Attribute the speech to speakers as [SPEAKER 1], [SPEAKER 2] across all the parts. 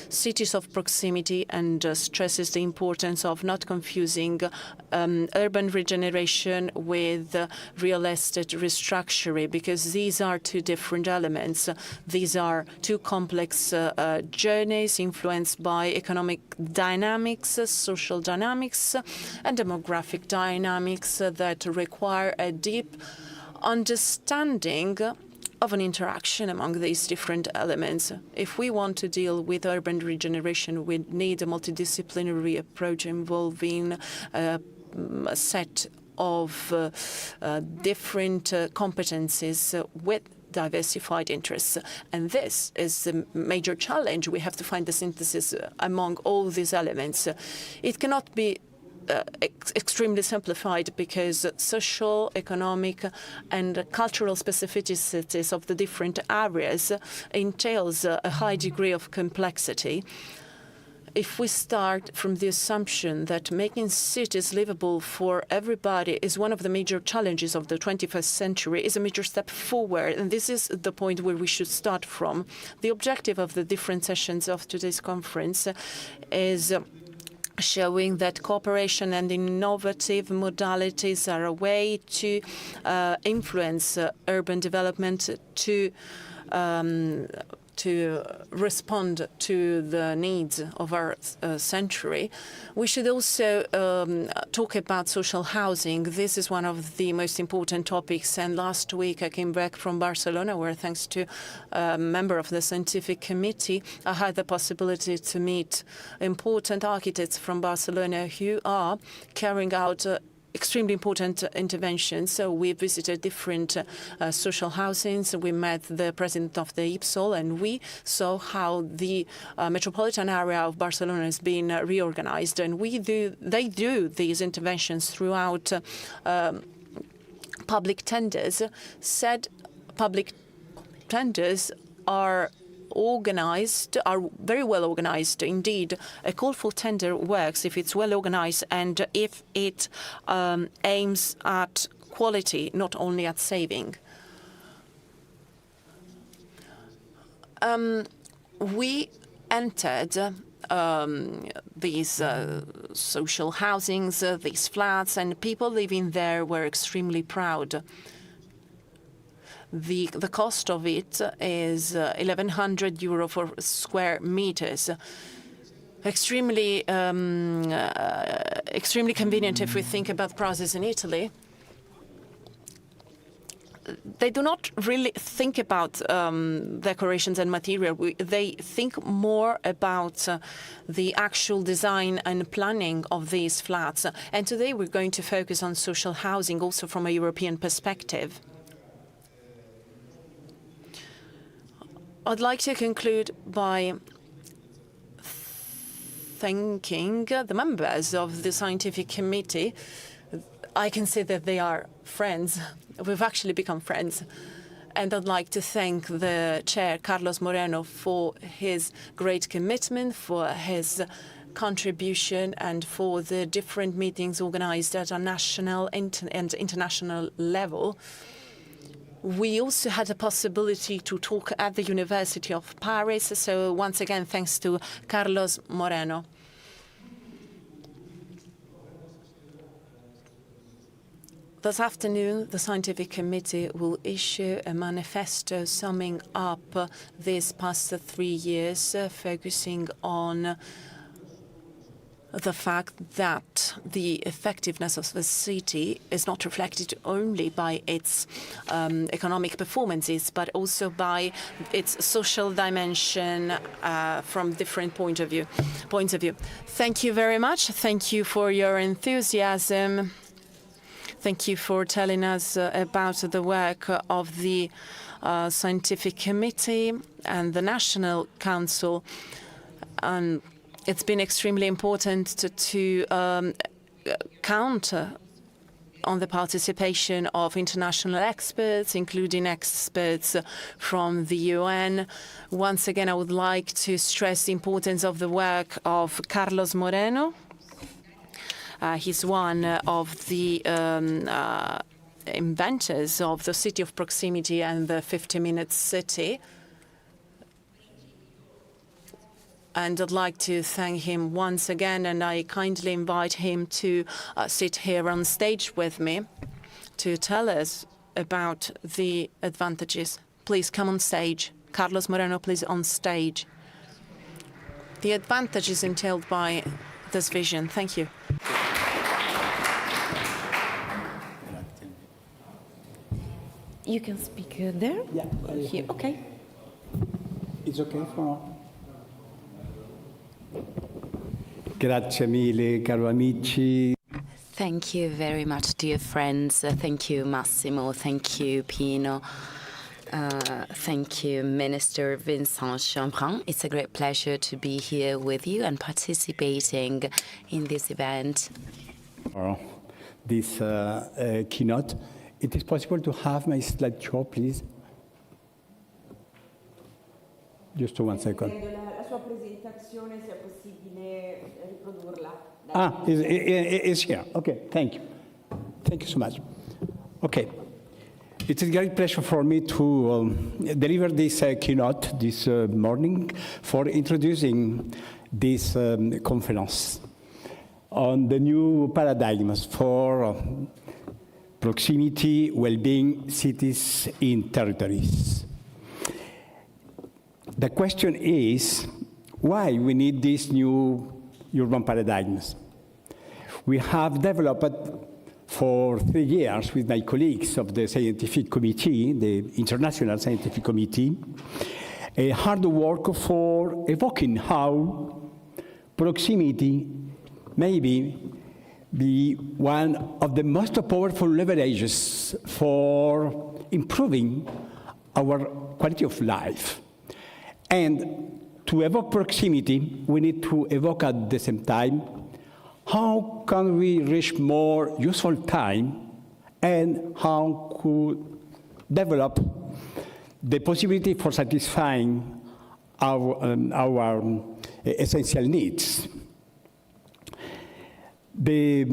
[SPEAKER 1] cities of proximity and stresses the importance of not confusing urban regeneration with real estate restructuring, because these are two different elements. These are two complex journeys influenced by economic dynamics, social dynamics, and demographic dynamics that require a deep understanding of an interaction among these different elements. If we want to deal with urban regeneration, we need a multidisciplinary approach involving a set of different competencies with diversified interests. And this is the major challenge. We have to find the synthesis among all these elements. It cannot be extremely simplified, because social, economic, and cultural specificities of the different areas entails a high degree of complexity. If we start from the assumption that making cities livable for everybody is one of the major challenges of the 21st century, is a major step forward, and this is the point where we should start from. The objective of the different sessions of today's conference is showing that cooperation and innovative modalities are a way to influence urban development to respond to the needs of our century. We should also talk about social housing. This is one of the most important topics. And last week I came back from Barcelona, where, thanks to a member of the scientific committee, I had the possibility to meet important architects from Barcelona who are carrying out extremely important interventions. So we visited different social housings. We met the president of the IPSOL, and we saw how the metropolitan area of Barcelona has been reorganized. And they do these interventions throughout public tenders. Said public tenders are very well organized. Indeed, a call for tender works if it's well organized and if it aims at quality, not only at saving. We entered these social housings, these flats, and people living there were extremely proud. The cost of it is 1,100 euro for square meters. Extremely convenient if we think about the process in Italy. They do not really think about decorations and material. They think more about the actual design and planning of these flats. And today we're going to focus on social housing also from a European perspective. I'd like to conclude by thanking the members of the scientific committee. I can say that they are friends. We've actually become friends. And I'd like to thank the chair, Carlos Moreno, for his great commitment, for his contribution, and for the different meetings organized at a national and international level. We also had the possibility to talk at the University of Paris. So once again, thanks to Carlos Moreno. This afternoon, the Scientific Committee will issue a manifesto summing up these past 3 years, focusing on the fact that the effectiveness of the city is not reflected only by its economic performances, but also by its social dimension from different points of view. Thank you very much. Thank you for your enthusiasm. Thank you for telling us about the work of the Scientific Committee and the National Council. And it's been extremely important to count on the participation of international experts, including experts from the UN. Once again, I would like to stress the importance of the work of Carlos Moreno. He's one of the inventors of the city of proximity and the 50-minute city. And I'd like to thank him once again, and I kindly invite him to sit here on stage with me to tell us about the advantages. Please come on stage. Carlos Moreno, please, on stage. The advantages entailed by this vision. Thank you.
[SPEAKER 2] You can speak there?
[SPEAKER 3] Yeah.
[SPEAKER 2] Here. Okay.
[SPEAKER 3] It's okay for... Grazie mille, caro amici.
[SPEAKER 2] Thank you very much, dear friends. Thank you, Massimo. Thank you, Pino. Thank you, Minister Vincent Chambrun. It's a great pleasure to be here with you and participating in this event.
[SPEAKER 3] This keynote. It is possible to have my slideshow, please? Just 1 second.
[SPEAKER 4] La sua presentazione, se è possibile riprodurla.
[SPEAKER 3] Ah, it's here. Okay, thank you. Thank you so much. Okay. It's a great pleasure for me to deliver this keynote this morning for introducing this conference on the new paradigms for proximity, well-being, cities in territories. The question is, why we need these new urban paradigms? We have developed for 3 years with my colleagues of the scientific committee, the International Scientific Committee, a hard work for evoking how proximity may be one of the most powerful leverages for improving our quality of life. And to evoke proximity, we need to evoke at the same time how can we reach more useful time and how could develop the possibility for satisfying our essential needs. The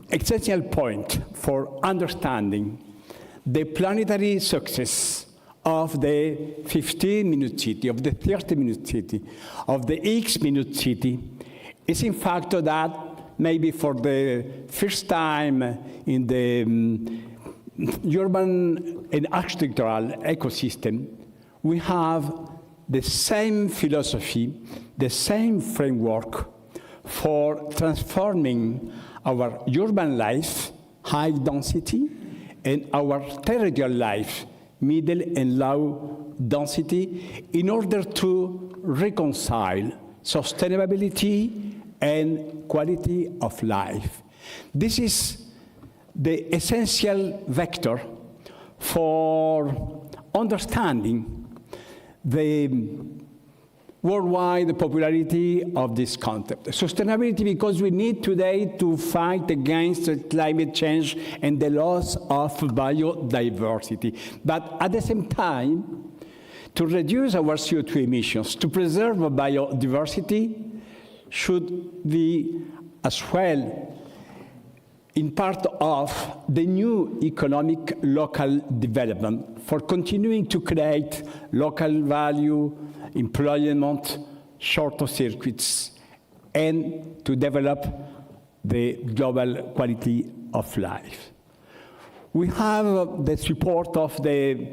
[SPEAKER 3] essential point for understanding the planetary success of the 15-minute city, of the 30-minute city, of the X-minute city, is in fact that maybe for the first time in the urban and architectural ecosystem, we have the same philosophy, the same framework for transforming our urban life, high density, and our territorial life, middle and low density, in order to reconcile sustainability and quality of life. This is the essential vector for understanding the worldwide popularity of this concept. Sustainability, because we need today to fight against climate change and the loss of biodiversity. But at the same time, to reduce our CO2 emissions, to preserve biodiversity, should be as well in part of the new economic local development for continuing to create local value, employment, shorter circuits, and to develop the global quality of life. We have the support of the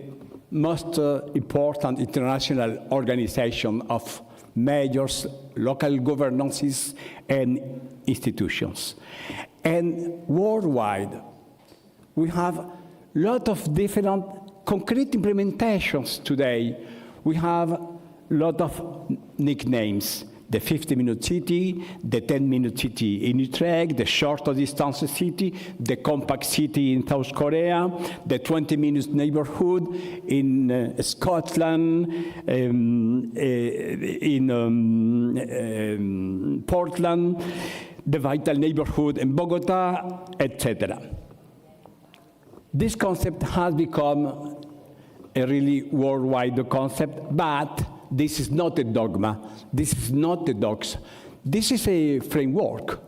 [SPEAKER 3] most important international organization of majors, local governances, and institutions. And worldwide, we have a lot of different concrete implementations today. We have a lot of nicknames: the 50-minute city, the 10-minute city in Utrecht, the shorter distance city, the compact city in South Korea, the 20-minute neighborhood in Scotland, in Portland, the vital neighborhood in Bogota, etc. This concept has become a really worldwide concept, but this is not a dogma. This is not a dox. This is a framework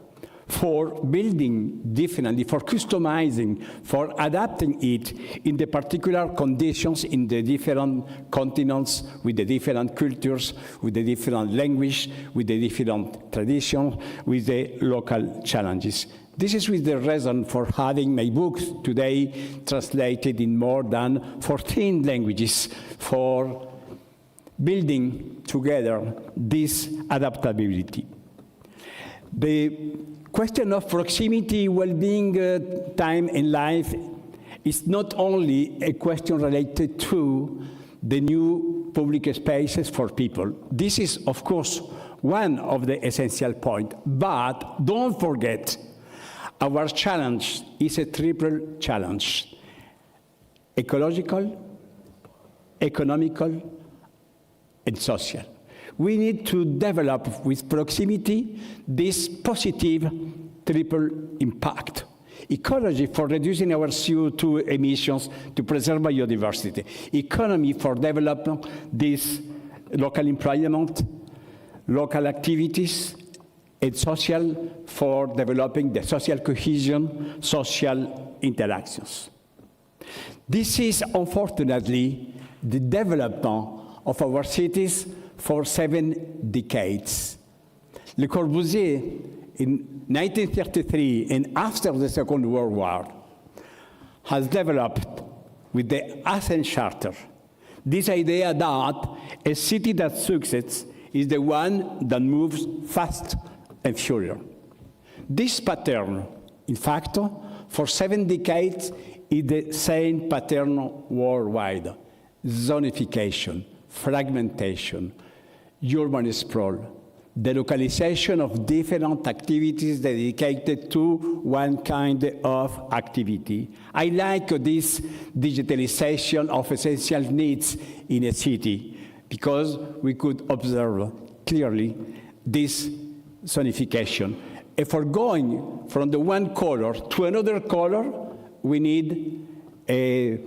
[SPEAKER 3] for building differently, for customizing, for adapting it in the particular conditions in the different continents, with the different cultures, with the different language, with the different traditions, with the local challenges. This is with the reason for having my books today translated in more than 14 languages, for building together this adaptability. The question of proximity, well-being, time and life is not only a question related to the new public spaces for people. This is, of course, one of the essential points, but don't forget, our challenge is a triple challenge: ecological, economical, and social. We need to develop with proximity this positive triple impact. Ecology for reducing our CO2 emissions to preserve biodiversity. Economy for developing this local employment, local activities, and social for developing the social cohesion, social interactions. This is unfortunately the development of our cities for 7 decades. Le Corbusier, in 1933 and after the Second World War, has developed with the Athens Charter this idea that a city that succeeds is the one that moves fast and furious. This pattern, in fact, for 7 decades is the same pattern worldwide: zonification, fragmentation, urban sprawl, the localization of different activities dedicated to one kind of activity. I like this digitalization of essential needs in a city because we could observe clearly this zonification. If we're going from the one color to another color, we need a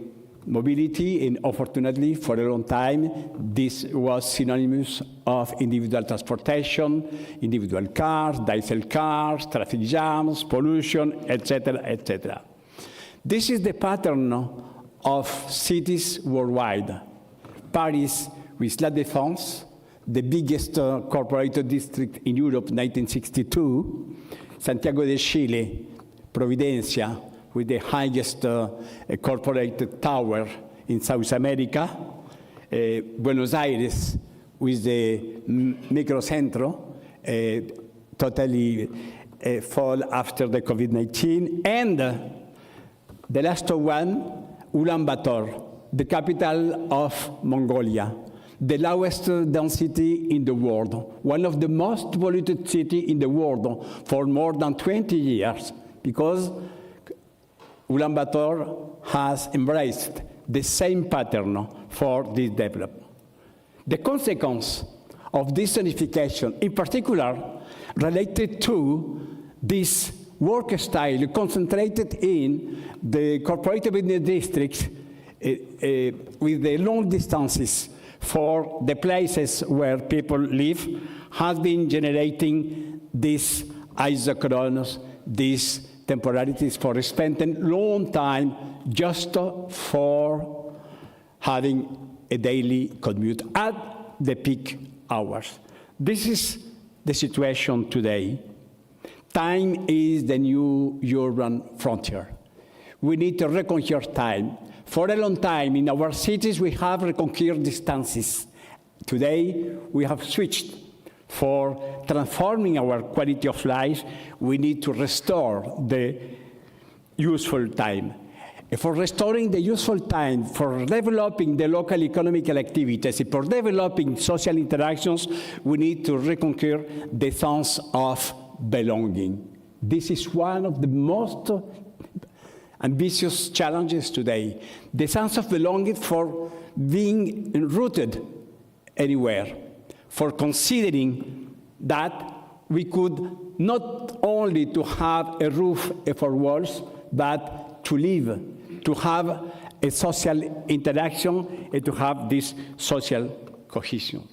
[SPEAKER 3] mobility, and unfortunately, for a long time, this was synonymous of individual transportation, individual cars, diesel cars, traffic jams, pollution, etc., etc. This is the pattern of cities worldwide. Paris with La Défense, the biggest corporate district in Europe, 1962, Santiago de Chile, Providencia, with the highest corporate tower in South America, Buenos Aires with the CENTRO, totally fall after the COVID-19, and the last one, Ulaanbaatar, the capital of Mongolia, the lowest density in the world, one of the most polluted cities in the world for more than 20 years, because Ulaanbaatar has embraced the same pattern for this development. The consequence of this zonification, in particular, related to this work style concentrated in the corporate business districts with the long distances for the places where people live, has been generating this isochronos, these temporalities for spending long time just for having a daily commute at the peak hours. This is the situation today. Time is the new urban frontier. We need to reconquer time. For a long time in our cities we have reconquered distances. Today we have switched. For transforming our quality of life, we need to restore the useful time. For restoring the useful time, for developing the local economic activities, for developing social interactions, we need to reconquer the sense of belonging. This is one of the most ambitious challenges today. The sense of belonging for being rooted anywhere, for considering that we could not only to have a roof for walls, but to live, to have a social interaction, and to have this social cohesion.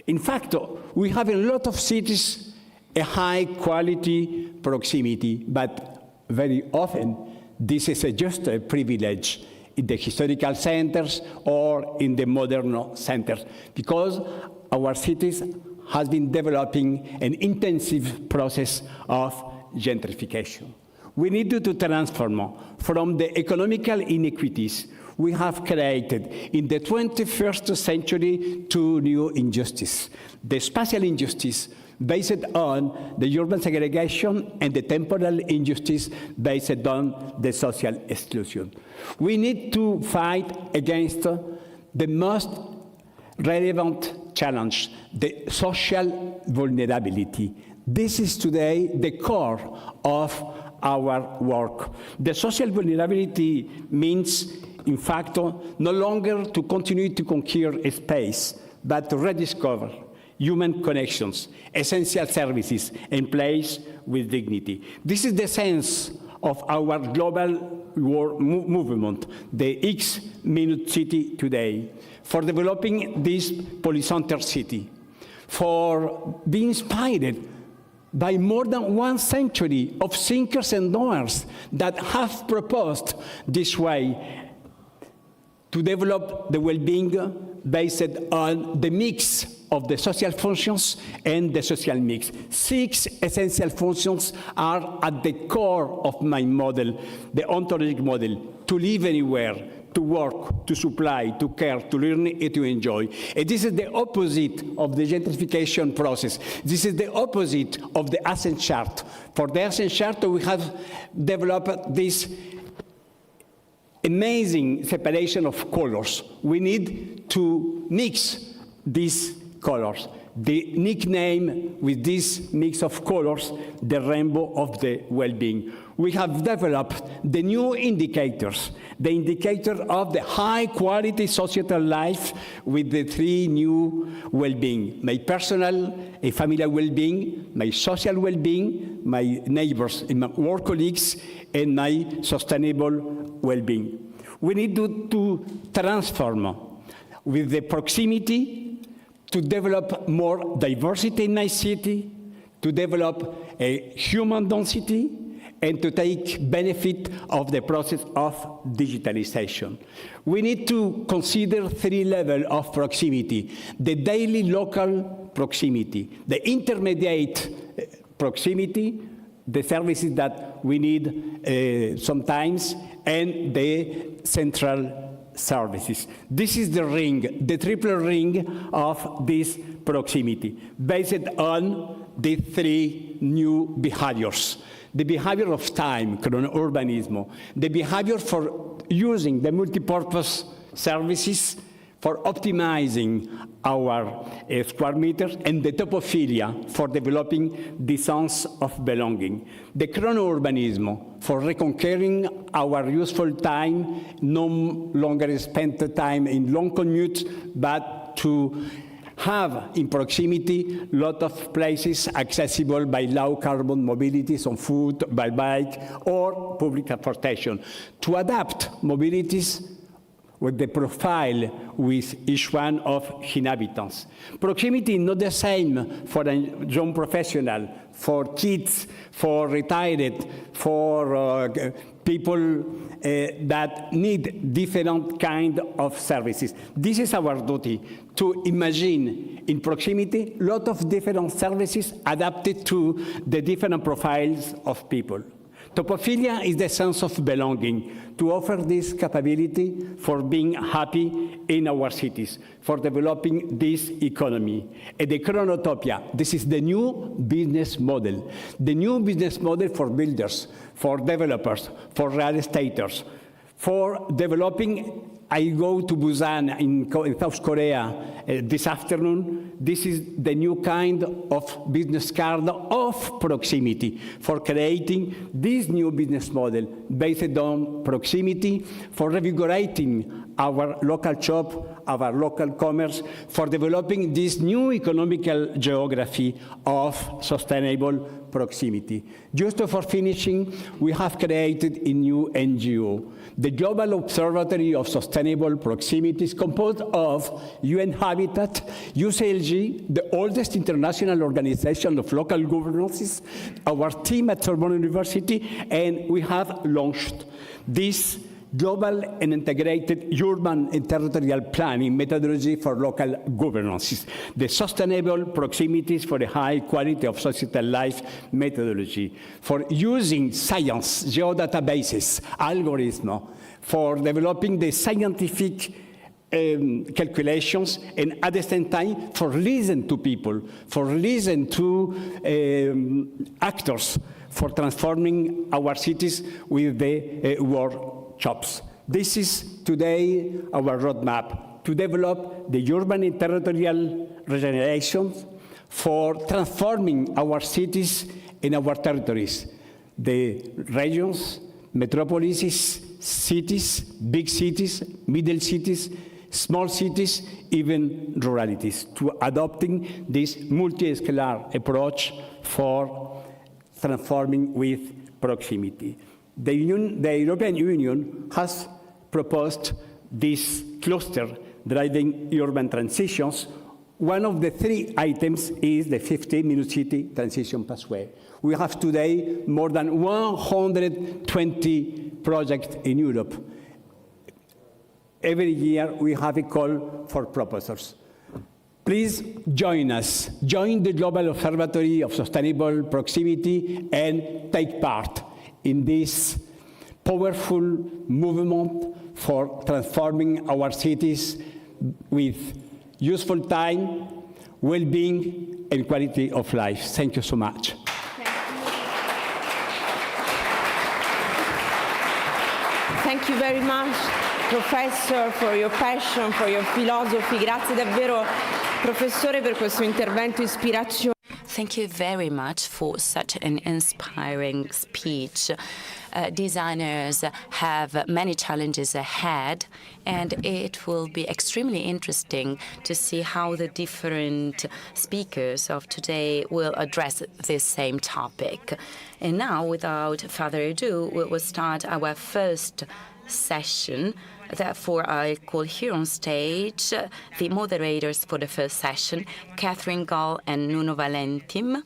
[SPEAKER 3] In fact, we have a lot of cities a high-quality proximity, but very often this is just a privilege in the historical centers or in the modern centers, because our cities has been developing an intensive process of gentrification. We need to transform from the economical inequities we have created in the 21st century to new injustice. The spatial injustice based on the urban segregation and the temporal injustice based on the social exclusion. We need to fight against the most relevant challenge, the social vulnerability. This is today the core of our work. The social vulnerability means, in fact, no longer to continue to conquer a space, but to rediscover human connections, essential services, and place with dignity. This is the sense of our global movement, the X-Minute City today, for developing this polycentered city, for being inspired by more than 1 century of thinkers and doers that have proposed this way to develop the well-being based on the mix of the social functions and the social mix. 6 essential functions are at the core of my model, the ontologic model: to live anywhere, to work, to supply, to care, to learn, and to enjoy. And this is the opposite of the gentrification process. This is the opposite of the Ascent Chart. For the Ascent Chart, we have developed this amazing separation of colors. We need to mix these colors. The nickname with this mix of colors, the rainbow of the well-being. We have developed the new indicators, the indicator of the high-quality societal life with the 3 new well-being: my personal and familial well-being, my social well-being, my neighbors and my work colleagues, and my sustainable well-being. We need to transform with the proximity to develop more diversity in my city, to develop a human density, and to take benefit of the process of digitalization. We need to consider 3 levels of proximity: the daily local proximity, the intermediate proximity, the services that we need sometimes, and the central services. This is the ring, the triple ring of this proximity, based on the 3 new behaviors. The behavior of time, chrono-urbanism, the behavior for using the multipurpose services, for optimizing our square meters, and the topophilia for developing the sense of belonging. The chrono-urbanism for reconquering our useful time, no longer spent time in long commutes, but to have in proximity a lot of places accessible by low carbon mobilities on foot, by bike, or public transportation. To adapt mobilities with the profile with each one of inhabitants. Proximity is not the same for a young professional, for kids, for retired, for people that need different kind of services. This is our duty, to imagine in proximity a lot of different services adapted to the different profiles of people. Topophilia is the sense of belonging, to offer this capability for being happy in our cities, for developing this economy. And the chronotopia, this is the new business model. The new business model for builders, for developers, for real estaters, for developing. I go to Busan in South Korea this afternoon. This is the new kind of business card of proximity for creating this new business model based on proximity, for revigorating our local shop, our local commerce, for developing this new economical geography of sustainable proximity. Just for finishing, we have created a new NGO, the Global Observatory of Sustainable Proximity, is composed of UN Habitat, UCLG, the oldest international organization of local governances, our team at Sorbonne University, and we have launched this global and integrated urban and territorial planning methodology for local governances, the sustainable proximities for the high quality of societal life methodology, for using science, geodatabases, algorithms, for developing the scientific calculations, and at the same time for listen to people, for listen to actors, for transforming our cities with the workshops. This is today our roadmap to develop the urban and territorial regeneration for transforming our cities and our territories, the regions, metropolises, cities, big cities, middle cities, small cities, even ruralities, to adopting this multi-scalar approach for transforming with proximity. The European Union has proposed this cluster driving urban transitions. One of the 3 items is the 15-minute city transition pathway. We have today more than 120 projects in Europe. Every year we have a call for proposals. Please join us. Join the Global Observatory of Sustainable Proximity and take part in this powerful movement for transforming our cities with useful time, well-being, and quality of life. Thank you so much.
[SPEAKER 4] Thank you very much, Professor, for your passion, for your philosophy. Grazie davvero, Professore, per questo intervento ispirazione.
[SPEAKER 2] Thank you very much for such an inspiring speech. Designers have many challenges ahead, and it will be extremely interesting to see how the different speakers of today will address this same topic. And now, without further ado, we will start our first session. Therefore, I call here on stage the moderators for the first session, Catherine Gall and Nuno Valentim.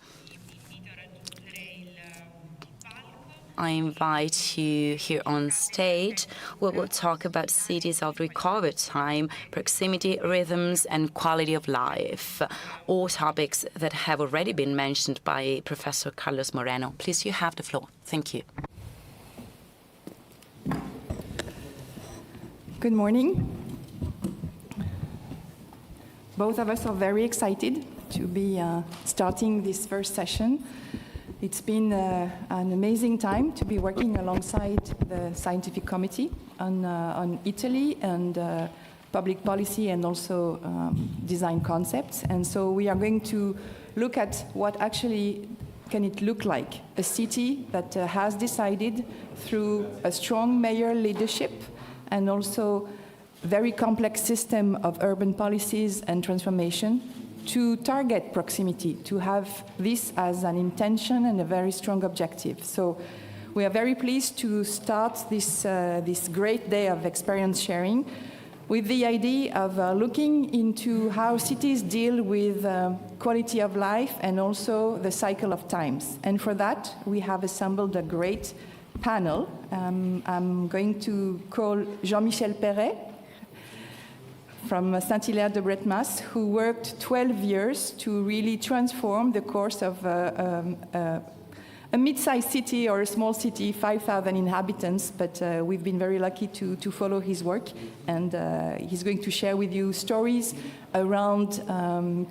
[SPEAKER 2] I invite you here on stage. We will talk about cities of recovery time, proximity, rhythms, and quality of life, all topics that have already been mentioned by Professor Carlos Moreno. Please, you have the floor. Thank you.
[SPEAKER 5] Good morning. Both of us are very excited to be starting this first session. It's been an amazing time to be working alongside the scientific committee on Italy and public policy and also design concepts. And so we are going to look at what actually can it look like, a city that has decided through a strong mayor leadership and also very complex system of urban policies and transformation to target proximity, to have this as an intention and a very strong objective. So we are very pleased to start this great day of experience sharing with the idea of looking into how cities deal with quality of life and also the cycle of times. And for that, we have assembled a great panel. I'm going to call Jean-Michel Perret from Saint-Hilaire de Bretmas, who worked 12 years to really transform the course of a mid-sized city or a small city, 5,000 inhabitants, but we've been very lucky to follow his work, and he's going to share with you stories around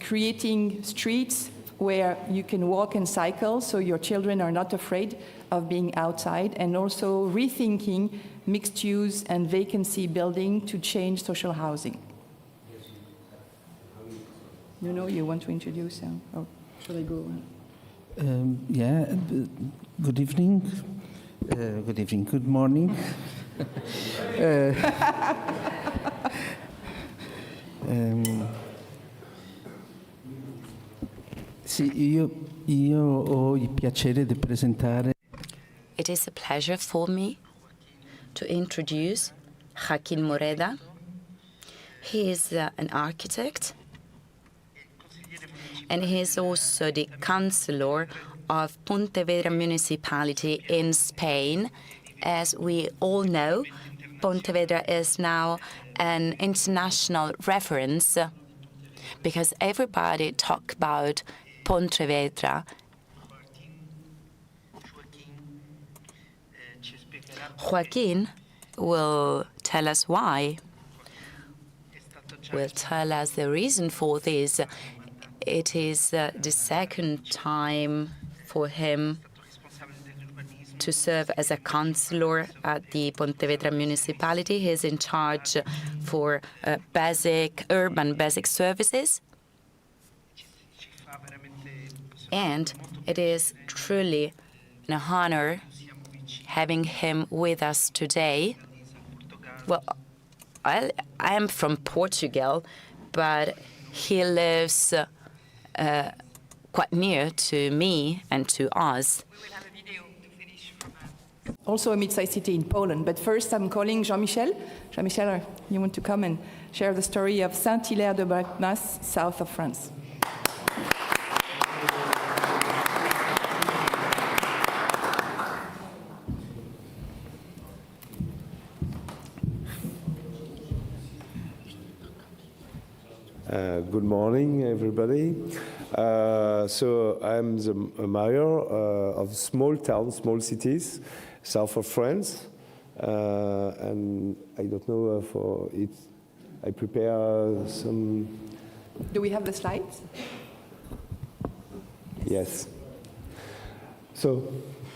[SPEAKER 5] creating streets where you can walk and cycle so your children are not afraid of being outside, and also rethinking mixed use and vacancy building to change social housing. Nuno, you want to introduce, or should I go?
[SPEAKER 6] Yeah, good evening. Good evening, good morning. Sì, io ho il piacere di presentare.
[SPEAKER 2] It is a pleasure for me to introduce Joaquín Moreda. He is an architect and he's also the councillor of Pontevedra municipality in Spain. As we all know, Pontevedra is now an international reference because everybody talks about Pontevedra. Joaquin will tell us why. Will tell us the reason for this. It is the second time for him to serve as a councillor at the Pontevedra municipality. He is in charge for urban basic services. And it is truly an honor having him with us today. Well, I am from Portugal, but he lives quite near to me and to us.
[SPEAKER 5] Also a mid-sized city in Poland. But first, I'm calling Jean-Michel. Jean-Michel, you want to come and share the story of Saint-Hilaire de Bracmas, south of France.
[SPEAKER 7] Good morning, everybody. So I'm the mayor of small towns, small cities, south of France. And I don't know for it, I prepare some...
[SPEAKER 5] Do we have the slides?
[SPEAKER 7] Yes. So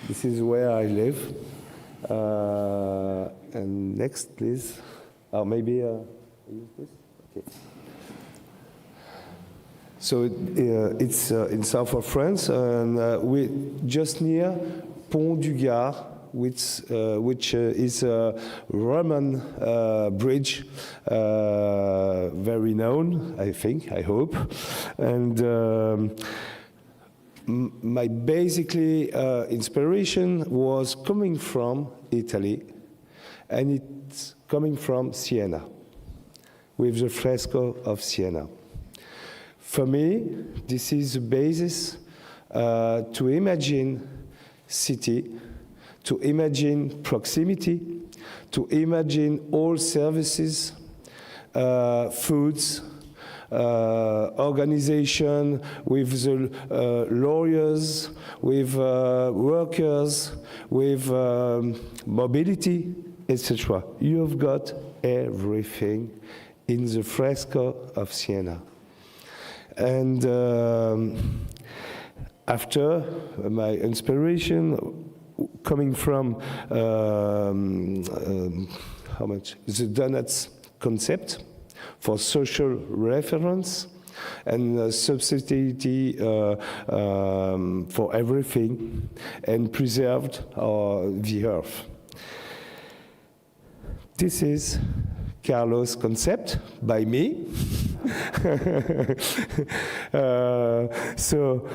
[SPEAKER 7] this is where I live. And next, please. Or maybe use this? Okay. So it's in south of France, and we just near Pont du Gard, which is a Roman bridge, very known, I think, I hope. And my basically inspiration was coming from Italy, and it's coming from Siena, with the fresco of Siena. For me, this is the basis to imagine city, to imagine proximity, to imagine all services, foods, organization with the lawyers, with workers, with mobility, etc. You have got everything in the fresco of Siena. And after my inspiration coming from the donuts concept for social reference and subsidiarity for everything, and preserved the earth. This is Carlos' concept by me. So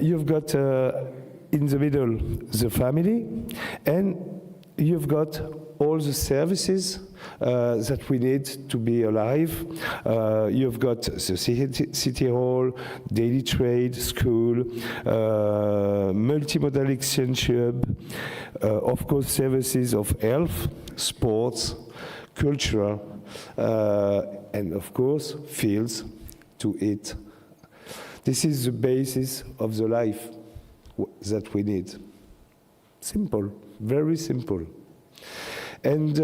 [SPEAKER 7] you've got in the middle the family, and you've got all the services that we need to be alive. You've got the city hall, daily trade, school, multimodal exchange hub, of course services of health, sports, culture, and of course fields to eat. This is the basis of the life that we need. Simple, very simple. And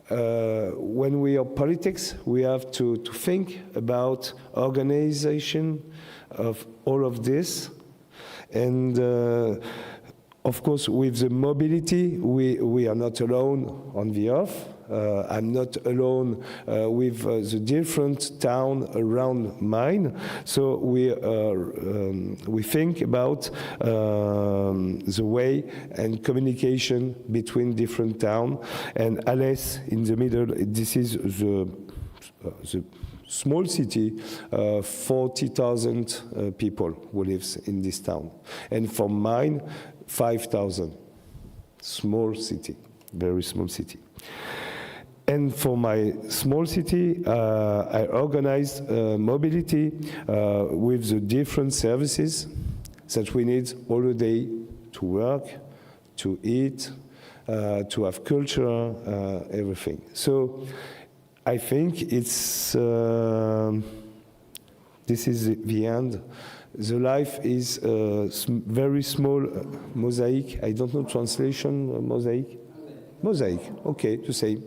[SPEAKER 7] when we are politics, we have to think about organization of all of this. And of course, with the mobility, we are not alone on the earth. I'm not alone with the different town around mine. So we think about the way and communication between different towns. And Alès in the middle, this is the small city, 40,000 people who lives in this town. And for mine, 5,000. Small city, very small city. And for my small city, I organized mobility with the different services that we need all the day to work, to eat, to have culture, everything. So I think it's, this is the end. The life is a very small mosaic. I don't know translation, mosaic? Mosaic, okay, to say.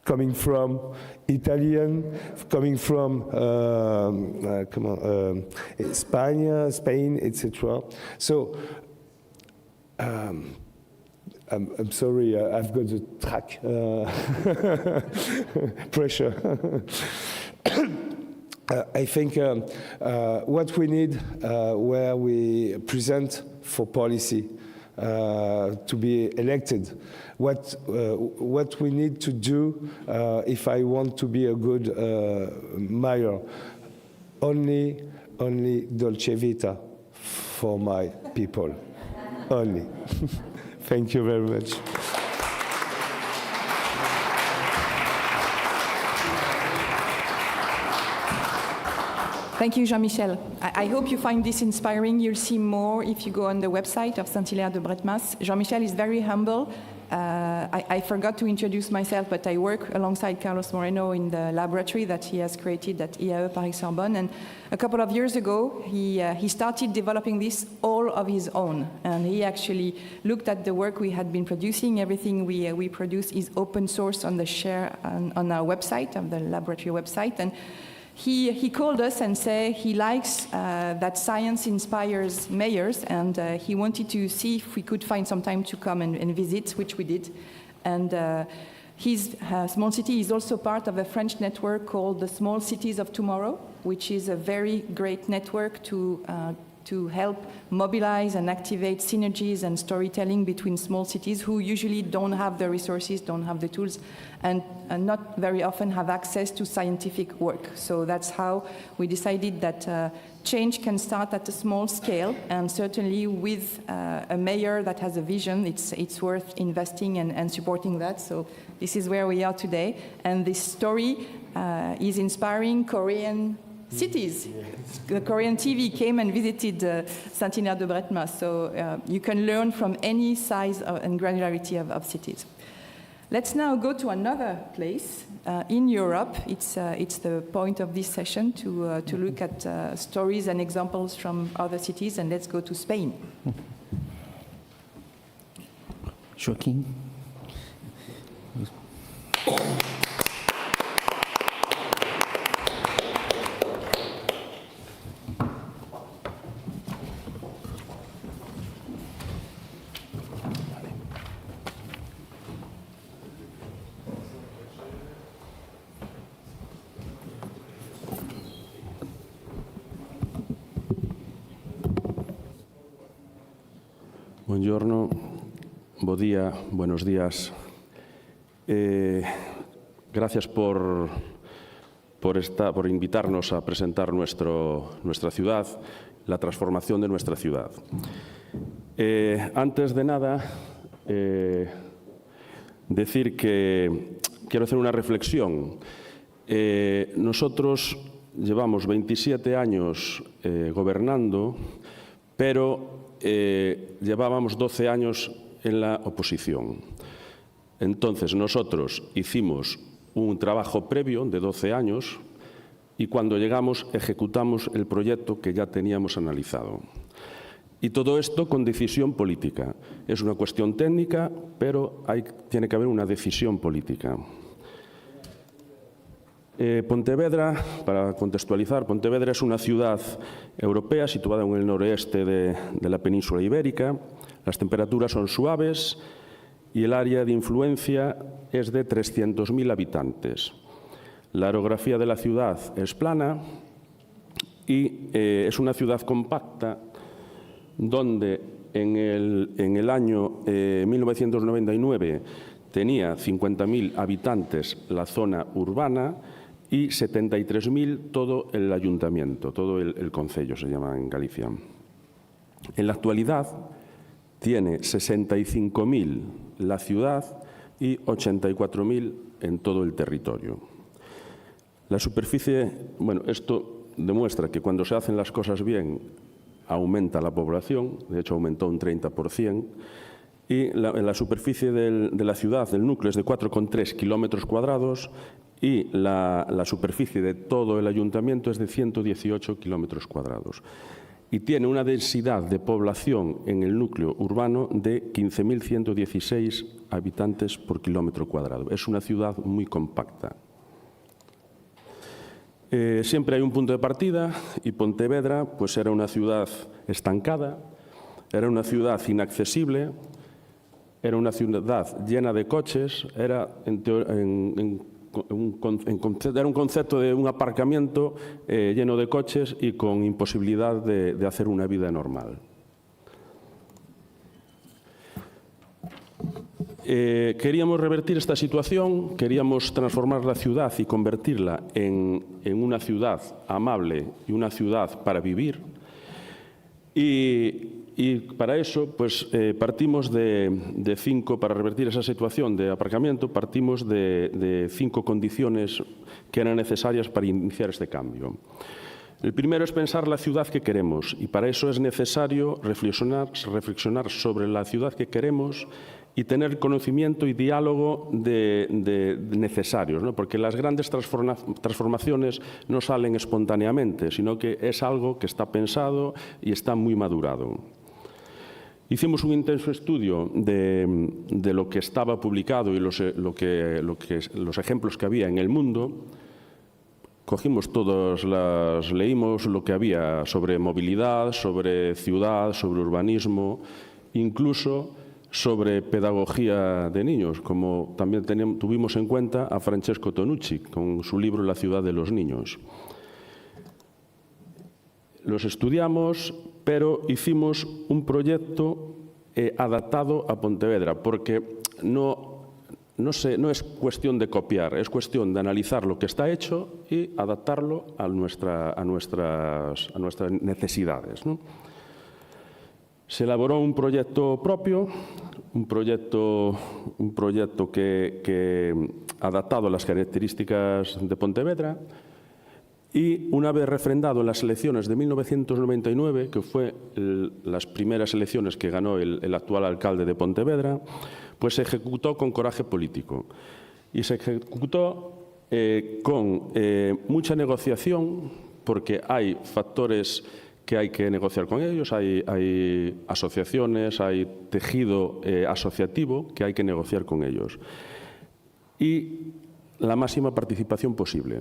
[SPEAKER 7] Coming from Italian, coming from Spain, etc. So I'm sorry, I've got the track pressure. I think what we need where we present for policy to be elected, what we need to do if I want to be a good mayor, only Dolce Vita for my people, only. Thank you very much.
[SPEAKER 5] Thank you, Jean-Michel. I hope you find this inspiring. You'll see more if you go on the website of Saint-Hilaire de Bretmas. Jean-Michel is very humble. I forgot to introduce myself, but I work alongside Carlos Moreno in the laboratory that he has created at IAE Paris-Sorbonne. And a couple of years ago, he started developing this all of his own. And he actually looked at the work we had been producing. Everything we produce is open source on the share on our website, on the laboratory website. And he called us and said he likes that science inspires mayors, and he wanted to see if we could find some time to come and visit, which we did. And his small city is also part of a French network called the Small Cities of Tomorrow, which is a very great network to help mobilize and activate synergies and storytelling between small cities who usually don't have the resources, don't have the tools, and not very often have access to scientific work. So that's how we decided that change can start at a small scale, and certainly with a mayor that has a vision, it's worth investing and supporting that. So this is where we are today, and this story is inspiring Korean cities. The Korean TV came and visited Saint-Hilaire de Bretmas, so you can learn from any size and granularity of cities. Let's now go to another place in Europe. It's the point of this session to look at stories and examples from other cities, and let's go to Spain.
[SPEAKER 6] Joaquín.
[SPEAKER 8] Buongiorno, buen día, buenos días. Gracias por invitarnos a presentar nuestra ciudad, la transformación de nuestra ciudad. Antes de nada, decir que quiero hacer una reflexión. Nosotros llevamos 27 años gobernando, pero llevábamos 12 años en la oposición. Entonces nosotros hicimos un trabajo previo de 12 años y cuando llegamos ejecutamos el proyecto que ya teníamos analizado. Y todo esto con decisión política. Es una cuestión técnica, pero tiene que haber una decisión política. Pontevedra, para contextualizar, Pontevedra es una ciudad europea situada en el noroeste de la península ibérica. Las temperaturas son suaves y el área de influencia es de 300.000 habitantes. La orografía de la ciudad es plana y es una ciudad compacta donde en el año 1999 tenía 50.000 habitantes la zona urbana y 73.000 todo el ayuntamiento, todo el concello se llama en Galicia. En la actualidad tiene 65.000 la ciudad y 84.000 en todo el territorio. La superficie, bueno, esto demuestra que cuando se hacen las cosas bien aumenta la población, de hecho aumentó un 30%, y la superficie de la ciudad, del núcleo, es de 4,3 kilómetros cuadrados y la superficie de todo el ayuntamiento es de 118 kilómetros cuadrados. Y tiene una densidad de población en el núcleo urbano de 15.116 habitantes por kilómetro cuadrado. Es una ciudad muy compacta. Siempre hay un punto de partida y Pontevedra pues era una ciudad estancada, era una ciudad inaccesible, era una ciudad llena de coches, era un concepto de un aparcamiento lleno de coches y con imposibilidad de hacer una vida normal. Queríamos revertir esta situación, queríamos transformar la ciudad y convertirla en una ciudad amable y una ciudad para vivir. Y para eso, pues, partimos de 5, para revertir esa situación de aparcamiento, partimos de 5 condiciones que eran necesarias para iniciar este cambio. El primero es pensar la ciudad que queremos y para eso es necesario reflexionar sobre la ciudad que queremos y tener conocimiento y diálogo necesarios, ¿no? Porque las grandes transformaciones no salen espontáneamente, sino que es algo que está pensado y está muy madurado. Hicimos un intenso estudio de lo que estaba publicado y los ejemplos que había en el mundo. Cogimos leímos lo que había sobre movilidad, sobre ciudad, sobre urbanismo, incluso sobre pedagogía de niños, como también tuvimos en cuenta a Francesco Tonucci con su libro La ciudad de los niños. Los estudiamos, pero hicimos un proyecto adaptado a Pontevedra, porque no es cuestión de copiar, es cuestión de analizar lo que está hecho y adaptarlo a nuestras necesidades, ¿no? Se elaboró un proyecto propio, un proyecto que adaptado a las características de Pontevedra y una vez refrendado en las elecciones de 1999, que fue las primeras elecciones que ganó el actual alcalde de Pontevedra, pues se ejecutó con coraje político y se ejecutó con mucha negociación porque hay factores que hay que negociar con ellos, hay asociaciones, hay tejido asociativo que hay que negociar con ellos. Y la máxima participación posible.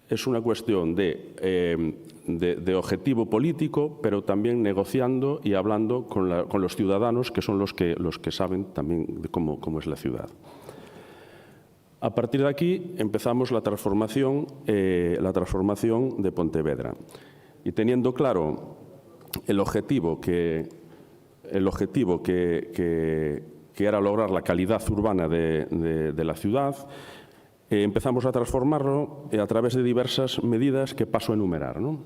[SPEAKER 8] Es una cuestión de objetivo político, pero también negociando y hablando con los ciudadanos, que son los que saben también de cómo es la ciudad. A partir de aquí empezamos la transformación de Pontevedra. Y teniendo claro el objetivo que era lograr la calidad urbana de la ciudad, empezamos a transformarlo a través de diversas medidas que paso a enumerar, ¿no?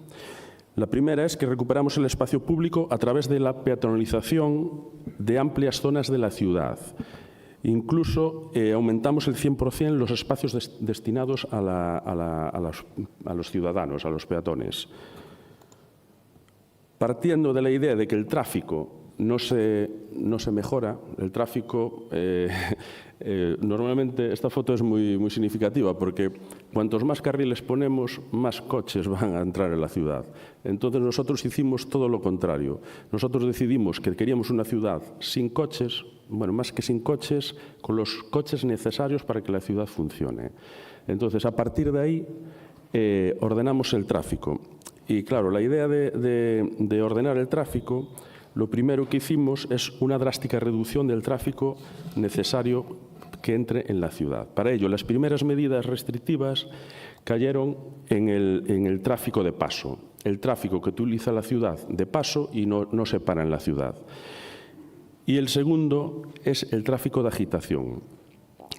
[SPEAKER 8] La primera es que recuperamos el espacio público a través de la peatonalización de amplias zonas de la ciudad. Incluso aumentamos el 100% los espacios destinados a los ciudadanos, a los peatones. Partiendo de la idea de que el tráfico no se mejora, el tráfico, normalmente esta foto es muy significativa porque cuantos más carriles ponemos, más coches van a entrar en la ciudad. Entonces nosotros hicimos todo lo contrario. Nosotros decidimos que queríamos una ciudad sin coches, bueno, más que sin coches, con los coches necesarios para que la ciudad funcione. Entonces, a partir de ahí, ordenamos el tráfico. Y claro, la idea de ordenar el tráfico, lo primero que hicimos es una drástica reducción del tráfico necesario que entre en la ciudad. Para ello, las primeras medidas restrictivas cayeron en el tráfico de paso, el tráfico que utiliza la ciudad de paso y no se para en la ciudad. Y el segundo es el tráfico de agitación.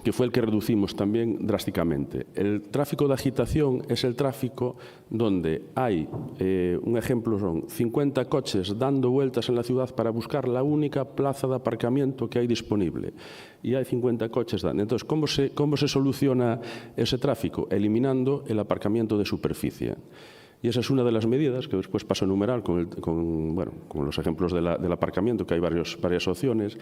[SPEAKER 8] que fue el que reducimos también drásticamente. El tráfico de agitación es el tráfico donde hay, un ejemplo son 50 coches dando vueltas en la ciudad para buscar la única plaza de aparcamiento que hay disponible. Y hay 50 coches dando. Entonces, ¿cómo se soluciona ese tráfico? Eliminando el aparcamiento de superficie. Y esa es una de las medidas que después paso a enumerar con los ejemplos del aparcamiento, que hay varias opciones.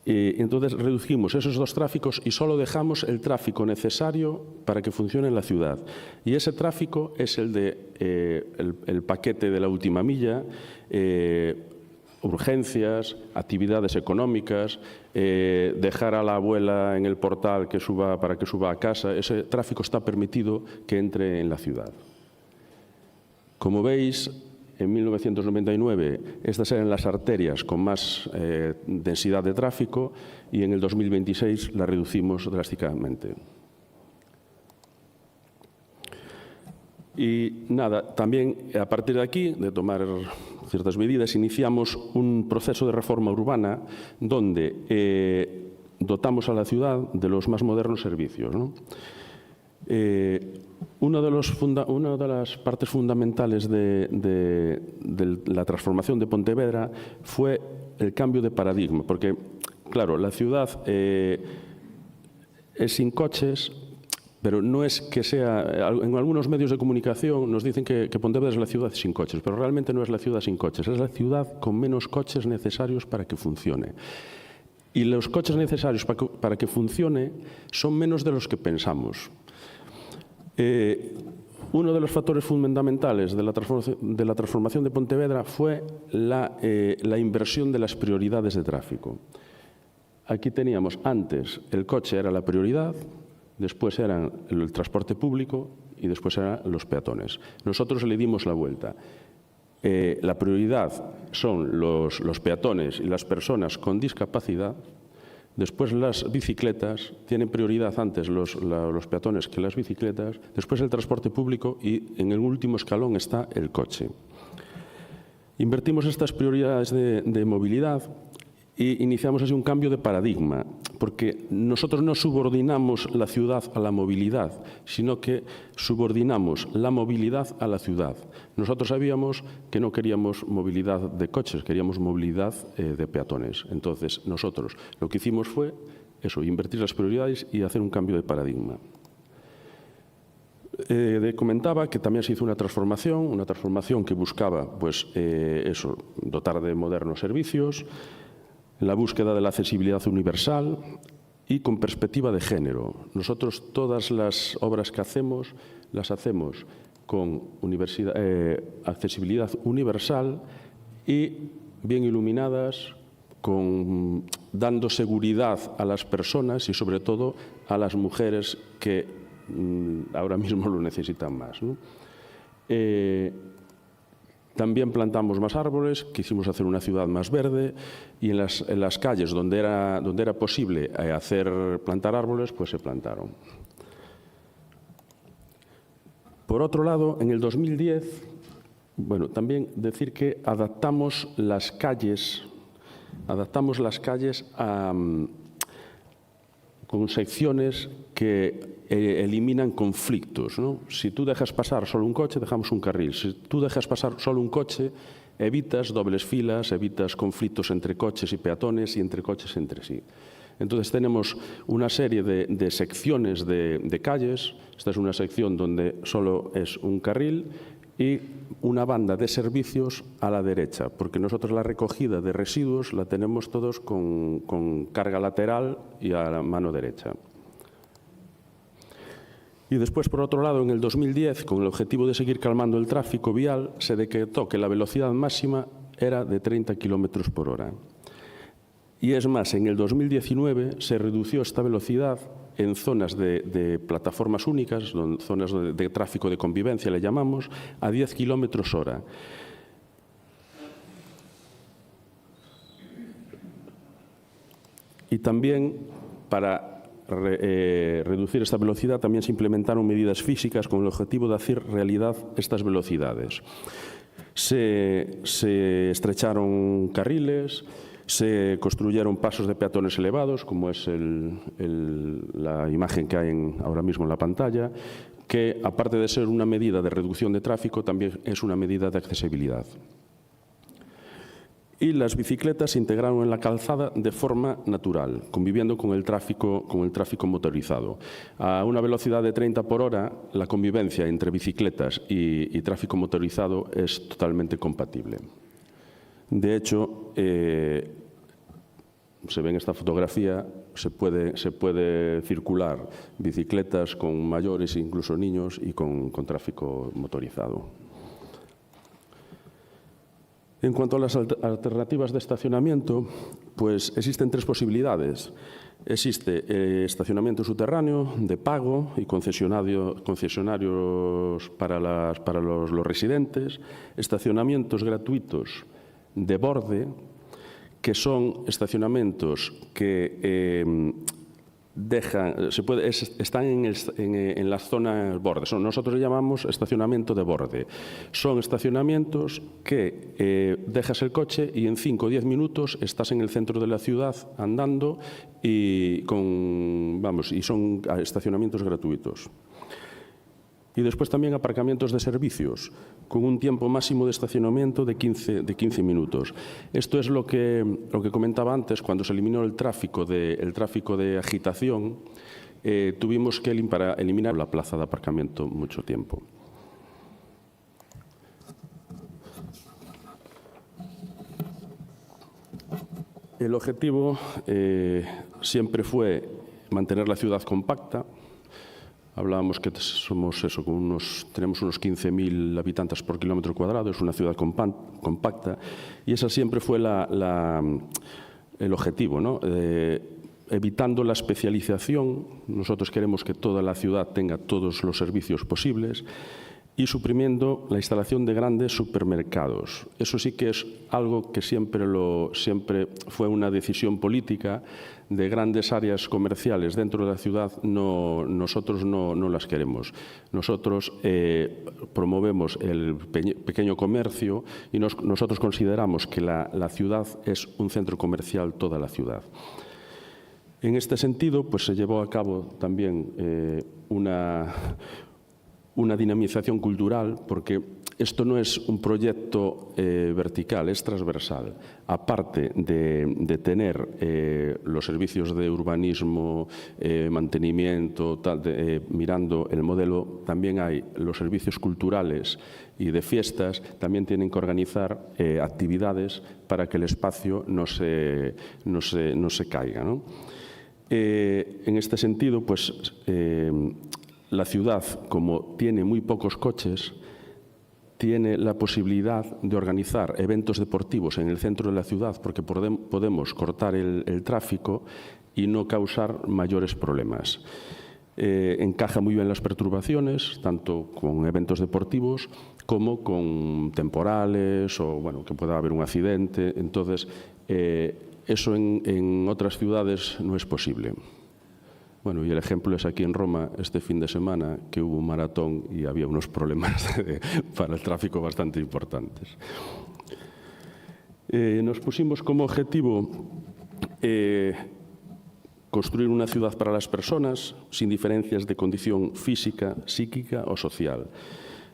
[SPEAKER 8] Y entonces reducimos esos dos tráficos y solo dejamos el tráfico necesario para que funcione en la ciudad. Y ese tráfico es el de el paquete de la última milla, urgencias, actividades económicas, dejar a la abuela en el portal para que suba a casa. Ese tráfico está permitido que entre en la ciudad. Como veis, en 1999 estas eran las arterias con más densidad de tráfico y en el 2026 la reducimos drásticamente. Y nada, también a partir de aquí, de tomar ciertas medidas, iniciamos un proceso de reforma urbana donde dotamos a la ciudad de los más modernos servicios, ¿no? Una de las partes fundamentales de la transformación de Pontevedra fue el cambio de paradigma, porque, claro, la ciudad es sin coches, pero no es que sea... En algunos medios de comunicación nos dicen que Pontevedra es la ciudad sin coches, pero realmente no es la ciudad sin coches, es la ciudad con menos coches necesarios para que funcione. Y los coches necesarios para que funcione son menos de los que pensamos. Uno de los factores fundamentales de la transformación de Pontevedra fue la inversión de las prioridades de tráfico. Aquí teníamos, antes, el coche era la prioridad, después era el transporte público y después eran los peatones. Nosotros le dimos la vuelta. La prioridad son los peatones y las personas con discapacidad. Después las bicicletas, tienen prioridad antes los peatones que las bicicletas, después el transporte público y en el último escalón está el coche. Invertimos estas prioridades de movilidad y iniciamos así un cambio de paradigma, porque nosotros no subordinamos la ciudad a la movilidad, sino que subordinamos la movilidad a la ciudad. Nosotros sabíamos que no queríamos movilidad de coches, queríamos movilidad de peatones. Entonces, nosotros lo que hicimos fue eso, invertir las prioridades y hacer un cambio de paradigma. Comentaba que también se hizo una transformación que buscaba, pues, eso, dotar de modernos servicios, la búsqueda de la accesibilidad universal y con perspectiva de género. Nosotros todas las obras que hacemos, las hacemos con accesibilidad universal y bien iluminadas, dando seguridad a las personas y sobre todo a las mujeres que ahora mismo lo necesitan más, ¿no? También plantamos más árboles, quisimos hacer una ciudad más verde y en las calles donde era posible plantar árboles, pues se plantaron. Por otro lado, en el 2010, también decir que adaptamos las calles con secciones que eliminan conflictos, ¿no? Si tú dejas pasar solo un coche, dejamos un carril. Si tú dejas pasar solo un coche, evitas dobles filas, evitas conflictos entre coches y peatones y entre coches entre sí. Entonces tenemos una serie de secciones de calles. Esta es una sección donde solo es un carril y una banda de servicios a la derecha, porque nosotros la recogida de residuos la tenemos todos con carga lateral y a la mano derecha. Y después, por otro lado, en el 2010, con el objetivo de seguir calmando el tráfico vial, se decretó que la velocidad máxima era de 30 km por hora. Y es más, en el 2019 se redució esta velocidad en zonas de plataformas únicas, zonas de tráfico de convivencia, le llamamos, a 10 km hora. Y también, para reducir esta velocidad, también se implementaron medidas físicas con el objetivo de hacer realidad estas velocidades. Se estrecharon carriles, Se construyeron pasos de peatones elevados, como es la imagen que hay ahora mismo en la pantalla, que aparte de ser una medida de reducción de tráfico, también es una medida de accesibilidad. Y las bicicletas se integraron en la calzada de forma natural, conviviendo con el tráfico motorizado. A una velocidad de 30 por hora, la convivencia entre bicicletas y tráfico motorizado es totalmente compatible. De hecho, se ve en esta fotografía, se puede circular bicicletas con mayores, incluso niños, y con tráfico motorizado. En cuanto a las alternativas de estacionamiento, pues existen tres posibilidades. Existe estacionamiento subterráneo de pago y concesionarios para los residentes, estacionamientos gratuitos de borde, que son estacionamientos que están en las zonas bordes. Nosotros le llamamos estacionamiento de borde. Son estacionamientos que dejas el coche y en 5 o 10 minutos estás en el centro de la ciudad andando y son estacionamientos gratuitos. Y después también aparcamientos de servicios, con un tiempo máximo de estacionamiento de 15 minutos. Esto es lo que comentaba antes, cuando se eliminó el tráfico de agitación, tuvimos que eliminar la plaza de aparcamiento mucho tiempo. El objetivo siempre fue mantener la ciudad compacta. Hablábamos que tenemos unos 15.000 habitantes por kilómetro cuadrado, es una ciudad compacta, y ese siempre fue el objetivo, ¿no? Evitando la especialización, nosotros queremos que toda la ciudad tenga todos los servicios posibles, y suprimiendo la instalación de grandes supermercados. Eso sí que es algo que siempre fue una decisión política. De grandes áreas comerciales dentro de la ciudad nosotros no las queremos. Nosotros promovemos el pequeño comercio y nosotros consideramos que la ciudad es un centro comercial, toda la ciudad. En este sentido, pues se llevó a cabo también una dinamización cultural, porque esto no es un proyecto vertical, es transversal. Aparte de tener los servicios de urbanismo, mantenimiento, mirando el modelo, también hay los servicios culturales y de fiestas, también tienen que organizar actividades para que el espacio no se caiga, ¿no? En este sentido, pues la ciudad, como tiene muy pocos coches, tiene la posibilidad de organizar eventos deportivos en el centro de la ciudad, porque podemos cortar el tráfico y no causar mayores problemas. Encaja muy bien las perturbaciones, tanto con eventos deportivos como con temporales o que pueda haber un accidente. Entonces, eso en otras ciudades no es posible. Bueno, y el ejemplo es aquí en Roma, este fin de semana, que hubo un maratón y había unos problemas para el tráfico bastante importantes. Nos pusimos como objetivo construir una ciudad para las personas, sin diferencias de condición física, psíquica o social,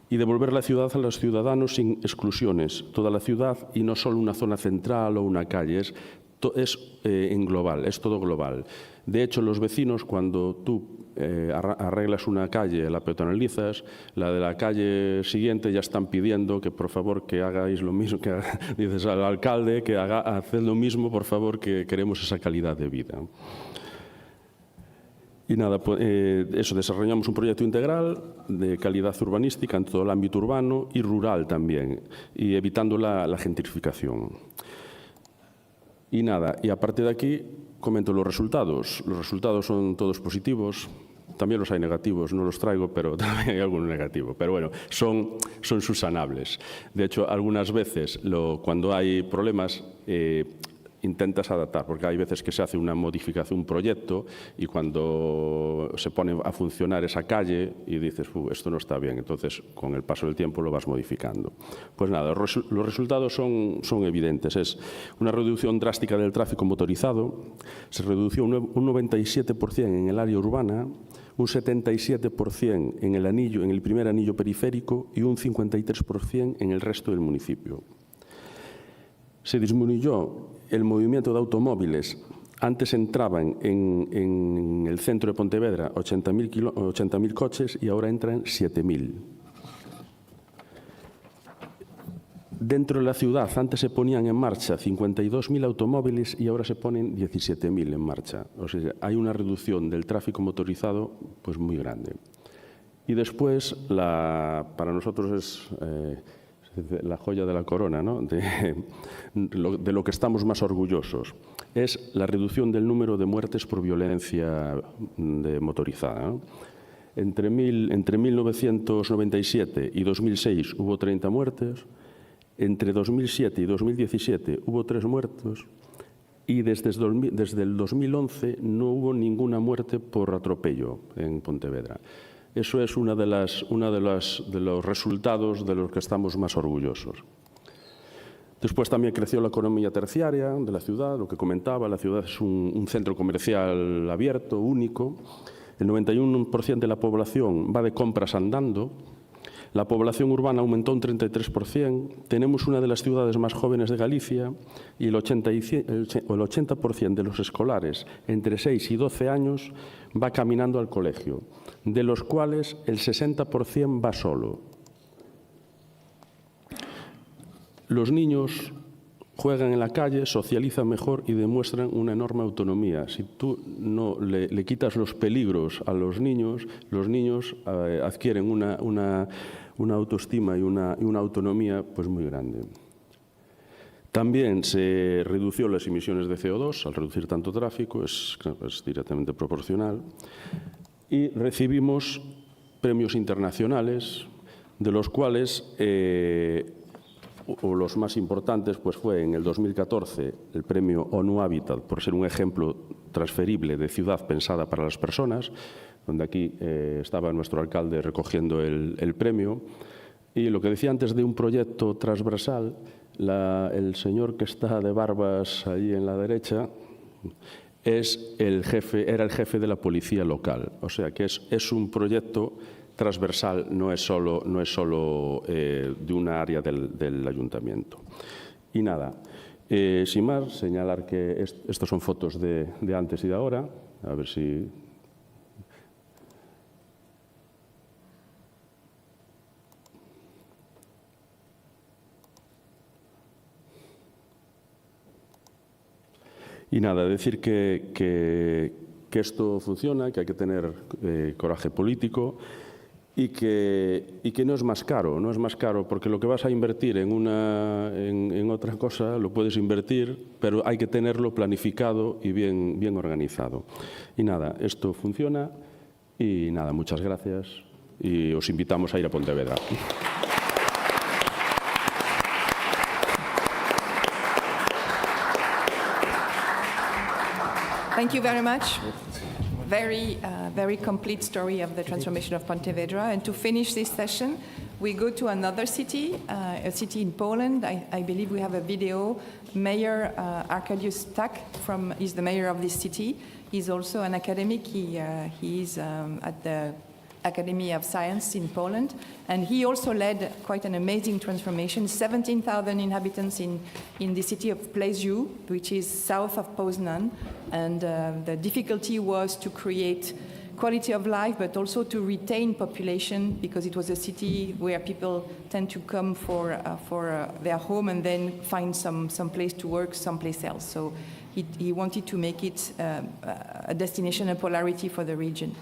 [SPEAKER 8] y devolver la ciudad a los ciudadanos sin exclusiones, toda la ciudad y no solo una zona central o una calle, es en global, es todo global. De hecho, los vecinos, cuando tú arreglas una calle, la peatonalizas, la de la calle siguiente ya están pidiendo que por favor que hagáis lo mismo, que dices al alcalde que haced lo mismo, por favor, que queremos esa calidad de vida. Y nada, eso, desarrollamos un proyecto integral de calidad urbanística en todo el ámbito urbano y rural también, y evitando la gentrificación. Y nada, y aparte de aquí comento los resultados. Los resultados son todos positivos, también los hay negativos, no los traigo, pero también hay alguno negativo. Pero bueno, son subsanables. De hecho, algunas veces cuando hay problemas, intentas adaptar, porque hay veces que se hace una modificación, un proyecto, y cuando se pone a funcionar esa calle y dices, esto no está bien, entonces con el paso del tiempo lo vas modificando. Pues nada, los resultados son evidentes. Es una reducción drástica del tráfico motorizado, se redució un 97% en el área urbana, un 77% en el primer anillo periférico y un 53% en el resto del municipio. Se disminuyó el movimiento de automóviles. Antes entraban en el centro de Pontevedra 80.000 coches y ahora entran 7.000. Dentro de la ciudad antes se ponían en marcha 52.000 automóviles y ahora se ponen 17.000 en marcha. O sea, hay una reducción del tráfico motorizado pues muy grande. Y después, para nosotros es la joya de la corona, ¿no? de lo que estamos más orgullosos, es la reducción del número de muertes por violencia motorizada, ¿no? Entre 1997 y 2006 hubo 30 muertes, entre 2007 y 2017 hubo 3 muertos y desde el 2011 no hubo ninguna muerte por atropello en Pontevedra. Eso es uno de los resultados de los que estamos más orgullosos. Después también creció la economía terciaria de la ciudad, lo que comentaba, la ciudad es un centro comercial abierto, único. El 91% de la población va de compras andando. La población urbana aumentó un 33%. Tenemos una de las ciudades más jóvenes de Galicia y el 80% de los escolares entre 6 y 12 años va caminando al colegio, de los cuales el 60% va solo. Los niños juegan en la calle, socializan mejor y demuestran una enorme autonomía. Si tú no le quitas los peligros a los niños adquieren una autoestima y una autonomía pues muy grande. También se redució las emisiones de CO2 al reducir tanto tráfico, es directamente proporcional. Y recibimos premios internacionales, de los cuales o los más importantes pues fue en el 2014 el premio ONU Habitat por ser un ejemplo transferible de ciudad pensada para las personas, donde aquí estaba nuestro alcalde recogiendo el premio. Y lo que decía antes de un proyecto transversal, el señor que está de barbas allí en la derecha era el jefe de la policía local. O sea que es un proyecto transversal, no es solo de una área del ayuntamiento. Y nada, sin más, señalar que estos son fotos de antes y de ahora, a ver si... Y nada, decir que esto funciona, que hay que tener coraje político y que no es más caro, porque lo que vas a invertir en otra cosa lo puedes invertir, pero hay que tenerlo planificado y bien organizado. Y nada, esto funciona y nada, muchas gracias y os invitamos a ir a Pontevedra.
[SPEAKER 5] Thank you very much. Very complete story of the transformation of Pontevedra. And to finish this session, we go to another city, a city in Poland. I believe we have a video. Mayor Arkadiusz Tak is the mayor of this city. He's also an academic. He is at the Academy of Science in Poland. And he also led quite an amazing transformation, 17,000 inhabitants in the city of Pleszew, which is south of Poznan. And the difficulty was to create quality of life, but also to retain population, because it was a city where people tend to come for their home and then find some place to work someplace else. So he wanted to make it a destination, a polarity for the region.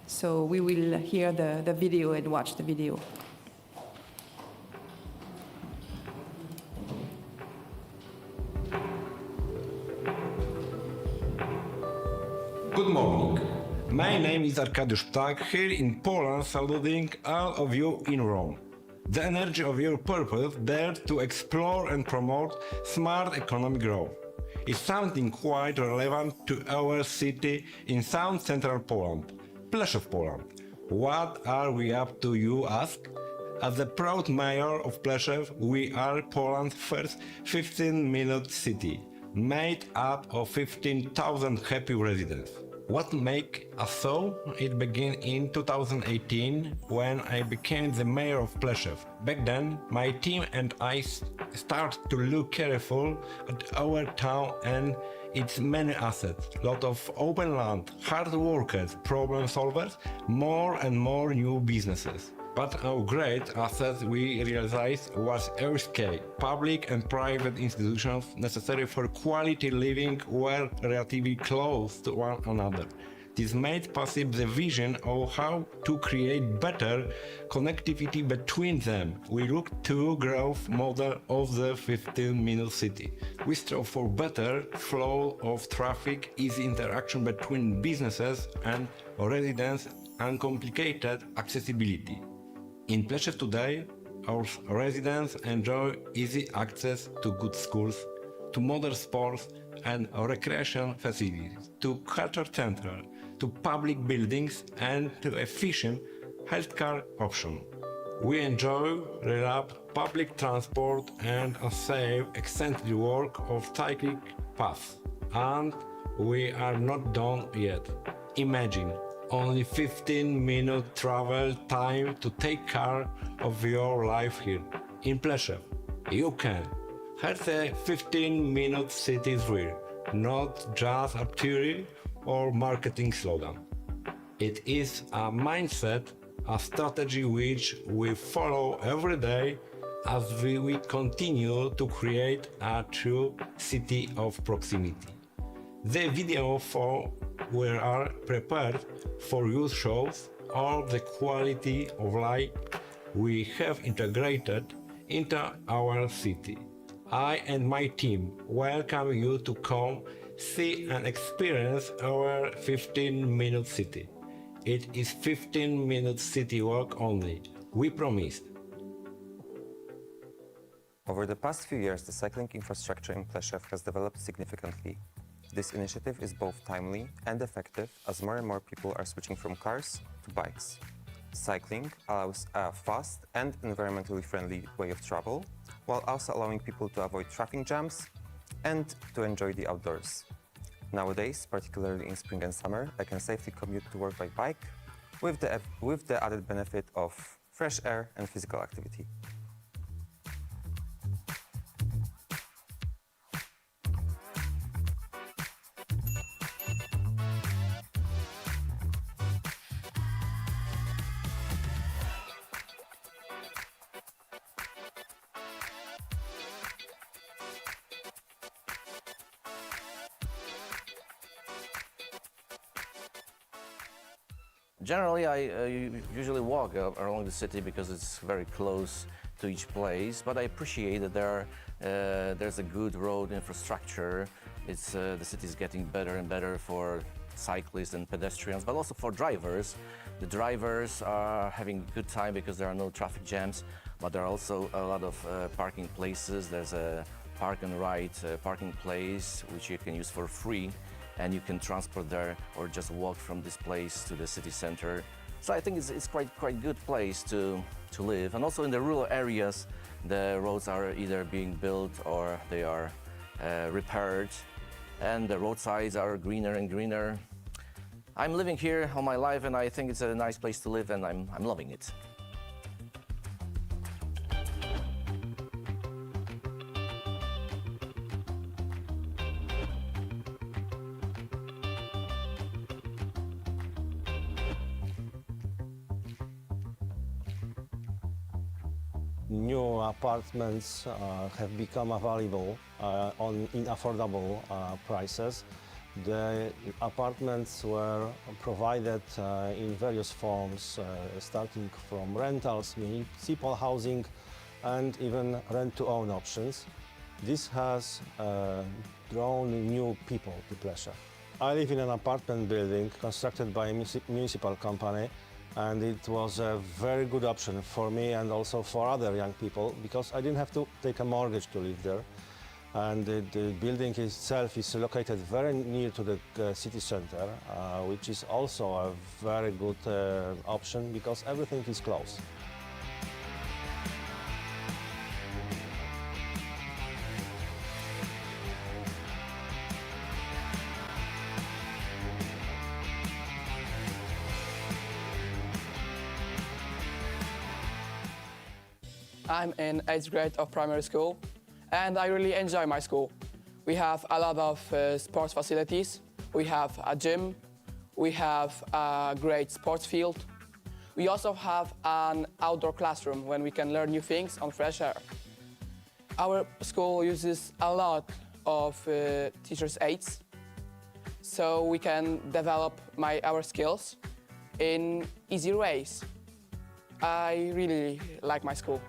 [SPEAKER 5] So we will hear the video and watch the video.
[SPEAKER 9] Good morning. My name is Arkadiusz Tak, here in Poland, saluting all of you in Rome. The energy of your purpose there to explore and promote smart economic growth. is something quite relevant to our city in South Central Poland, Pleszew, Poland. What are we up to, you ask? As the proud mayor of Pleszew, we are Poland's first 15-minute city, made up of 15,000 happy residents. What makes us so? It began in 2018 when I became the mayor of Pleszew. Back then, my team and I started to look carefully at our town and its many assets. Lot of open land, hard workers, problem solvers, more and more new businesses. But our great asset we realized was RSK. Public and private institutions necessary for quality living were relatively close to one another. This made possible the vision of how to create better connectivity between them. We looked to growth model of the 15-minute city. We strove for better flow of traffic, easy interaction between businesses and residents, and complicated accessibility. In Pleszew today, our residents enjoy easy access to good schools, to modern sports and recreation facilities, to culture center, to public buildings and to efficient healthcare options. We enjoy reliable public transport and a safe, extended work of cycling paths. And we are not done yet. Imagine only 15-minute travel time to take care of your life here in Pleszew. You can. Here's a 15-minute city drill, not just a theory or marketing slogan. It is a mindset, a strategy which we follow every day as we continue to create a true city of proximity. The video for we are prepared for youth shows all the quality of life we have integrated into our city. I and my team welcome you to come see and experience our 15-minute city. It is 15-minute city walk only. We promised.
[SPEAKER 10] Over the past few years, the cycling infrastructure in Pleszew has developed significantly. This initiative is both timely and effective as more and more people are switching from cars to bikes. Cycling allows a fast and environmentally friendly way of travel, while also allowing people to avoid traffic jams and to enjoy the outdoors. Nowadays, particularly in spring and summer, I can safely commute to work by bike with the added benefit of fresh air and physical activity.
[SPEAKER 11] Generally, I usually walk along the city because it's very close to each place, but I appreciate that there's a good road infrastructure. The city is getting better and better for cyclists and pedestrians, but also for drivers. The drivers are having a good time because there are no traffic jams, but there are also a lot of parking places. There's a park and ride parking place which you can use for free, and you can transport there or just walk from this place to the city center. So I think it's quite good place to live. And also in the rural areas, the roads are either being built or they are repaired, and the roadsides are greener and greener. I'm living here all my life, and I think it's a nice place to live, and I'm loving it.
[SPEAKER 12] New apartments have become available in affordable prices. The apartments were provided in various forms, starting from rentals, municipal housing, and even rent-to-own options. This has drawn new people to Pleszew. I live in an apartment building constructed by a municipal company, and it was a very good option for me and also for other young people because I didn't have to take a mortgage to live there. and the building itself is located very near to the city center, which is also a very good option because everything is close.
[SPEAKER 13] I'm in 8th grade of primary school, and I really enjoy my school. We have a lot of sports facilities. We have a gym. We have a great sports field. We also have an outdoor classroom when we can learn new things on fresh air. Our school uses a lot of teachers' aids, so we can develop our skills in easier ways. I really like my school.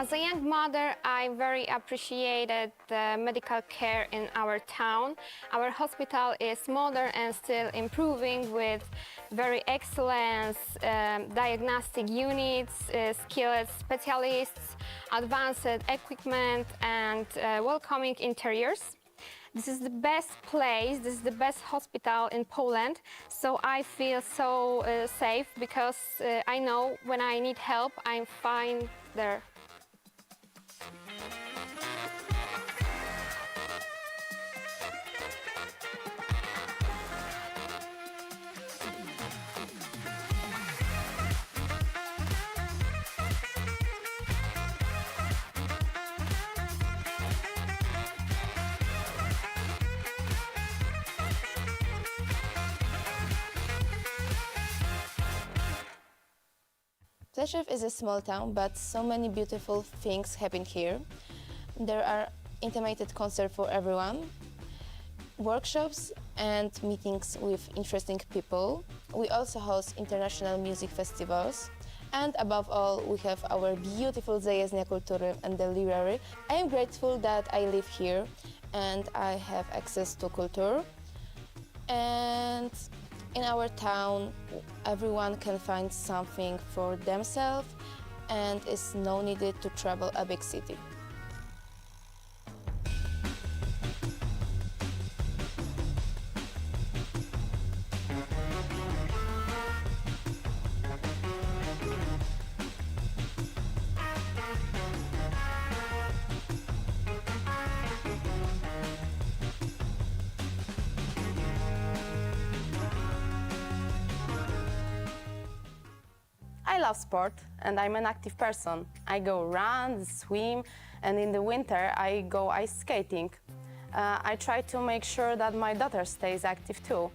[SPEAKER 14] As a young mother, I very appreciated the medical care in our town. Our hospital is modern and still improving with very excellent diagnostic units, skilled specialists, advanced equipment and welcoming interiors. This is the best place, this is the best hospital in Poland, so I feel so safe because I know when I need help, I'm fine there.
[SPEAKER 15] Pleszew is a small town, but so many beautiful things happen here. There are intimate concerts for everyone, workshops and meetings with interesting people. We also host international music festivals. And above all, we have our beautiful Zajezdnia Kultury and the library. I am grateful that I live here and I have access to culture. And in our town, everyone can find something for themselves and is no needed to travel a big city.
[SPEAKER 16] I love sport and I'm an active person. I go run, swim, and in the winter I go ice skating. I try to make sure that my daughter stays active too.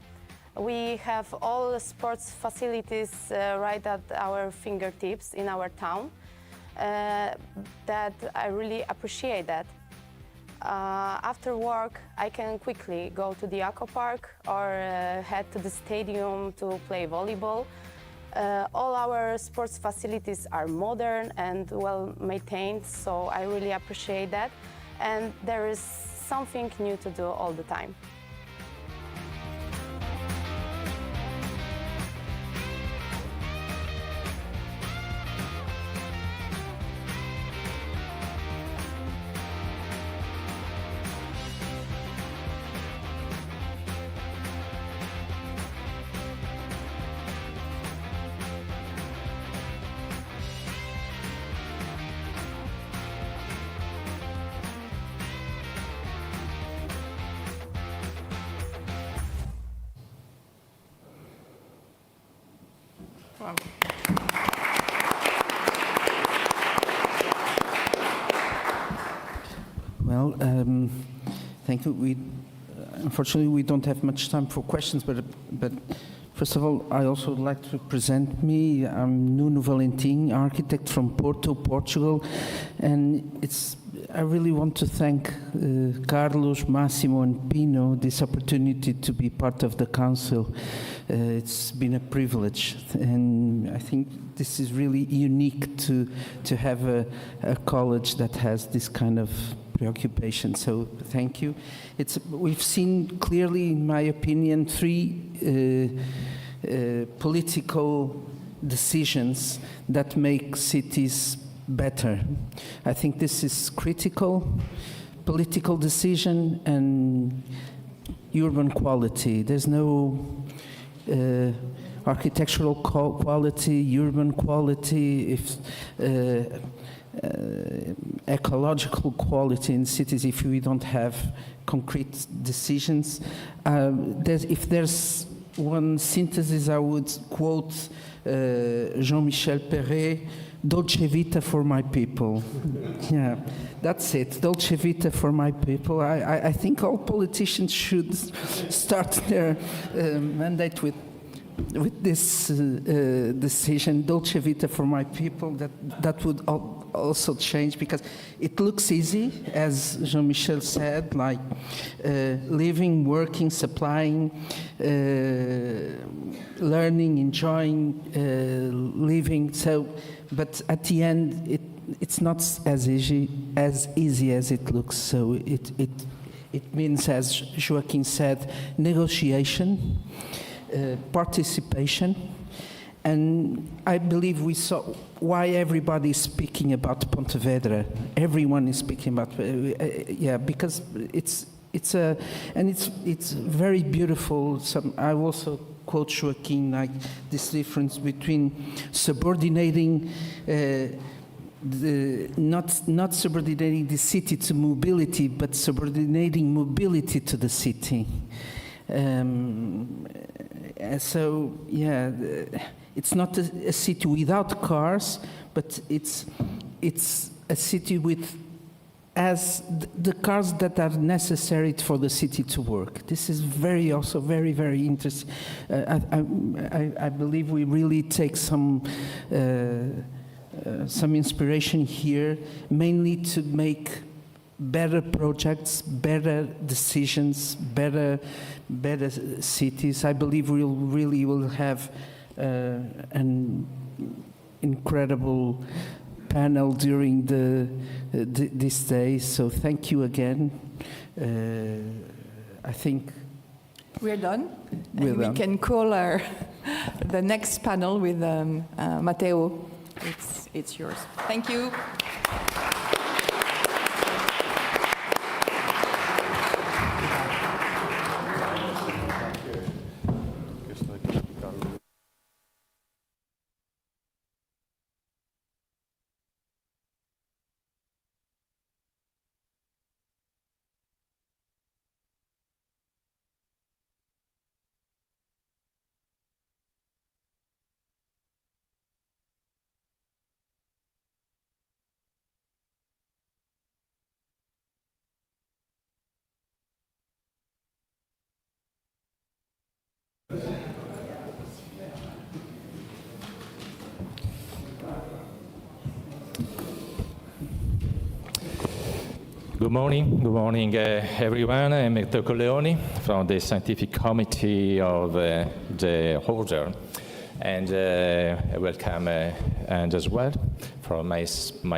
[SPEAKER 16] We have all the sports facilities right at our fingertips in our town. That I really appreciate that. After work, I can quickly go to the aqua park or head to the stadium to play volleyball. All our sports facilities are modern and well maintained, so I really appreciate that. And there is something new to do all the time.
[SPEAKER 6] Well, thank you. Unfortunately, we don't have much time for questions, but first of all, I also would like to present me. I'm Nuno Valentim, architect from Porto, Portugal, and I really want to thank Carlos, Massimo, and Pino this opportunity to be part of the council. It's been a privilege, and I think this is really unique to have a college that has this kind of preoccupation. So thank you. We've seen clearly, in my opinion, three political decisions that make cities better. I think this is critical: political decision and urban quality. There's no architectural quality, urban quality, ecological quality in cities if we don't have concrete decisions. If there's one synthesis, I would quote Jean-Michel Perret, Dolce Vita for my people. Yeah, that's it, Dolce Vita for my people. I think all politicians should start their mandate with this decision, Dolce Vita for my people. That would also change, because it looks easy, as Jean-Michel said, like living, working, supplying, learning, enjoying, living. So, but at the end, it's not as easy as it looks. So it means, as Joaquin said, negotiation, participation, and I believe we saw why everybody is speaking about Pontevedra. Everyone is speaking about, yeah, because it's very beautiful. I also quote Joaquin, like this difference between subordinating not subordinating the city to mobility, but subordinating mobility to the city. So, yeah, it's not a city without cars, but it's a city with the cars that are necessary for the city to work. This is also very, very interesting. I believe we really take some inspiration here, mainly to make better projects, better decisions, better cities. I believe we really will have an incredible panel during this day. So thank you again. I think
[SPEAKER 5] we're done. We can call the next panel with Matteo. It's yours. Thank you.
[SPEAKER 17] Good morning, everyone. I'm Dr. Leoni from the Scientific Committee of the Order, and welcome and as well from my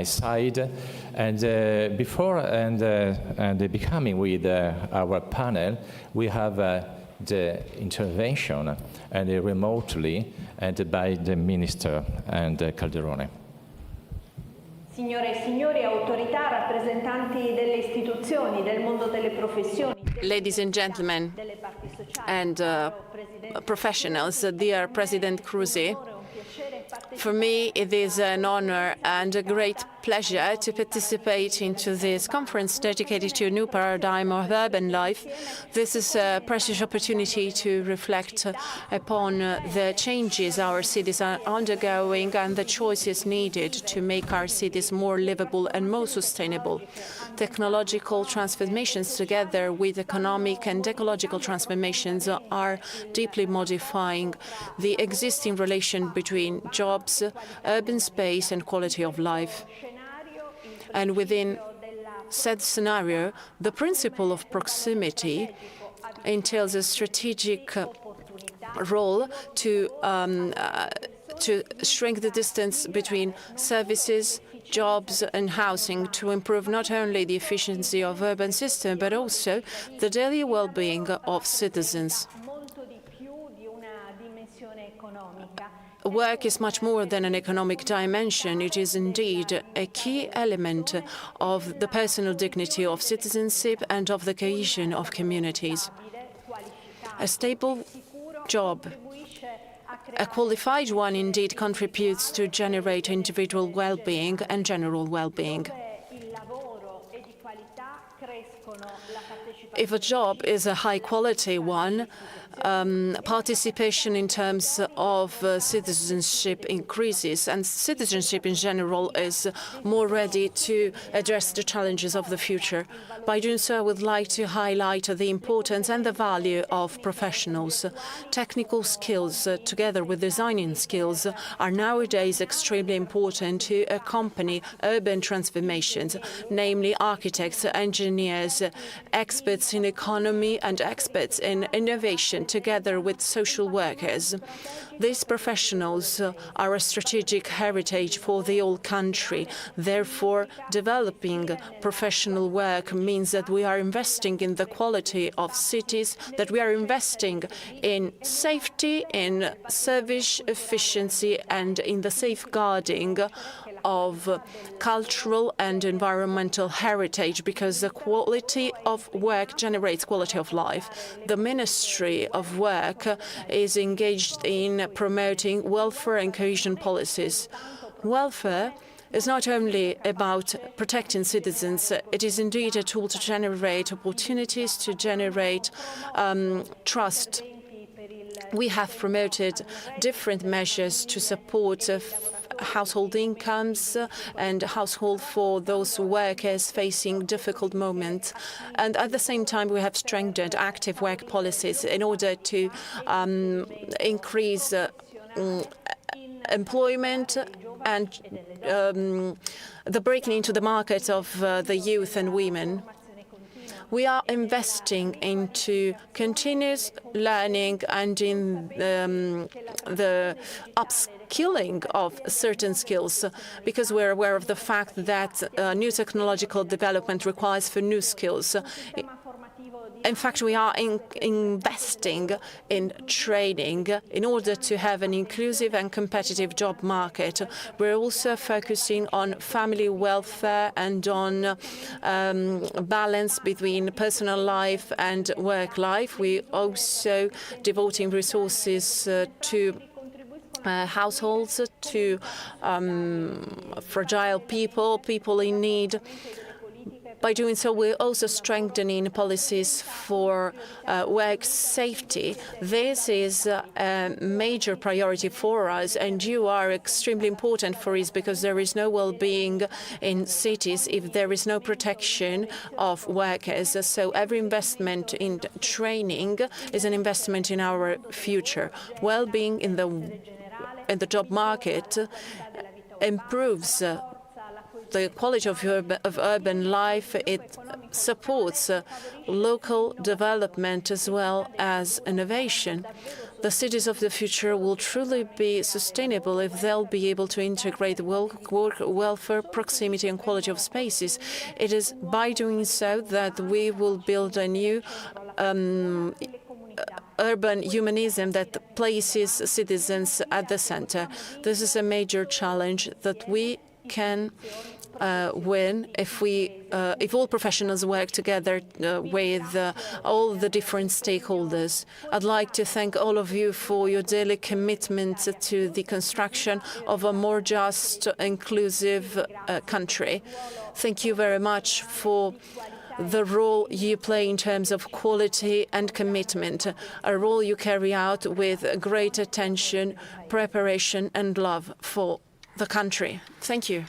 [SPEAKER 17] side. And before becoming with our panel, we have the intervention and remotely and by the Minister and Calderone.
[SPEAKER 18] Signore e signori, autorità, rappresentanti delle istituzioni, del mondo delle professioni.
[SPEAKER 1] Ladies and gentlemen and professionals, dear President Cruzi, for me it is an honor and a great pleasure to participate into this conference dedicated to a new paradigm of urban life. This is a precious opportunity to reflect upon the changes our cities are undergoing and the choices needed to make our cities more livable and more sustainable. Technological transformations together with economic and ecological transformations are deeply modifying the existing relation between jobs, urban space and quality of life. And within said scenario, the principle of proximity entails a strategic role to shrink the distance between services, jobs and housing, to improve not only the efficiency of urban system, but also the daily well-being of citizens. Work is much more than an economic dimension. It is indeed a key element of the personal dignity of citizenship and of the cohesion of communities. A stable job, a qualified one, indeed contributes to generate individual well-being and general well-being. If a job is a high-quality one, participation in terms of citizenship increases, and citizenship in general is more ready to address the challenges of the future. By doing so, I would like to highlight the importance and the value of professionals. Technical skills, together with designing skills, are nowadays extremely important to accompany urban transformations, namely architects, engineers, experts in economy and experts in innovation, together with social workers. These professionals are a strategic heritage for the whole country. Therefore, developing professional work means that we are investing in the quality of cities, that we are investing in safety, in service efficiency, and in the safeguarding of cultural and environmental heritage, because the quality of work generates quality of life. The Ministry of Work is engaged in promoting welfare and cohesion policies. Welfare is not only about protecting citizens, it is indeed a tool to generate opportunities, to generate trust. We have promoted different measures to support household incomes and household for those workers facing difficult moments. And at the same time, we have strengthened active work policies in order to increase employment and the breaking into the market of the youth and women. We are investing into continuous learning and in the upskilling of certain skills, because we're aware of the fact that new technological development requires for new skills. In fact, we are investing in training in order to have an inclusive and competitive job market. We're also focusing on family welfare and on balance between personal life and work life. We also devoting resources to households, to fragile people in need. By doing so, we're also strengthening policies for work safety. This is a major priority for us, and you are extremely important for us, because there is no well-being in cities if there is no protection of workers. So every investment in training is an investment in our future. Well-being in the job market improves the quality of urban life. It supports local development as well as innovation. The cities of the future will truly be sustainable if they'll be able to integrate work, welfare, proximity and quality of spaces. It is by doing so that we will build a new urban humanism that places citizens at the center. This is a major challenge that we can win if all professionals work together with all the different stakeholders. I'd like to thank all of you for your daily commitment to the construction of a more just, inclusive country. Thank you very much for the role you play in terms of quality and commitment, a role you carry out with great attention, preparation and love for the country. Thank you.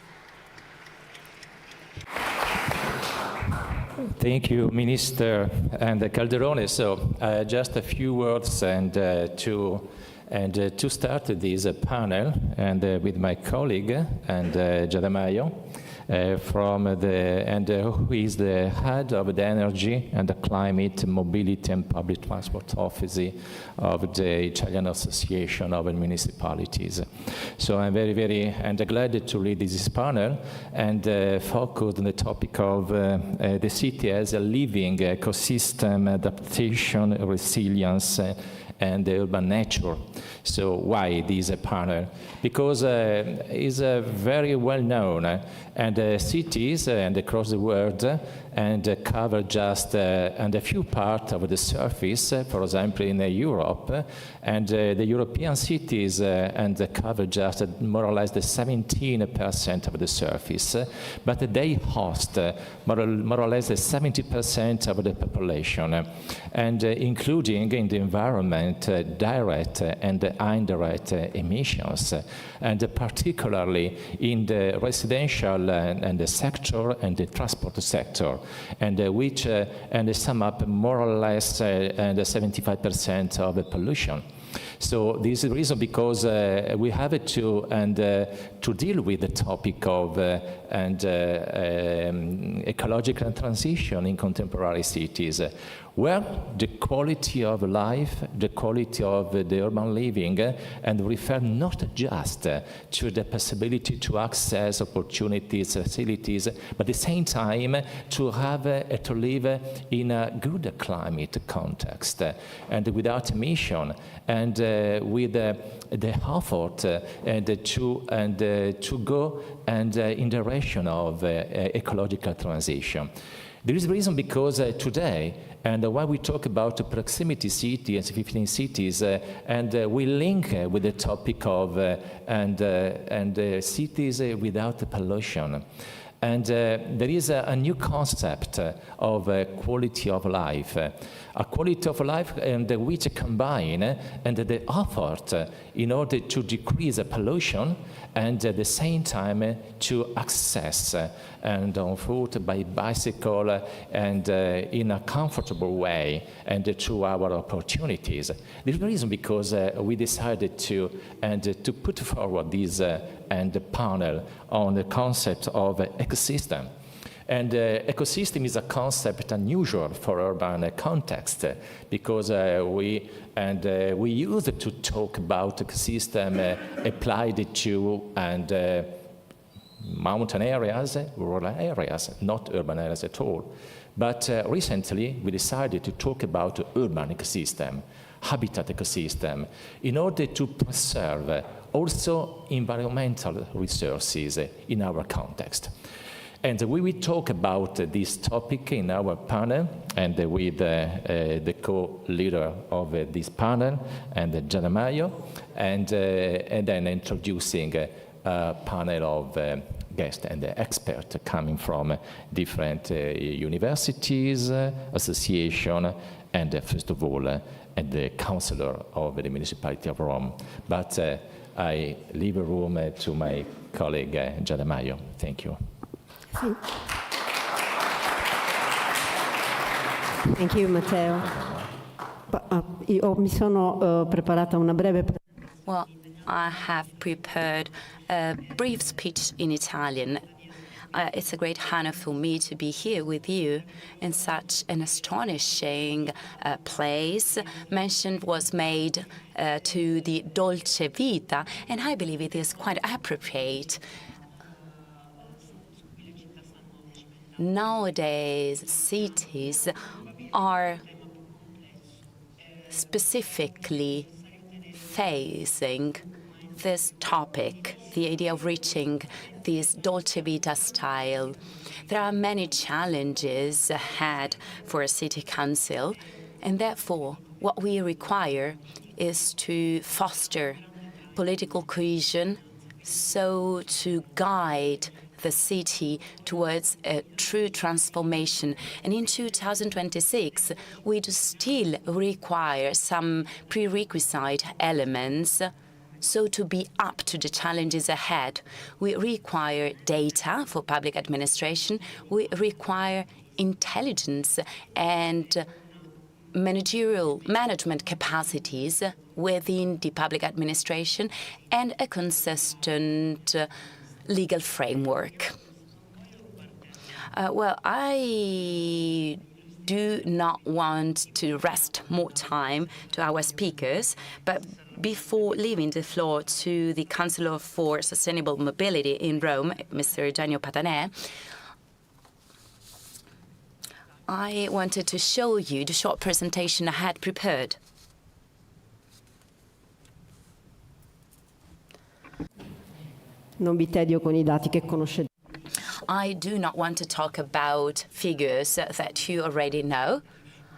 [SPEAKER 17] Thank you, Minister and Calderone. So just a few words and to start this panel, and with my colleague and Giadamaio. who is the head of the Energy and the Climate, Mobility and Public Transport Office of the Italian Association of Municipalities. So I'm very glad to lead this panel and focus on the topic of the city as a living ecosystem, adaptation, resilience, and the urban nature. So why this panel? Because it's very well known, and cities and across the world and cover just and a few parts of the surface, for example in Europe, and the European cities and cover just more or less the 17% of the surface, but they host more or less 70% of the population, and including in the environment direct and indirect emissions, and particularly in the residential and the sector and the transport sector, and which and sum up more or less and 75% of the pollution. So this is the reason because we have to deal with the topic of ecological transition in contemporary cities, where the quality of life, the quality of the urban living, and refer not just to the possibility to access opportunities, facilities, but at the same time to have to live in a good climate context and without emission, and with the effort to go and in the direction of ecological transition. There is a reason because today, and why we talk about proximity city and 15 cities, and we link with the topic of cities without pollution. And there is a new concept of quality of life, a quality of life and which combine and the effort in order to decrease pollution and at the same time to access and on foot, by bicycle, and in a comfortable way, and to our opportunities. The reason because we decided to put forward this panel on the concept of ecosystem. And ecosystem is a concept unusual for urban context because we used to talk about ecosystem applied to mountain areas, rural areas, not urban areas at all. But recently we decided to talk about urban ecosystem, habitat ecosystem, in order to preserve also environmental resources in our context. And we will talk about this topic in our panel, and with the co-leader of this panel, and Gianna Maio, and then introducing a panel of guests and experts coming from different universities, associations, and first of all, the councillor of the municipality of Rome. But I leave a room to my colleague Gianna Maio. Thank you.
[SPEAKER 19] Thank you, Matteo. Io mi sono preparata una breve.
[SPEAKER 2] Well, I have prepared a brief speech in Italian. It's a great honor for me to be here with you in such an astonishing place. Mention was made to the Dolce Vita, and I believe it is quite appropriate. Nowadays, cities are specifically facing this topic, the idea of reaching this Dolce Vita style. There are many challenges ahead for a city council, and therefore what we require is to foster political cohesion, so to guide the city towards a true transformation. And in 2026, we do still require some prerequisite elements. So to be up to the challenges ahead, we require data for public administration, we require intelligence and management capacities within the public administration, and a consistent legal framework. Well, I do not want to rest more time to our speakers, but before leaving the floor to the Councillor for Sustainable Mobility in Rome, Mr. Eugenio Patanè, I wanted to show you the short presentation I had prepared.
[SPEAKER 19] Non vi tedio con I dati che conoscete.
[SPEAKER 2] I do not want to talk about figures that you already know.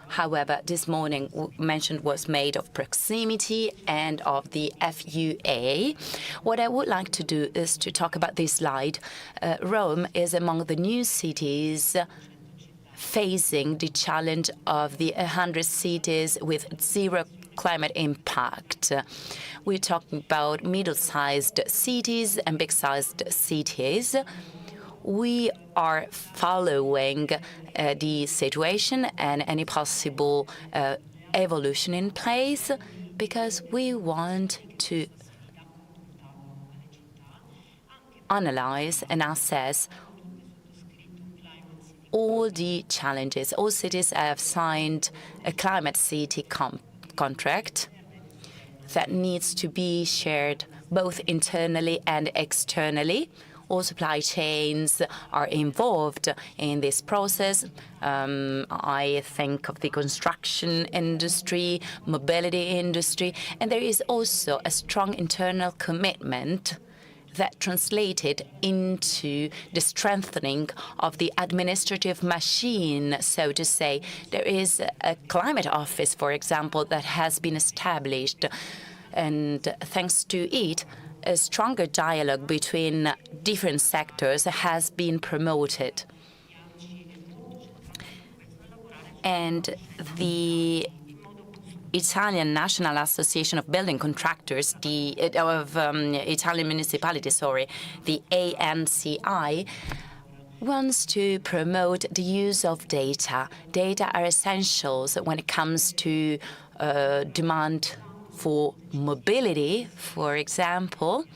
[SPEAKER 2] However, this morning mention was made of proximity and of the FUA. What I would like to do is to talk about this slide. Rome is among the new cities facing the challenge of the 100 cities with zero climate impact. We're talking about middle-sized cities and big-sized cities. We are following the situation and any possible evolution in place because we want to analyze and assess all the challenges. All cities have signed a climate city contract that needs to be shared both internally and externally. All supply chains are involved in this process. I think of the construction industry, mobility industry, and there is also a strong internal commitment that translated into the strengthening of the administrative machine, so to say. There is a climate office, for example, that has been established, and thanks to it, a stronger dialogue between different sectors has been promoted. And the Italian National Association of Building Contractors, Italian municipalities, the ANCI, wants to promote the use of data. Data are essentials when it comes to demand for mobility, for example,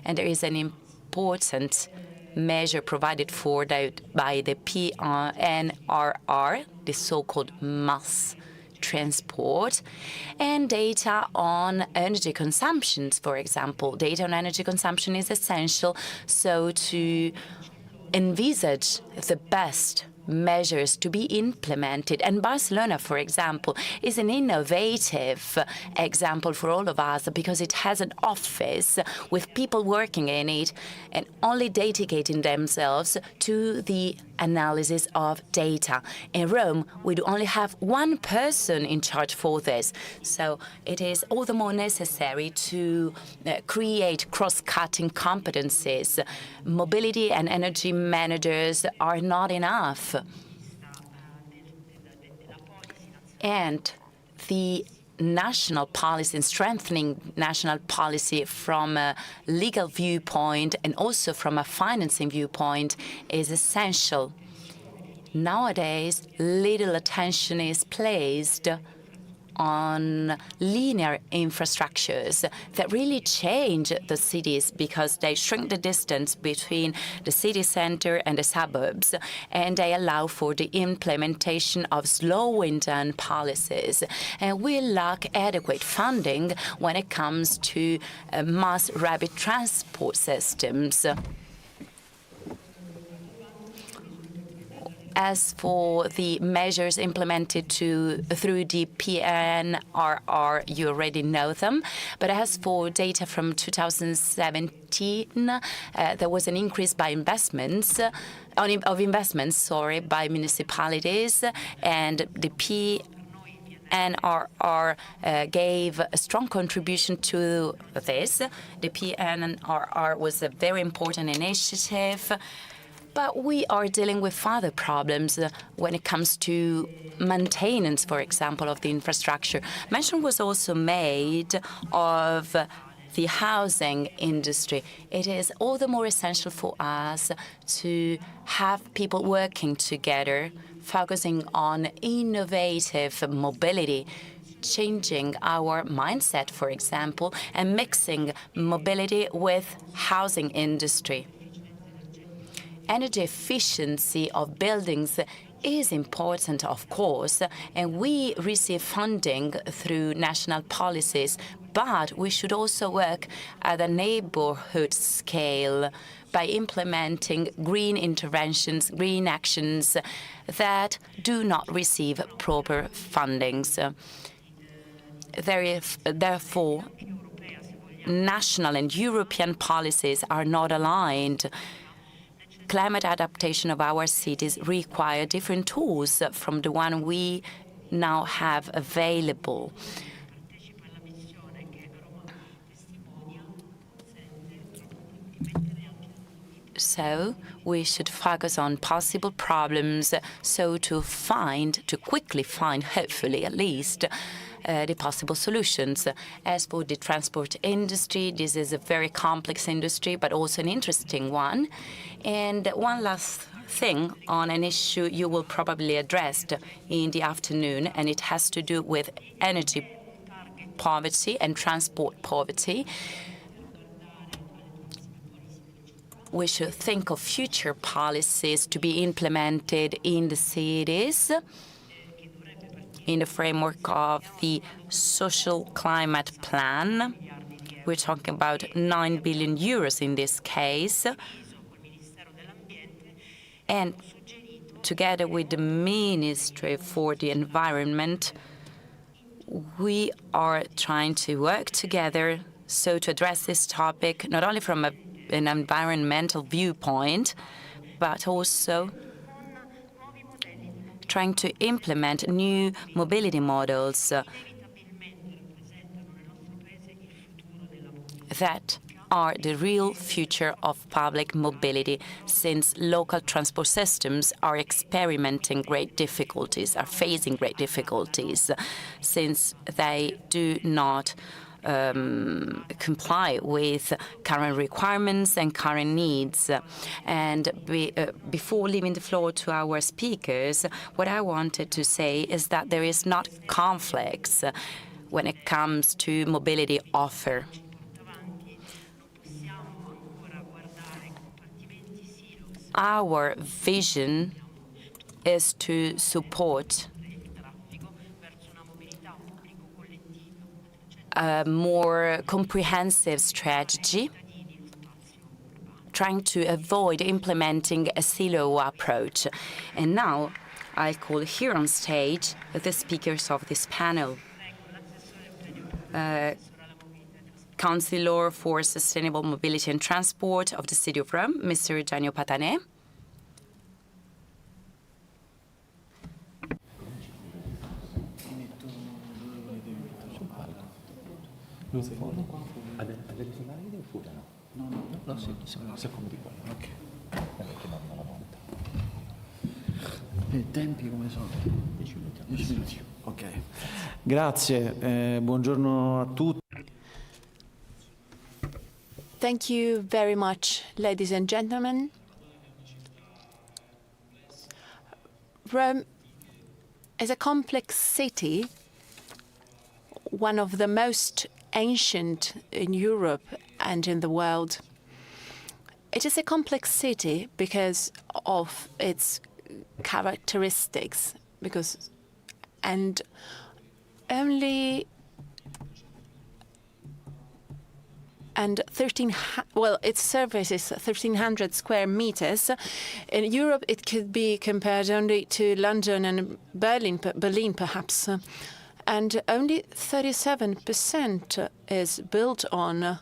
[SPEAKER 2] and there is an important measure provided for by the PNRR, the so-called mass transport, and data on energy consumptions, for example. Data on energy consumption is essential, so to envisage the best measures to be implemented. And Barcelona, for example, is an innovative example for all of us because it has an office with people working in it and only dedicating themselves to the analysis of data. In Rome, we do only have one person in charge for this. So it is all the more necessary to create cross-cutting competencies. Mobility and energy managers are not enough. And the national policy and strengthening national policy from a legal viewpoint and also from a financing viewpoint is essential. Nowadays, little attention is placed on linear infrastructures that really change the cities because they shrink the distance between the city center and the suburbs, and they allow for the implementation of slowing down policies. And we lack adequate funding when it comes to mass rapid transport systems. As for the measures implemented through the PNRR, you already know them. But as for data from 2017, there was an increase by investments, by municipalities, and the PNRR gave a strong contribution to this. The PNRR was a very important initiative. But we are dealing with further problems when it comes to maintenance, for example, of the infrastructure. Mention was also made of the housing industry. It is all the more essential for us to have people working together, focusing on innovative mobility, changing our mindset, for example, and mixing mobility with housing industry. energy efficiency of buildings is important, of course, and we receive funding through national policies, but we should also work at a neighborhood scale by implementing green interventions, green actions that do not receive proper fundings. Therefore, national and European policies are not aligned. Climate adaptation of our cities require different tools from the one we now have available. So we should focus on possible problems so to quickly find, hopefully at least, the possible solutions. As for the transport industry, this is a very complex industry, but also an interesting one. And one last thing on an issue you will probably address in the afternoon, and it has to do with energy poverty and transport poverty. We should think of future policies to be implemented in the cities in the framework of the social climate plan. We're talking about 9 billion euros in this case. And together with the Ministry for the Environment, we are trying to work together so to address this topic, not only from an environmental viewpoint, but also trying to implement new mobility models that are the real future of public mobility, since local transport systems are experiencing great difficulties, are facing great difficulties, since they do not comply with current requirements and current needs. And before leaving the floor to our speakers, what I wanted to say is that there is not conflicts when it comes to mobility offer. Our vision is to support a more comprehensive strategy, trying to avoid implementing a silo approach. And now I call here on stage the speakers of this panel. Councillor for Sustainable Mobility and Transport of the City of Rome, Mr. Gianni Patané.
[SPEAKER 20] I tempi come sono? 10 minuti. Ok. Grazie, buongiorno a tutti.
[SPEAKER 1] Thank you very much, ladies and gentlemen. Rome is a complex city, one of the most ancient in Europe and in the world. It is a complex city because of its characteristics, and only its surface is 1,300 square meters. In Europe, it could be compared only to London and Berlin perhaps. And only 37% is built on.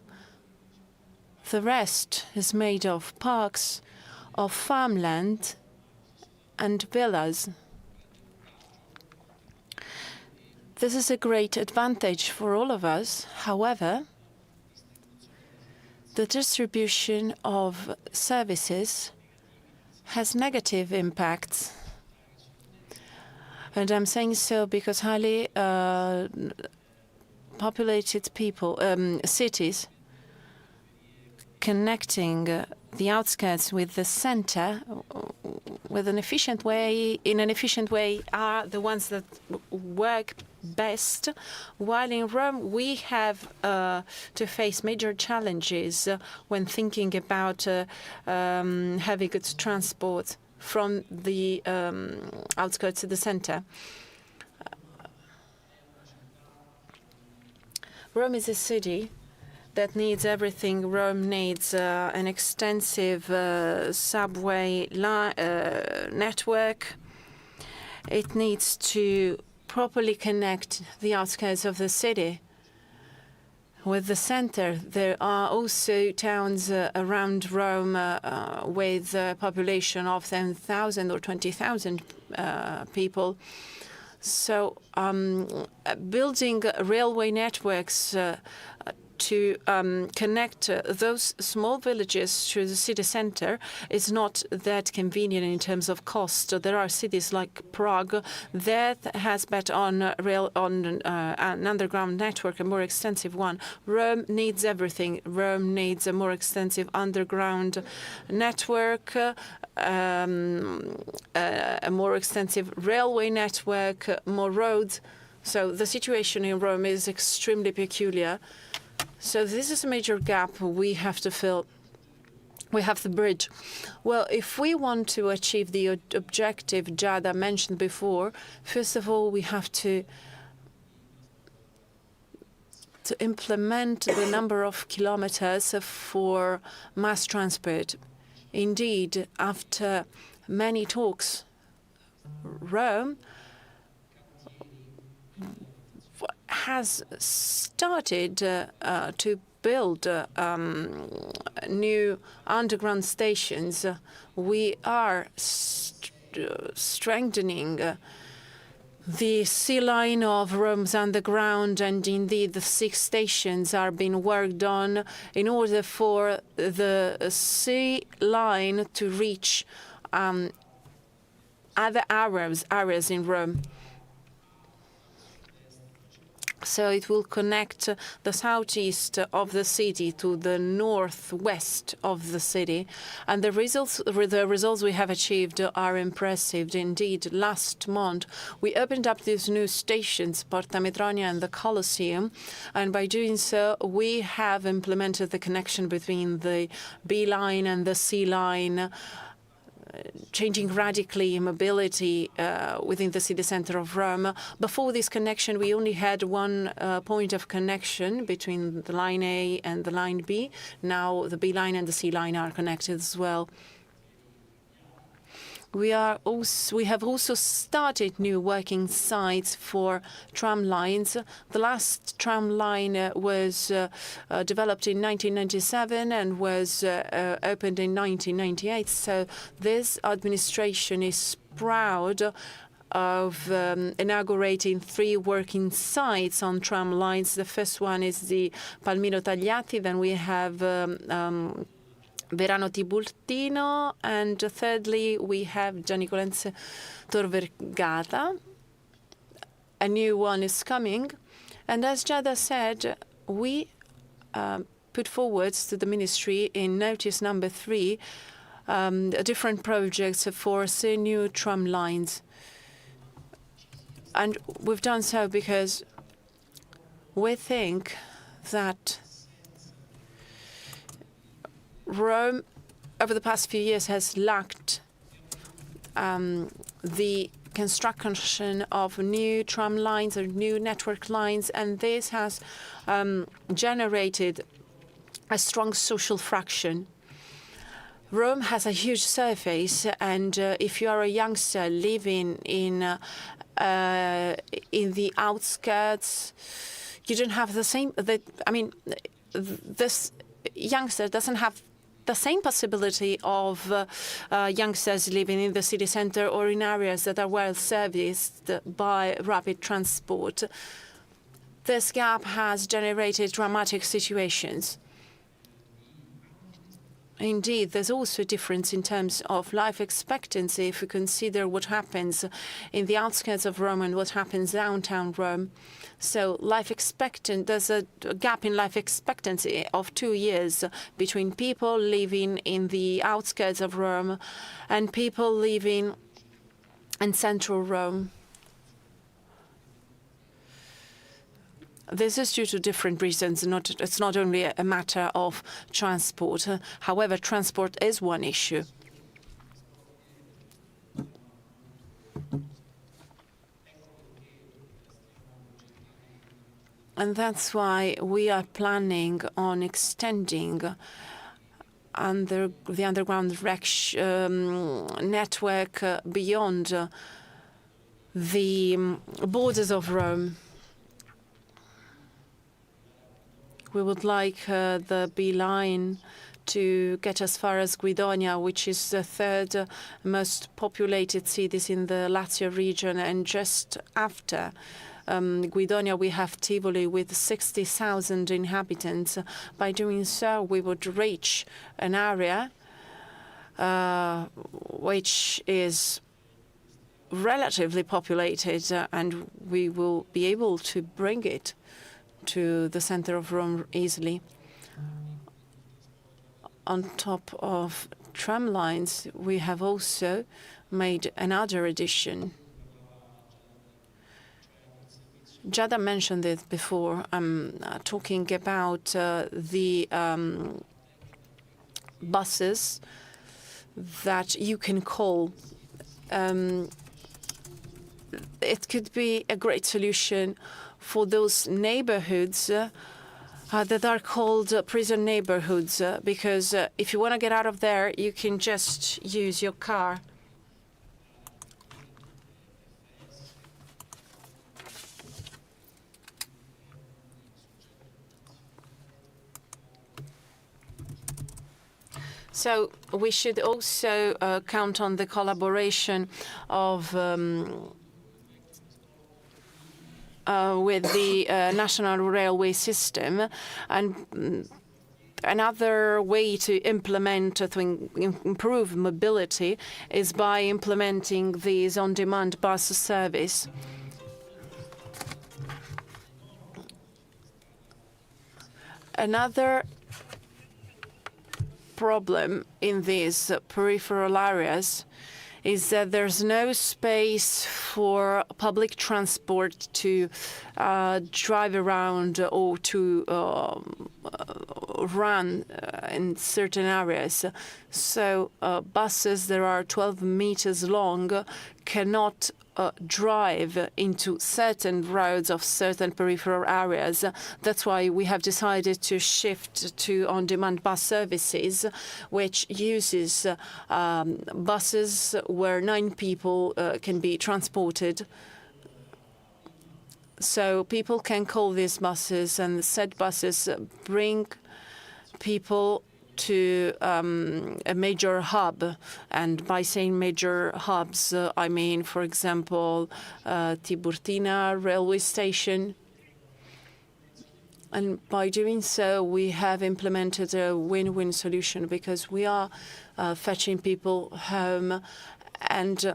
[SPEAKER 1] The rest is made of parks, of farmland, and villas. This is a great advantage for all of us. However, the distribution of services has negative impacts. And I'm saying so because highly populated cities connecting the outskirts with the center in an efficient way are the ones that work best, while in Rome we have to face major challenges when thinking about heavy goods transport from the outskirts to the center. Rome is a city that needs everything. Rome needs an extensive subway network. It needs to properly connect the outskirts of the city with the center. There are also towns around Rome with a population of 10,000 or 20,000 people. So building railway networks to connect those small villages to the city center is not that convenient in terms of cost. There are cities like Prague that has bet on an underground network, a more extensive one. Rome needs everything. Rome needs a more extensive underground network, a more extensive railway network, more roads. So the situation in Rome is extremely peculiar. So this is a major gap we have to fill. We have the bridge. Well, if we want to achieve the objective Giada mentioned before, first of all, we have to implement the number of kilometers for mass transport. Indeed, after many talks, Rome has started to build new underground stations. We are strengthening the sea line of Rome's underground, and indeed the 6 stations are being worked on in order for the sea line to reach other areas in Rome. So it will connect the southeast of the city to the northwest of the city. And the results we have achieved are impressive. Indeed, last month, we opened up these new stations, Porta Metronia and the Colosseum. And by doing so, we have implemented the connection between the B line and the C line, changing radically mobility within the city center of Rome. Before this connection, we only had one point of connection between the line A and the line B. Now the B line and the C line are connected as well. We have also started new working sites for tram lines. The last tram line was developed in 1997 and was opened in 1998. So this administration is proud of inaugurating 3 working sites on tram lines. The first one is the Palmiro Tagliati. Then we have Verano Tiburtino, and thirdly, we have Gianicolense Tor Vergata. A new one is coming. And as Giada said, we put forward to the ministry in notice number 3 different projects for new tram lines. And we've done so because we think that Rome, over the past few years, has lacked the construction of new tram lines or new network lines, and this has generated a strong social fraction. Rome has a huge surface, and if you are a youngster living in the outskirts, you don't have the same. This youngster doesn't have the same possibility of youngsters living in the city center or in areas that are well serviced by rapid transport. This gap has generated dramatic situations. Indeed, there's also a difference in terms of life expectancy if we consider what happens in the outskirts of Rome and what happens downtown Rome. So there's a gap in life expectancy of 2 years between people living in the outskirts of Rome and people living in central Rome. This is due to different reasons. It's not only a matter of transport. However, transport is one issue. And that's why we are planning on extending the underground network beyond the borders of Rome. We would like the B line to get as far as Guidonia, which is the third most populated city in the Lazio region, and just after Guidonia, we have Tivoli with 60,000 inhabitants. By doing so, we would reach an area which is relatively populated, and we will be able to bring it to the center of Rome easily. On top of tram lines, we have also made another addition. Giada mentioned it before. I'm talking about the buses that you can call. It could be a great solution for those neighborhoods that are called prison neighborhoods, because if you want to get out of there, you can just use your car. So we should also count on the collaboration of with the national railway system. And another way to implement, to improve mobility, is by implementing these on-demand bus service. Another problem in these peripheral areas is that there's no space for public transport to drive around or to run in certain areas. So buses that are 12 meters long cannot drive into certain roads of certain peripheral areas. That's why we have decided to shift to on-demand bus services, which uses buses where 9 people can be transported. So people can call these buses, and said buses bring people to a major hub. And by saying major hubs, I mean, for example, Tiburtina railway station. And by doing so, we have implemented a win-win solution, because we are fetching people home, and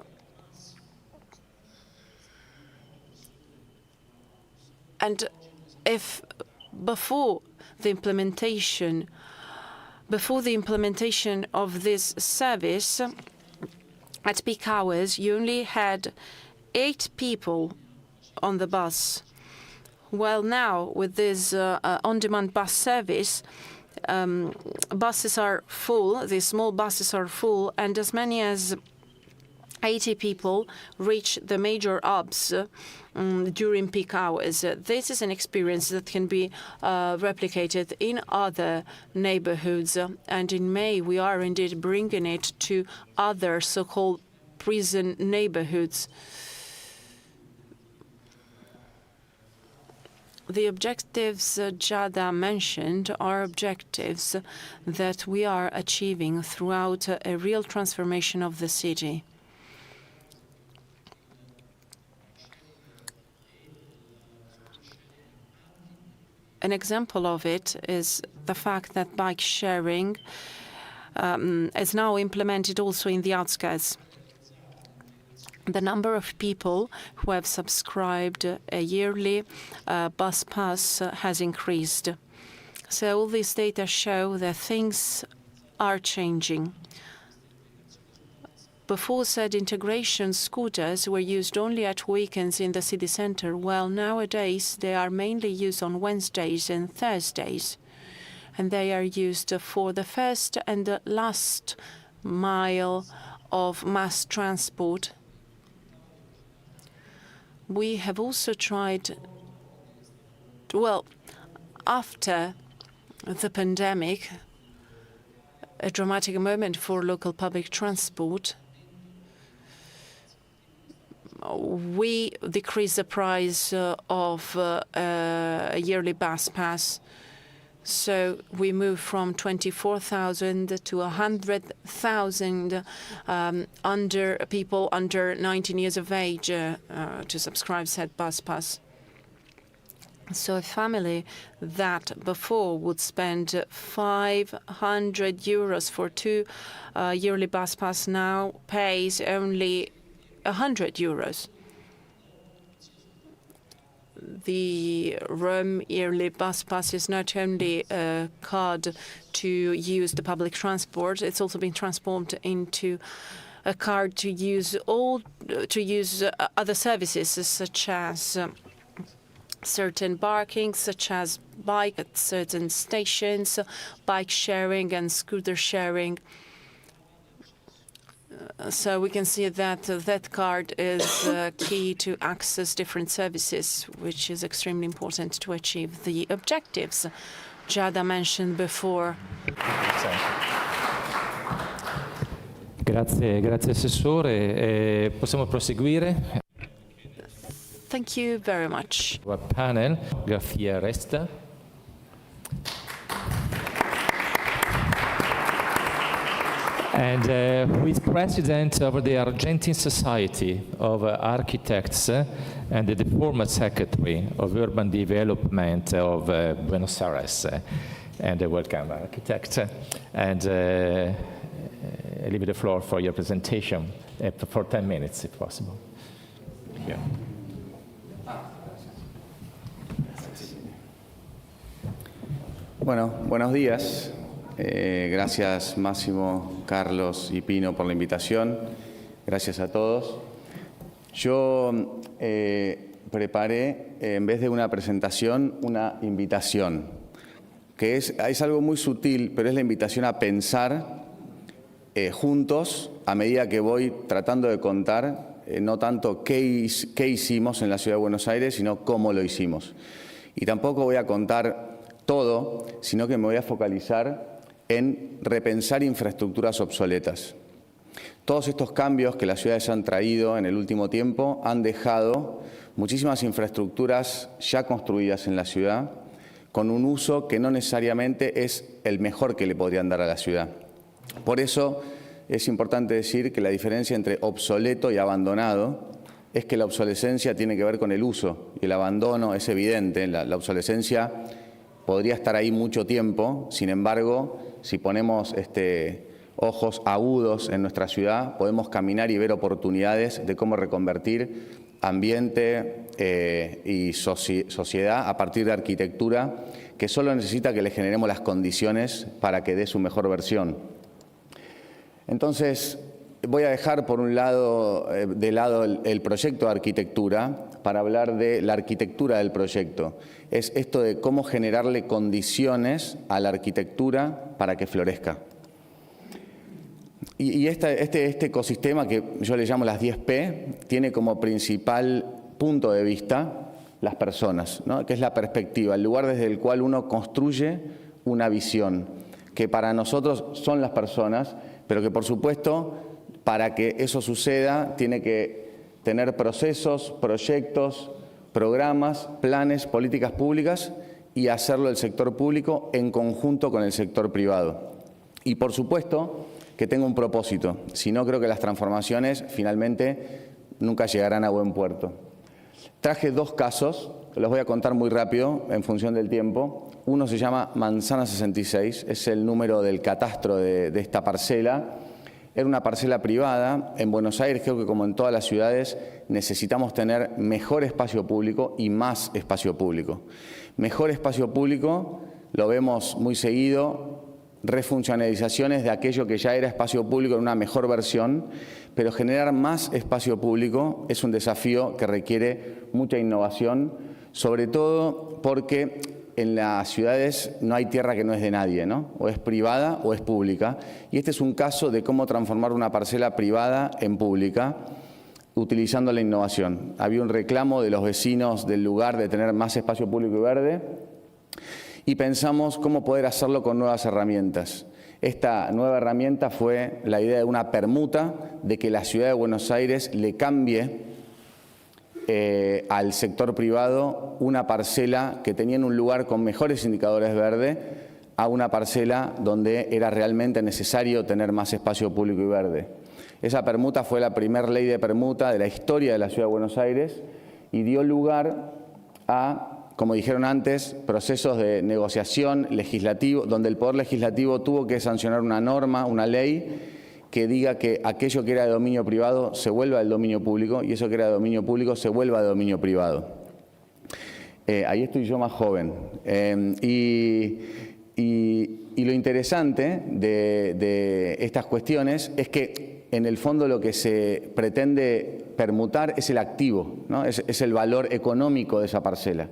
[SPEAKER 1] if before the implementation of this service, at peak hours, you only had 8 people on the bus. Well, now, with this on-demand bus service, buses are full, the small buses are full, and as many as 80 people reach the major hubs during peak hours. This is an experience that can be replicated in other neighborhoods. And in May, we are indeed bringing it to other so-called prison neighborhoods. The objectives Giada mentioned are objectives that we are achieving throughout a real transformation of the city. An example of it is the fact that bike sharing is now implemented also in the outskirts. The number of people who have subscribed a yearly bus pass has increased. So all these data show that things are changing. before said integration scooters were used only at weekends in the city center, while nowadays they are mainly used on Wednesdays and Thursdays. And they are used for the first and the last mile of mass transport. We have also tried, well, after the pandemic, a dramatic moment for local public transport, we decreased the price of a yearly bus pass. So we moved from 24,000 to 100,000 people under 19 years of age to subscribe said bus pass. So a family that before would spend 500 euros for two yearly bus pass now pays only 100 euros. The Rome yearly bus pass is not only a card to use the public transport, it's also been transformed into a card to use other services such as certain parking, such as bike at certain stations, bike sharing and scooter sharing. So we can see that that card is key to access different services, which is extremely important to achieve the objectives Giada mentioned before.
[SPEAKER 17] Grazie Assessore. Possiamo proseguire?
[SPEAKER 1] Thank you very much.
[SPEAKER 17] Our panel, Garcia Resta. And who is president of the Argentine Society of Architects and the former secretary of Urban Development of Buenos Aires. And welcome, architect. And I leave the floor for your presentation for 10 minutes, if possible. Yeah.
[SPEAKER 21] Bueno, buenos días. Gracias Máximo, Carlos y Pino por la invitación. Gracias a todos. Yo preparé, en vez de una presentación, una invitación, que es algo muy sutil, pero es la invitación a pensar juntos a medida que voy tratando de contar, no tanto qué hicimos en la Ciudad de Buenos Aires, sino cómo lo hicimos. Y tampoco voy a contar todo, sino que me voy a focalizar en repensar infraestructuras obsoletas. Todos estos cambios que las ciudades han traído en el último tiempo han dejado muchísimas infraestructuras ya construidas en la ciudad con un uso que no necesariamente es el mejor que le podrían dar a la ciudad. Por eso es importante decir que la diferencia entre obsoleto y abandonado es que la obsolescencia tiene que ver con el uso y el abandono es evidente. La obsolescencia podría estar ahí mucho tiempo, sin embargo, si ponemos ojos agudos en nuestra ciudad, podemos caminar y ver oportunidades de cómo reconvertir ambiente y sociedad a partir de arquitectura que solo necesita que le generemos las condiciones para que dé su mejor versión. Entonces, voy a dejar por un lado, de lado el proyecto de arquitectura para hablar de la arquitectura del proyecto. Es esto de cómo generarle condiciones a la arquitectura para que florezca. Y este ecosistema que yo le llamo las 10P tiene como principal punto de vista las personas, ¿no? Que es la perspectiva, el lugar desde el cual uno construye una visión, que para nosotros son las personas, pero que por supuesto para que eso suceda tiene que tener procesos, proyectos, programas, planes, políticas públicas y hacerlo el sector público en conjunto con el sector privado. Y por supuesto que tenga un propósito, si no creo que las transformaciones finalmente nunca llegarán a buen puerto. Traje dos casos, los voy a contar muy rápido en función del tiempo. Uno se llama Manzana 66, es el número del catastro de esta parcela. Era una parcela privada. En Buenos Aires, creo que como en todas las ciudades, necesitamos tener mejor espacio público y más espacio público. Mejor espacio público lo vemos muy seguido refuncionalizaciones de aquello que ya era espacio público en una mejor versión, pero generar más espacio público es un desafío que requiere mucha innovación, sobre todo porque en las ciudades no hay tierra que no es de nadie, ¿no? O es privada o es pública. Y este es un caso de cómo transformar una parcela privada en pública utilizando la innovación. Había un reclamo de los vecinos del lugar de tener más espacio público y verde y pensamos cómo poder hacerlo con nuevas herramientas. Esta nueva herramienta fue la idea de una permuta, de que la ciudad de Buenos Aires le cambie al sector privado una parcela que tenía en un lugar con mejores indicadores verde a una parcela donde era realmente necesario tener más espacio público y verde. Esa permuta fue la primera ley de permuta de la historia de la ciudad de Buenos Aires y dio lugar a, como dijeron antes, procesos de negociación legislativo, donde el Poder Legislativo tuvo que sancionar una norma, una ley, que diga que aquello que era de dominio privado se vuelva del dominio público y eso que era de dominio público se vuelva de dominio privado. Ahí estoy yo más joven. Y lo interesante de estas cuestiones es que en el fondo lo que se pretende permutar es el activo, ¿no? Es el valor económico de esa parcela.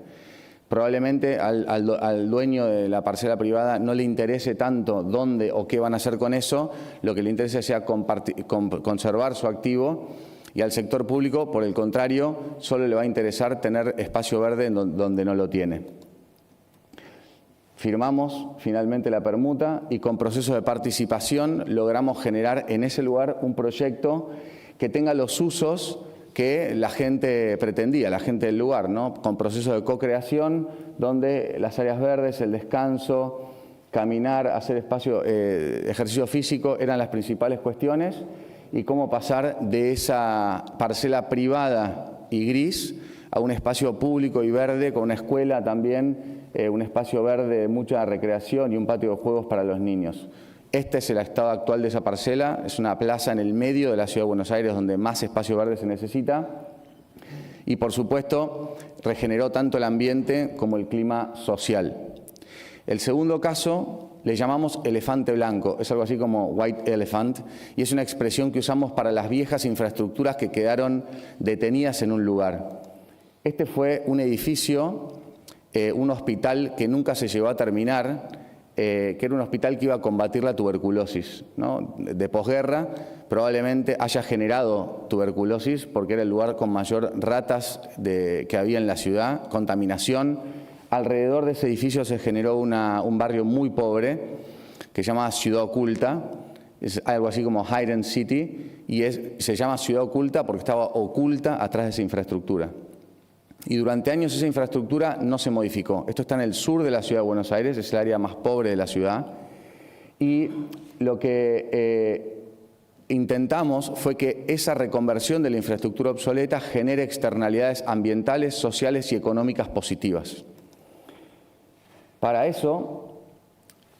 [SPEAKER 21] Probablemente al dueño de la parcela privada no le interese tanto dónde o qué van a hacer con eso, lo que le interesa sea conservar su activo, y al sector público, por el contrario, solo le va a interesar tener espacio verde donde no lo tiene. Firmamos finalmente la permuta y con procesos de participación logramos generar en ese lugar un proyecto que tenga los usos que la gente pretendía, la gente del lugar, ¿no? Con procesos de co-creación, donde las áreas verdes, el descanso, caminar, hacer espacio, ejercicio físico eran las principales cuestiones, y cómo pasar de esa parcela privada y gris a un espacio público y verde, con una escuela también, un espacio verde de mucha recreación y un patio de juegos para los niños. Este es el estado actual de esa parcela, es una plaza en el medio de la ciudad de Buenos Aires donde más espacio verde se necesita y, por supuesto, regeneró tanto el ambiente como el clima social. El segundo caso le llamamos elefante blanco, es algo así como white elephant, y es una expresión que usamos para las viejas infraestructuras que quedaron detenidas en un lugar. Este fue un edificio, un hospital que nunca se llegó a terminar, que era un hospital que iba a combatir la tuberculosis, ¿no? De posguerra, probablemente haya generado tuberculosis porque era el lugar con mayor ratas que había en la ciudad, contaminación. Alrededor de ese edificio se generó un barrio muy pobre que se llama Ciudad Oculta, es algo así como Hidden City, y se llama Ciudad Oculta porque estaba oculta atrás de esa infraestructura. Y durante años esa infraestructura no se modificó. Esto está en el sur de la ciudad de Buenos Aires, es el área más pobre de la ciudad. Y lo que intentamos fue que esa reconversión de la infraestructura obsoleta genere externalidades ambientales, sociales y económicas positivas. Para eso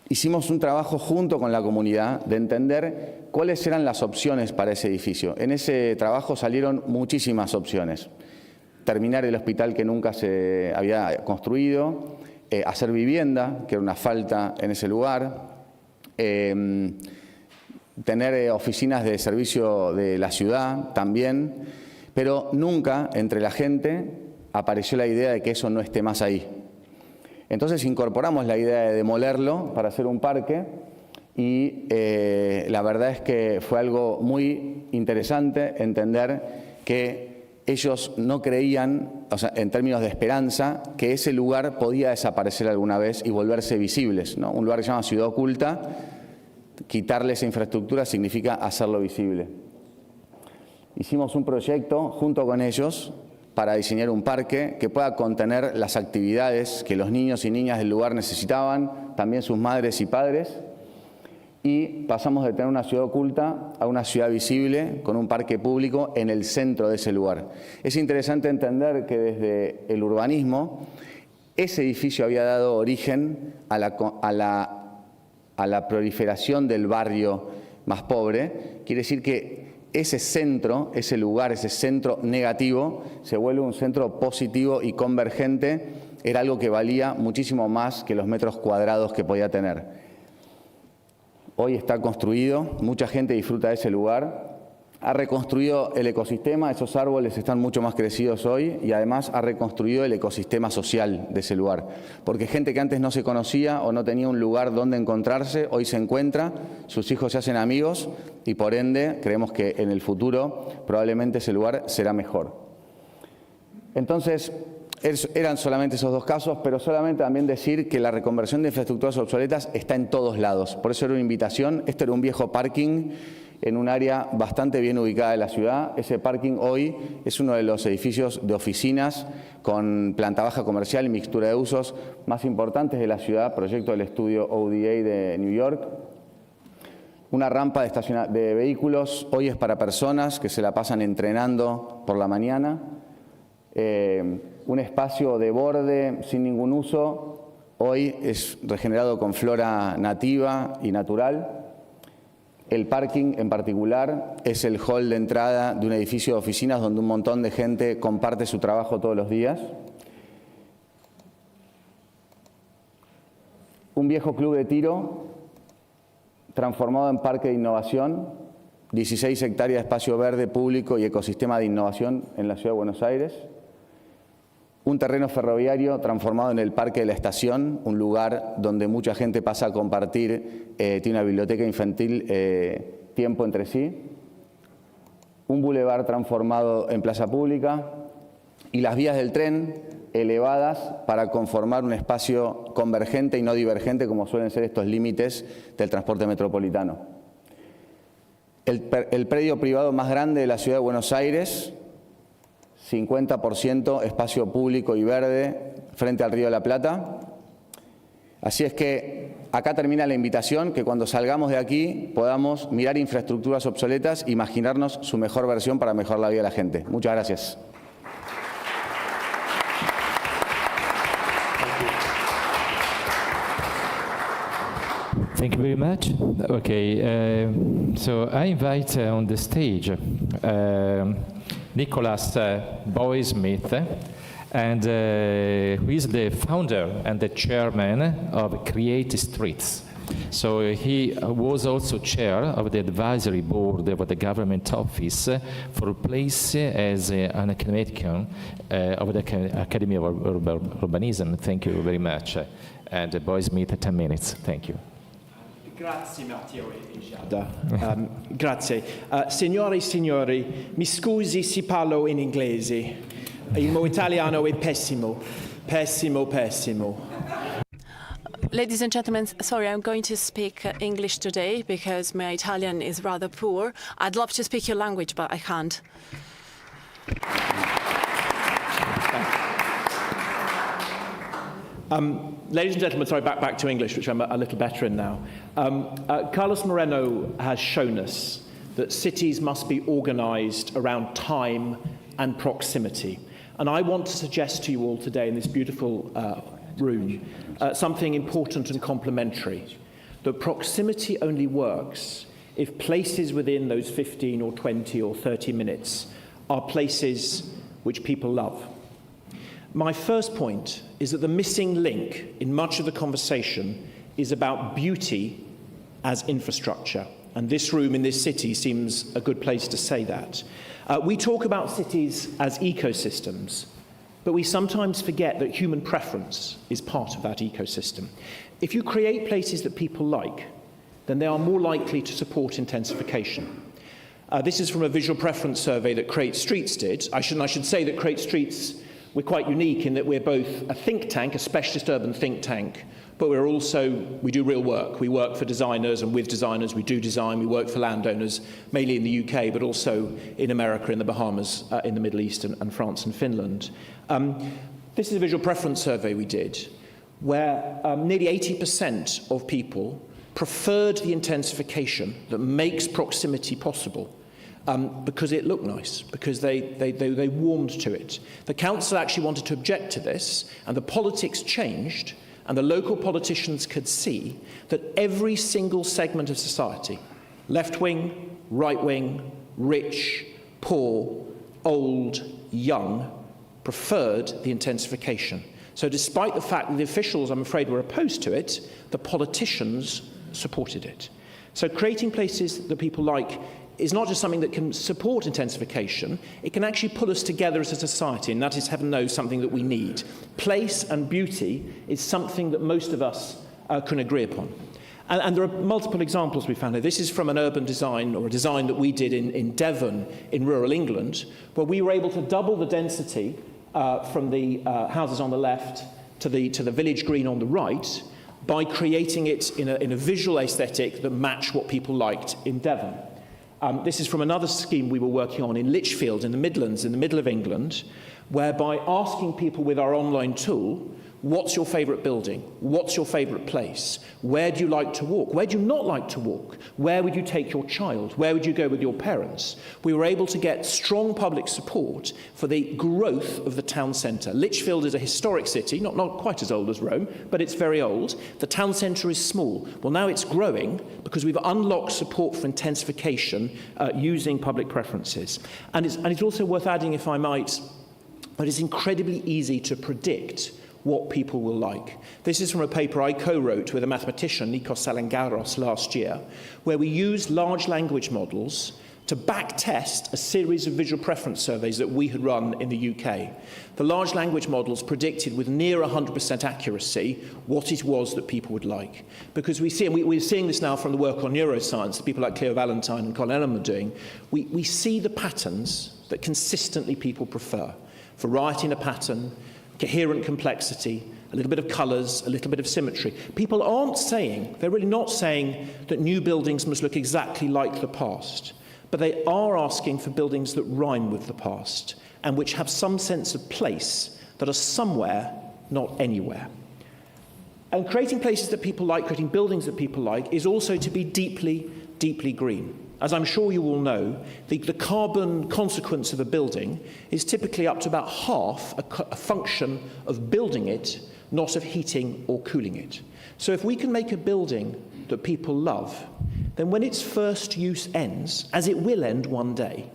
[SPEAKER 21] hicimos un trabajo junto con la comunidad de entender cuáles eran las opciones para ese edificio. En ese trabajo salieron muchísimas opciones. Terminar el hospital que nunca se había construido, hacer vivienda, que era una falta en ese lugar, tener oficinas de servicio de la ciudad también, pero nunca entre la gente apareció la idea de que eso no esté más ahí. Entonces incorporamos la idea de demolerlo para hacer un parque y la verdad es que fue algo muy interesante entender que ellos no creían, o sea, en términos de esperanza, que ese lugar podía desaparecer alguna vez y volverse visibles, ¿no? Un lugar que se llama Ciudad Oculta, quitarle esa infraestructura significa hacerlo visible. Hicimos un proyecto junto con ellos para diseñar un parque que pueda contener las actividades que los niños y niñas del lugar necesitaban, también sus madres y padres, y pasamos de tener una ciudad oculta a una ciudad visible con un parque público en el centro de ese lugar. Es interesante entender que desde el urbanismo ese edificio había dado origen a la proliferación del barrio más pobre. Quiere decir que ese centro, ese lugar, ese centro negativo se vuelve un centro positivo y convergente. Era algo que valía muchísimo más que los metros cuadrados que podía tener. hoy está construido, mucha gente disfruta de ese lugar, ha reconstruido el ecosistema, esos árboles están mucho más crecidos hoy y además ha reconstruido el ecosistema social de ese lugar. Porque gente que antes no se conocía o no tenía un lugar donde encontrarse, hoy se encuentra, sus hijos se hacen amigos y por ende creemos que en el futuro probablemente ese lugar será mejor. Entonces, eran solamente esos dos casos, pero solamente también decir que la reconversión de infraestructuras obsoletas está en todos lados. Por eso era una invitación, este era un viejo parking en un área bastante bien ubicada de la ciudad. Ese parking hoy es uno de los edificios de oficinas con planta baja comercial y mixtura de usos más importantes de la ciudad, proyecto del estudio ODA de New York. Una rampa de vehículos, hoy es para personas que se la pasan entrenando por la mañana. Un espacio de borde sin ningún uso, hoy es regenerado con flora nativa y natural. El parking en particular es el hall de entrada de un edificio de oficinas donde un montón de gente comparte su trabajo todos los días. Un viejo club de tiro transformado en parque de innovación, 16 hectáreas de espacio verde público y ecosistema de innovación en la ciudad de Buenos Aires. Un terreno ferroviario transformado en el Parque de la Estación, un lugar donde mucha gente pasa a compartir, tiene una biblioteca infantil, tiempo entre sí. Un bulevar transformado en plaza pública y las vías del tren elevadas para conformar un espacio convergente y no divergente como suelen ser estos límites del transporte metropolitano. El predio privado más grande de la ciudad de Buenos Aires, 50% espacio público y verde frente al Río de la Plata. Así es que acá termina la invitación, que cuando salgamos de aquí podamos mirar infraestructuras obsoletas e imaginarnos su mejor versión para mejorar la vida de la gente. Muchas gracias.
[SPEAKER 17] Thank you very much. Okay, so I invite on the stage Nicholas Boy-Smith, and who is the founder and the chairman of Create Streets. So he was also chair of the advisory board of the government office for Pleszew as an academician of the Academy of Urbanism. Thank you very much. And Boy-Smith, 10 minutes. Thank you.
[SPEAKER 3] Grazie Matteo e Giada. Grazie. Signore e signori, mi scusi se parlo in inglese. Il mio italiano è pessimo. Pessimo, pessimo.
[SPEAKER 1] Ladies and gentlemen, sorry, I'm going to speak English today because my Italian is rather poor. I'd love to speak your language, but I can't.
[SPEAKER 3] Ladies and gentlemen, sorry, back to English, which I'm a little better in now. Carlos Moreno has shown us that cities must be organised around time and proximity. And I want to suggest to you all today in this beautiful room something important and complementary. That proximity only works if places within those 15 or 20 or 30 minutes are places which people love. My first point is that the missing link in much of the conversation is about beauty as infrastructure. And this room in this city seems a good place to say that. We talk about cities as ecosystems, but we sometimes forget that human preference is part of that ecosystem. If you create places that people like, then they are more likely to support intensification. This is from a visual preference survey that Create Streets did. I should say that Create Streets, we're quite unique in that we're both a think tank, a specialist urban think tank, but we do real work. We work for designers and with designers, we do design, we work for landowners, mainly in the UK, but also in America, in the Bahamas, in the Middle East, and France and Finland. This is a visual preference survey we did, where nearly 80% of people preferred the intensification that makes proximity possible. Because it looked nice, because they warmed to it. The council actually wanted to object to this, and the politics changed, and the local politicians could see that every single segment of society, left wing, right wing, rich, poor, old, young, preferred the intensification. So despite the fact that the officials, I'm afraid, were opposed to it, the politicians supported it. So creating places that people like is not just something that can support intensification, it can actually pull us together as a society, and that is, heaven knows, something that we need. Place and beauty is something that most of us can agree upon. And there are multiple examples we found here. This is from an urban design, or a design that we did in Devon, in rural England, where we were able to double the density from the houses on the left to the village green on the right by creating it in a visual aesthetic that matched what people liked in Devon. This is from another scheme we were working on in Lichfield, in the Midlands, in the middle of England, whereby asking people with our online tool, what's your favourite building? What's your favourite place? Where do you like to walk? Where do you not like to walk? Where would you take your child? Where would you go with your parents? We were able to get strong public support for the growth of the town centre. Lichfield is a historic city, not quite as old as Rome, but it's very old. The town centre is small. Well, now it's growing because we've unlocked support for intensification using public preferences. And it's also worth adding, if I might, but it's incredibly easy to predict what people will like. This is from a paper I co-wrote with a mathematician, Nikos Salangaros, last year, where we used large language models to back-test a series of visual preference surveys that we had run in the UK. The large language models predicted with near 100% accuracy what it was that people would like. Because we see, and we're seeing this now from the work on neuroscience that people like Cleo Valentine and Colin Ellam are doing, we see the patterns that consistently people prefer. Variety in a pattern, coherent complexity, a little bit of colours, a little bit of symmetry. People aren't saying, they're really not saying that new buildings must look exactly like the past, but they are asking for buildings that rhyme with the past and which have some sense of place, that are somewhere, not anywhere. And creating places that people like, creating buildings that people like, is also to be deeply, deeply green. As I'm sure you all know, the carbon consequence of a building is typically up to about half a function of building it, not of heating or cooling it. So if we can make a building that people love, then when its first use ends, as it will end one day,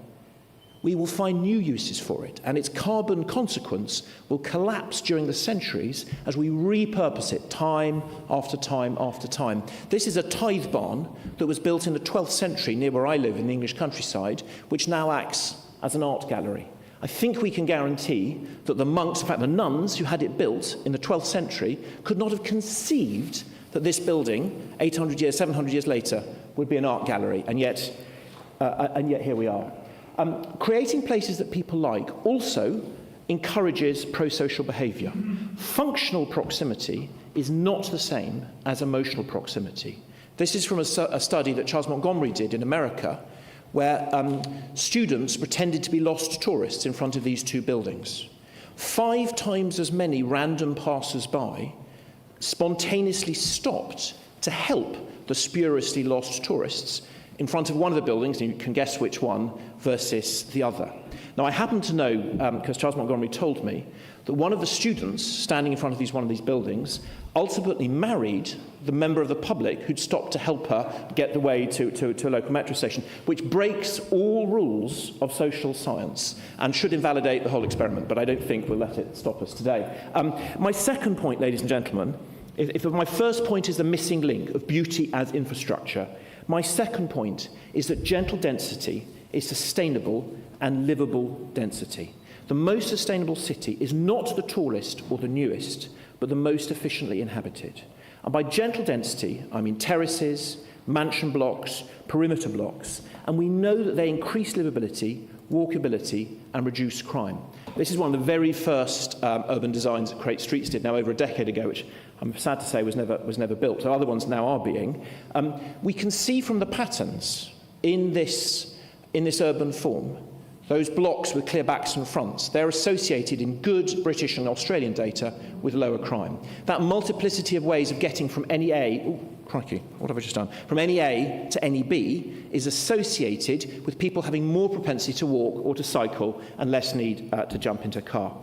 [SPEAKER 3] we will find new uses for it, and its carbon consequence will collapse during the centuries as we repurpose it time after time after time. This is a tithe barn that was built in the 12th century near where I live in the English countryside, which now acts as an art gallery. I think we can guarantee that the monks, in fact the nuns who had it built in the 12th century, could not have conceived that this building, 800 years, 700 years later, would be an art gallery, and yet here we are. Creating places that people like also encourages pro-social behaviour. Functional proximity is not the same as emotional proximity. This is from a study that Charles Montgomery did in America, where students pretended to be lost tourists in front of these two buildings. 5 times as many random passers-by spontaneously stopped to help the spuriously lost tourists in front of one of the buildings, and you can guess which one, versus the other. Now, I happen to know, because Charles Montgomery told me, that one of the students standing in front of one of these buildings ultimately married the member of the public who'd stopped to help her get the way to a local metro station, which breaks all rules of social science and should invalidate the whole experiment, but I don't think we'll let it stop us today. My second point, ladies and gentlemen, if my first point is the missing link of beauty as infrastructure, my second point is that gentle density is sustainable and livable density. The most sustainable city is not the tallest or the newest, but the most efficiently inhabited. And by gentle density, I mean terraces, mansion blocks, perimeter blocks, and we know that they increase livability, walkability, and reduce crime. This is one of the very first urban designs that Create Streets did now over a decade ago, which I'm sad to say was never built. So other ones now are being. We can see from the patterns in this urban form, those blocks with clear backs and fronts, they're associated in good British and Australian data with lower crime. That multiplicity of ways of getting from any A, crikey, what have I just done? From any A to any B is associated with people having more propensity to walk or to cycle and less need to jump into a car.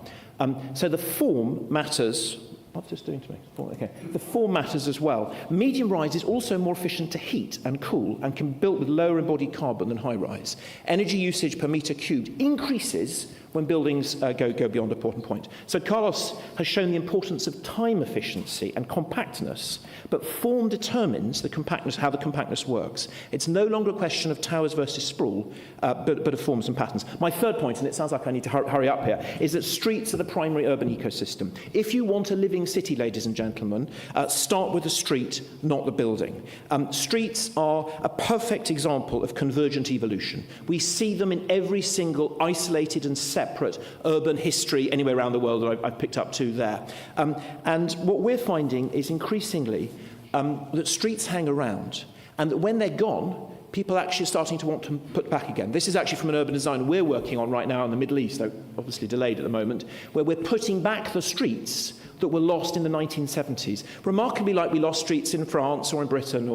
[SPEAKER 3] So the form matters. What's this doing to me? Okay. The form matters as well. Medium rise is also more efficient to heat and cool and can be built with lower embodied carbon than high rise. Energy usage per metre cubed increases when buildings go beyond a certain point. So Carlos has shown the importance of time efficiency and compactness, but form determines the compactness, how the compactness works. It's no longer a question of towers versus sprawl, but of forms and patterns. My third point, and it sounds like I need to hurry up here, is that streets are the primary urban ecosystem. If you want a living city, ladies and gentlemen, start with the street, not the building. Streets are a perfect example of convergent evolution. We see them in every single isolated and separate urban history anywhere around the world that I've picked up to there. And what we're finding is increasingly that streets hang around, and that when they're gone, people actually are starting to want to put back again. This is actually from an urban design we're working on right now in the Middle East, though obviously delayed at the moment, where we're putting back the streets that were lost in the 1970s. Remarkably like we lost streets in France or in Britain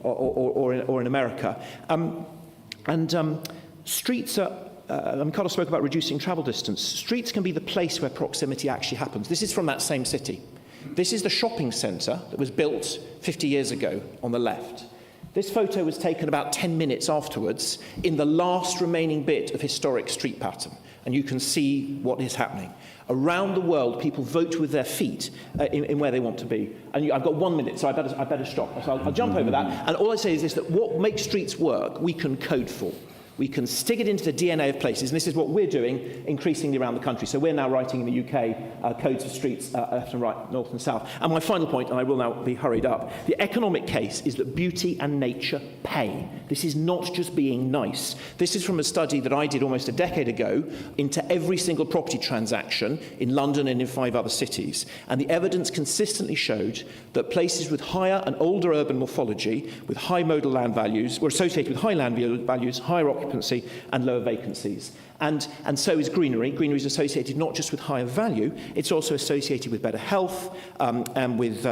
[SPEAKER 3] or in America. Streets are, Carlos spoke about reducing travel distance. Streets can be the place where proximity actually happens. This is from that same city. This is the shopping centre that was built 50 years ago on the left. This photo was taken about 10 minutes afterwards in the last remaining bit of historic street pattern, and you can see what is happening. Around the world, people vote with their feet in where they want to be. And I've got 1 minute, so I better stop. So I'll jump over that. And all I say is this, that what makes streets work, we can code for. We can stick it into the DNA of places, and this is what we're doing increasingly around the country. So we're now writing in the UK codes for streets left and right, north and south. And my final point, and I will now be hurried up, the economic case is that beauty and nature pay. This is not just being nice. This is from a study that I did almost a decade ago into every single property transaction in London and in 5 other cities. And the evidence consistently showed that places with higher and older urban morphology, with high modal land values, were associated with high land values, higher occupancy, and lower vacancies. And so is greenery. Greenery is associated not just with higher value, it's also associated with better health and with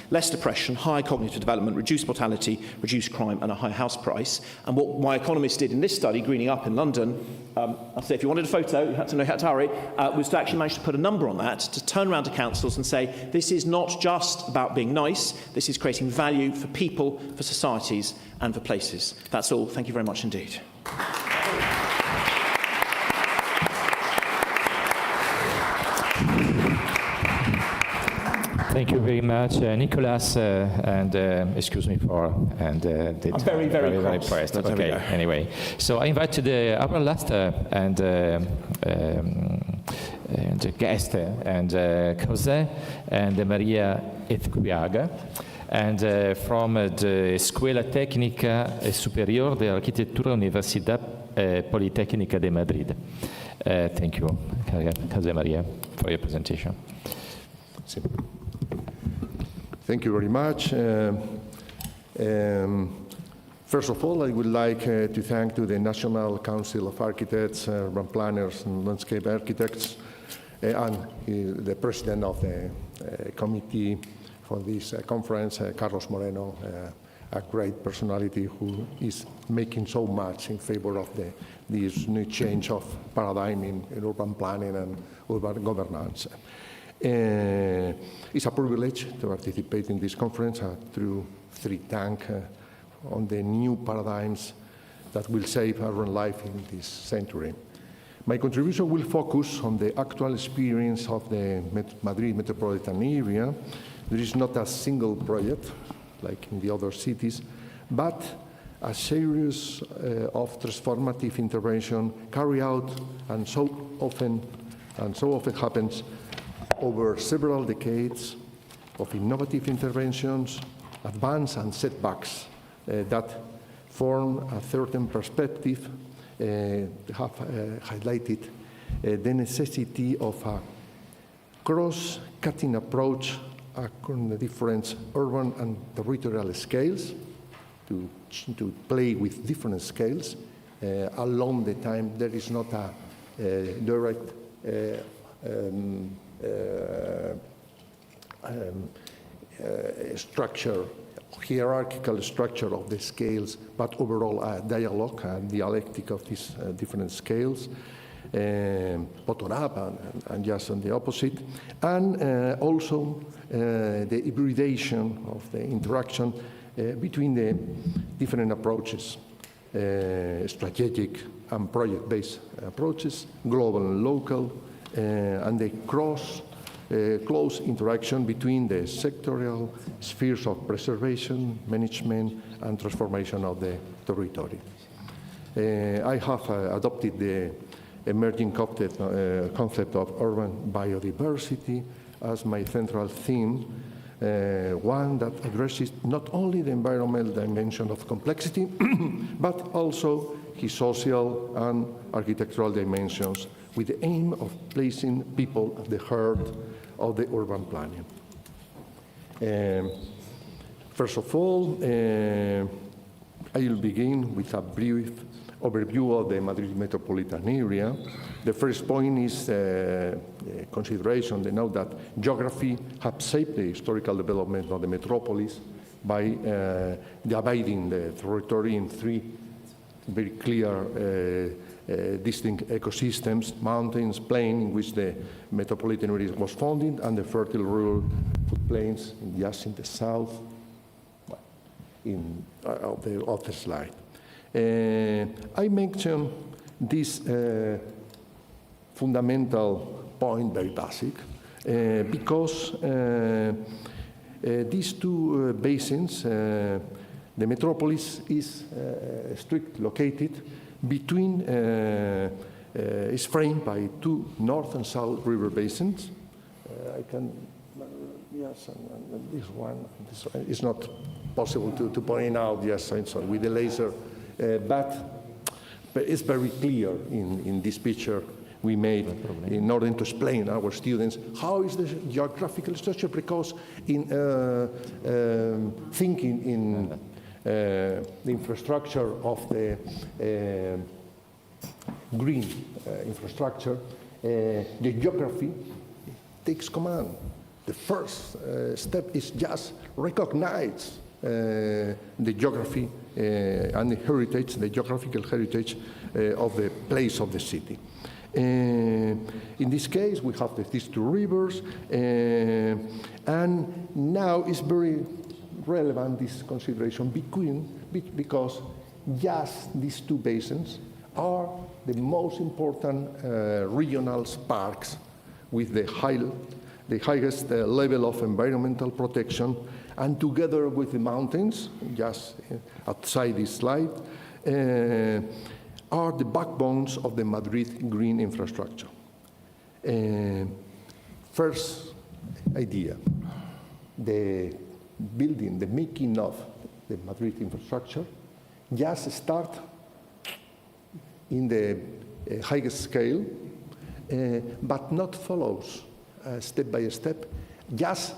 [SPEAKER 3] less depression, higher cognitive development, reduced mortality, reduced crime, and a high house price. And what my economists did in this study, Greening Up in London, I'll say if you wanted a photo, you had to know how to hurry, was to actually manage to put a number on that, to turn around to councils and say, this is not just about being nice, this is creating value for people, for societies, and for places. That's all. Thank you very much indeed.
[SPEAKER 17] Thank you very much, Nicolas, and excuse me for I'm very impressed. Okay, anyway, so I invite our last and guest and José and Maria Ezcuyaga, and from the Escuela Técnica Superior de Arquitectura Universidad Politécnica de Madrid. Thank you, José Maria, for your presentation.
[SPEAKER 4] Thank you very much. First of all, I would like to thank to the National Council of Architects, Urban Planners and Landscape Architects, and the President of the committee for this conference, Carlos Moreno, a great personality who is making so much in favor of this new change of paradigm in urban planning and urban governance. It's a privilege to participate in this conference through think tank on the new paradigms that will save urban life in this century. My contribution will focus on the actual experience of the Madrid metropolitan area. There is not a single project like in the other cities, but a series of transformative intervention carried out and so often happens over several decades of innovative interventions, advance and setbacks that form a certain perspective, have highlighted the necessity of a cross-cutting approach on the different urban and territorial scales to play with different scales. Along the time, there is not a direct structure, hierarchical structure of the scales, but overall a dialogue, a dialectic of these different scales, bottom up and just on the opposite, and also the hybridization of the interaction between the different approaches, strategic, and project-based approaches, global and local, and the close interaction between the sectorial spheres of preservation, management, and transformation of the territory. I have adopted the emerging concept of urban biodiversity as my central theme, one that addresses not only the environmental dimension of complexity, but also his social and architectural dimensions, with the aim of placing people at the heart of the urban planning. First of all, I will begin with a brief overview of the Madrid metropolitan area. The first point is consideration, the note that geography has shaped the historical development of the metropolis by dividing the territory in three very clear distinct ecosystems: mountains, plain, in which the metropolitan area was founded, and the fertile rural plains just in the south of the slide. I mentioned this fundamental point, very basic, because these two basins, the metropolis is strictly located between, is framed by two north and south river basins. I can, yes, and this one is not possible to point out, yes, so with the laser, but it's very clear in this picture we made in order to explain our students how is the geographical structure, because in thinking in the infrastructure of the green infrastructure, the geography takes command. The first step is just recognize the geography and the heritage, the geographical heritage of the place of the city. In this case, we have these two rivers, and now it's very relevant, this consideration because just these two basins are the most important regional parks with the highest level of environmental protection, and together with the mountains, just outside this slide, are the backbones of the Madrid green infrastructure. First idea, the building, the making of the Madrid infrastructure just start in the highest scale, but not follows step by step. Just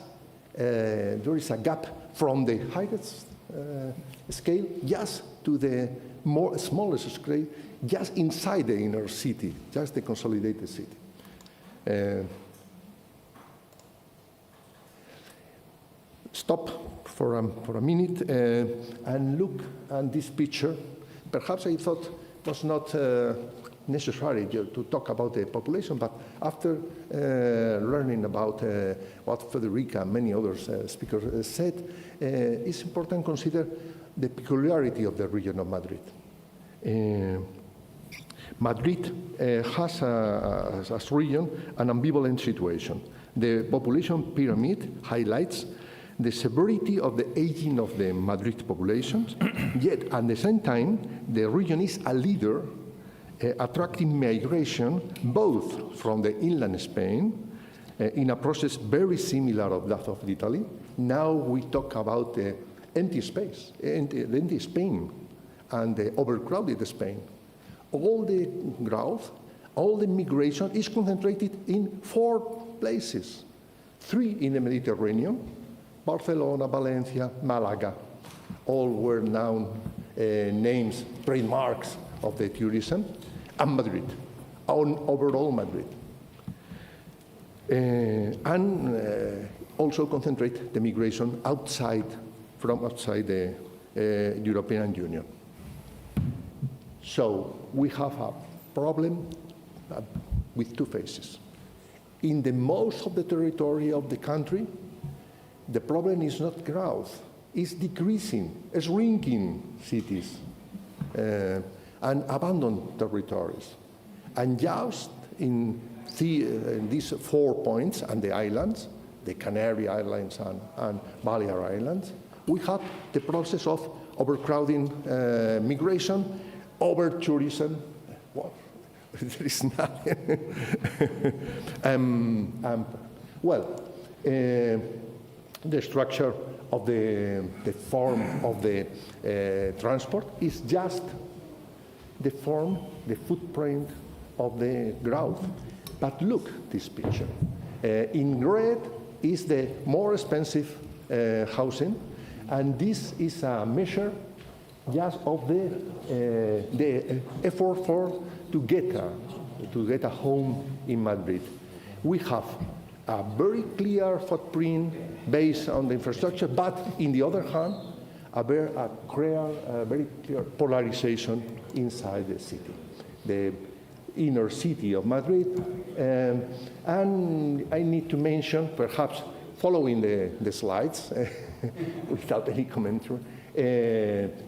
[SPEAKER 4] there is a gap from the highest scale just to the smallest scale, just inside the inner city, just the consolidated city. Stop for a minute and look at this picture. Perhaps I thought it was not necessary to talk about the population, but after learning about what Federica and many other speakers said, it's important to consider the peculiarity of the region of Madrid. Madrid has, as region, an ambivalent situation. The population pyramid highlights the severity of the aging of the Madrid populations, yet at the same time, the region is a leader attracting migration both from the inland Spain, in a process very similar of that of Italy. Now we talk about the empty space, the empty Spain, and the overcrowded Spain. All the growth, all the migration is concentrated in 4 places. 3 in the Mediterranean, Barcelona, Valencia, Malaga. All were now names, trademarks of the tourism, and Madrid, overall Madrid. And also concentrate the migration from outside the European Union. So we have a problem with 2 phases. In the most of the territory of the country, the problem is not growth, it's decreasing, it's shrinking cities. and abandoned territories. And just in these 4 points and the islands, the Canary Islands and Balear Islands, we have the process of overcrowding migration, over-tourism. Well, there is nothing. The structure of the form of the transport is just the form, the footprint of the growth. But look this picture. In red is the more expensive housing, and this is a measure just of the effort to get a home in Madrid. We have a very clear footprint based on the infrastructure, but in the other hand, a very clear polarization inside the city, the inner city of Madrid. And I need to mention, perhaps following the slides, without any commentary,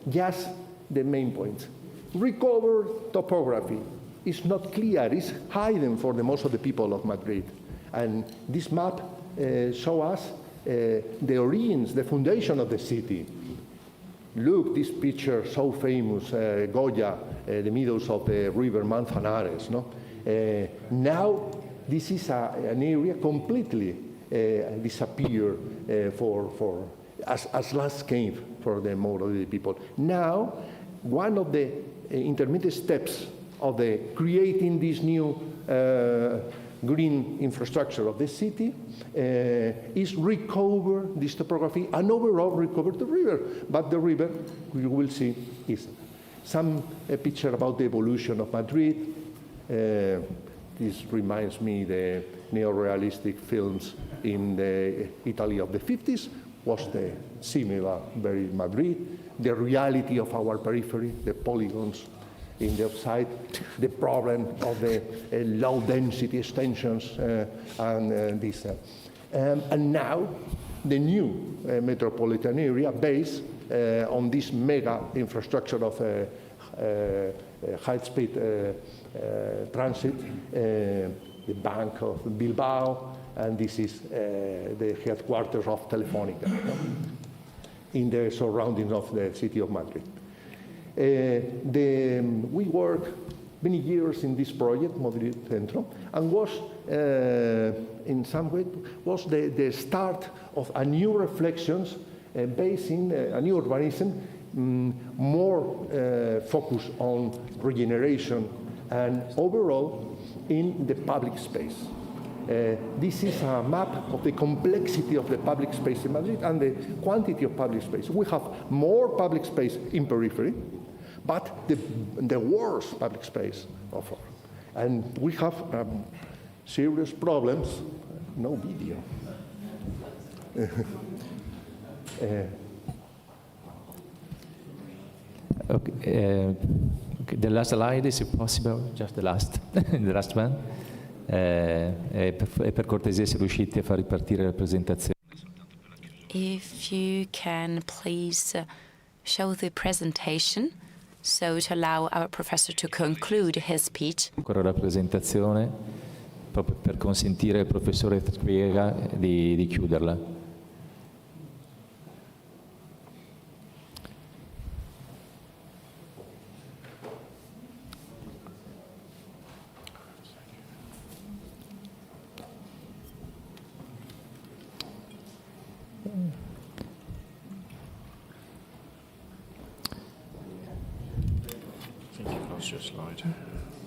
[SPEAKER 4] just the main points. Recover topography is not clear, it's hidden for the most of the people of Madrid. And this map shows us the origins, the foundation of the city. Look, this picture so famous, Goya, the meadows of the river Manzanares. No? Now, this is an area completely disappeared as landscape for the most of the people. Now, one of the intermediate steps of the creating this new green infrastructure of the city is recover this topography and overall recover the river. But the river, we will see, is some picture about the evolution of Madrid. This reminds me the neo-realistic films in the Italy of the 50s, was the similar very Madrid. The reality of our periphery, the polygons in the outside, the problem of the low density extensions and this. And now the new metropolitan area based on this mega infrastructure of high-speed transit, the Bank of Bilbao, and this is the headquarters of Telefónica in the surroundings of the city of Madrid. We worked many years in this project, Madrid CENTRO, and was, in some way, was the start of a new reflections based in a new urbanism, more focused on regeneration and overall in the public space. This is a map of the complexity of the public space in Madrid and the quantity of public space. We have more public space in periphery, but the worst public space of all. And we have serious problems. No video.
[SPEAKER 17] Okay, the last slide, is it possible? Just the last, the last one. Per cortesia, se riuscite a far ripartire la presentazione.
[SPEAKER 2] If you can please show the presentation, so to allow our professor to conclude his speech.
[SPEAKER 17] Ancora la presentazione, proprio per consentire al professore Spiega di chiuderla.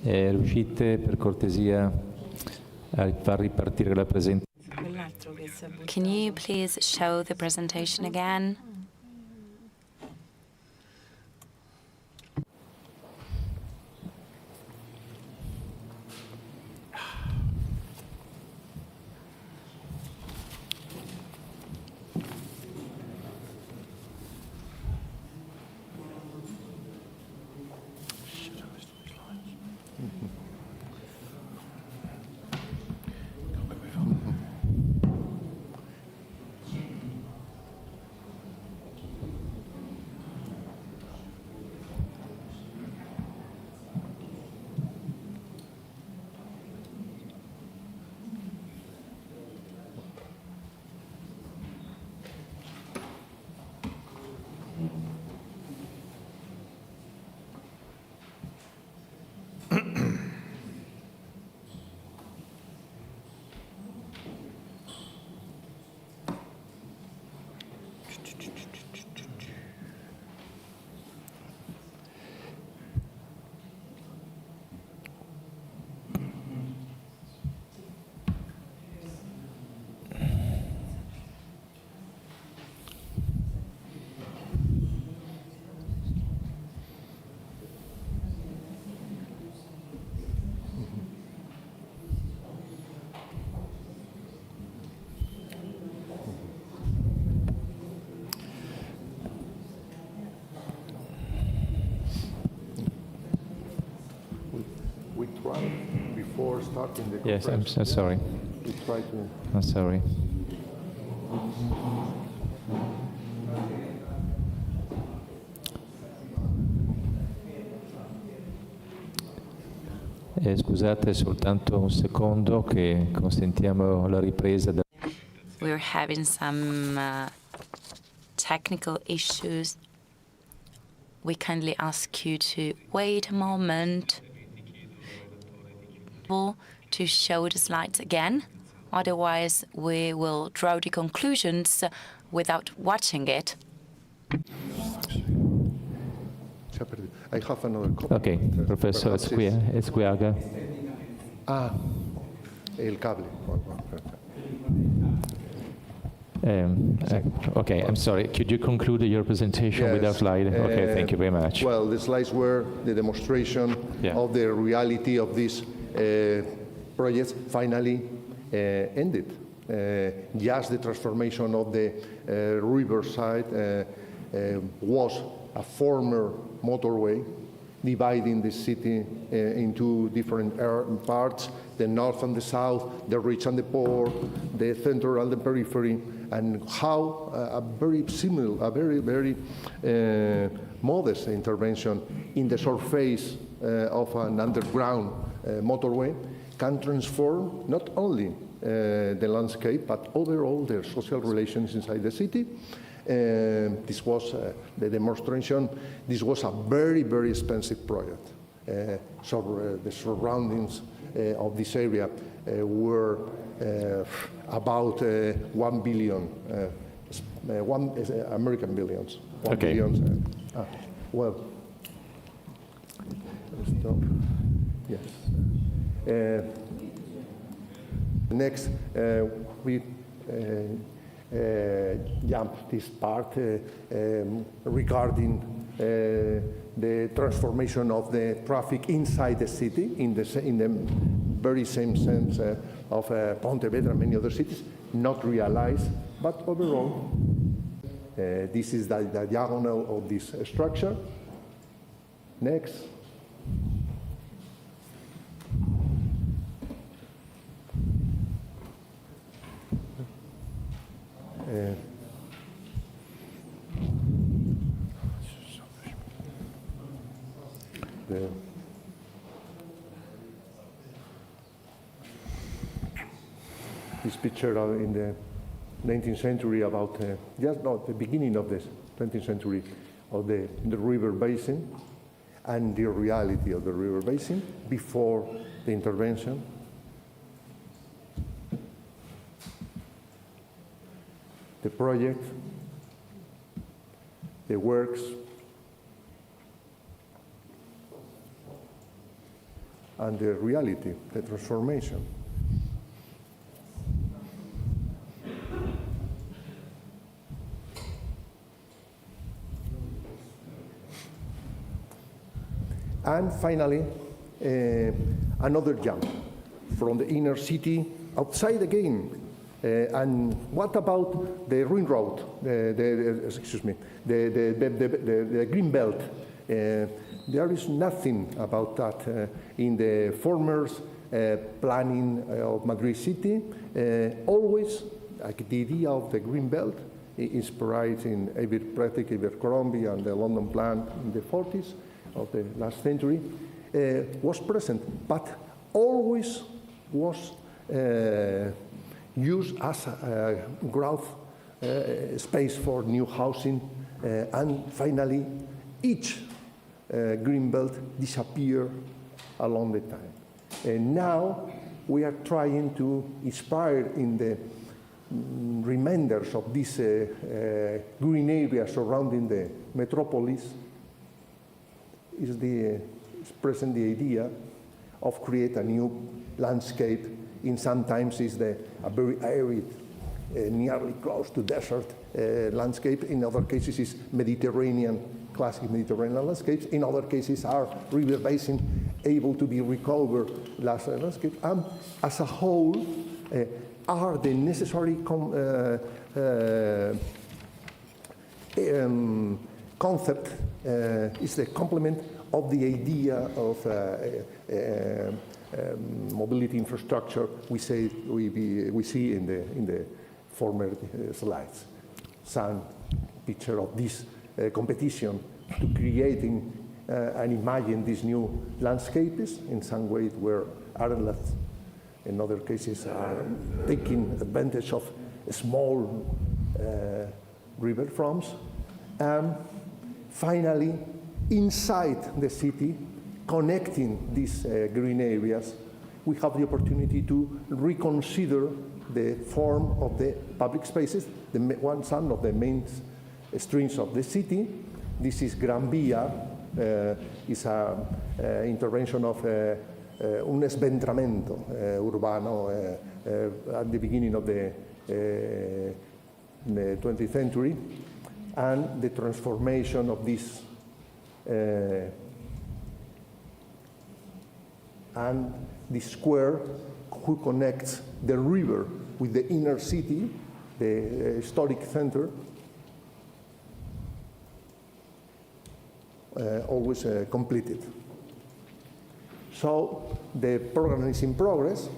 [SPEAKER 17] Riuscite per cortesia a far ripartire la presentazione?
[SPEAKER 2] Can you please show the presentation again?
[SPEAKER 4] We tried before starting the
[SPEAKER 17] Yes, I'm
[SPEAKER 4] conference.
[SPEAKER 17] so sorry.
[SPEAKER 4] We tried to.
[SPEAKER 17] I'm sorry. Scusate soltanto un secondo che consentiamo la ripresa.
[SPEAKER 2] We're having some technical issues. We kindly ask you to wait a moment to show the slides again. Otherwise, we will draw the conclusions without watching it.
[SPEAKER 4] I have another copy.
[SPEAKER 17] Okay, Professor Esquiaga.
[SPEAKER 4] Ah, el cable.
[SPEAKER 17] Okay, I'm sorry. Could you conclude your presentation with a slide? Okay, thank you very much.
[SPEAKER 4] Well, the slides were the demonstration of the reality of this project finally ended. Just the transformation of the riverside was a former motorway dividing the city into different parts, the north and the south, the rich and the poor, the center and the periphery, and how a very modest intervention in the surface of an underground motorway can transform not only the landscape, but overall the social relations inside the city. This was the demonstration. This was a very expensive project. So the surroundings of this area were about 1 billion, American billions. 1 billion. Well, stop. Yes. Next, we jump this part regarding the transformation of the traffic inside the city in the very same sense of Pontevedra and many other cities, not realized, but overall, this is the diagonal of this structure. Next. This picture in the 19th century about just not the beginning of the 20th century of the river basin and the reality of the river basin before the intervention. The project, the works, and the reality, the transformation. And finally, another jump from the inner city outside again. And what about the ring road, the green belt? There is nothing about that in the former planning of Madrid city. Always, like the idea of the green belt inspired in Abercrombie and the London plan in the 40s of the last century, was present, but always was used as a growth space for new housing, and finally each green belt disappeared along the time. And now we are trying to inspire in the reminders of these green areas surrounding the metropolis is present the idea of create a new landscape. In sometimes is a very arid, nearly close to desert landscape. In other cases is Mediterranean, classic Mediterranean landscapes. In other cases are river basin able to be recovered landscape. And as a whole, are the necessary concept is the complement of the idea of mobility infrastructure we see in the former slides. Some picture of this competition to creating and imagine these new landscapes in some ways where aren't in other cases are taking advantage of small river fronts. Finally, inside the city, connecting these green areas, we have the opportunity to reconsider the form of the public spaces, one of the main streets of the city. This is Gran Via, is an intervention of un sventramento urbano at the beginning of the 20th century, and the transformation of this and the square who connects the river with the inner city, the historic center, always completed. So the program is in progress.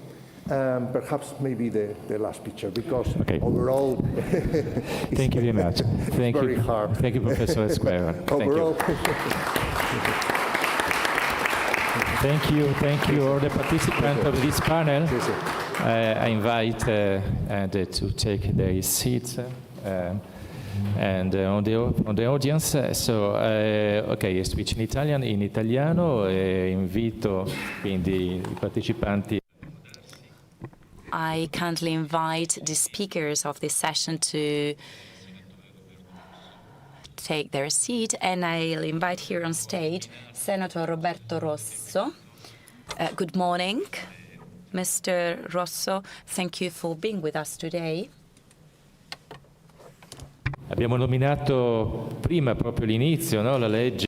[SPEAKER 4] Perhaps maybe the last picture, because overall,
[SPEAKER 7] thank you very much. Thank you.
[SPEAKER 4] Very hard.
[SPEAKER 7] Thank you, Professor Esquerra.
[SPEAKER 4] Overall,
[SPEAKER 7] thank you, all the participants of this panel. I invite to take their seats. And on the audience, I switch in Italian, in italiano, invito quindi I partecipanti.
[SPEAKER 2] I kindly invite the speakers of this session to take their seat, and I'll invite here on stage Senator Roberto Rosso. Good morning, Mr. Rosso. Thank you for being with us today.
[SPEAKER 7] Abbiamo nominato prima proprio l'inizio, no? La legge.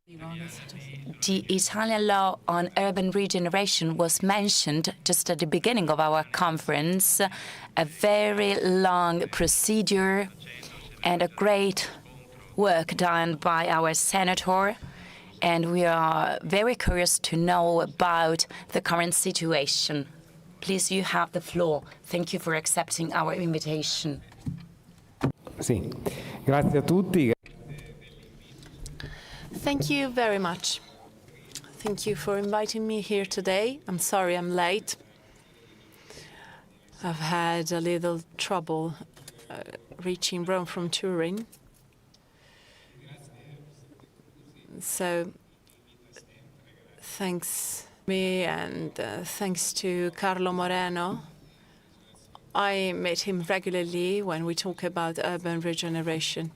[SPEAKER 2] The Italian law on urban regeneration was mentioned just at the beginning of our conference, a very long procedure and a great work done by our senator, and we are very curious to know about the current situation. Please, you have the floor. Thank you for accepting our invitation.
[SPEAKER 7] Sì. Grazie a tutti.
[SPEAKER 1] Thank you very much. Thank you for inviting me here today. I'm sorry I'm late. I've had a little trouble reaching Rome from Turin. So thanks me and thanks to Carlo Moreno. I meet him regularly when we talk about urban regeneration.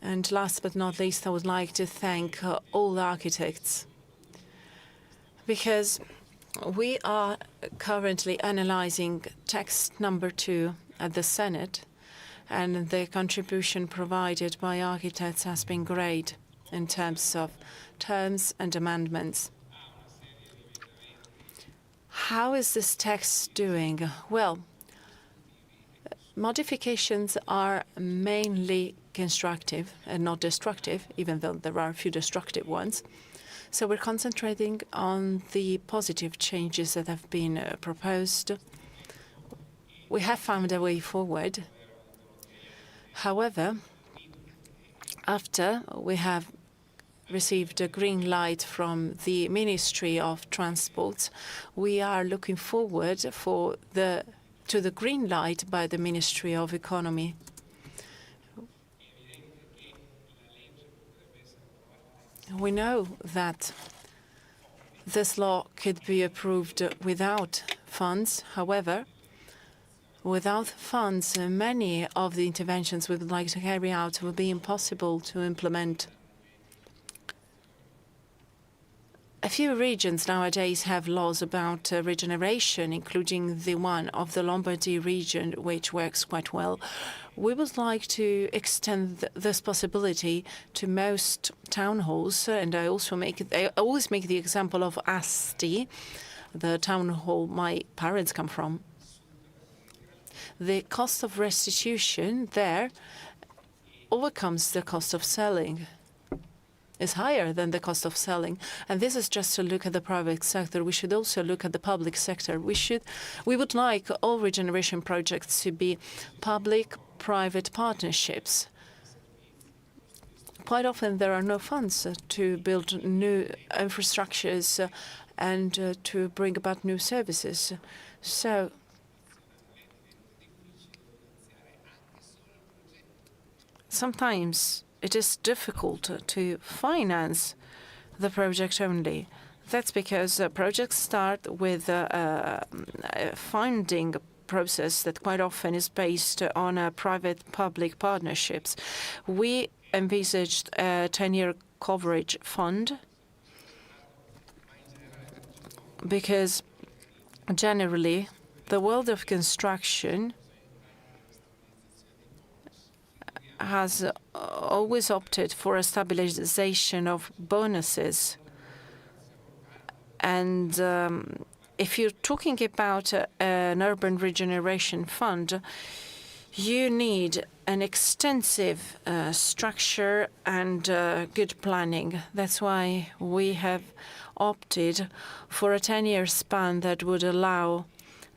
[SPEAKER 1] And last but not least, I would like to thank all the architects, because we are currently analyzing text number 2 at the Senate, and the contribution provided by architects has been great in terms of terms and amendments. How is this text doing? Well, modifications are mainly constructive and not destructive, even though there are a few destructive ones. So we're concentrating on the positive changes that have been proposed. We have found a way forward. However, after we have received a green light from the Ministry of Transport, we are looking forward to the green light by the Ministry of Economy. We know that this law could be approved without funds. However, Without funds, many of the interventions we would like to carry out will be impossible to implement. A few regions nowadays have laws about regeneration, including the one of the Lombardy region, which works quite well. We would like to extend this possibility to most town halls, and I always make the example of Asti, the town hall my parents come from. The cost of restitution there overcomes the cost of selling. Is higher than the cost of selling. And this is just to look at the private sector. We should also look at the public sector. We would like all regeneration projects to be public-private partnerships. Quite often there are no funds to build new infrastructures and to bring about new services. So sometimes it is difficult to finance the project only. That's because projects start with a funding process that quite often is based on private-public partnerships. We envisaged a 10-year coverage fund because generally the world of construction has always opted for a stabilization of bonuses. And if you're talking about an urban regeneration fund, you need an extensive structure and good planning. That's why we have opted for a 10-year span that would allow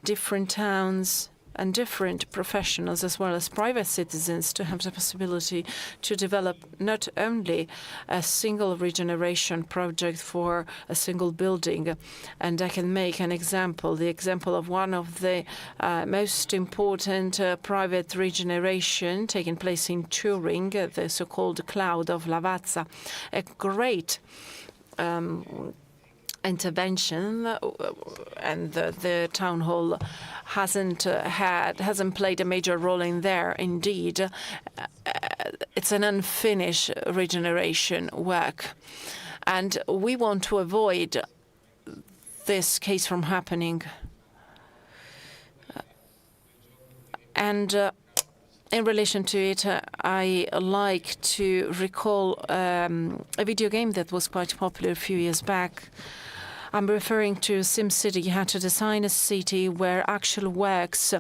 [SPEAKER 1] different towns and different professionals, as well as private citizens, to have the possibility to develop not only a single regeneration project for a single building. And I can make an example, the example of one of the most important private regeneration taking place in Turin, the so-called Cloud of Lavazza, a great intervention, and the town hall hasn't played a major role in there. Indeed, it's an unfinished regeneration work, and we want to avoid this case from happening. And in relation to it, I like to recall a video game that was quite popular a few years back. I'm referring to SimCity. You had to design a city where actual works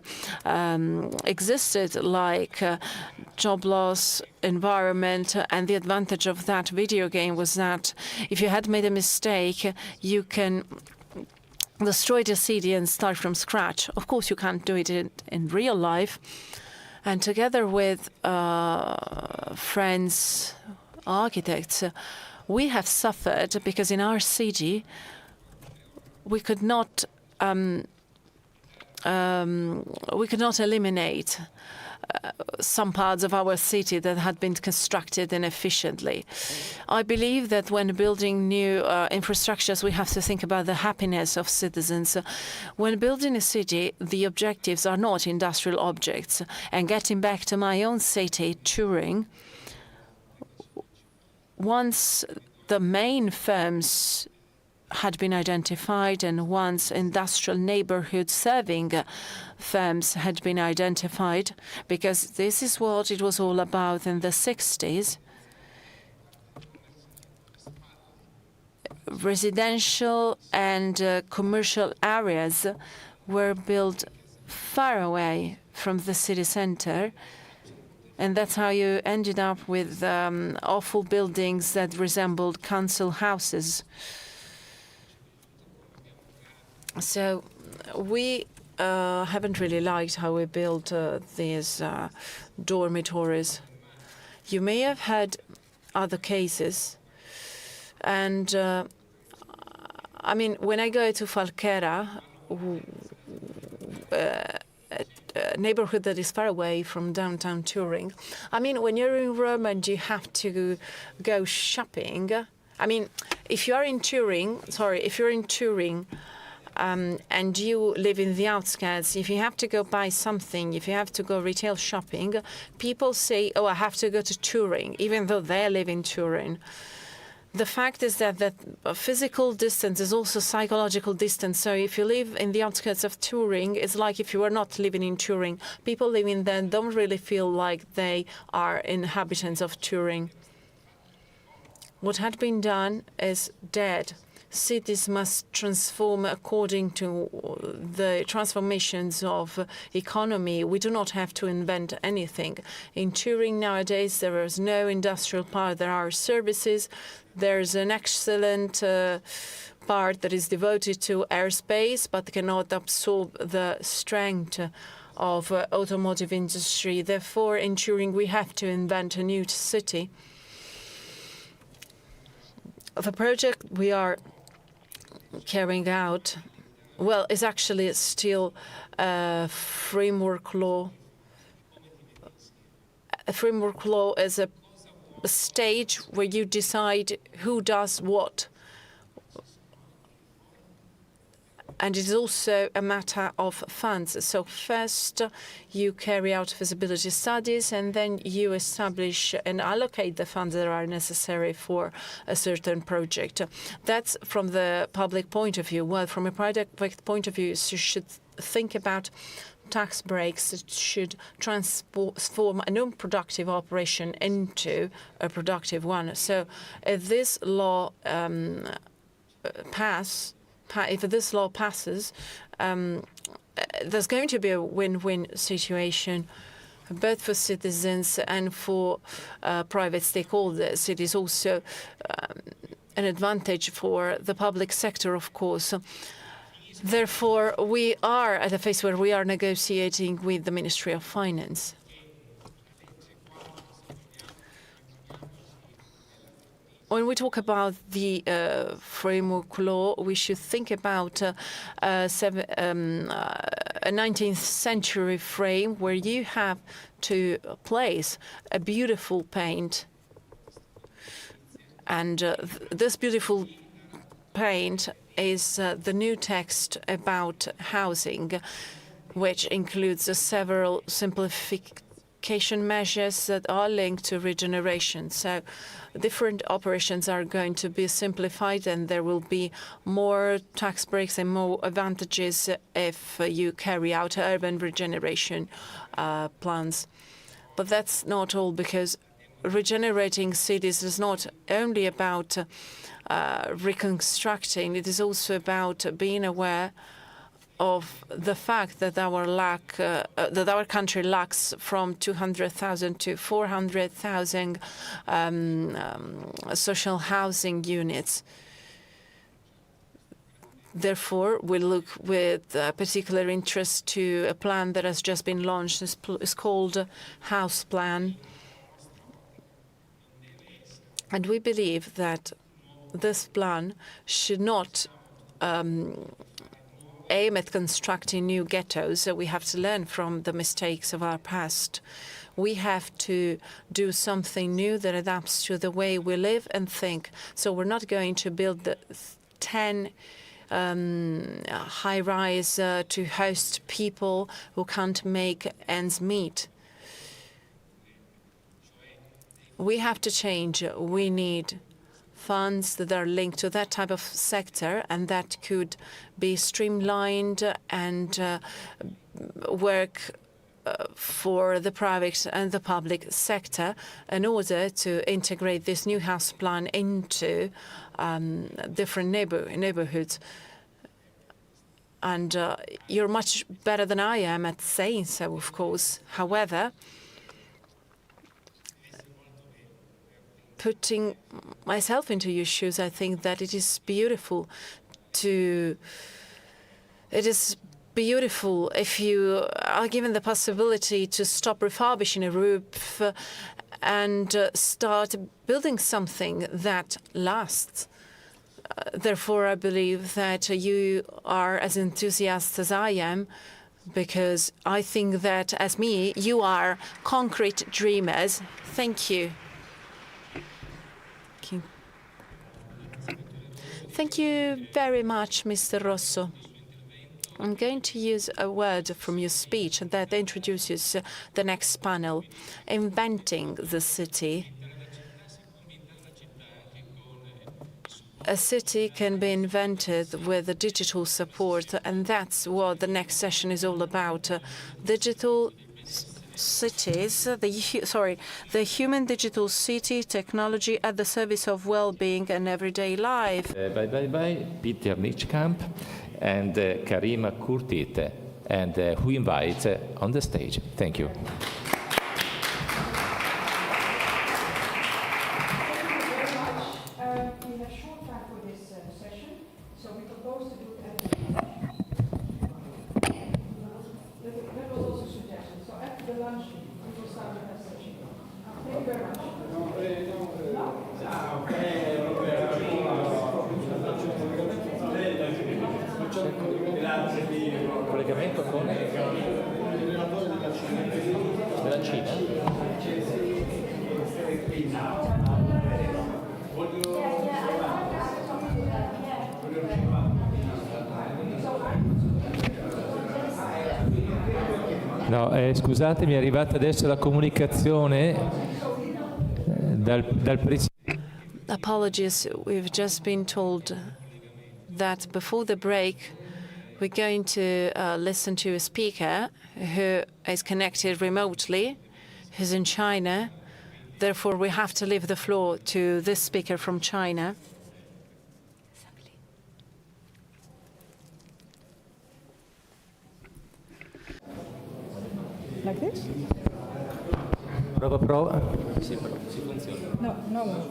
[SPEAKER 1] existed, like job loss, environment, and the advantage of that video game was that if you had made a mistake, you can destroy the city and start from scratch. Of course, you can't do it in real life. And together with friends, architects, we have suffered because in our city, we could not eliminate some parts of our city that had been constructed inefficiently. I believe that when building new infrastructures, we have to think about the happiness of citizens. When building a city, the objectives are not industrial objects. And getting back to my own city, Turin, once the main firms had been identified and once industrial neighborhood serving firms had been identified, because this is what it was all about in the 60s. Residential and commercial areas were built far away from the city center, and that's how you ended up with awful buildings that resembled council houses. So we haven't really liked how we built these dormitories. You may have had other cases. And I mean, when I go to Falquera, a neighborhood that is far away from downtown Turin, I mean, when you're in Rome and you have to go shopping, I mean, if you're in Turin, and you live in the outskirts, if you have to go buy something, if you have to go retail shopping, people say, oh, I have to go to Turin, even though they live in Turin. The fact is that physical distance is also psychological distance. So if you live in the outskirts of Turin, it's like if you were not living in Turin. People living there don't really feel like they are inhabitants of Turin. What had been done is dead. Cities must transform according to the transformations of economy. We do not have to invent anything. In Turin nowadays, there is no industrial part. There are services. There's an excellent part that is devoted to airspace, but cannot absorb the strength of automotive industry. Therefore, in Turin, we have to invent a new city. The project we are carrying out, well, is actually still a framework law. A framework law is a stage where you decide who does what. And it is also a matter of funds. So first, you carry out feasibility studies, and then you establish and allocate the funds that are necessary for a certain project. That's from the public point of view. Well, from a private point of view, you should think about tax breaks that should transform a non-productive operation into a productive one. So if this law if this law passes, there's going to be a win-win situation, both for citizens and for private stakeholders. It is also an advantage for the public sector, of course. Therefore, we are at a phase where we are negotiating with the Ministry of Finance. When we talk about the framework law, we should think about a 19th century frame where you have to place a beautiful paint. And this beautiful paint is the new text about housing, which includes several simplification measures that are linked to regeneration. So different operations are going to be simplified, and there will be more tax breaks and more advantages if you carry out urban regeneration plans. But that's not all, because regenerating cities is not only about reconstructing, it is also about being aware of the fact that our country lacks from 200,000 to 400,000 social housing units. Therefore, we look with particular interest to a plan that has just been launched. It's called House Plan. And we believe that this plan should not aim at constructing new ghettos. So we have to learn from the mistakes of our past. We have to do something new that adapts to the way we live and think. So we're not going to build the 10 high-rise to host people who can't make ends meet. We have to change. We need funds that are linked to that type of sector, and that could be streamlined and work for the private and the public sector in order to integrate this new house plan into different neighborhoods. And you're much better than I am at saying so, of course. However, putting myself into your shoes, I think that it is beautiful if you are given the possibility to stop refurbishing a roof and start building something that lasts. Therefore, I believe that you are as enthusiastic as I am, because I think that, as me, you are concrete dreamers. Thank you. Thank you very much, Mr. Rosso. I'm going to use a word from your speech that introduces the next panel, inventing the city. A city can be invented with a digital support, and that's what the next session is all about. Digital cities, the human digital city, technology at the service of well-being and everyday life.
[SPEAKER 7] Bye, Peter Nichtkamp and Karima Kurtit, and who invite on the stage. Thank you.
[SPEAKER 17] Collegamento con della Cina.
[SPEAKER 7] No, scusatemi, è arrivata adesso la comunicazione dal Presidente.
[SPEAKER 1] Apologies, we've just been told that before the break we're going to listen to a speaker who is connected remotely, who's in China. Therefore, we have to leave the floor to this speaker from China.
[SPEAKER 8] Like this?
[SPEAKER 7] Prova.
[SPEAKER 8] No.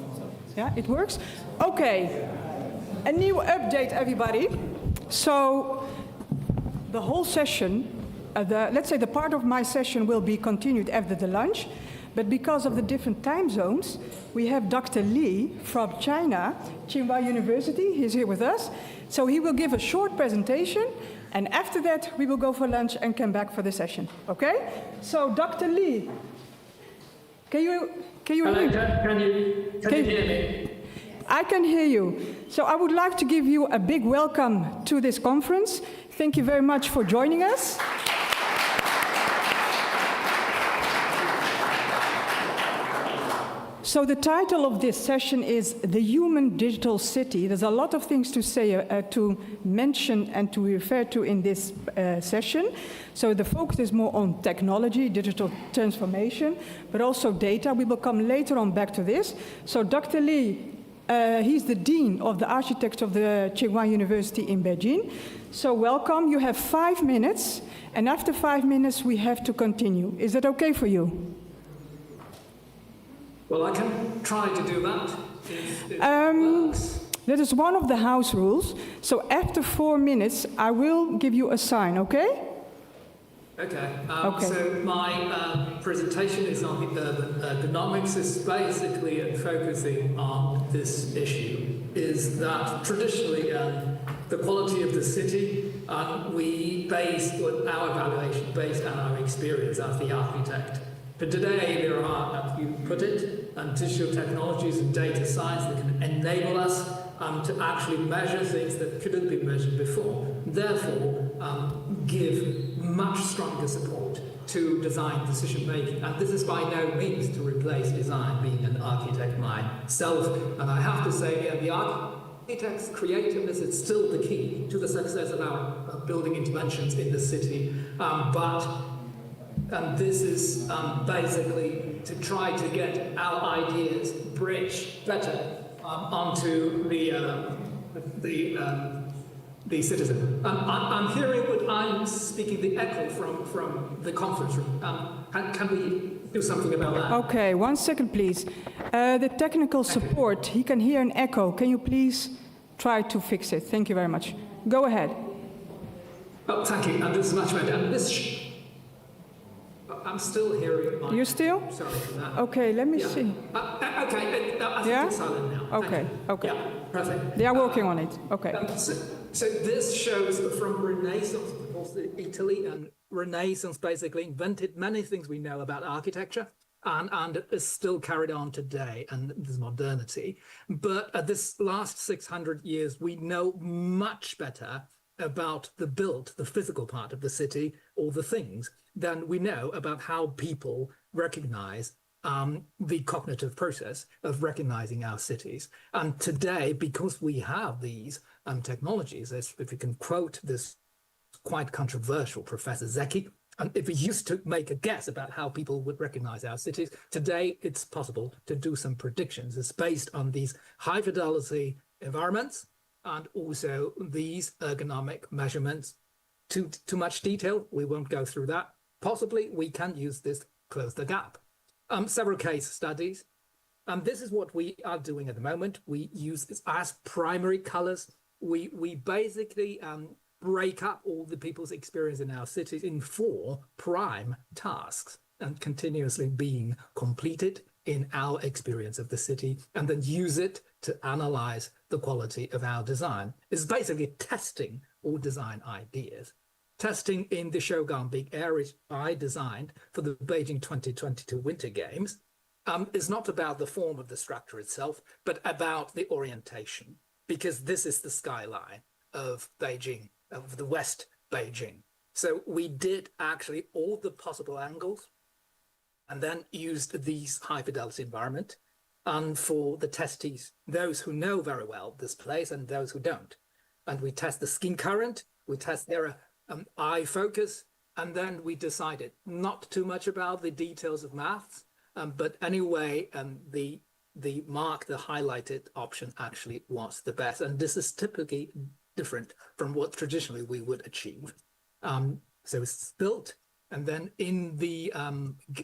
[SPEAKER 8] Yeah, it works? Okay. A new update, everybody. So the whole session, let's say the part of my session will be continued after the lunch, but because of the different time zones, we have Dr. Li from China, Tsinghua University. He's here with us. So he will give a short presentation, and after that we will go for lunch and come back for the session. Okay? So Dr. Li, can you hear me?
[SPEAKER 22] Can you hear me?
[SPEAKER 8] I can hear you. So I would like to give you a big welcome to this conference. Thank you very much for joining us. So the title of this session is The Human Digital City. There's a lot of things to say, to mention and to refer to in this session. So the focus is more on technology, digital transformation, but also data. We will come later on back to this. So Dr. Li, he's the Dean of the Architects of the Tsinghua University in Beijing. So welcome. You have 5 minutes, and after 5 minutes we have to continue. Is that okay for you?
[SPEAKER 22] Well, I can try to do that.
[SPEAKER 8] That is one of the house rules. So after 4 minutes, I will give you a sign, okay?
[SPEAKER 22] Okay. So my presentation is on urban ergonomics. Is basically focusing on this issue. Is that traditionally the quality of the city, we base our evaluation based on our experience as the architect. But today there are, as you put it, digital technologies and data science that can enable us to actually measure things that couldn't be measured before. Therefore, give much stronger support to design decision making. And this is by no means to replace design, being an architect myself. And I have to say, the architect's creativeness is still the key to the success of our building interventions in the city. And this is basically to try to get our ideas bridged better onto the citizen. I'm hearing what I'm speaking the echo from the conference room. Can we do something about that?
[SPEAKER 8] Okay, 1 second, please. The technical support, he can hear an echo. Can you please try to fix it? Thank you very much. Go ahead.
[SPEAKER 22] Oh, thank you. And this is much better. And this. I'm still hearing.
[SPEAKER 8] You still?
[SPEAKER 22] Sorry for that.
[SPEAKER 8] Okay, let me see.
[SPEAKER 22] Okay, I think it's silent now.
[SPEAKER 8] Okay.
[SPEAKER 22] Yeah, perfect.
[SPEAKER 8] They are working on it. Okay.
[SPEAKER 22] So this shows from Renaissance, because Italy and Renaissance basically invented many things we know about architecture, and is still carried on today, and there's modernity. But this last 600 years, we know much better about the built, the physical part of the city or the things than we know about how people recognize the cognitive process of recognizing our cities. And today, because we have these technologies, if we can quote this quite controversial Professor Zeki, and if we used to make a guess about how people would recognize our cities, today it's possible to do some predictions. It's based on these high fidelity environments and also these ergonomic measurements. Too much detail, we won't go through that. Possibly we can use this to close the gap. Several case studies. This is what we are doing at the moment. We use this as primary colors. We basically break up all the people's experience in our cities in 4 prime tasks and continuously being completed in our experience of the city, and then use it to analyze the quality of our design. It's basically testing all design ideas. Testing in the Shogun Big Area I designed for the Beijing 2022 Winter Games is not about the form of the structure itself, but about the orientation, because this is the skyline of Beijing, of the West Beijing. So we did actually all the possible angles and then used these high fidelity environment. And for the testees, those who know very well this place and those who don't. And we test the skin current, we test their eye focus, and then we decided not too much about the details of maths, but anyway, the mark, the highlighted option actually was the best. And this is typically different from what traditionally we would achieve. So it's built, and then in the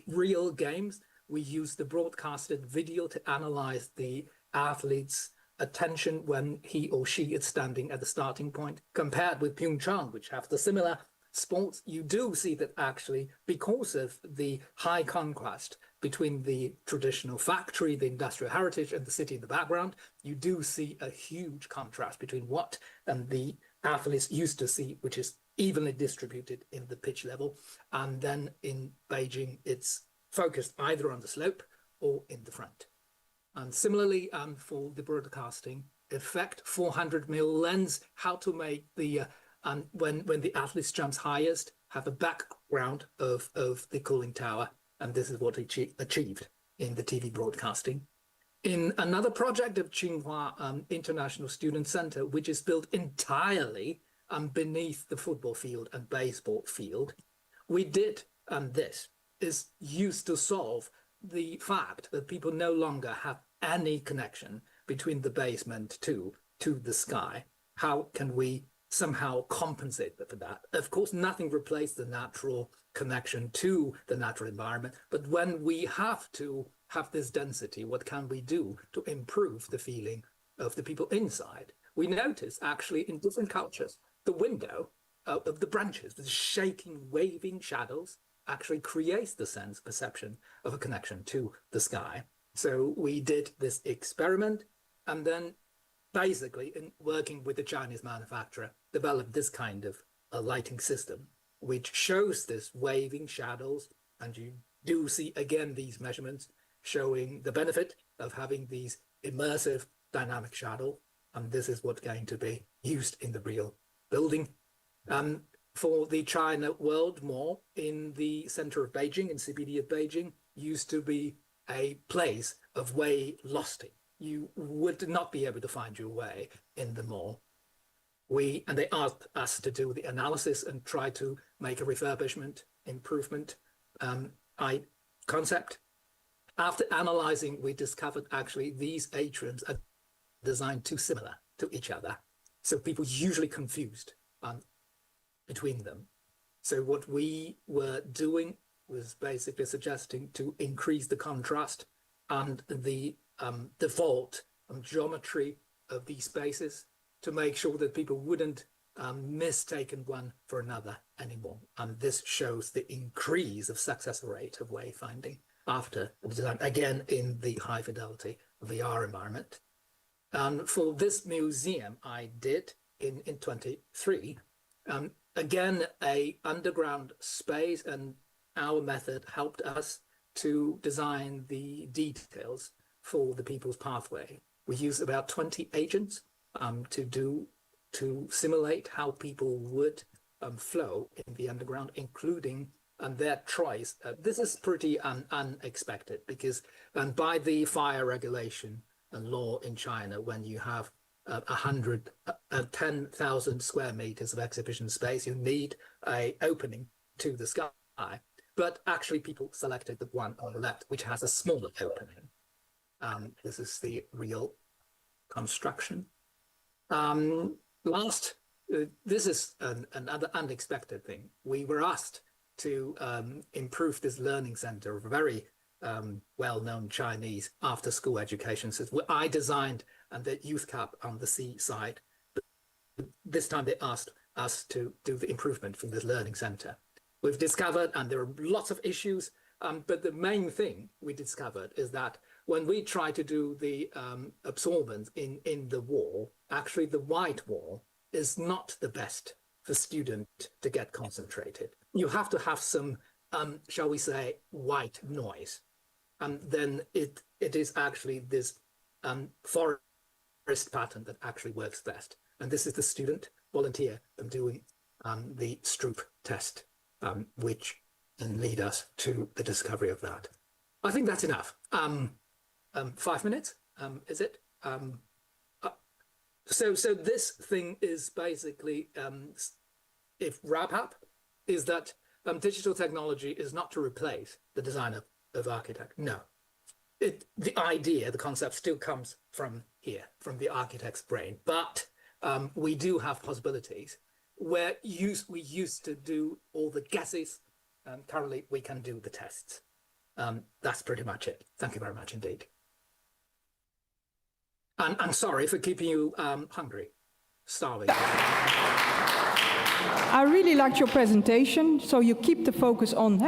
[SPEAKER 22] real games, we use the broadcasted video to analyze the athlete's attention when he or she is standing at the starting point. Compared with Pyeongchang, which have the similar sports, you do see that actually, because of the high contrast between the traditional factory, the industrial heritage, and the city in the background, you do see a huge contrast between what the athletes used to see, which is evenly distributed in the pitch level. And then in Beijing, it's focused either on the slope or in the front. And similarly, for the broadcasting effect, 400mm lens, how to make the, when the athlete jumps highest, have a background of the cooling tower. And this is what he achieved in the TV broadcasting. In another project of Tsinghua International Student Center, which is built entirely beneath the football field and baseball field, we did this is used to solve the fact that people no longer have any connection between the basement to the sky. How can we somehow compensate for that? Of course, nothing replaced the natural connection to the natural environment, but when we have to have this density, what can we do to improve the feeling of the people inside? We notice actually in different cultures, the window of the branches, the shaking, waving shadows, actually creates the sense, perception of a connection to the sky. So we did this experiment, and then basically in working with the Chinese manufacturer, developed this kind of a lighting system, which shows this waving shadows. And you do see again these measurements showing the benefit of having these immersive dynamic shadow. And this is what's going to be used in the real building. For the China World Mall in the center of Beijing, in CBD of Beijing, used to be a place of way losting. You would not be able to find your way in the mall. And they asked us to do the analysis and try to make a refurbishment, improvement concept. After analyzing, we discovered actually these atriums are designed too similar to each other. So people usually confused between them. So what we were doing was basically suggesting to increase the contrast and the default geometry of these spaces to make sure that people wouldn't mistaken one for another anymore. And this shows the increase of success rate of wayfinding after the design, again in the high fidelity VR environment. And for this museum I did in 23, again, a underground space, and our method helped us to design the details for the people's pathway. We used about 20 agents to do to simulate how people would flow in the underground, including their choice. This is pretty unexpected because by the fire regulation law in China, when you have 10,000 square meters of exhibition space, you need an opening to the sky. But actually, people selected the one on the left, which has a smaller opening. This is the real construction. This is another unexpected thing. We were asked to improve this learning center of a very well-known Chinese after-school education system. I designed the youth camp on the seaside. This time they asked us to do the improvement from this learning center. We've discovered, and there are lots of issues, but the main thing we discovered is that when we try to do the absorbance in the wall, actually the white wall is not the best for students to get concentrated. You have to have some, shall we say, white noise. And then it is actually this forest pattern that actually works best. And this is the student volunteer doing the Stroop test, which then lead us to the discovery of that. I think that's enough. 5 minutes, is it? So this thing is basically, if wrap up, is that digital technology is not to replace the design of architect. No, the idea, the concept still comes from here, from the architect's brain. But we do have possibilities where we used to do all the guesses. Currently, we can do the tests. That's pretty much it. Thank you very much indeed. And I'm sorry for keeping you hungry, starving.
[SPEAKER 8] I really liked your presentation. So you keep the focus on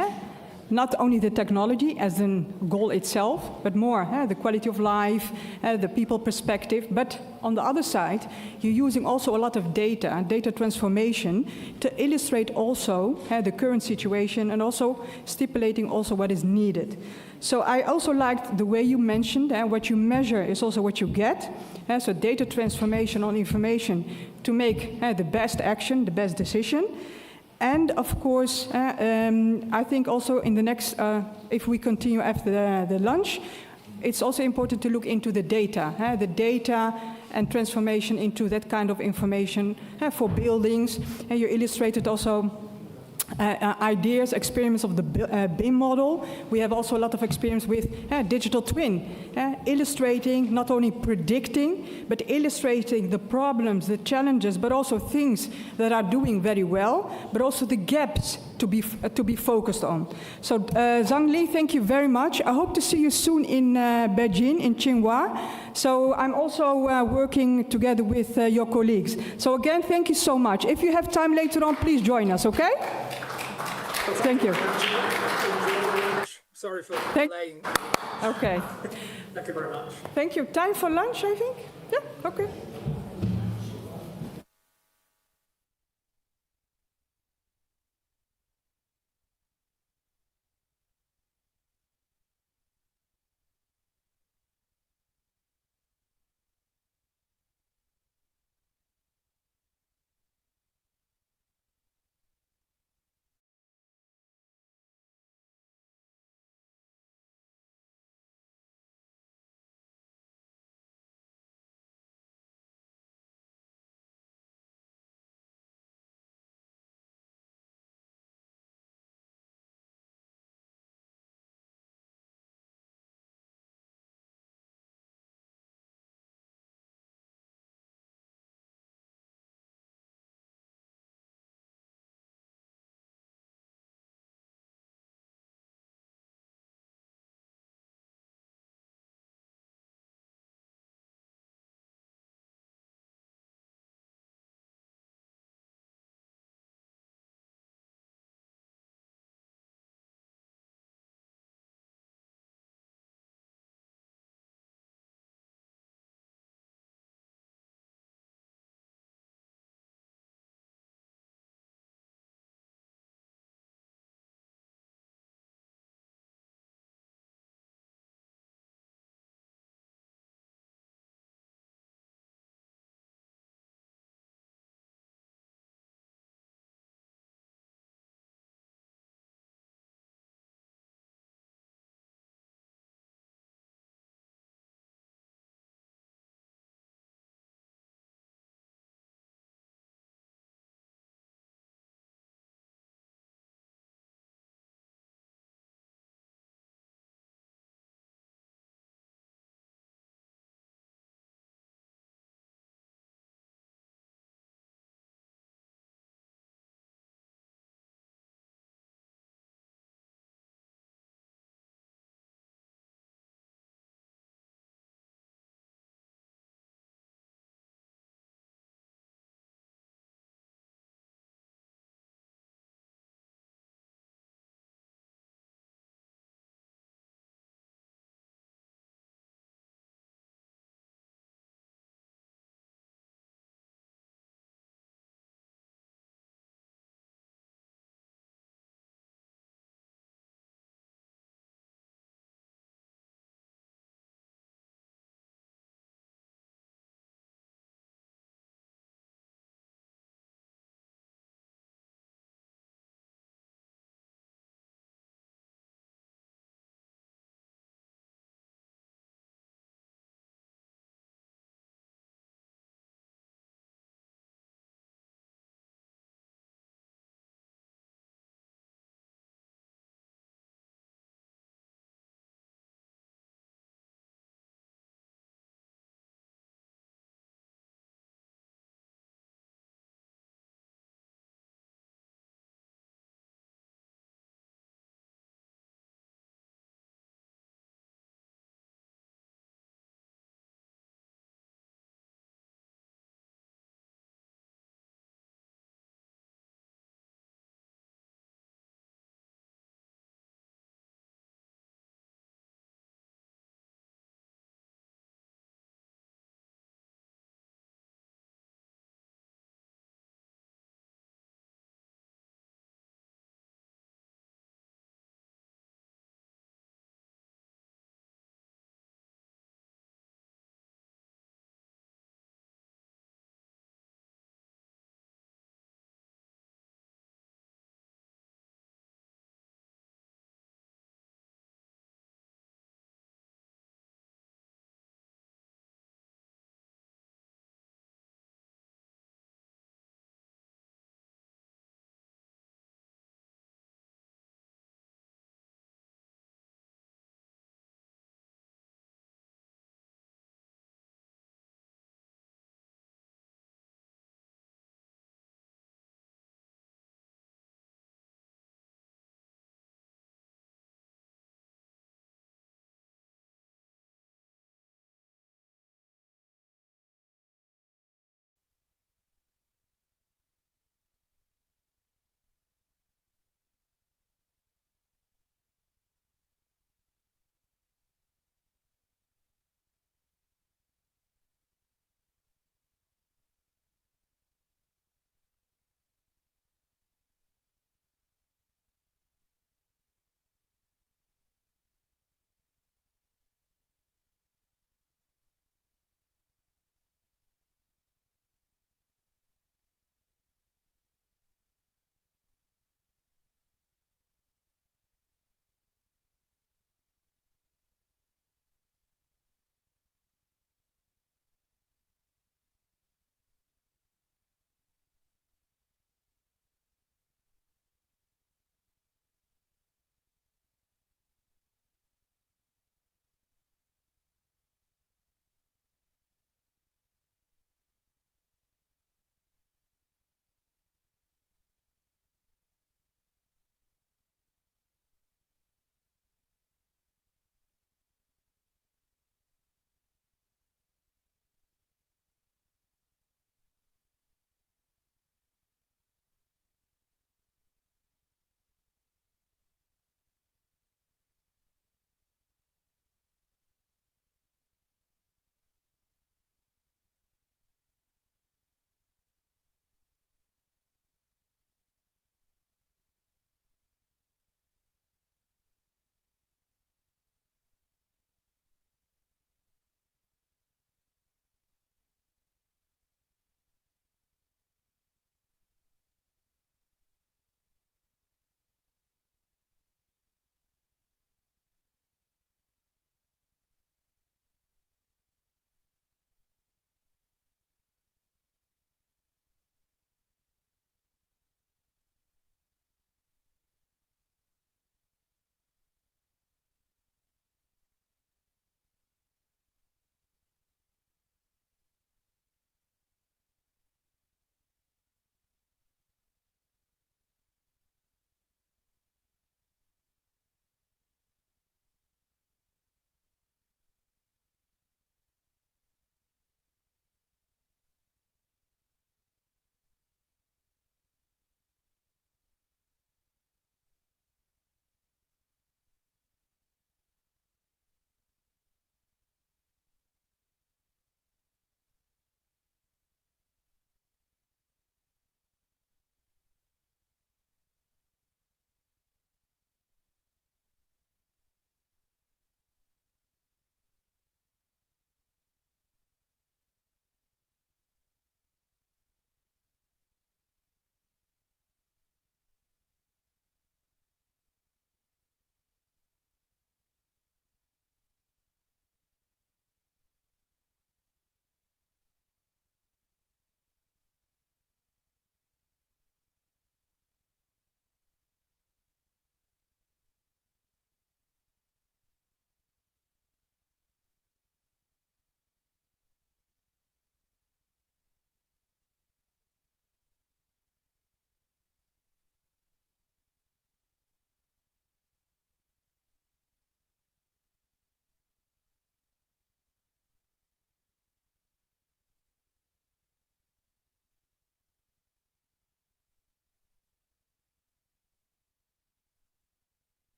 [SPEAKER 8] not only the technology as a goal itself, but more the quality of life, the people perspective. But on the other side, you're using also a lot of data transformation to illustrate also the current situation and also stipulating also what is needed. So I also liked the way you mentioned what you measure is also what you get. So data transformation on information to make the best action, the best decision. And of course, I think also in the next, if we continue after the lunch, it's also important to look into the data and transformation into that kind of information for buildings. And you illustrated also ideas, experiments of the BIM model. We have also a lot of experience with digital twin, illustrating, not only predicting, but illustrating the problems, the challenges, but also things that are doing very well, but also the gaps to be focused on. So Zhang Li, thank you very much. I hope to see you soon in Beijing, in Tsinghua. So I'm also working together with your colleagues. So again, thank you so much. If you have time later on, please join us, okay? Thank you.
[SPEAKER 22] Sorry for delaying.
[SPEAKER 8] Okay.
[SPEAKER 22] Thank you very much.
[SPEAKER 8] Thank you. Time for lunch, I think? Yeah, okay.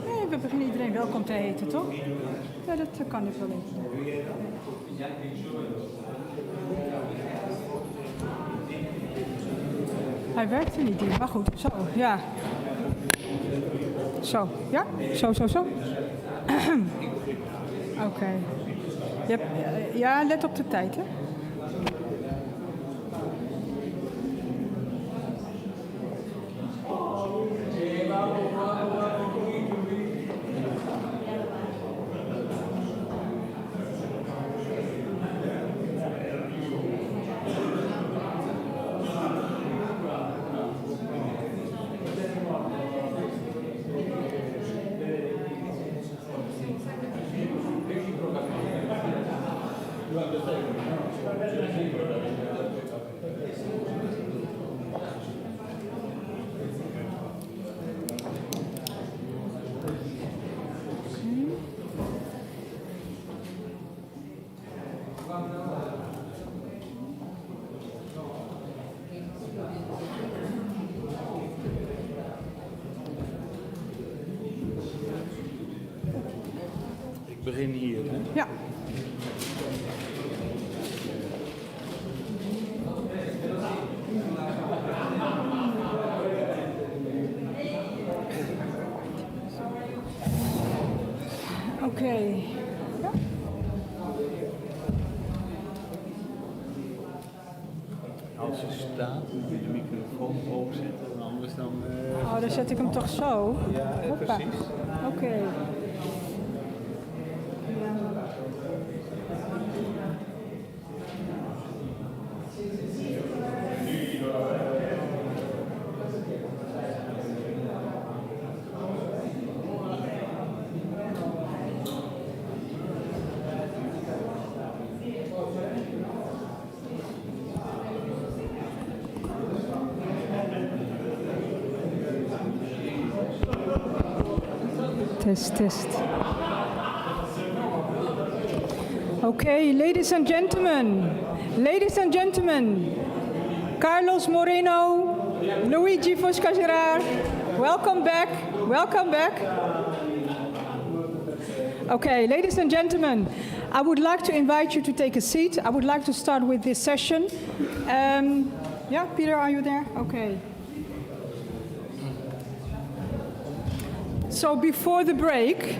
[SPEAKER 8] Nee, we beginnen iedereen welkom te heten, toch? Ja, dat kan ik wel even. Hij werkte niet hier, maar goed. Zo, ja. Zo, ja? Zo. Oké. Ja, let op de tijd, hè?
[SPEAKER 9] Ik begin hier, hè?
[SPEAKER 8] Ja. Oké. Ja?
[SPEAKER 9] Als je staat, moet je de microfoon hoog zetten, anders dan...
[SPEAKER 8] Oh, dan zet ik hem toch zo?
[SPEAKER 9] Ja,
[SPEAKER 8] Hoppa.
[SPEAKER 9] precies.
[SPEAKER 8] Oké. Test. Okay, ladies and gentlemen, Carlos Moreno, Luigi Fosca-Gerard, welcome back. Okay, ladies and gentlemen, I would like to invite you to take a seat. I would like to start with this session. Yeah, Peter, are you there? Okay. So before the break,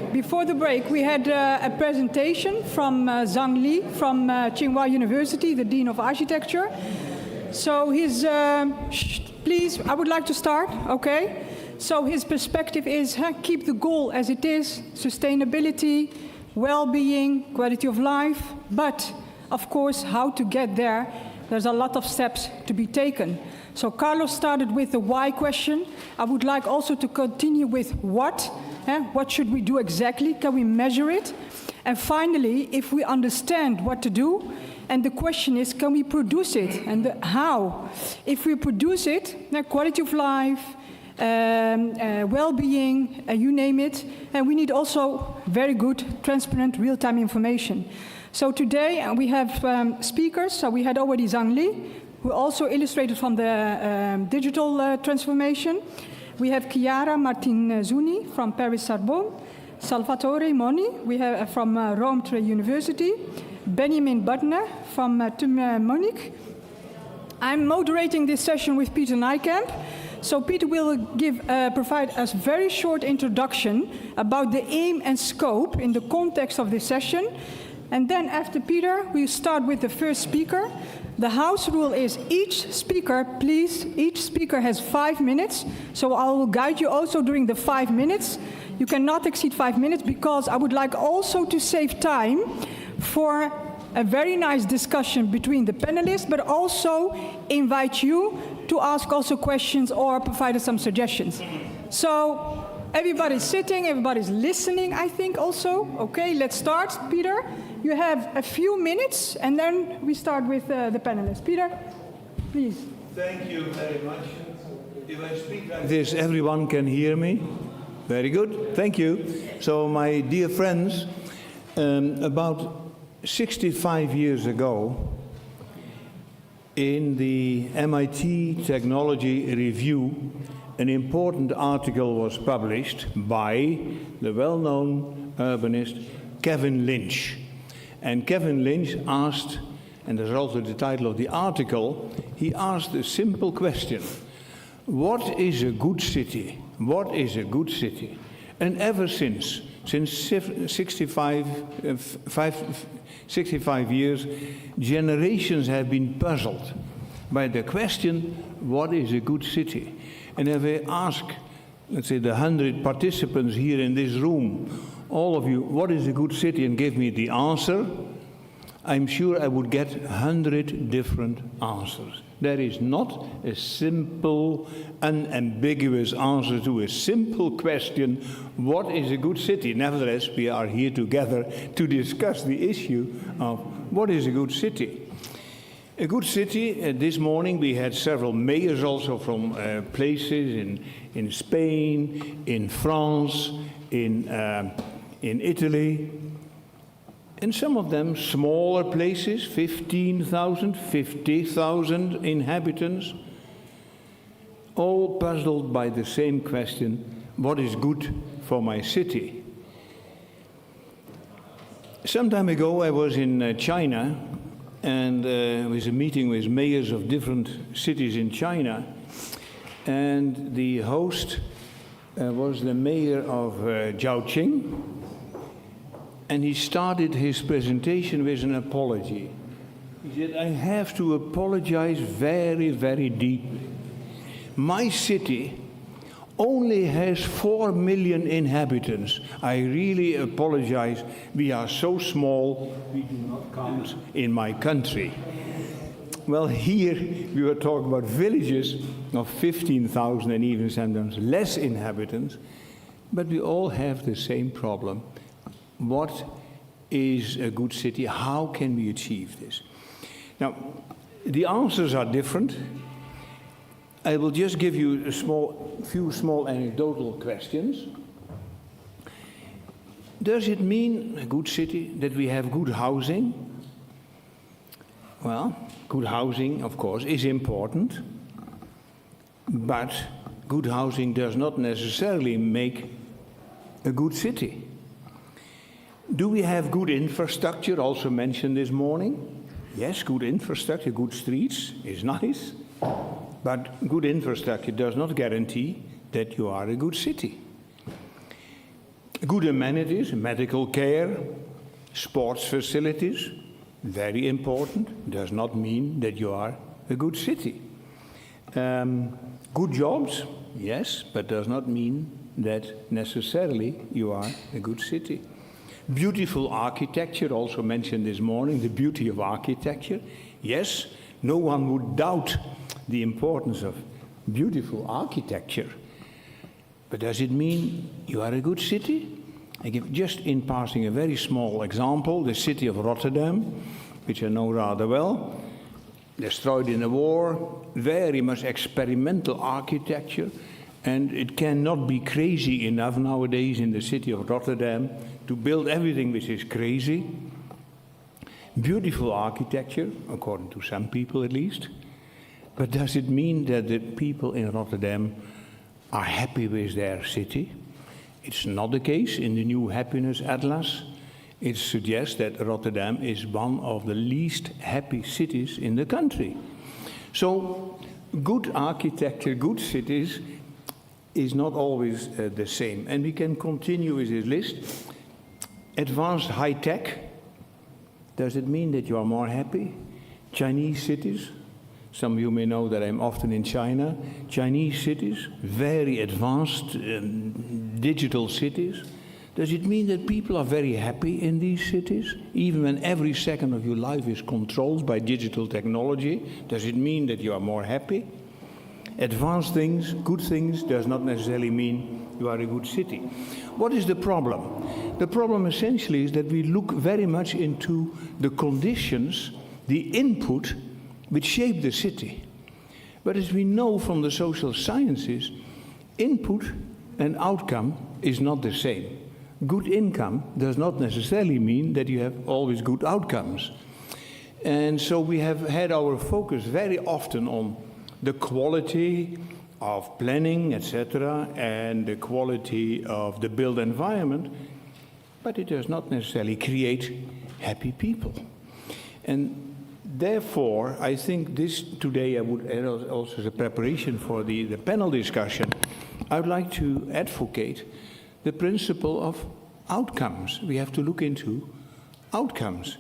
[SPEAKER 8] we had a presentation from Zhang Li from Tsinghua University, the Dean of Architecture. So please, I would like to start, okay? So his perspective is keep the goal as it is, sustainability, well-being, quality of life, but of course, how to get there, there's a lot of steps to be taken. So Carlos started with the why question. I would like also to continue with what. What should we do exactly? Can we measure it? And finally, if we understand what to do, and the question is, can we produce it? And how? If we produce it, quality of life, well-being, you name it, and we need also very good, transparent, real-time information. So today we have speakers. So we had already Zhang Li, who also illustrated from the digital transformation. We have Chiara Martinzuni from Paris Sorbonne, Salvatore Moni from Rome Trade University, Benjamin Butner from Munich. I'm moderating this session with Peter Nijkamp. So Peter will provide us a very short introduction about the aim and scope in the context of this session. And then after Peter, we'll start with the first speaker. The house rule is each speaker has 5 minutes. So I will guide you also during the 5 minutes. You cannot exceed 5 minutes because I would like also to save time for a very nice discussion between the panelists, but also invite you to ask also questions or provide us some suggestions. So everybody's sitting, everybody's listening, I think also. Okay, let's start. Peter, you have a few minutes, and then we start with the panelists. Peter, please.
[SPEAKER 9] Thank you very much. If I speak like this, everyone can hear me. Very good, thank you. So, my dear friends, about 65 years ago, In the MIT Technology Review, an important article was published by the well-known urbanist Kevin Lynch. And Kevin Lynch asked, and there's also the title of the article, he asked a simple question. What is a good city? What is a good city? And ever since 65 years, generations have been puzzled by the question, what is a good city? And if I ask, let's say, the 100 participants here in this room, all of you, what is a good city, and give me the answer, I'm sure I would get 100 different answers. There is not a simple, unambiguous answer to a simple question, what is a good city? Nevertheless, we are here together to discuss the issue of what is a good city. A good city, this morning we had several mayors also from places in Spain, in France, in Italy, and some of them smaller places, 15,000, 50,000 inhabitants, all puzzled by the same question, what is good for my city? Some time ago I was in China, and it was a meeting with mayors of different cities in China, and the host was the mayor of Zhaoqing, and he started his presentation with an apology. He said, I have to apologize very, very deeply. My city only has 4 million inhabitants. I really apologize. We are so small, we do not count in my country. Well, here we were talking about villages of 15,000 and even sometimes less inhabitants, but we all have the same problem. What is a good city? How can we achieve this? Now, the answers are different. I will just give you a few small anecdotal questions. Does it mean, a good city, that we have good housing? Well, good housing, of course, is important, but good housing does not necessarily make a good city. Do we have good infrastructure, also mentioned this morning? Yes, good infrastructure, good streets is nice, but good infrastructure does not guarantee that you are a good city. Good amenities, medical care, sports facilities, very important, does not mean that you are a good city. Good jobs, yes, but does not mean that necessarily you are a good city. Beautiful architecture, also mentioned this morning, the beauty of architecture. Yes, no one would doubt the importance of beautiful architecture. But does it mean you are a good city? I give just in passing a very small example, the city of Rotterdam, which I know rather well, destroyed in a war, very much experimental architecture, and it cannot be crazy enough nowadays in the city of Rotterdam to build everything which is crazy. Beautiful architecture, according to some people at least, but does it mean that the people in Rotterdam are happy with their city? It's not the case. In the new Happiness Atlas, it suggests that Rotterdam is one of the least happy cities in the country. So good architecture, good cities is not always the same. And we can continue with this list. Advanced high tech, does it mean that you are more happy? Chinese cities, some of you may know that I'm often in China. Chinese cities, very advanced digital cities. Does it mean that people are very happy in these cities? Even when every second of your life is controlled by digital technology, does it mean that you are more happy? Advanced things, good things, does not necessarily mean you are a good city. What is the problem? The problem essentially is that we look very much into the conditions, the input, which shape the city. But as we know from the social sciences, input and outcome is not the same. Good income does not necessarily mean that you have always good outcomes. And so we have had our focus very often on the quality of planning, etc., and the quality of the built environment, but it does not necessarily create happy people. And therefore, I think this today, I would also as a preparation for the panel discussion, I would like to advocate the principle of outcomes. We have to look into outcomes.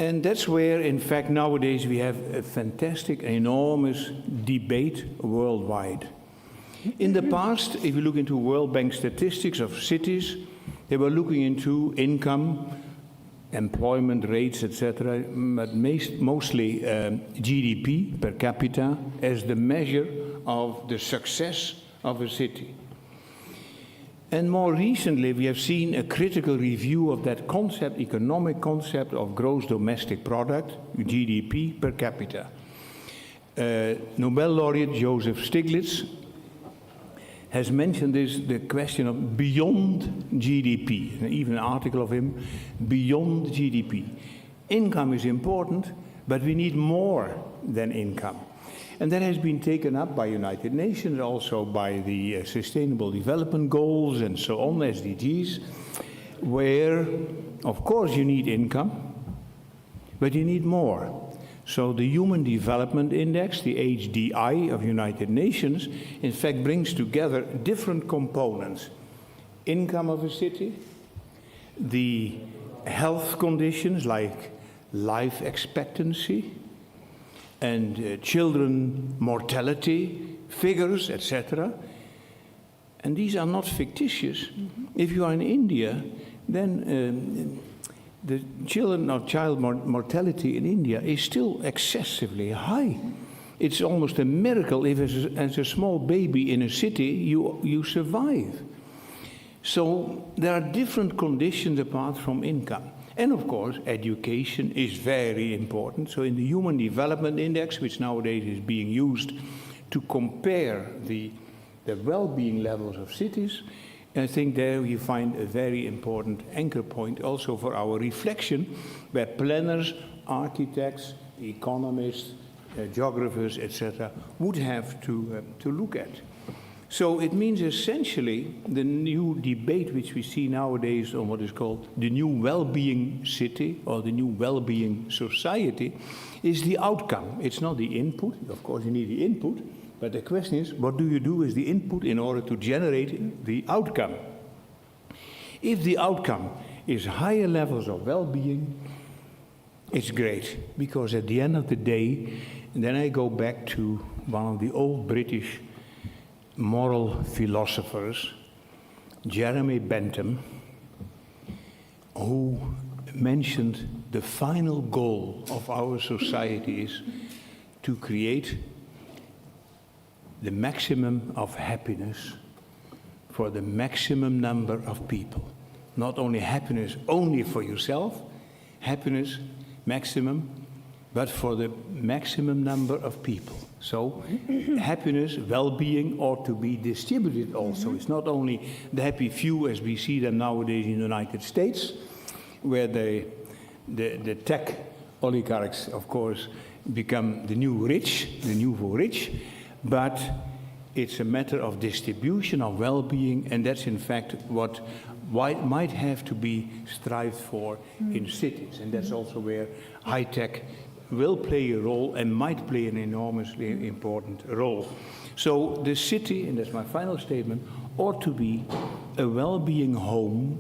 [SPEAKER 9] And that's where, in fact, nowadays we have a fantastic, enormous debate worldwide. In the past, if you look into World Bank statistics of cities, they were looking into income, employment rates, etc., but mostly GDP per capita as the measure of the success of a city. And more recently, we have seen a critical review of that concept, economic concept of gross domestic product, GDP per capita. Nobel laureate Joseph Stiglitz has mentioned this, the question of beyond GDP, and even an article of him, beyond GDP. Income is important, but we need more than income. And that has been taken up by United Nations, also by the Sustainable Development Goals and so on, SDGs, where, of course, you need income, but you need more. So the Human Development Index, the HDI of United Nations, in fact brings together different components. Income of a city, the health conditions like life expectancy, and children mortality figures, etc. And these are not fictitious. If you are in India, then the child mortality in India is still excessively high. It's almost a miracle if as a small baby in a city you survive. So there are different conditions apart from income. And of course, education is very important. So in the Human Development Index, which nowadays is being used to compare the well-being levels of cities, I think there you find a very important anchor point also for our reflection, where planners, architects, economists, geographers, etc., would have to look at. So it means essentially the new debate which we see nowadays on what is called the new well-being city or the new well-being society is the outcome. It's not the input. Of course, you need the input. But the question is, what do you do with the input in order to generate the outcome? If the outcome is higher levels of well-being, it's great. Because at the end of the day, and then I go back to one of the old British moral philosophers, Jeremy Bentham, who mentioned the final goal of our society is to create the maximum of happiness for the maximum number of people. Not only happiness only for yourself, happiness maximum, but for the maximum number of people. So happiness, well-being ought to be distributed also. It's not only the happy few as we see them nowadays in the United States, where the tech oligarchs, of course, become the new rich, the nouveau rich, but it's a matter of distribution of well-being, and that's in fact what might have to be strived for in cities. And that's also where high-tech will play a role and might play an enormously important role. So the city, and that's my final statement, ought to be a well-being home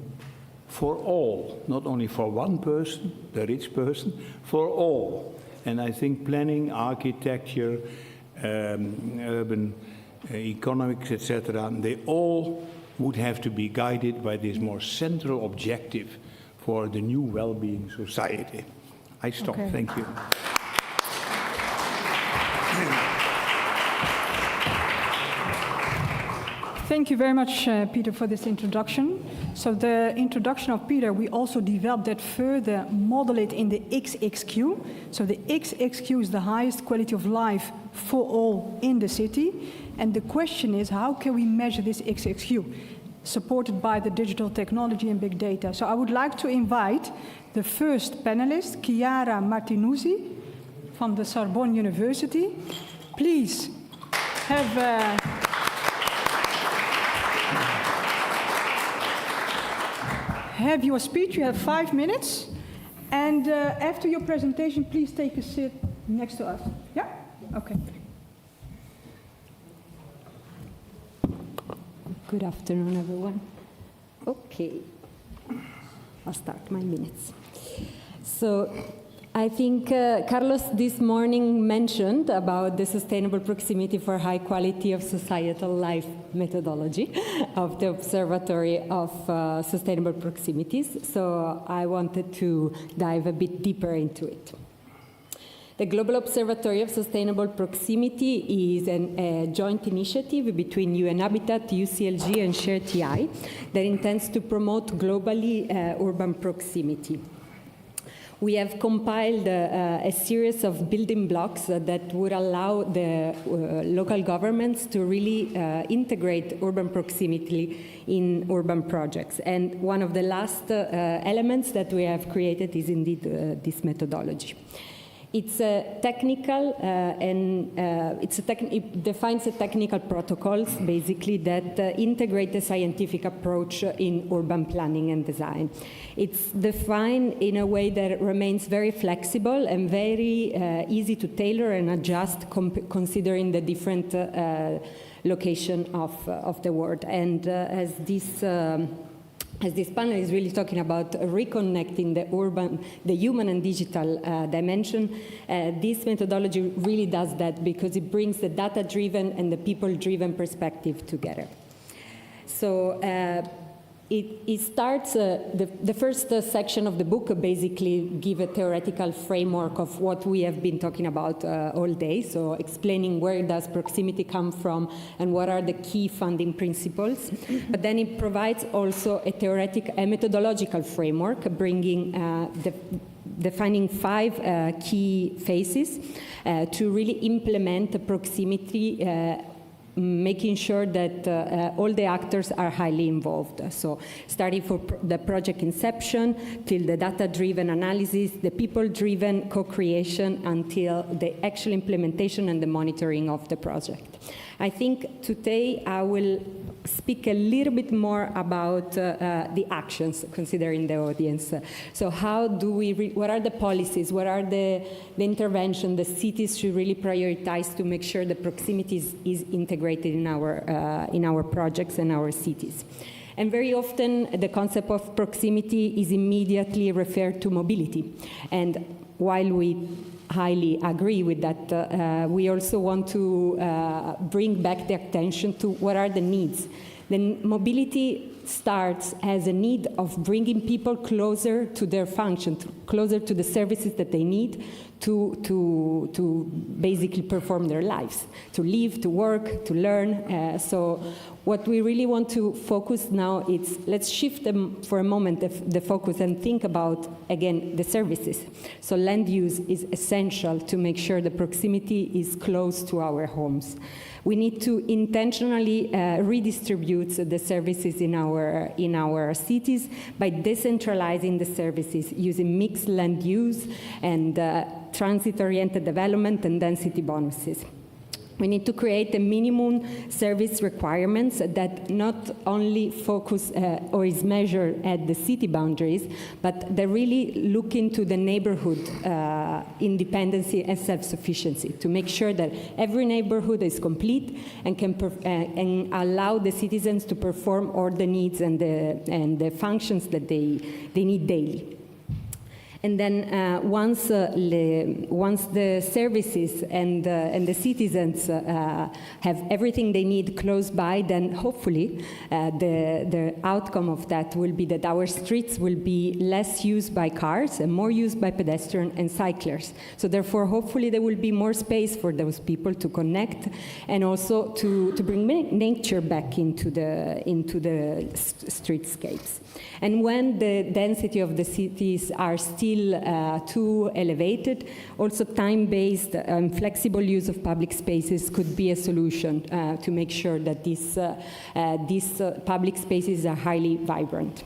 [SPEAKER 9] for all, not only for one person, the rich person, for all. And I think planning, architecture, urban economics, etc., they all would have to be guided by this more central objective for the new well-being society. I stop. Okay. Thank you.
[SPEAKER 8] Thank you very much, Peter, for this introduction. So the introduction of Peter, we also developed that further, model it in the XXQ. So the XXQ is the highest quality of life for all in the city. And the question is, how can we measure this XXQ? supported by the digital technology and big data. So I would like to invite the first panelist, Chiara Martinuzzi from the Sorbonne University. Please have your speech. You have 5 minutes. And after your presentation, please take a seat next to us. Yeah? Okay.
[SPEAKER 10] Good afternoon, everyone. Okay, I'll start my minutes. So I think Carlos this morning mentioned about the sustainable proximity for high quality of societal life methodology of the Observatory of Sustainable Proximities. So I wanted to dive a bit deeper into it. The Global Observatory of Sustainable Proximity is a joint initiative between UN Habitat, UCLG, and ShareTI that intends to promote globally urban proximity. We have compiled a series of building blocks that would allow the local governments to really integrate urban proximity in urban projects. And one of the last elements that we have created is indeed this methodology. It's technical it defines the technical protocols basically that integrate the scientific approach in urban planning and design. It's defined in a way that remains very flexible and very easy to tailor and adjust considering the different location of the world. And as this panel is really talking about reconnecting the human and digital dimension, this methodology really does that because it brings the data-driven and the people-driven perspective together. So it starts, the first section of the book basically give a theoretical framework of what we have been talking about all day, so explaining where does proximity come from and what are the key funding principles. But then it provides also a methodological framework, bringing defining 5 key phases to really implement proximity, making sure that all the actors are highly involved. So starting from the project inception till the data-driven analysis, the people-driven co-creation until the actual implementation and the monitoring of the project. I think today I will speak a little bit more about the actions, considering the audience. So how do we, what are the policies, what are the intervention the cities should really prioritize to make sure the proximity is integrated in our projects and our cities. And very often the concept of proximity is immediately referred to mobility. And while we highly agree with that, we also want to bring back the attention to what are the needs. Then mobility starts as a need of bringing people closer to their function, closer to the services that they need to basically perform their lives, to live, to work, to learn. So what we really want to focus now is, let's shift for a moment the focus and think about, again, the services. So land use is essential to make sure the proximity is close to our homes. We need to intentionally redistribute the services in our cities by decentralizing the services using mixed land use and transit-oriented development and density bonuses. We need to create a minimum service requirements that not only focus or is measured at the city boundaries, but they really look into the neighborhood independency and self-sufficiency to make sure that every neighborhood is complete and can and allow the citizens to perform all the needs and the functions that they need daily. And then once the services and the citizens have everything they need close by, then hopefully the outcome of that will be that our streets will be less used by cars and more used by pedestrians and cyclists. So therefore, hopefully there will be more space for those people to connect and also to bring nature back into the streetscapes. And when the density of the cities are still still too elevated. Also, time-based and flexible use of public spaces could be a solution to make sure that these public spaces are highly vibrant.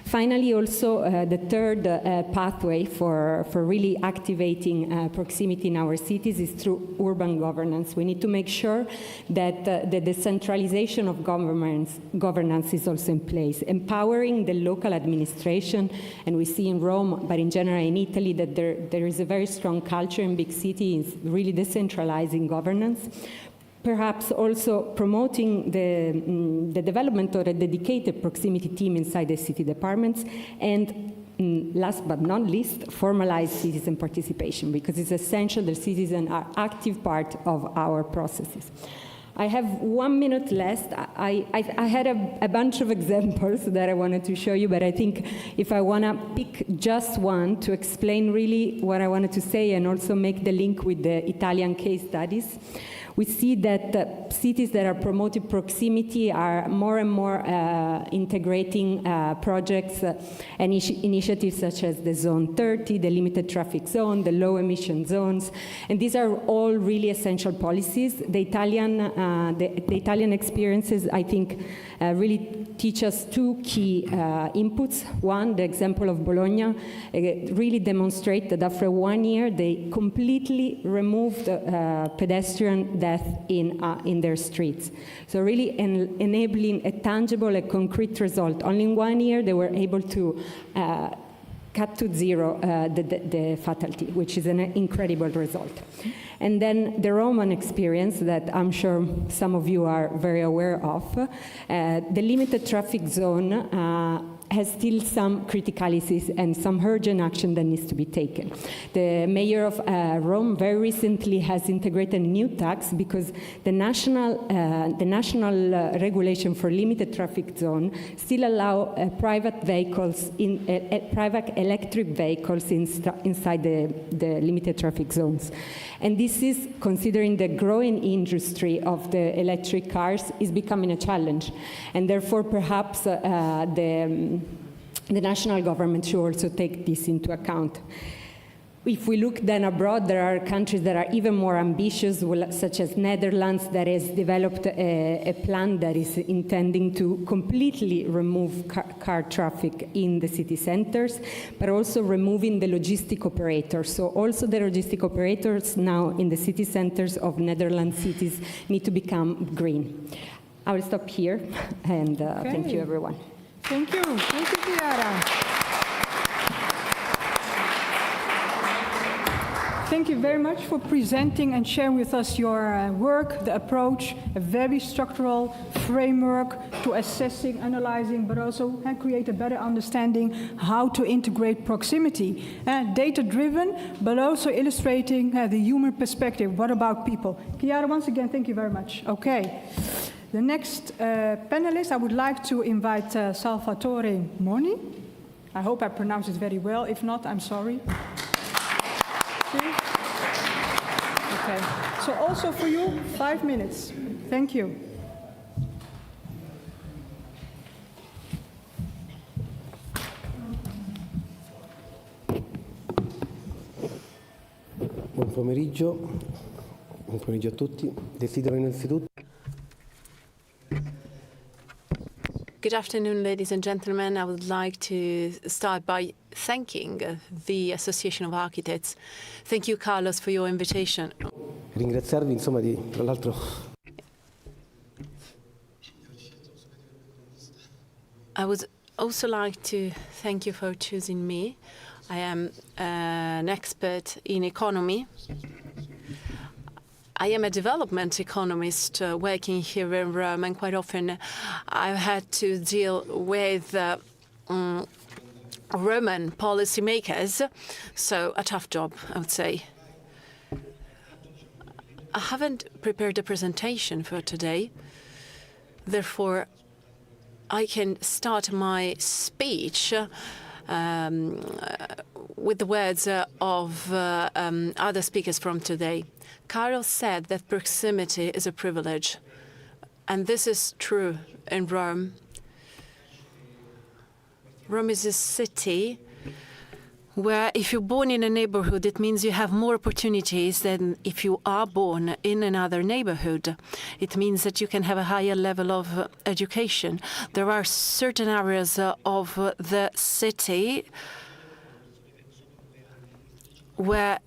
[SPEAKER 10] Finally, also, the third pathway for really activating proximity in our cities is through urban governance. We need to make sure that the decentralization of governance is also in place, empowering the local administration, and we see in Rome, but in general in Italy, that there is a very strong culture in big cities, really decentralizing governance. Perhaps also promoting the development of a dedicated proximity team inside the city departments, and last but not least, formalize citizen participation, because it's essential that citizens are active part of our processes. I have 1 minute left. I had a bunch of examples that I wanted to show you, but I think if I want to pick just one to explain really what I wanted to say and also make the link with the Italian case studies, we see that cities that are promoting proximity are more and more integrating projects and initiatives such as the Zone 30, the limited traffic zone, the low emission zones, and these are all really essential policies. The Italian experiences, I think, really teach us two key inputs. One, the example of Bologna, really demonstrate that after 1 year, they completely removed pedestrian death in their streets. So really enabling a tangible, a concrete result. Only in 1 year, they were able to cut to zero the fatality, which is an incredible result. And then the Roman experience that I'm sure some of you are very aware of, the limited traffic zone has still some criticalities and some urgent action that needs to be taken. The mayor of Rome very recently has integrated a new tax because the national regulation for limited traffic zone still allow private vehicles, private electric vehicles inside the limited traffic zones. And this is, considering the growing industry of the electric cars, is becoming a challenge. And therefore, perhaps the national government should also take this into account. If we look then abroad, there are countries that are even more ambitious, such as Netherlands, that has developed a plan that is intending to completely remove car traffic in the city centers, but also removing the logistic operators. So also the logistic operators now in the city centers of Netherlands cities need to become green. I will stop here, and thank you, everyone.
[SPEAKER 8] Thank you. Thank you, Chiara. Thank you very much for presenting and sharing with us your work, the approach, a very structural framework to assessing, analyzing, but also create a better understanding how to integrate proximity. Data-driven, but also illustrating the human perspective. What about people? Chiara, once again, thank you very much. Okay. The next panelist, I would like to invite Salvatore Moni. I hope I pronounced it very well. If not, I'm sorry. Okay. So also for you, 5 minutes. Thank you.
[SPEAKER 11] Buon pomeriggio a tutti. Desidero innanzitutto.
[SPEAKER 1] Good afternoon, ladies and gentlemen. I would like to start by thanking the Association of Architects. Thank you, Carlos, for your invitation.
[SPEAKER 11] Ringraziarvi, insomma, tra l'altro.
[SPEAKER 1] I would also like to thank you for choosing me. I am an expert in economy. I am a development economist working here in Rome, and quite often I've had to deal with Roman policymakers, so a tough job, I would say. I haven't prepared a presentation for today, therefore I can start my speech with the words of other speakers from today. Carlos said that proximity is a privilege, and this is true in Rome. Rome is a city where if you're born in a neighborhood, it means you have more opportunities than if you are born in another neighborhood. It means that you can have a higher level of education. There are certain areas of the city where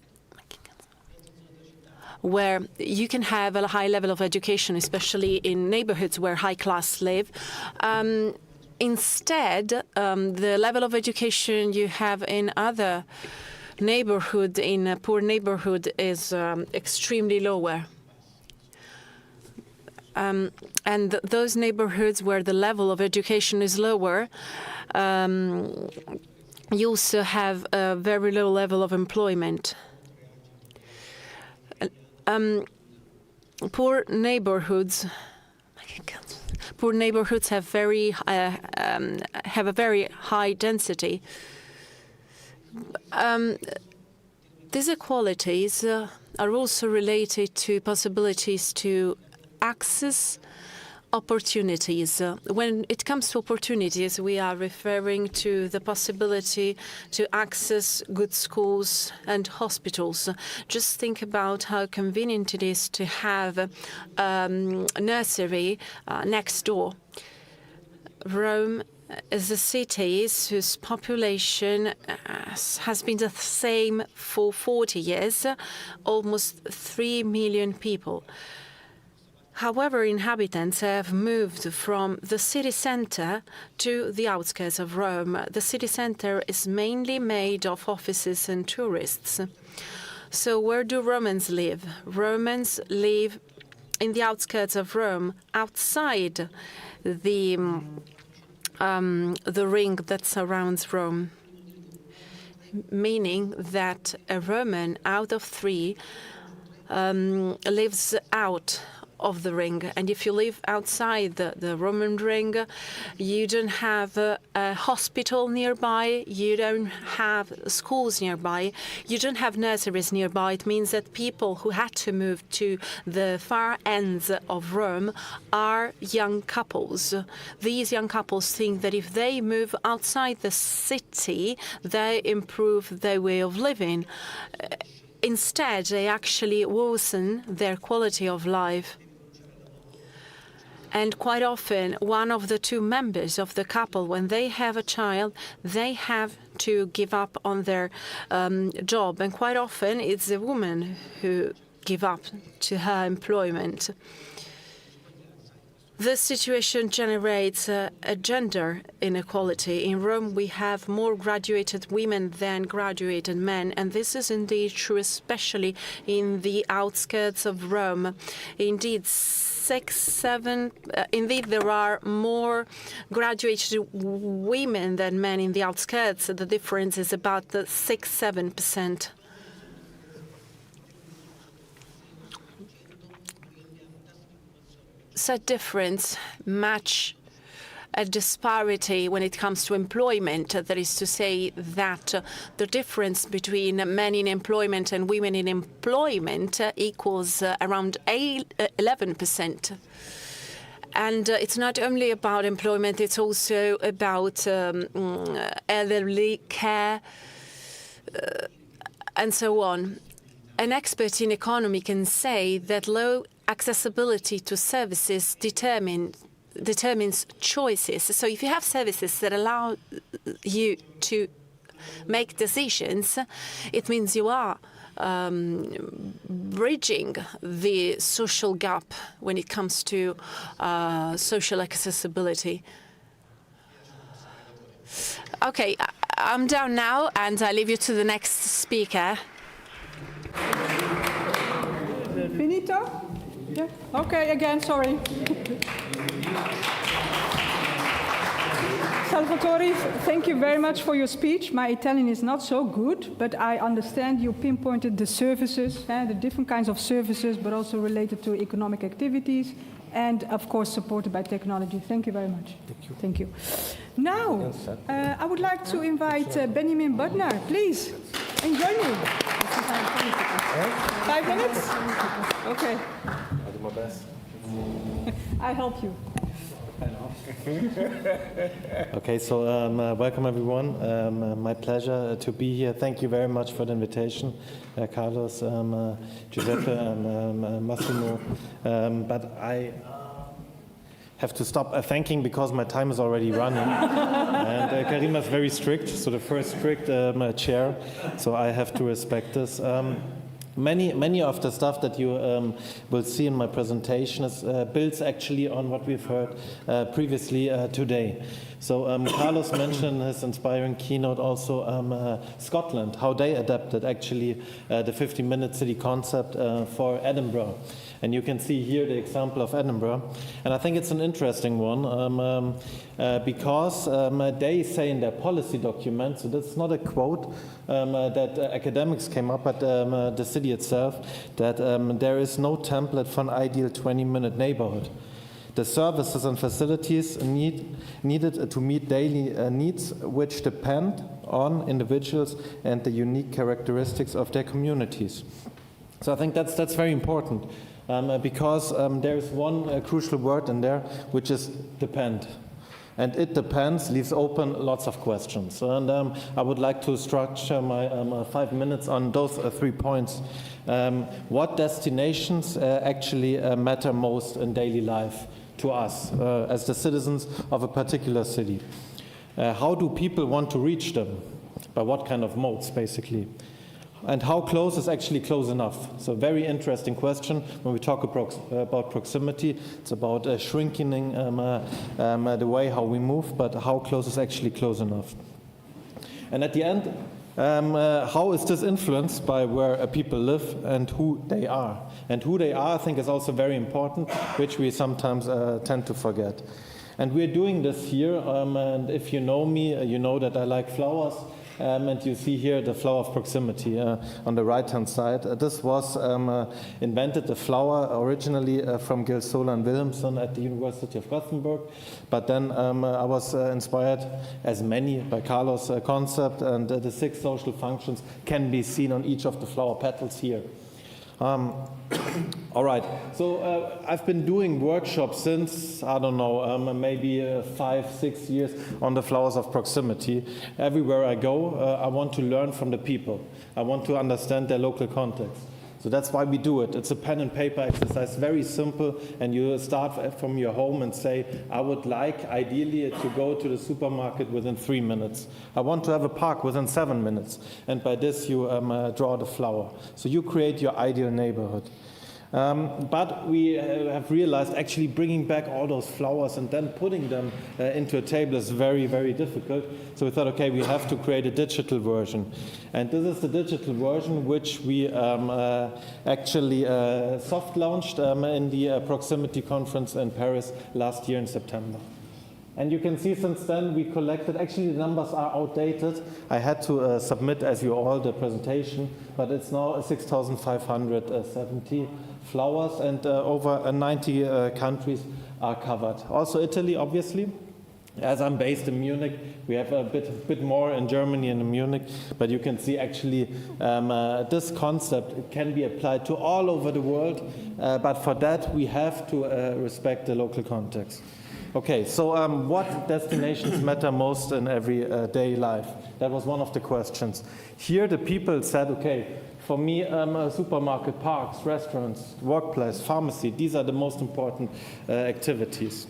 [SPEAKER 1] you can have a high level of education, especially in neighborhoods where high class live. Instead, the level of education you have in other neighborhood, in a poor neighborhood, is extremely lower. And those neighborhoods where the level of education is lower, you also have a very low level of employment. Poor neighborhoods have a very high density. These inequalities are also related to possibilities to access opportunities. When it comes to opportunities, we are referring to the possibility to access good schools and hospitals. Just think about how convenient it is to have a nursery next door. Rome is a city whose population has been the same for 40 years, almost 3 million people. However, inhabitants have moved from the city center to the outskirts of Rome. The city center is mainly made of offices and tourists. So where do Romans live? Romans live in the outskirts of Rome, outside the ring that surrounds Rome, meaning that a Roman out of 3 lives out of the ring. And if you live outside the Roman ring, you don't have a hospital nearby, you don't have schools nearby, you don't have nurseries nearby. It means that people who had to move to the far ends of Rome are young couples. These young couples think that if they move outside the city, they improve their way of living. Instead, they actually worsen their quality of life. And quite often, one of the 2 members of the couple, when they have a child, they have to give up on their job. And quite often, it's the woman who gives up to her employment. This situation generates a gender inequality. In Rome, we have more graduated women than graduated men, and this is indeed true, especially in the outskirts of Rome. Indeed, indeed, there are more graduated women than men in the outskirts. The difference is about 6–7%. Such difference match a disparity when it comes to employment. That is to say that the difference between men in employment and women in employment equals around 11%. And it's not only about employment, it's also about elderly care and so on. An expert in economy can say that low accessibility to services determines choices. So if you have services that allow you to make decisions, it means you are bridging the social gap when it comes to social accessibility. Okay, I'm down now, and I leave you to the next speaker.
[SPEAKER 8] Finito? Yeah. Okay, again, sorry. Salvatore, thank you very much for your speech. My Italian is not so good, but I understand you pinpointed the services, the different kinds of services, but also related to economic activities, and of course supported by technology. Thank you very much. Thank you. Thank you. Now, I would like to invite Benjamin Butner, please, and join me. 5 minutes? Okay.
[SPEAKER 21] I'll do my best.
[SPEAKER 8] I help you.
[SPEAKER 12] Okay, so welcome everyone. My pleasure to be here. Thank you very much for the invitation, Carlos, Giuseppe, and Massimo. But I have to stop thanking because my time is already running. And Karima is very strict, so the first strict chair, so I have to respect this. Many of the stuff that you will see in my presentation is, builds actually on what we've heard previously today. So Carlos mentioned in his inspiring keynote also Scotland, how they adapted actually the 50-minute city concept for Edinburgh. And you can see here the example of Edinburgh. And I think it's an interesting one because they say in their policy document, so that's not a quote that academics came up, but the city itself, that there is no template for an ideal 20-minute neighborhood. The services and facilities needed to meet daily needs, which depend on individuals and the unique characteristics of their communities. So I think that's very important. Because there is one crucial word in there, which is depend. And it depends leaves open lots of questions. And I would like to structure my 5 minutes on those 3 points. What destinations actually matter most in daily life to us as the citizens of a particular city? How do people want to reach them? By what kind of modes, basically? And how close is actually close enough? So very interesting question when we talk about proximity. It's about shrinking the way how we move, but how close is actually close enough? And at the end, how is this influenced by where people live and who they are? And who they are, I think, is also very important, which we sometimes tend to forget. And we're doing this here, and if you know me, you know that I like flowers. And you see here the flower of proximity on the right-hand side. This was invented, the flower, originally from Gilsola and Wilhelmsen at the University of Gothenburg. But then I was inspired, as many, by Carlos' concept, and the 6 social functions can be seen on each of the flower petals here. All right, so I've been doing workshops since, I don't know, maybe 5-6 years on the flowers of proximity. Everywhere I go, I want to learn from the people. I want to understand their local context. So that's why we do it. It's a pen and paper exercise, very simple, and you start from your home and say, I would like, ideally, to go to the supermarket within 3 minutes. I want to have a park within 7 minutes. And by this, you draw the flower. So you create your ideal neighborhood. But we have realized actually bringing back all those flowers and then putting them into a table is very, very difficult. So we thought, okay, we have to create a digital version. And this is the digital version which we actually soft launched in the Proximity Conference in Paris last year in September. And you can see since then we collected, actually the numbers are outdated. I had to submit, as you all, the presentation, but it's now 6,570 flowers, and over 90 countries are covered. Also Italy, obviously. As I'm based in Munich, we have a bit more in Germany and in Munich, but you can see actually this concept can be applied to all over the world, but for that we have to respect the local context. Okay, so what destinations matter most in everyday life? That was one of the questions. Here the people said, okay, for me, supermarket, parks, restaurants, workplace, pharmacy, these are the most important activities.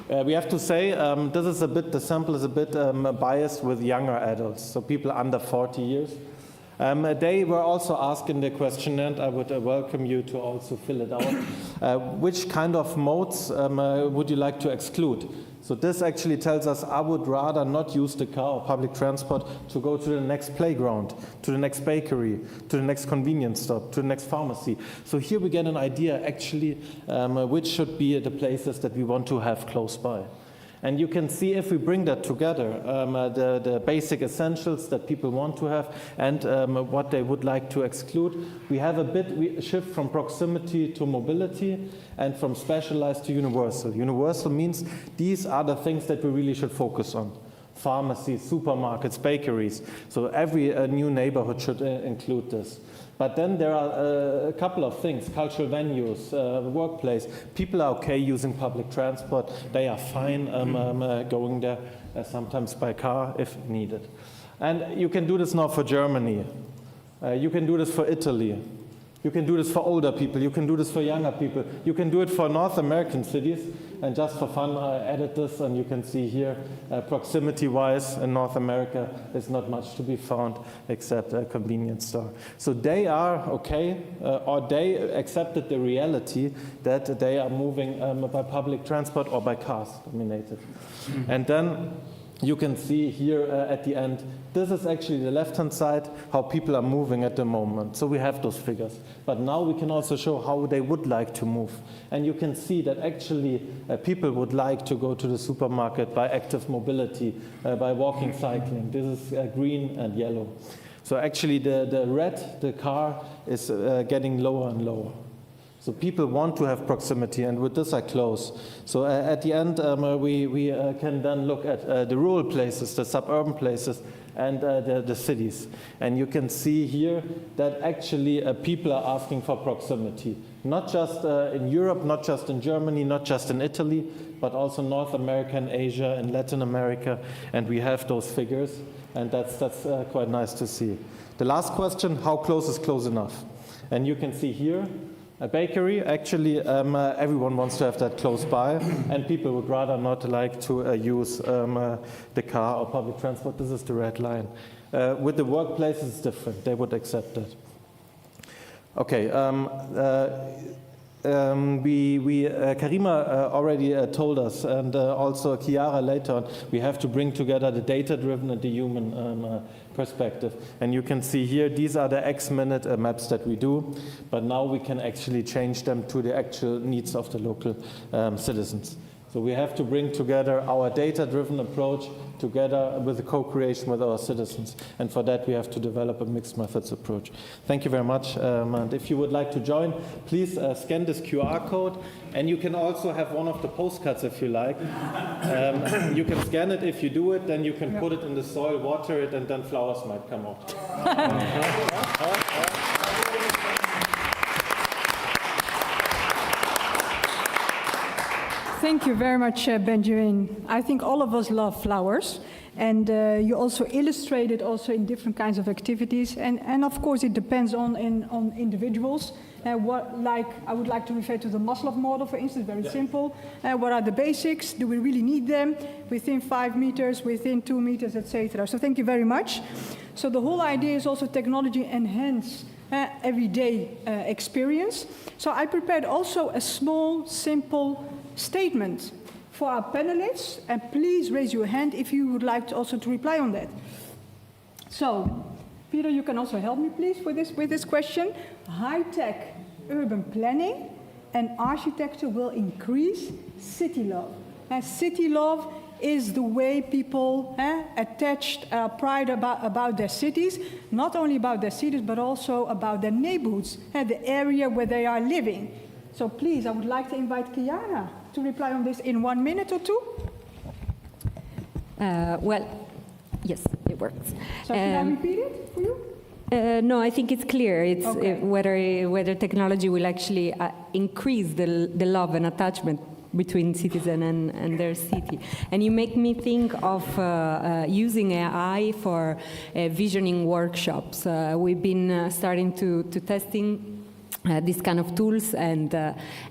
[SPEAKER 12] We have to say this is a bit, the sample is a bit biased with younger adults, so people under 40 years. They were also asked in the questionnaire, and I would welcome you to also fill it out, which kind of modes would you like to exclude? So this actually tells us I would rather not use the car or public transport to go to the next playground, to the next bakery, to the next convenience stop, to the next pharmacy. So here we get an idea actually which should be the places that we want to have close by. And you can see if we bring that together, the basic essentials that people want to have and what they would like to exclude, we have we shift from proximity to mobility and from specialized to universal. Universal means these are the things that we really should focus on. pharmacies, supermarkets, bakeries. So every new neighborhood should include this. But then there are a couple of things, cultural venues, workplace. People are okay using public transport. They are fine going there, sometimes by car if needed. And you can do this now for Germany. You can do this for Italy. You can do this for older people. You can do this for younger people. You can do it for North American cities. And just for fun, I added this, and you can see here, proximity-wise, in North America, there's not much to be found except a convenience store. So they are okay, or they accepted the reality that they are moving by public transport or by cars dominated. And then you can see here at the end, this is actually the left-hand side, how people are moving at the moment. So we have those figures. But now we can also show how they would like to move. And you can see that actually people would like to go to the supermarket by active mobility, by walking, cycling. This is green and yellow. So actually the red, the car, is getting lower and lower. So people want to have proximity, and with this I close. So at the end, we can then look at the rural places, the suburban places, and the cities. And you can see here that actually people are asking for proximity. Not just in Europe, not just in Germany, not just in Italy, but also North America and Asia and Latin America. And we have those figures, and that's quite nice to see. The last question, how close is close enough? And you can see here, a bakery, actually everyone wants to have that close by, and people would rather not like to use the car or public transport. This is the red line. With the workplace, it's different. They would accept that. Okay. Karima already told us, and also Chiara later on, we have to bring together the data-driven and the human perspective. And you can see here, these are the X-minute maps that we do, but now we can actually change them to the actual needs of the local citizens. So we have to bring together our data-driven approach together with the co-creation with our citizens. And for that, we have to develop a mixed methods approach. Thank you very much. And if you would like to join, please scan this QR code. And you can also have one of the postcards if you like. You can scan it. If you do it, then you can put it in the soil, water it, and then flowers might come out.
[SPEAKER 8] Thank you very much, Benjamin. I think all of us love flowers, and you also illustrated also in different kinds of activities, and of course it depends on individuals. I would like to refer to the Maslow model, for instance, very simple. What are the basics? Do we really need them? Within 5 meters, within 2 meters, etc. So thank you very much. So the whole idea is also technology enhance everyday experience. So I prepared also a small, simple statement for our panelists, and please raise your hand if you would like to also to reply on that. So, Peter, you can also help me, please, with this question. High-tech urban planning and architecture will increase city love. And city love is the way people attached pride about their cities, not only about their cities, but also about their neighborhoods, the area where they are living. So please, I would like to invite Chiara to reply on this in 1 minute or two.
[SPEAKER 10] Well, yes, it works.
[SPEAKER 8] So can I repeat it for you?
[SPEAKER 10] No, I think it's clear. It's
[SPEAKER 8] okay.
[SPEAKER 10] Whether technology will actually increase the love and attachment between citizen and their city. And you make me think of using AI for visioning workshops. We've been starting to testing these kind of tools, and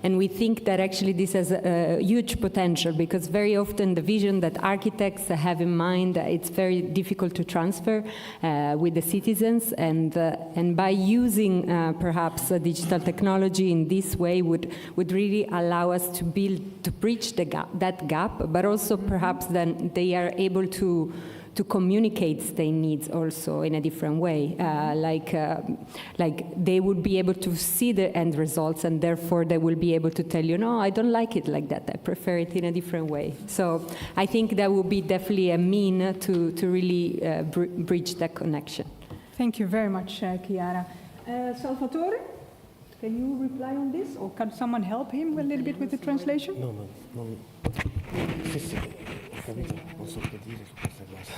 [SPEAKER 10] we think that actually this has a huge potential, because very often the vision that architects have in mind, it's very difficult to transfer with the citizens, and by using perhaps digital technology in this way would really allow us to bridge that gap, but also perhaps then they are able to communicate their needs also in a different way, like they would be able to see the end results, and therefore they will be able to tell you, no, I don't like it like that, I prefer it in a different way. So I think that would be definitely a mean to really bridge that connection.
[SPEAKER 8] Thank you very much, Chiara. Salvatore, can you reply on this, or can someone help him a little bit with the translation?
[SPEAKER 11] No. capito, non so che dire su questa cosa.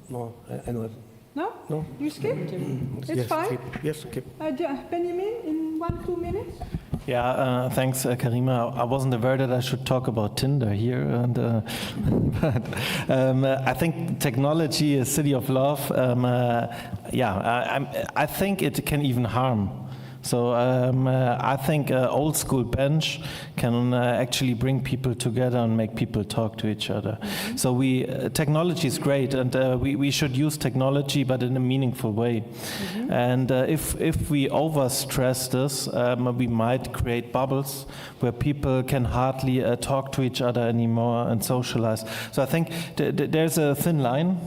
[SPEAKER 11] No, I know.
[SPEAKER 8] No?
[SPEAKER 11] No?
[SPEAKER 8] You skipped? It's
[SPEAKER 11] Yes,
[SPEAKER 8] fine.
[SPEAKER 11] skip. Yes, skip.
[SPEAKER 8] Benjamin, in 1-2 minutes?
[SPEAKER 12] Yeah, thanks, Karima. I wasn't aware that I should talk about Tinder here, and but I think technology is city of love. I think it can even harm. So I think old school bench can actually bring people together and make people talk to each other. So technology is great, and we should use technology, but in a meaningful way. And if we overstress this, we might create bubbles where people can hardly talk to each other anymore and socialize. So I think there's a thin line.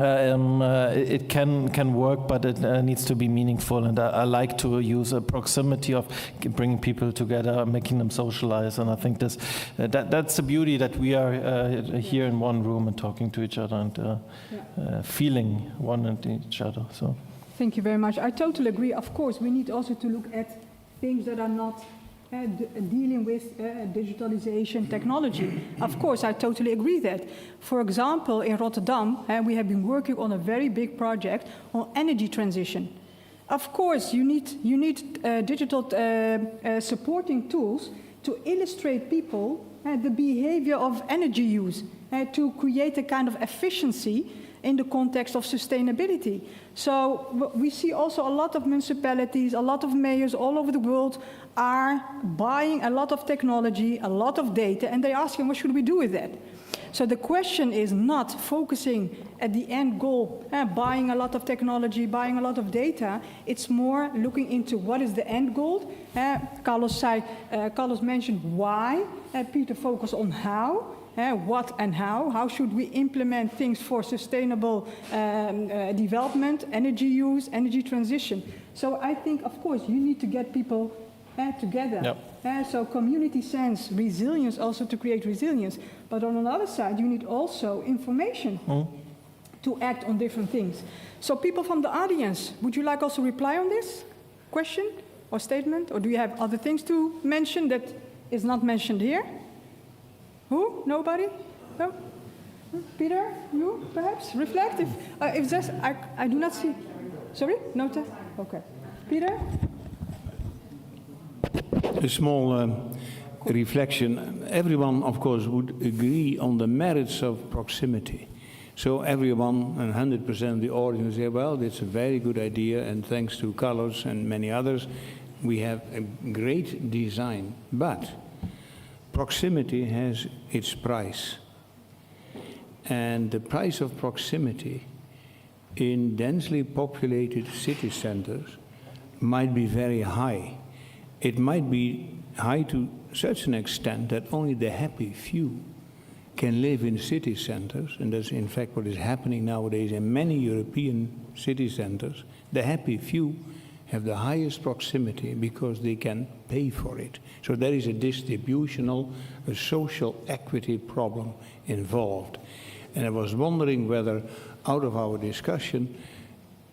[SPEAKER 12] It can work, but it needs to be meaningful, and I like to use a proximity of bringing people together, making them socialize, and I think that's the beauty, that we are here in one room and talking to each other and feeling one and each other. So,
[SPEAKER 8] thank you very much. I totally agree. Of course, we need also to look at things that are not dealing with digitalization technology. Of course, I totally agree that. For example, in Rotterdam, we have been working on a very big project on energy transition. Of course, you need digital supporting tools to illustrate people the behavior of energy use, to create a kind of efficiency in the context of sustainability. So we see also a lot of municipalities, a lot of mayors all over the world are buying a lot of technology, a lot of data, and they're asking, what should we do with that? So the question is not focusing at the end goal, buying a lot of technology, buying a lot of data. It's more looking into what is the end goal. Carlos mentioned why. Peter focused on how. What and how should we implement things for sustainable development, energy use, energy transition. So I think, of course, you need to get people together. Yep. So community sense, resilience, also to create resilience. But on the other side, you need also information to act on different things. So people from the audience, would you like also reply on this question or statement? Or do you have other things to mention that is not mentioned here? Who? Nobody? No? Peter, you perhaps? Reflect if there's, I do not see. Sorry? No? Okay. Peter?
[SPEAKER 9] A small reflection. Everyone, of course, would agree on the merits of proximity. So everyone, and 100% of the audience say, well, that's a very good idea, and thanks to Carlos and many others, we have a great design. But proximity has its price. And the price of proximity in densely populated city centers might be very high. It might be high to such an extent that only the happy few can live in city centers, and that's in fact what is happening nowadays in many European city centers. The happy few have the highest proximity because they can pay for it. So there is a distributional, a social equity problem involved. And I was wondering whether, out of our discussion,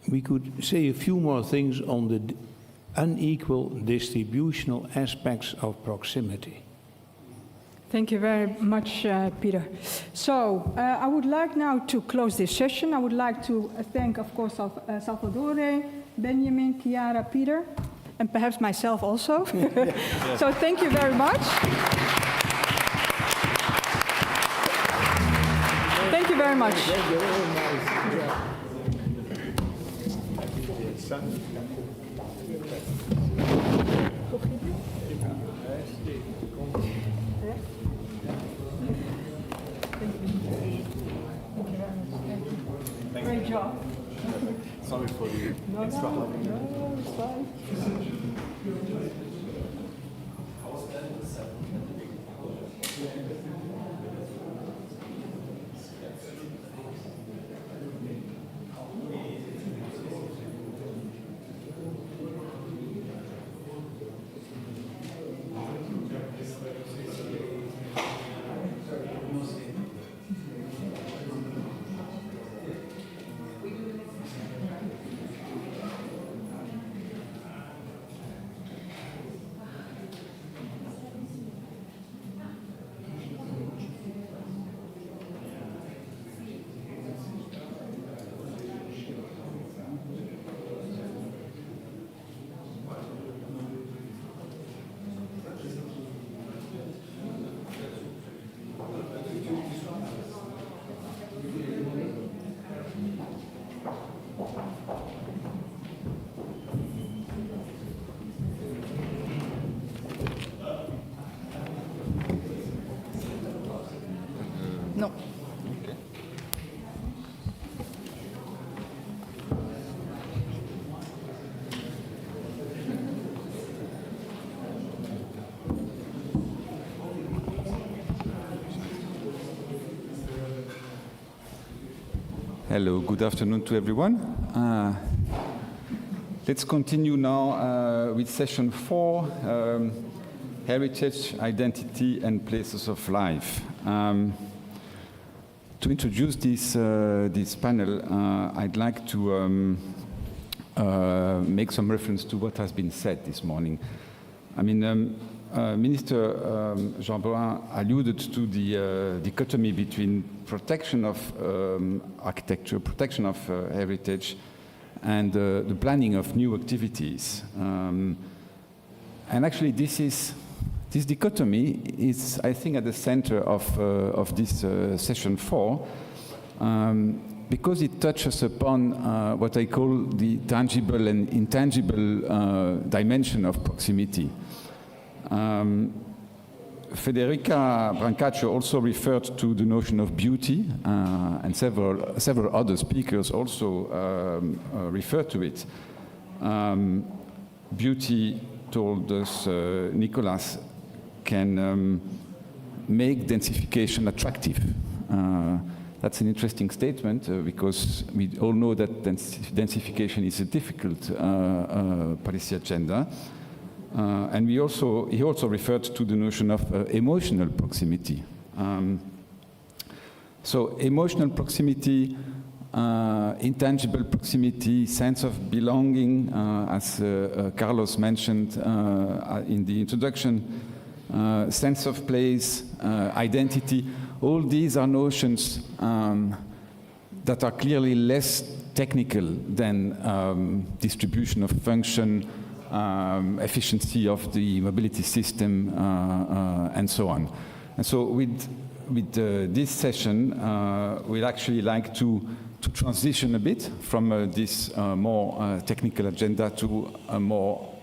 [SPEAKER 9] we could say a few more things on the unequal distributional aspects of proximity.
[SPEAKER 8] Thank you very much, Peter. So I would like now to close this session. I would like to thank, of course, Salvatore, Benjamin, Chiara, Peter, and perhaps myself also. So thank you very much. Thank you very much. Great job.
[SPEAKER 13] Sorry for the extra help.
[SPEAKER 8] No, it's fine.
[SPEAKER 5] No.
[SPEAKER 14] Hello, good afternoon to everyone. Let's continue now with session 4, Heritage, Identity and Places of Life. To introduce this panel, I'd like to make some reference to what has been said this morning. I mean, Minister Jean-Brun alluded to the dichotomy between protection of architecture, protection of heritage, and the planning of new activities. And actually, this dichotomy is, I think, at the center of this session 4, because it touches upon what I call the tangible and intangible dimension of proximity. Federica Brancaccio also referred to the notion of beauty, and several other speakers also referred to it. Beauty, told us Nicolas, can make densification attractive. That's an interesting statement because we all know that densification is a difficult policy agenda. And he also referred to the notion of emotional proximity. So emotional proximity, intangible proximity, sense of belonging, as Carlos mentioned in the introduction, sense of place, identity, all these are notions that are clearly less technical than distribution of function, efficiency of the mobility system, and so on. And so with this session, we'd actually like to transition a bit from this more technical agenda to a more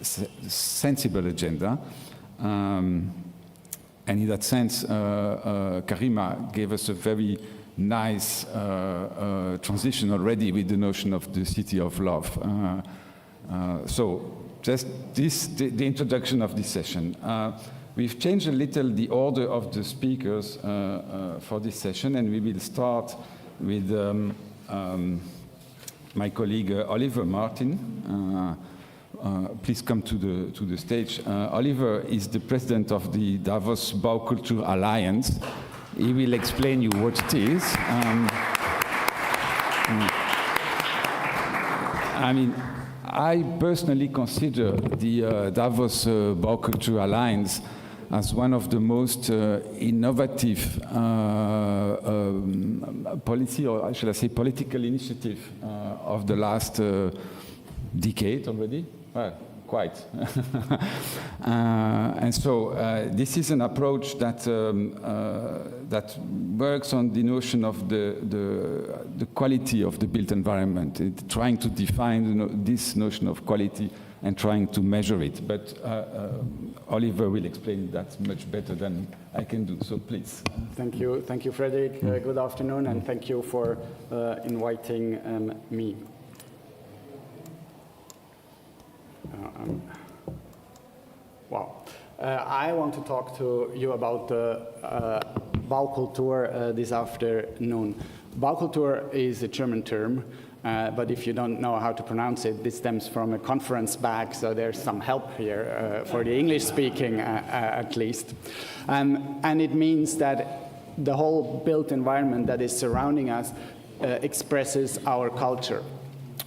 [SPEAKER 14] sensible agenda. And in that sense, Karima gave us a very nice transition already with the notion of the city of love. So just the introduction of this session. We've changed a little the order of the speakers for this session, and we will start with my colleague Oliver Martin. Please come to the stage. Oliver is the president of the Davos Baukultur Alliance. He will explain you what it is. I mean, I personally consider the Davos Baukultur Alliance as one of the most innovative policy, or should I say political initiative of the last decade already? Well, quite. And so this is an approach that that works on the notion of the quality of the built environment, trying to define this notion of quality and trying to measure it. But Oliver will explain that much better than I can do, so please.
[SPEAKER 15] Thank you, Frederick. Good afternoon, and thank you for inviting me. Wow. I want to talk to you about Baukultur this afternoon. Baukultur is a German term, but if you don't know how to pronounce it, this stems from a conference back, so there's some help here for the English speaking at least. And it means that the whole built environment that is surrounding us expresses our culture.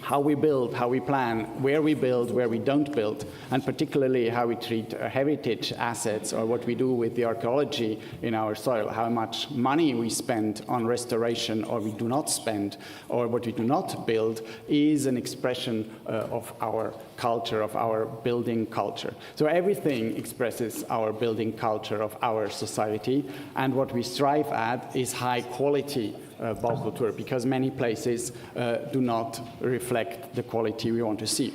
[SPEAKER 15] How we build, how we plan, where we build, where we don't build, and particularly how we treat heritage assets or what we do with the archaeology in our soil, how much money we spend on restoration or we do not spend, or what we do not build, is an expression of our culture, of our building culture. So everything expresses our building culture of our society, and what we strive at is high quality Baukultur, because many places do not reflect the quality we want to see.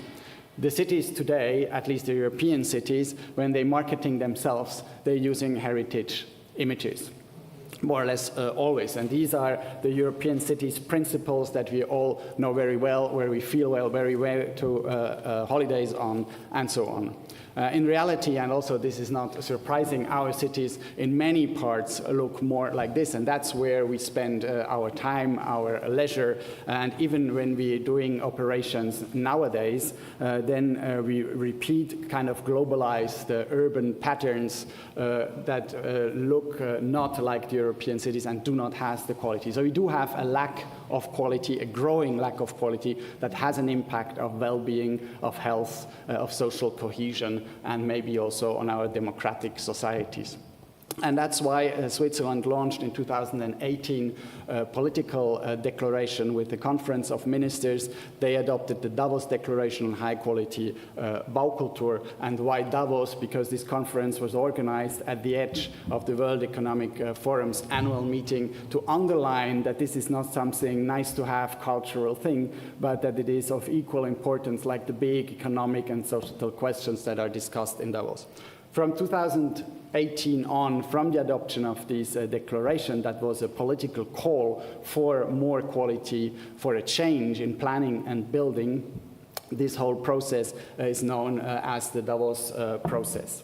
[SPEAKER 15] The cities today, at least the European cities, when they're marketing themselves, they're using heritage images. more or less always. And these are the European cities principles that we all know very well, where we feel well, very well to holidays on, and so on. In reality, and also this is not surprising, our cities in many parts look more like this, and that's where we spend our time, our leisure, and even when we're doing operations nowadays, then we repeat kind of globalized urban patterns that look not like the European cities and do not have the quality. So we do have a lack of quality, a growing lack of quality that has an impact of well-being, of health, of social cohesion, and maybe also on our democratic societies. And that's why Switzerland launched in 2018 a political declaration with the Conference of Ministers. They adopted the Davos Declaration on High-Quality Baukultur. And why Davos? Because this conference was organized at the edge of the World Economic Forum's annual meeting to underline that this is not something nice-to-have cultural thing, but that it is of equal importance, like the big economic and social questions that are discussed in Davos. From 2018 on, from the adoption of this declaration, that was a political call for more quality, for a change in planning and building. This whole process is known as the Davos process.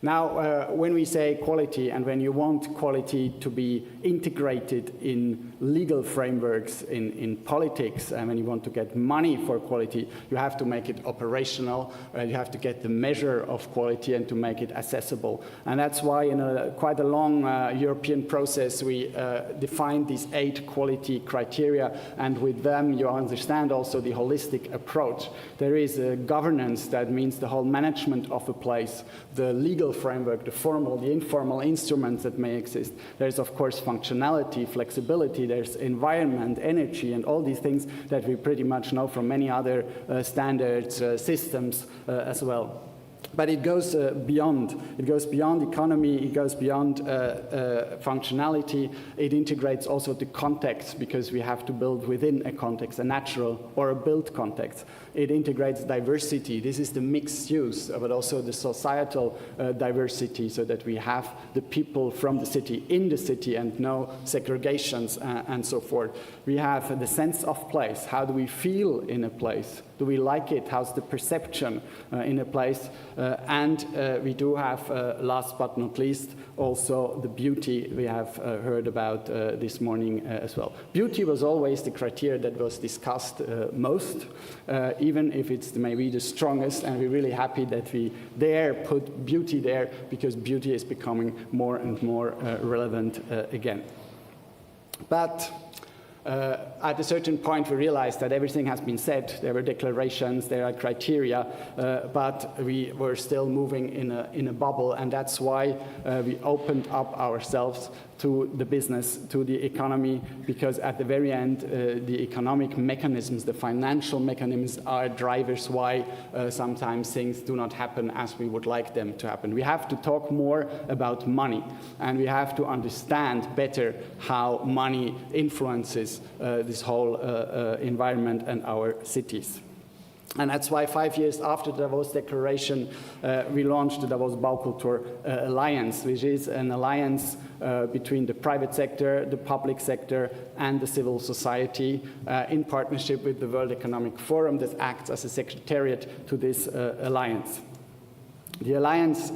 [SPEAKER 15] Now, when we say quality, and when you want quality to be integrated in legal frameworks, in politics, and when you want to get money for quality, you have to make it operational, you have to get the measure of quality and to make it accessible. And that's why in quite a long European process, we defined these 8 quality criteria, and with them you understand also the holistic approach. There is a governance, that means the whole management of a place, the legal framework, the formal, the informal instruments that may exist. There's, of course, functionality, flexibility, there's environment, energy, and all these things that we pretty much know from many other standards, systems as well. But it goes beyond. It goes beyond economy, it goes beyond functionality. It integrates also the context, because we have to build within a context, a natural or a built context. It integrates diversity. This is the mixed use, but also the societal diversity, so that we have the people from the city in the city and no segregations and so forth. We have the sense of place. How do we feel in a place? Do we like it? How's the perception in a place? And we do have, last but not least, also the beauty we have heard about this morning as well. Beauty was always the criteria that was discussed most, even if it's maybe the strongest, and we're really happy that we dare put beauty there, because beauty is becoming more and more relevant again. But at a certain point, we realized that everything has been said. There were declarations, there are criteria, but we were still moving in a bubble, and that's why we opened up ourselves to the business, to the economy, because at the very end, the economic mechanisms, the financial mechanisms are drivers why sometimes things do not happen as we would like them to happen. We have to talk more about money, and we have to understand better how money influences this whole environment and our cities. And that's why 5 years after the Davos Declaration, we launched the Davos Baukultur Alliance, which is an alliance between the private sector, the public sector, and the civil society in partnership with the World Economic Forum that acts as a secretariat to this alliance. The alliance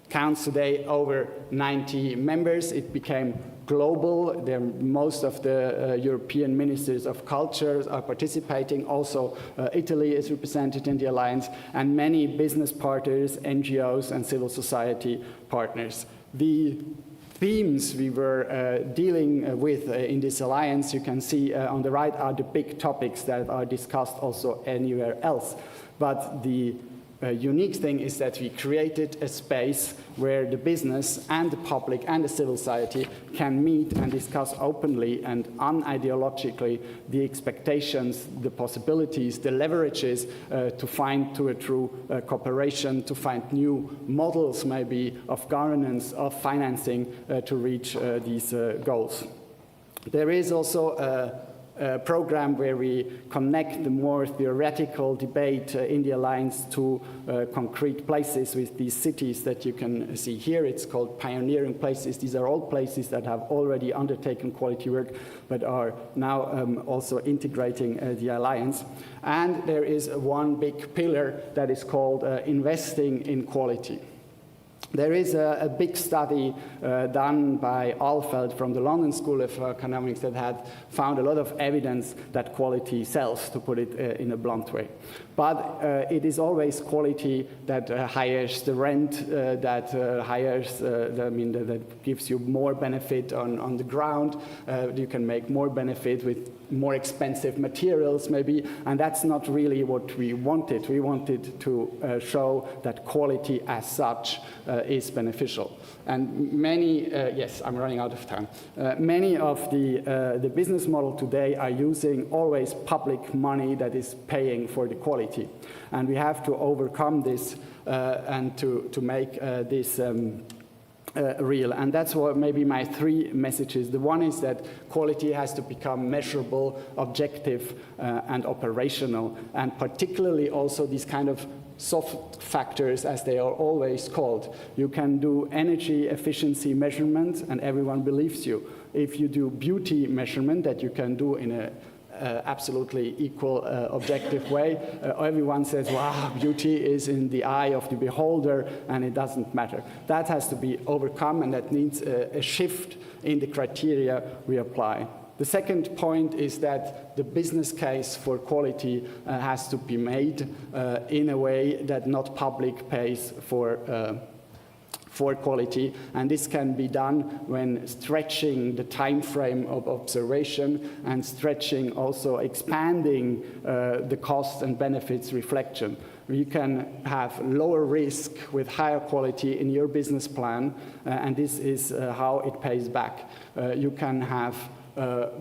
[SPEAKER 15] counts today over 90 members. It became global. Most of the European ministers of culture are participating. Also, Italy is represented in the alliance, and many business partners, NGOs, and civil society partners. The themes we were dealing with in this alliance, you can see on the right, are the big topics that are discussed also anywhere else. But the unique thing is that we created a space where the business and the public and the civil society can meet and discuss openly and unideologically the expectations, the possibilities, the leverages to find to a true cooperation, to find new models maybe of governance, of financing to reach these goals. There is also program where we connect the more theoretical debate in the Alliance to concrete places with these cities that you can see here. It's called pioneering places. These are all places that have already undertaken quality work but are now also integrating the Alliance. And there is one big pillar that is called investing in quality. There is a big study done by Alfeld from the London School of Economics that had found a lot of evidence that quality sells, to put it in a blunt way. But it is always quality that hires the rent, that hires, that gives you more benefit on the ground. You can make more benefit with more expensive materials, maybe, and that's not really what we wanted. We wanted to show that quality as such is beneficial. And many, yes, I'm running out of time. Many of the business model today are using always public money that is paying for the quality. And we have to overcome this and to make this real. And that's what maybe my three messages. The one is that quality has to become measurable, objective, and operational, and particularly also these kind of soft factors, as they are always called. You can do energy efficiency measurement, and everyone believes you. If you do beauty measurement, that you can do in a absolutely equal, objective way, everyone says, wow, beauty is in the eye of the beholder, and it doesn't matter. That has to be overcome, and that needs a shift in the criteria we apply. The second point is that the business case for quality has to be made in a way that not public pays for quality, and this can be done when stretching the time frame of observation and stretching, also expanding the cost and benefits reflection. You can have lower risk with higher quality in your business plan, and this is how it pays back. You can have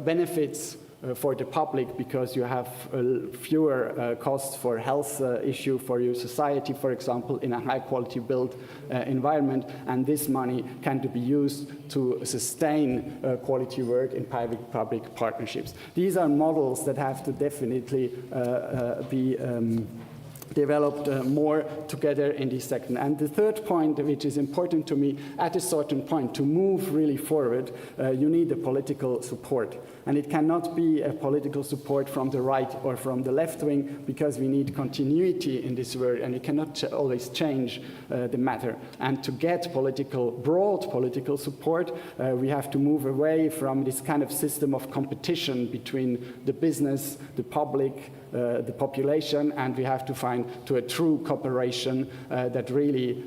[SPEAKER 15] benefits for the public because you have fewer costs for health issue for your society, for example, in a high-quality built environment, and this money can be used to sustain quality work in private-public partnerships. These are models that have to definitely be developed more together in this sector. And the third point, which is important to me, at a certain point, to move really forward, you need the political support. And it cannot be a political support from the right or from the left wing, because we need continuity in this world, and you cannot always change the matter. And to get broad political support, we have to move away from this kind of system of competition between the business, the public, the population, and we have to find to a true cooperation that really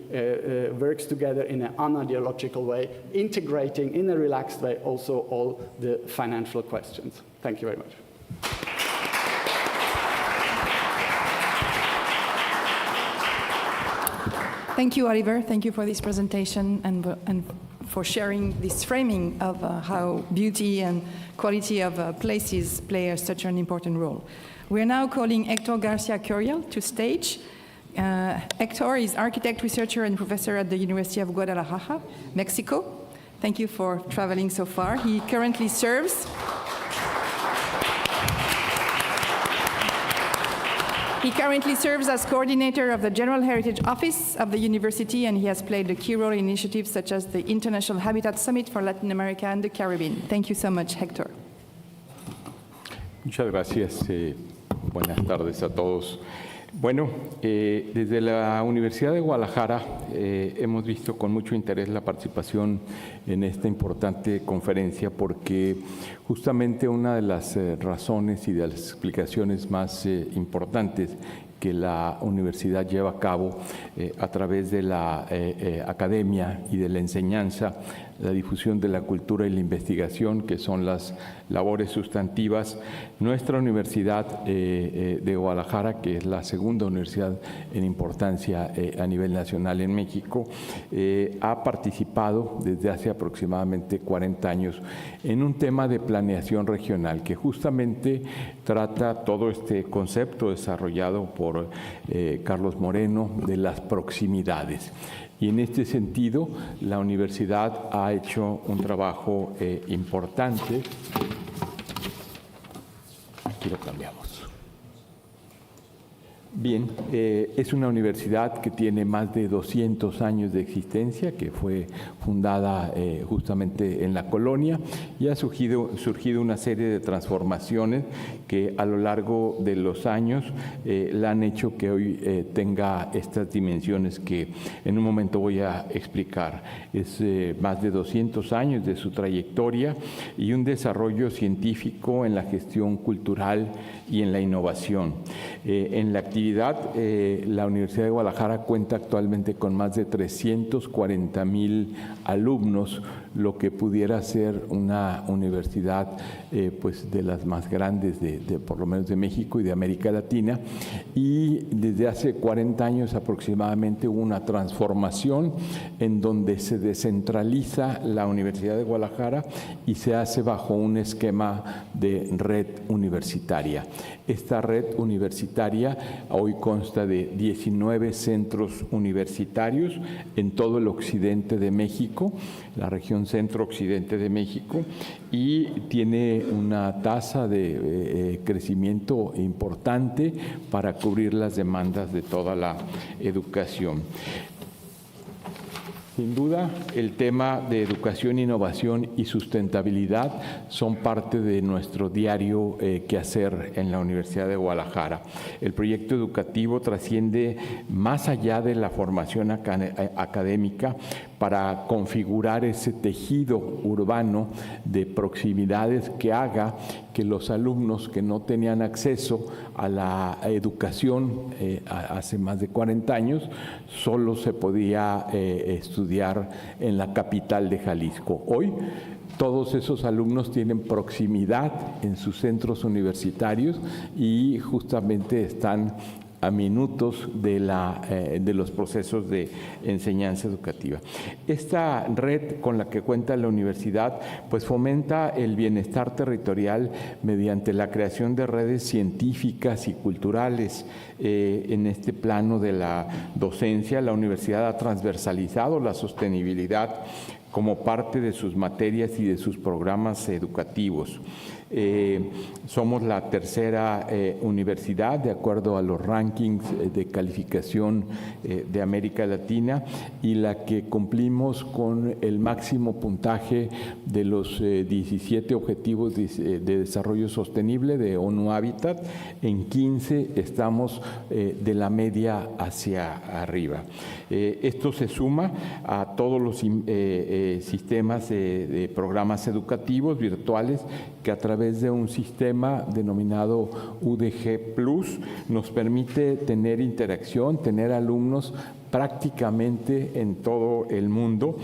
[SPEAKER 15] works together in an unideological way, integrating in a relaxed way also all the financial questions. Thank you very much.
[SPEAKER 5] Thank you, Oliver. Thank you for this presentation and for sharing this framing of how beauty and quality of places play such an important role. We are now calling Héctor Garcia Curiel to stage. Héctor is architect, researcher, and professor at the University of Guadalajara, Mexico. Thank you for traveling so far. He currently serves as coordinator of the General Heritage Office of the university, and he has played a key role in initiatives such as the International Habitat Summit for Latin America and the Caribbean. Thank you so much, Héctor.
[SPEAKER 6] Muchas gracias. Buenas tardes a todos. Bueno, desde la Universidad de Guadalajara hemos visto con mucho interés la participación en esta importante conferencia, porque justamente una de las razones y de las explicaciones más importantes que la universidad lleva a cabo a través de la academia y de la enseñanza, la difusión de la cultura y la investigación, que son las labores sustantivas. Nuestra Universidad de Guadalajara, que es la segunda universidad en importancia a nivel nacional en México, ha participado desde hace aproximadamente 40 años en un tema de planeación regional que justamente trata todo este concepto desarrollado por Carlos Moreno de las proximidades. Y en este sentido, la universidad ha hecho un trabajo importante Aquí lo cambiamos. Bien, es una universidad que tiene más de 200 años de existencia, que fue fundada justamente en la colonia y ha surgido una serie de transformaciones que a lo largo de los años la han hecho que hoy tenga estas dimensiones que en un momento voy a explicar. Es más de 200 años de su trayectoria y un desarrollo científico en la gestión cultural y en la innovación. En la actividad, la Universidad de Guadalajara cuenta actualmente con más de 340,000 alumnos, lo que pudiera ser una universidad pues de las más grandes por lo menos de México y de América Latina. Y desde hace 40 años aproximadamente hubo una transformación en donde se descentraliza la Universidad de Guadalajara y se hace bajo un esquema de red universitaria. Esta red universitaria hoy consta de 19 centros universitarios en todo el occidente de México, la región centro-occidente de México, y tiene una tasa de crecimiento importante para cubrir las demandas de toda la educación. Sin duda, el tema de educación, innovación y sustentabilidad son parte de nuestro diario quehacer en la Universidad de Guadalajara. El proyecto educativo trasciende más allá de la formación académica para configurar ese tejido urbano de proximidades que haga que los alumnos que no tenían acceso a la educación hace más de 40 años, solo se podía estudiar en la capital de Jalisco. Hoy, todos esos alumnos tienen proximidad en sus centros universitarios y justamente están a minutos de los procesos de enseñanza educativa. Esta red con la que cuenta la universidad pues fomenta el bienestar territorial mediante la creación de redes científicas y culturales. En este plano de la docencia, la universidad ha transversalizado la sostenibilidad como parte de sus materias y de sus programas educativos. Somos la tercera universidad, de acuerdo a los rankings de calificación de América Latina, y la que cumplimos con el máximo puntaje de los 17 Objetivos de Desarrollo Sostenible de ONU Habitat. En 15 estamos de la media hacia arriba. Esto se suma a todos los sistemas de programas educativos virtuales que a través de un sistema denominado UDG Plus nos permite tener interacción, tener alumnos prácticamente en todo el mundo,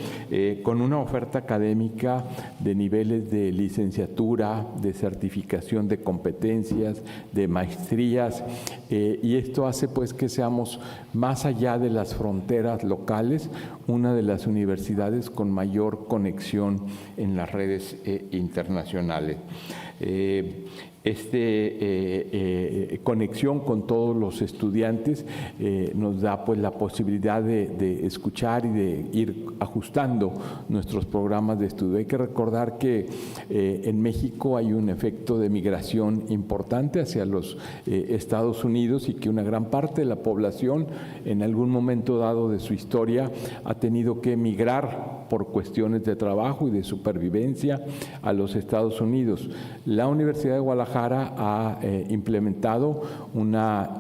[SPEAKER 6] con una oferta académica de niveles de licenciatura, de certificación de competencias, de maestrías, y esto hace pues que seamos, más allá de las fronteras locales, una de las universidades con mayor conexión en las redes internacionales. Conexión con todos los estudiantes nos da pues la posibilidad de escuchar y de ir ajustando nuestros programas de estudio. Hay que recordar que en México hay un efecto de migración importante hacia los Estados Unidos y que una gran parte de la población en algún momento dado de su historia ha tenido que emigrar por cuestiones de trabajo y de supervivencia a los Estados Unidos. La Universidad de Guadalajara ha implementado una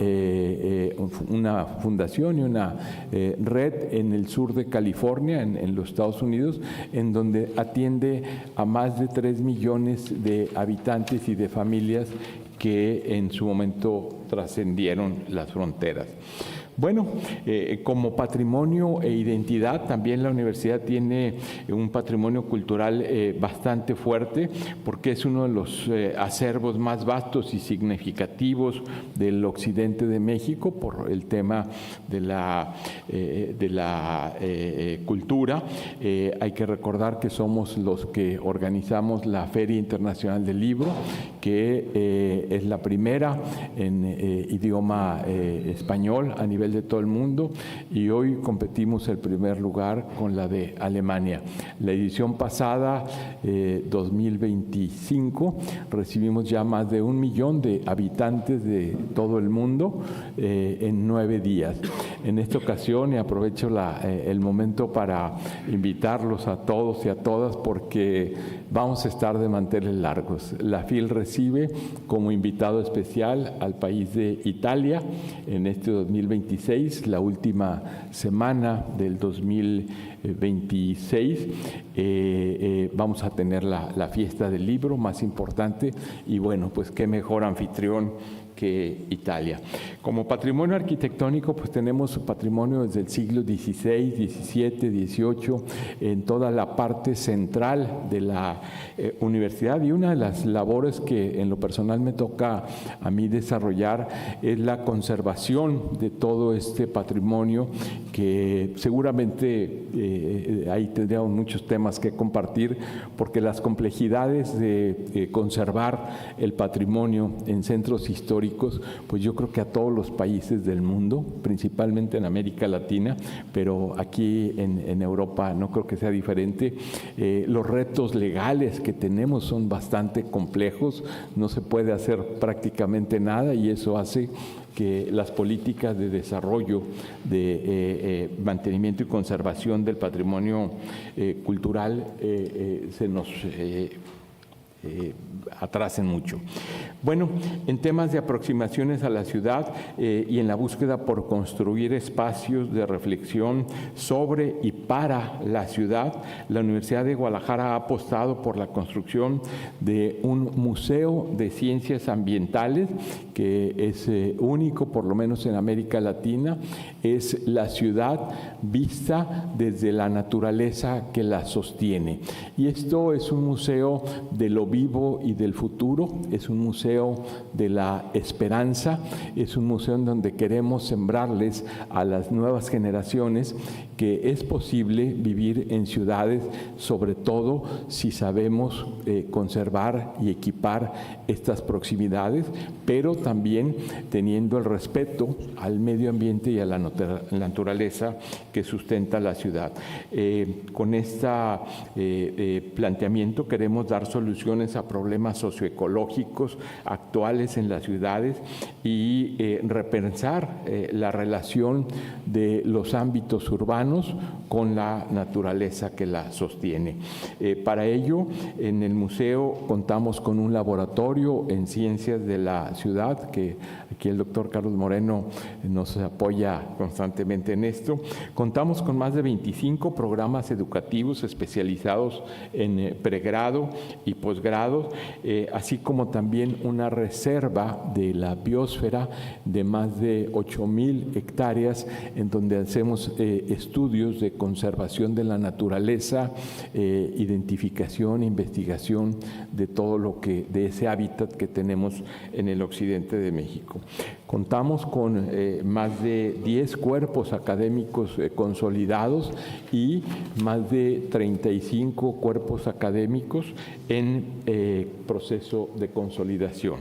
[SPEAKER 6] fundación y una red en el sur de California, en los Estados Unidos, en donde atiende a más de 3 millones de habitantes y de familias que en su momento trascendieron las fronteras. Bueno, como patrimonio e identidad, también la universidad tiene un patrimonio cultural bastante fuerte, porque es uno de los acervos más vastos y significativos del occidente de México por el tema de la cultura. Hay que recordar que somos los que organizamos la Feria Internacional del Libro, que es la primera en idioma español a nivel nivel de todo el mundo y hoy competimos el primer lugar con la de Alemania. La edición pasada, 2025, recibimos ya más de 1 millón de habitantes de todo el mundo en 9 días. En esta ocasión, y aprovecho el momento para invitarlos a todos y a todas porque vamos a estar de manteles largos. La FIL recibe como invitado especial al país de Italia en este 2026, la última semana del 2026. Vamos a tener la fiesta del libro más importante y bueno, pues qué mejor anfitrión que Italia. Como patrimonio arquitectónico, pues tenemos patrimonio desde el siglo XVI, XVII, XVIII, en toda la parte central de la universidad, y una de las labores que en lo personal me toca a mí desarrollar es la conservación de todo este patrimonio que seguramente ahí tendríamos muchos temas que compartir porque las complejidades de conservar el patrimonio en centros históricos, pues yo creo que a todos los países del mundo, principalmente en América Latina, pero aquí en Europa no creo que sea diferente. Los retos legales que tenemos son bastante complejos, no se puede hacer prácticamente nada y eso hace que las políticas de desarrollo, de mantenimiento y conservación del patrimonio cultural se nos atrasen mucho. Bueno, en temas de aproximaciones a la ciudad y en la búsqueda por construir espacios de reflexión sobre y para la ciudad, la Universidad de Guadalajara ha apostado por la construcción de un museo de ciencias ambientales que es único, por lo menos en América Latina. Es la ciudad vista desde la naturaleza que la sostiene. Y esto es un museo de lo vivo y del futuro, es un museo de la esperanza, es un museo en donde queremos sembrarles a las nuevas generaciones que es posible vivir en ciudades, sobre todo si sabemos conservar y equipar estas proximidades, pero también teniendo el respeto al medio ambiente y a la naturaleza que sustenta la ciudad. Con este planteamiento queremos dar soluciones a problemas socioecológicos actuales en las ciudades y repensar la relación de los ámbitos urbanos con la naturaleza que la sostiene. Para ello, en el museo contamos con un laboratorio en ciencias de la ciudad, que aquí el doctor Carlos Moreno nos apoya constantemente en esto. Contamos con más de 25 programas educativos especializados en pregrado y posgrado, así como también una reserva de la biosfera de más de 8,000 hectáreas, en donde hacemos estudios de conservación de la naturaleza, identificación, investigación de todo lo que, de ese hábitat que tenemos en el occidente de México. Contamos con más de 10 cuerpos académicos consolidados y más de 35 cuerpos académicos en proceso de consolidación.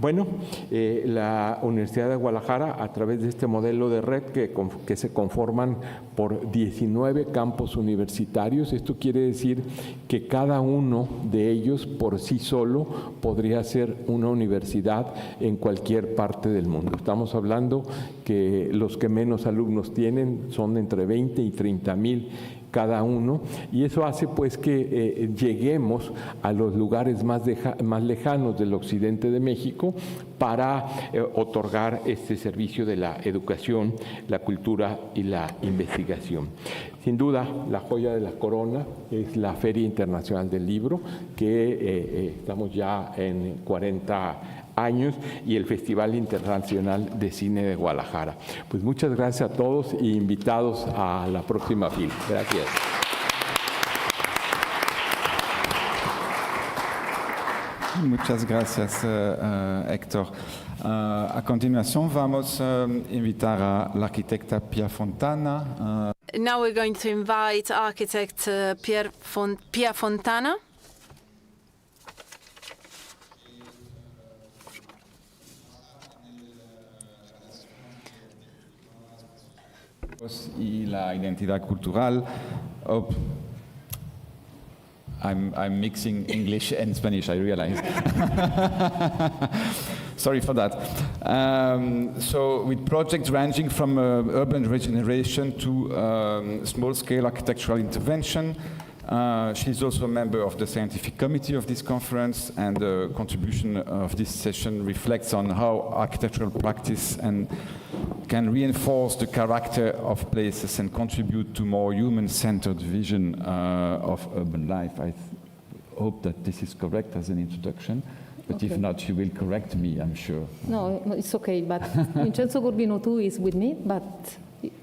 [SPEAKER 6] Bueno, la Universidad de Guadalajara, a través de este modelo de red que se conforman por 19 campus universitarios, esto quiere decir que cada uno de ellos por sí solo podría ser una universidad en cualquier parte del mundo. Estamos hablando que los que menos alumnos tienen son entre 20 y 30,000 cada uno, y eso hace pues que lleguemos a los lugares más lejanos del occidente de México para otorgar este servicio de la educación, la cultura y la investigación. Sin duda, la joya de la corona es la Feria Internacional del Libro, que estamos ya en 40 años, y el Festival Internacional de Cine de Guadalajara. Pues muchas gracias a todos y invitados a la próxima fila. Gracias.
[SPEAKER 14] Muchas gracias, Héctor. A continuación vamos a invitar a la arquitecta Pia Fontana.
[SPEAKER 1] Now we're going to invite architect Pia Fontana.
[SPEAKER 14] Y la identidad cultural. Oh, I'm mixing English and Spanish, I realize. Sorry for that. So with projects ranging from urban regeneration to small-scale architectural intervention. She's also a member of the scientific committee of this conference, and the contribution of this session reflects on how architectural practice can reinforce the character of places and contribute to more human-centered vision of urban life. I hope that this is correct as an introduction, but
[SPEAKER 16] okay.
[SPEAKER 14] If not, you will correct me, I'm sure.
[SPEAKER 16] No, it's okay, but Vincenzo Corbino too is with me, but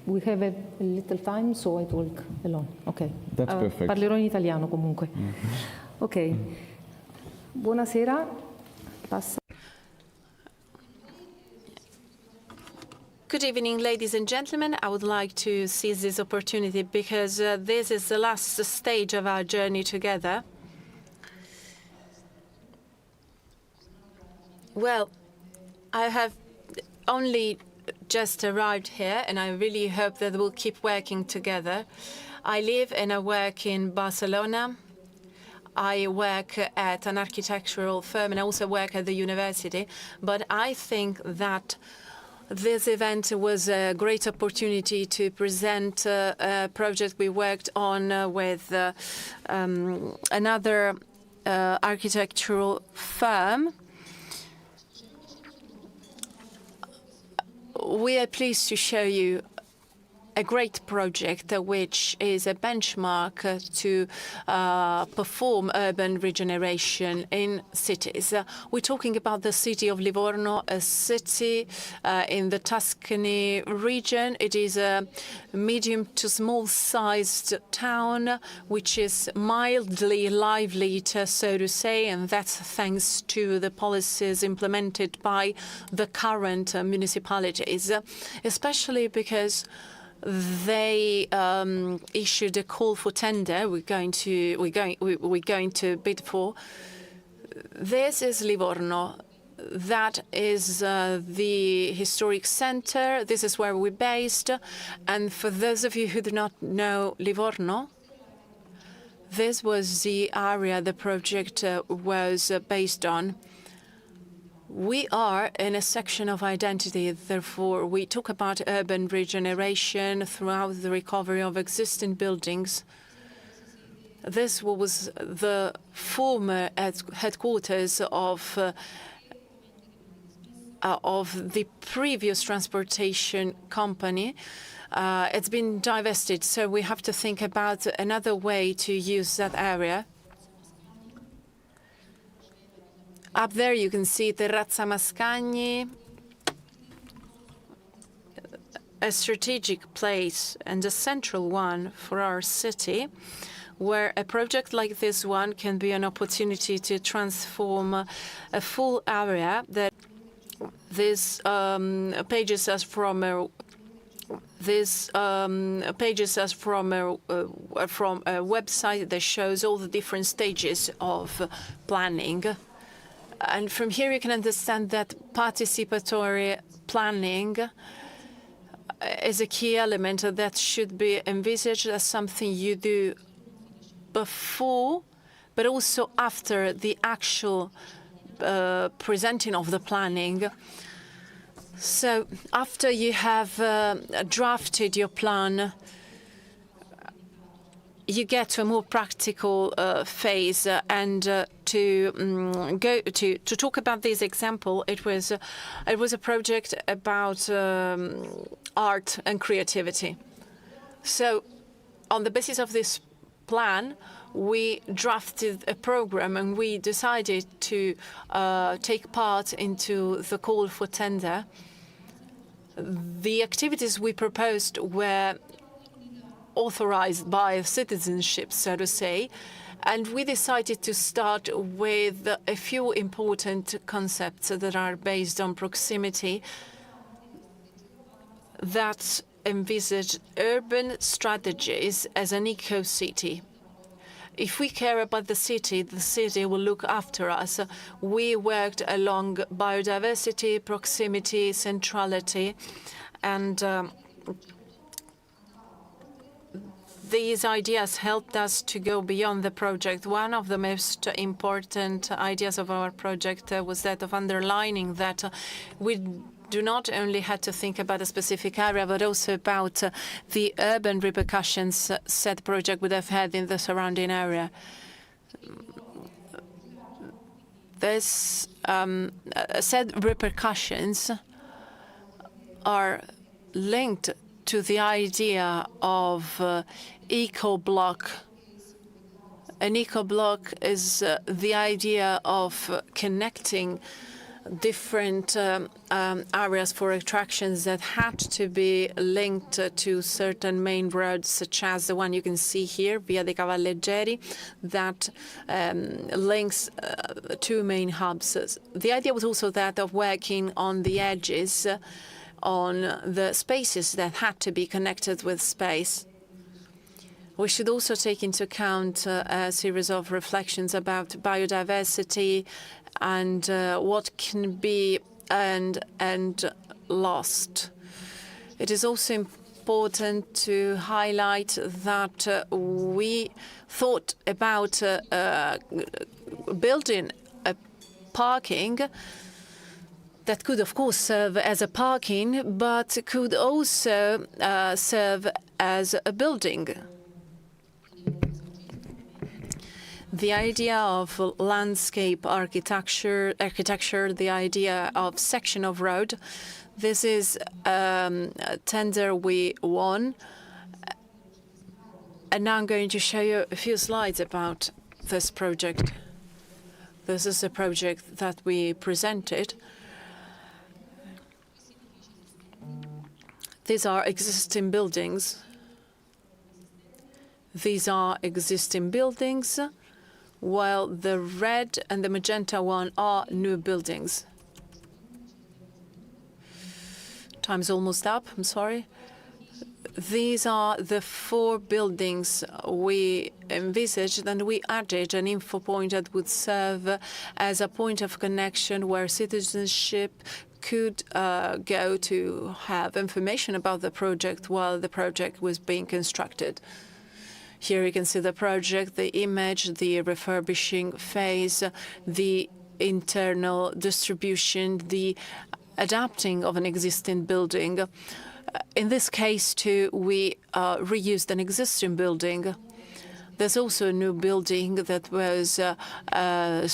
[SPEAKER 16] we have a little time, so I talk alone. Ok.
[SPEAKER 14] That's perfect.
[SPEAKER 16] Parlerò in italiano comunque. Ok. Buonasera. Passa.
[SPEAKER 1] Good evening, ladies and gentlemen. I would like to seize this opportunity because this is the last stage of our journey together. Well, I have only just arrived here, and I really hope that we'll keep working together. I live and I work in Barcelona. I work at an architectural firm, and I also work at the university. But I think that this event was a great opportunity to present a project we worked on with another architectural firm. We are pleased to show you a great project which is a benchmark to perform urban regeneration in cities. We're talking about the city of Livorno, a city in the Tuscany region. It is a medium to small-sized town which is mildly lively, so to say, and that's thanks to the policies implemented by the current municipalities, especially because they issued a call for tender. We're going to bid for. This is Livorno. That is the historic center. This is where we're based. And for those of you who do not know Livorno, this was the area the project was based on. We are in a section of identity, therefore we talk about urban regeneration throughout the recovery of existing buildings. This was the former headquarters of the previous transportation company. It's been divested, so we have to think about another way to use that area. Up there you can see Terrazza Mascagni, a strategic place and a central one for our city, where a project like this one can be an opportunity to transform a full area. That this pages us from a website that shows all the different stages of planning. And from here you can understand that participatory planning is a key element that should be envisaged as something you do before, but also after the actual presenting of the planning. So after you have drafted your plan, you get to a more practical phase, and to talk about this example, it was a project about art and creativity. So, on the basis of this plan, we drafted a program, and we decided to take part into the call for tender. The activities we proposed were authorized by citizenship, so to say, and we decided to start with a few important concepts that are based on proximity that envisage urban strategies as an eco-city. If we care about the city will look after us. We worked along biodiversity, proximity, centrality, and these ideas helped us to go beyond the project. One of the most important ideas of our project was that of underlining that we do not only have to think about a specific area, but also about the urban repercussions said project would have had in the surrounding area. This said repercussions are linked to the idea of eco-block. An eco-block is the idea of connecting different areas for attractions that had to be linked to certain main roads, such as the one you can see here, Via dei Cavalleggeri, that links two main hubs. The idea was also that of working on the edges, on the spaces that had to be connected with space. We should also take into account a series of reflections about biodiversity and what can be earned and lost. It is also important to highlight that we thought about building a parking that could, of course, serve as a parking, but could also serve as a building. The idea of landscape architecture, the idea of section of road, this is a tender we won. And now I'm going to show you a few slides about this project. This is a project that we presented. These are existing buildings. These are existing buildings, while the red and the magenta one are new buildings. Time's almost up, I'm sorry. These are the 4 buildings we envisaged, and we added an info point that would serve as a point of connection where citizenship could go to have information about the project while the project was being constructed. Here you can see the project, the image, the refurbishing phase, the internal distribution, the adapting of an existing building. In this case, too, we reused an existing building. There's also a new building that was that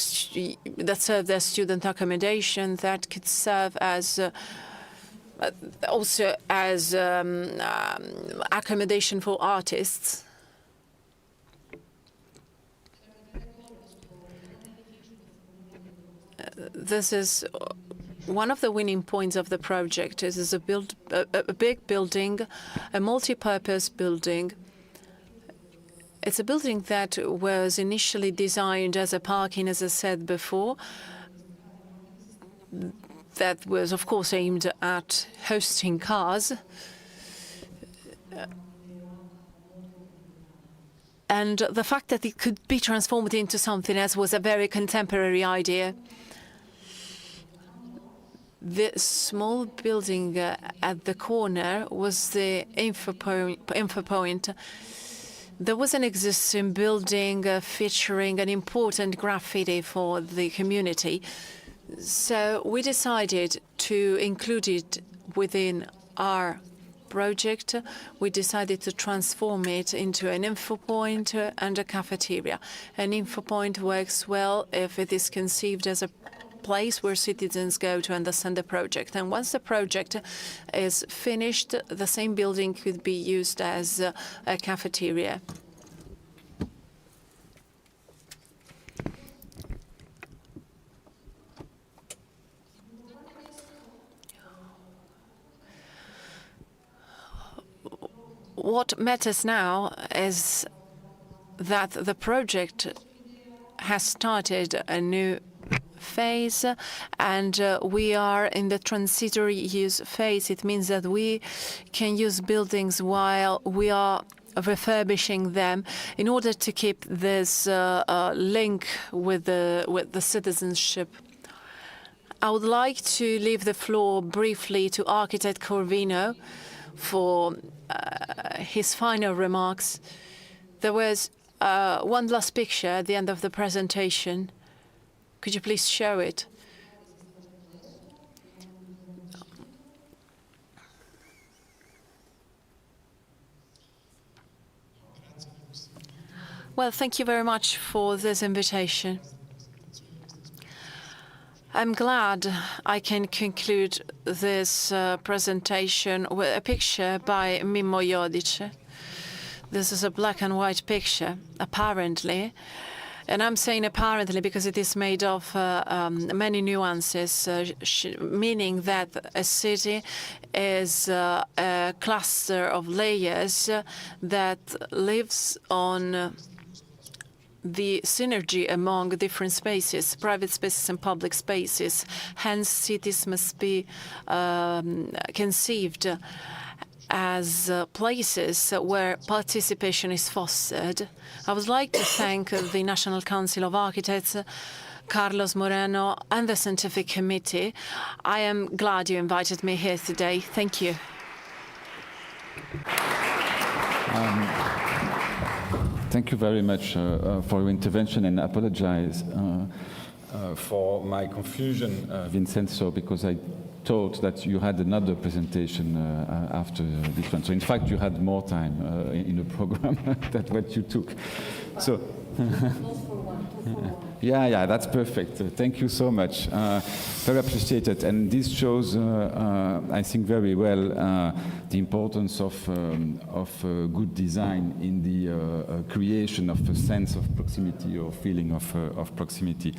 [SPEAKER 1] served as student accommodation that could serve as also as accommodation for artists. This is one of the winning points of the project. This is a big building, a multi-purpose building. It's a building that was initially designed as a parking, as I said before, that was, of course, aimed at hosting cars. And the fact that it could be transformed into something else was a very contemporary idea. The small building at the corner was the info point. There was an existing building featuring an important graffiti for the community. So we decided to include it within our project. We decided to transform it into an info point and a cafeteria. An info point works well if it is conceived as a place where citizens go to understand the project. And once the project is finished, the same building could be used as a cafeteria. What matters now is that the project has started a new phase, and we are in the transitory use phase. It means that we can use buildings while we are refurbishing them in order to keep this link with the citizenship. I would like to leave the floor briefly to architect Corvino, for his final remarks. There was one last picture at the end of the presentation. Could you please show it? Well, thank you very much for this invitation. I'm glad I can conclude this presentation with a picture by Mimmo Jodice. This is a black and white picture, apparently. And I'm saying apparently because it is made of many nuances, meaning that a city is a cluster of layers that lives on the synergy among different spaces, private spaces and public spaces. Hence, cities must be conceived as places where participation is fostered. I would like to thank the National Council of Architects, Carlos Moreno, and the Scientific Committee. I am glad you invited me here today. Thank you.
[SPEAKER 14] Thank you very much for your intervention, and I apologize for my confusion, Vincenzo, because I thought that you had another presentation after this one. So in fact, you had more time in the program than what you took. So. Yeah, that's perfect. Thank you so much. Very appreciated. And this shows, I think, very well the importance of good design in the creation of a sense of proximity or feeling of proximity.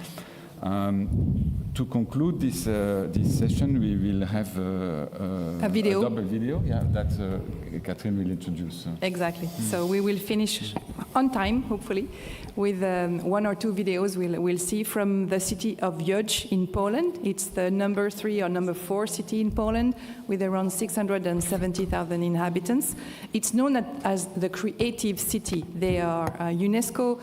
[SPEAKER 14] To conclude this session, we will have a
[SPEAKER 5] video.
[SPEAKER 14] A double video, that Catherine will introduce.
[SPEAKER 5] Exactly. So we will finish on time, hopefully, with one or two videos we'll see from the city of Łódź in Poland. It's the number 3 or number 4 city in Poland with around 670,000 inhabitants. It's known as the creative city. They are a UNESCO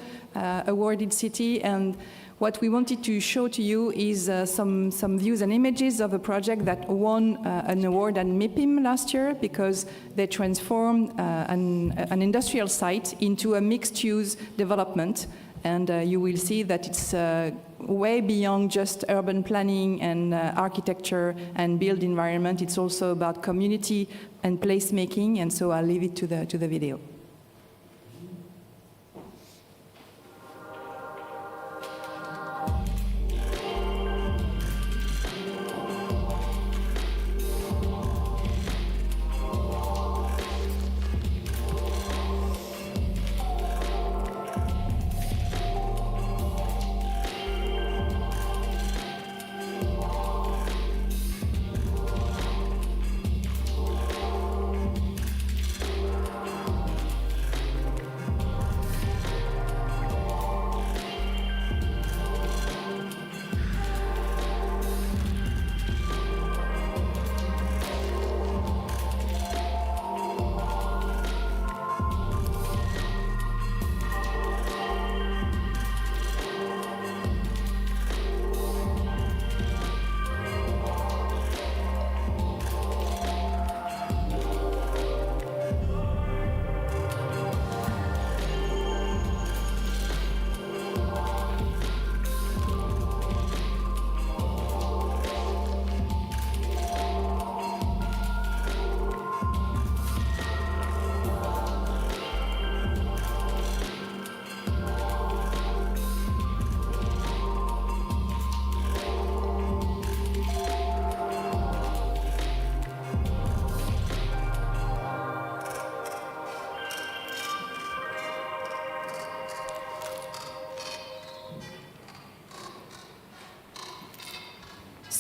[SPEAKER 5] awarded city, and what we wanted to show to you is some views and images of a project that won an award at MIPIM last year because they transformed an industrial site into a mixed-use development. And you will see that it's way beyond just urban planning and architecture and built environment. It's also about community and placemaking, and so I'll leave it to the video.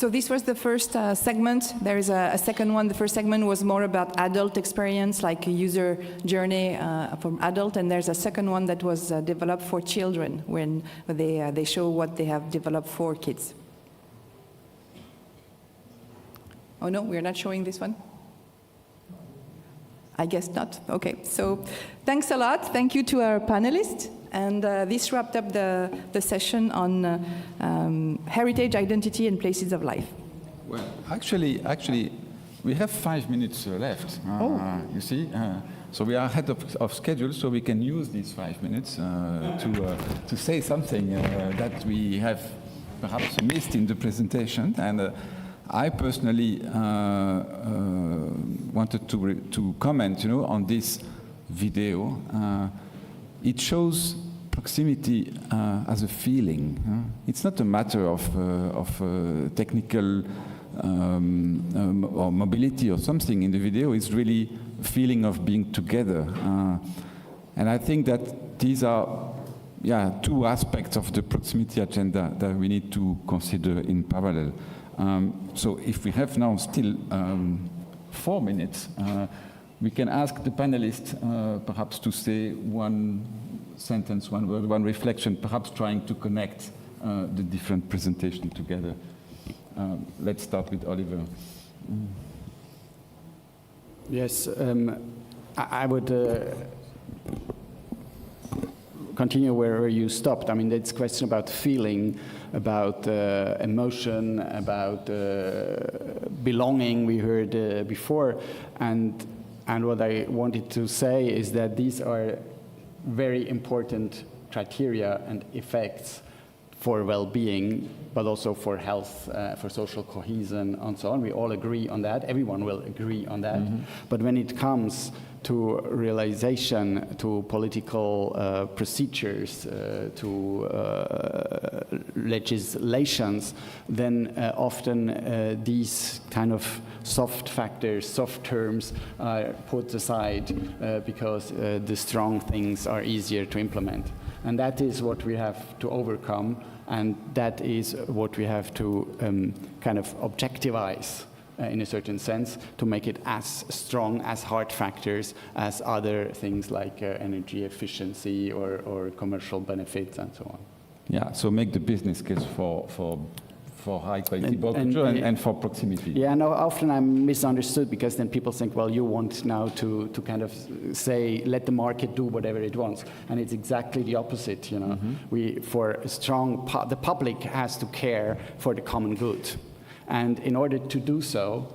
[SPEAKER 5] So this was the first segment. There is a second one. The first segment was more about adult experience, like a user journey from adult, and there's a second one that was developed for children, when they show what they have developed for kids. Oh no, we're not showing this one? I guess not. Okay, so thanks a lot. Thank you to our panelists. And this wrapped up the session on heritage, identity, and places of life.
[SPEAKER 14] Well, actually, We have 5 minutes left, you see. So we are ahead of schedule, so we can use these 5 minutes to say something that we have perhaps missed in the presentation. And I personally wanted to comment, on this video. It shows proximity as a feeling. It's not a matter of technical or mobility or something in the video. It's really a feeling of being together. And I think that these are two aspects of the proximity agenda that we need to consider in parallel. So if we have now still 4 minutes, we can ask the panelists perhaps to say one sentence, one word, one reflection, perhaps trying to connect the different presentations together. Let's start with Oliver.
[SPEAKER 15] Yes, I would continue where you stopped. I mean, it's a question about feeling, about emotion, about belonging we heard before. And what I wanted to say is that these are very important criteria and effects for well-being, but also for health, for social cohesion, and so on. We all agree on that. Everyone will agree on that. Mm-hmm. But when it comes to realization, to political procedures, to legislations, then often these kind of soft factors, soft terms are put aside because the strong things are easier to implement. And that is what we have to overcome, and that is what we have to kind of objectivize in a certain sense, to make it as strong as hard factors as other things like energy efficiency or commercial benefits and so on.
[SPEAKER 14] Yeah, so make the business case for high quality bulk control and for proximity.
[SPEAKER 15] Yeah, no, often I'm misunderstood because then people think, well, you want now to kind of say, let the market do whatever it wants. And it's exactly the opposite, you know. Mm-hmm. The public has to care for the common good. And in order to do so,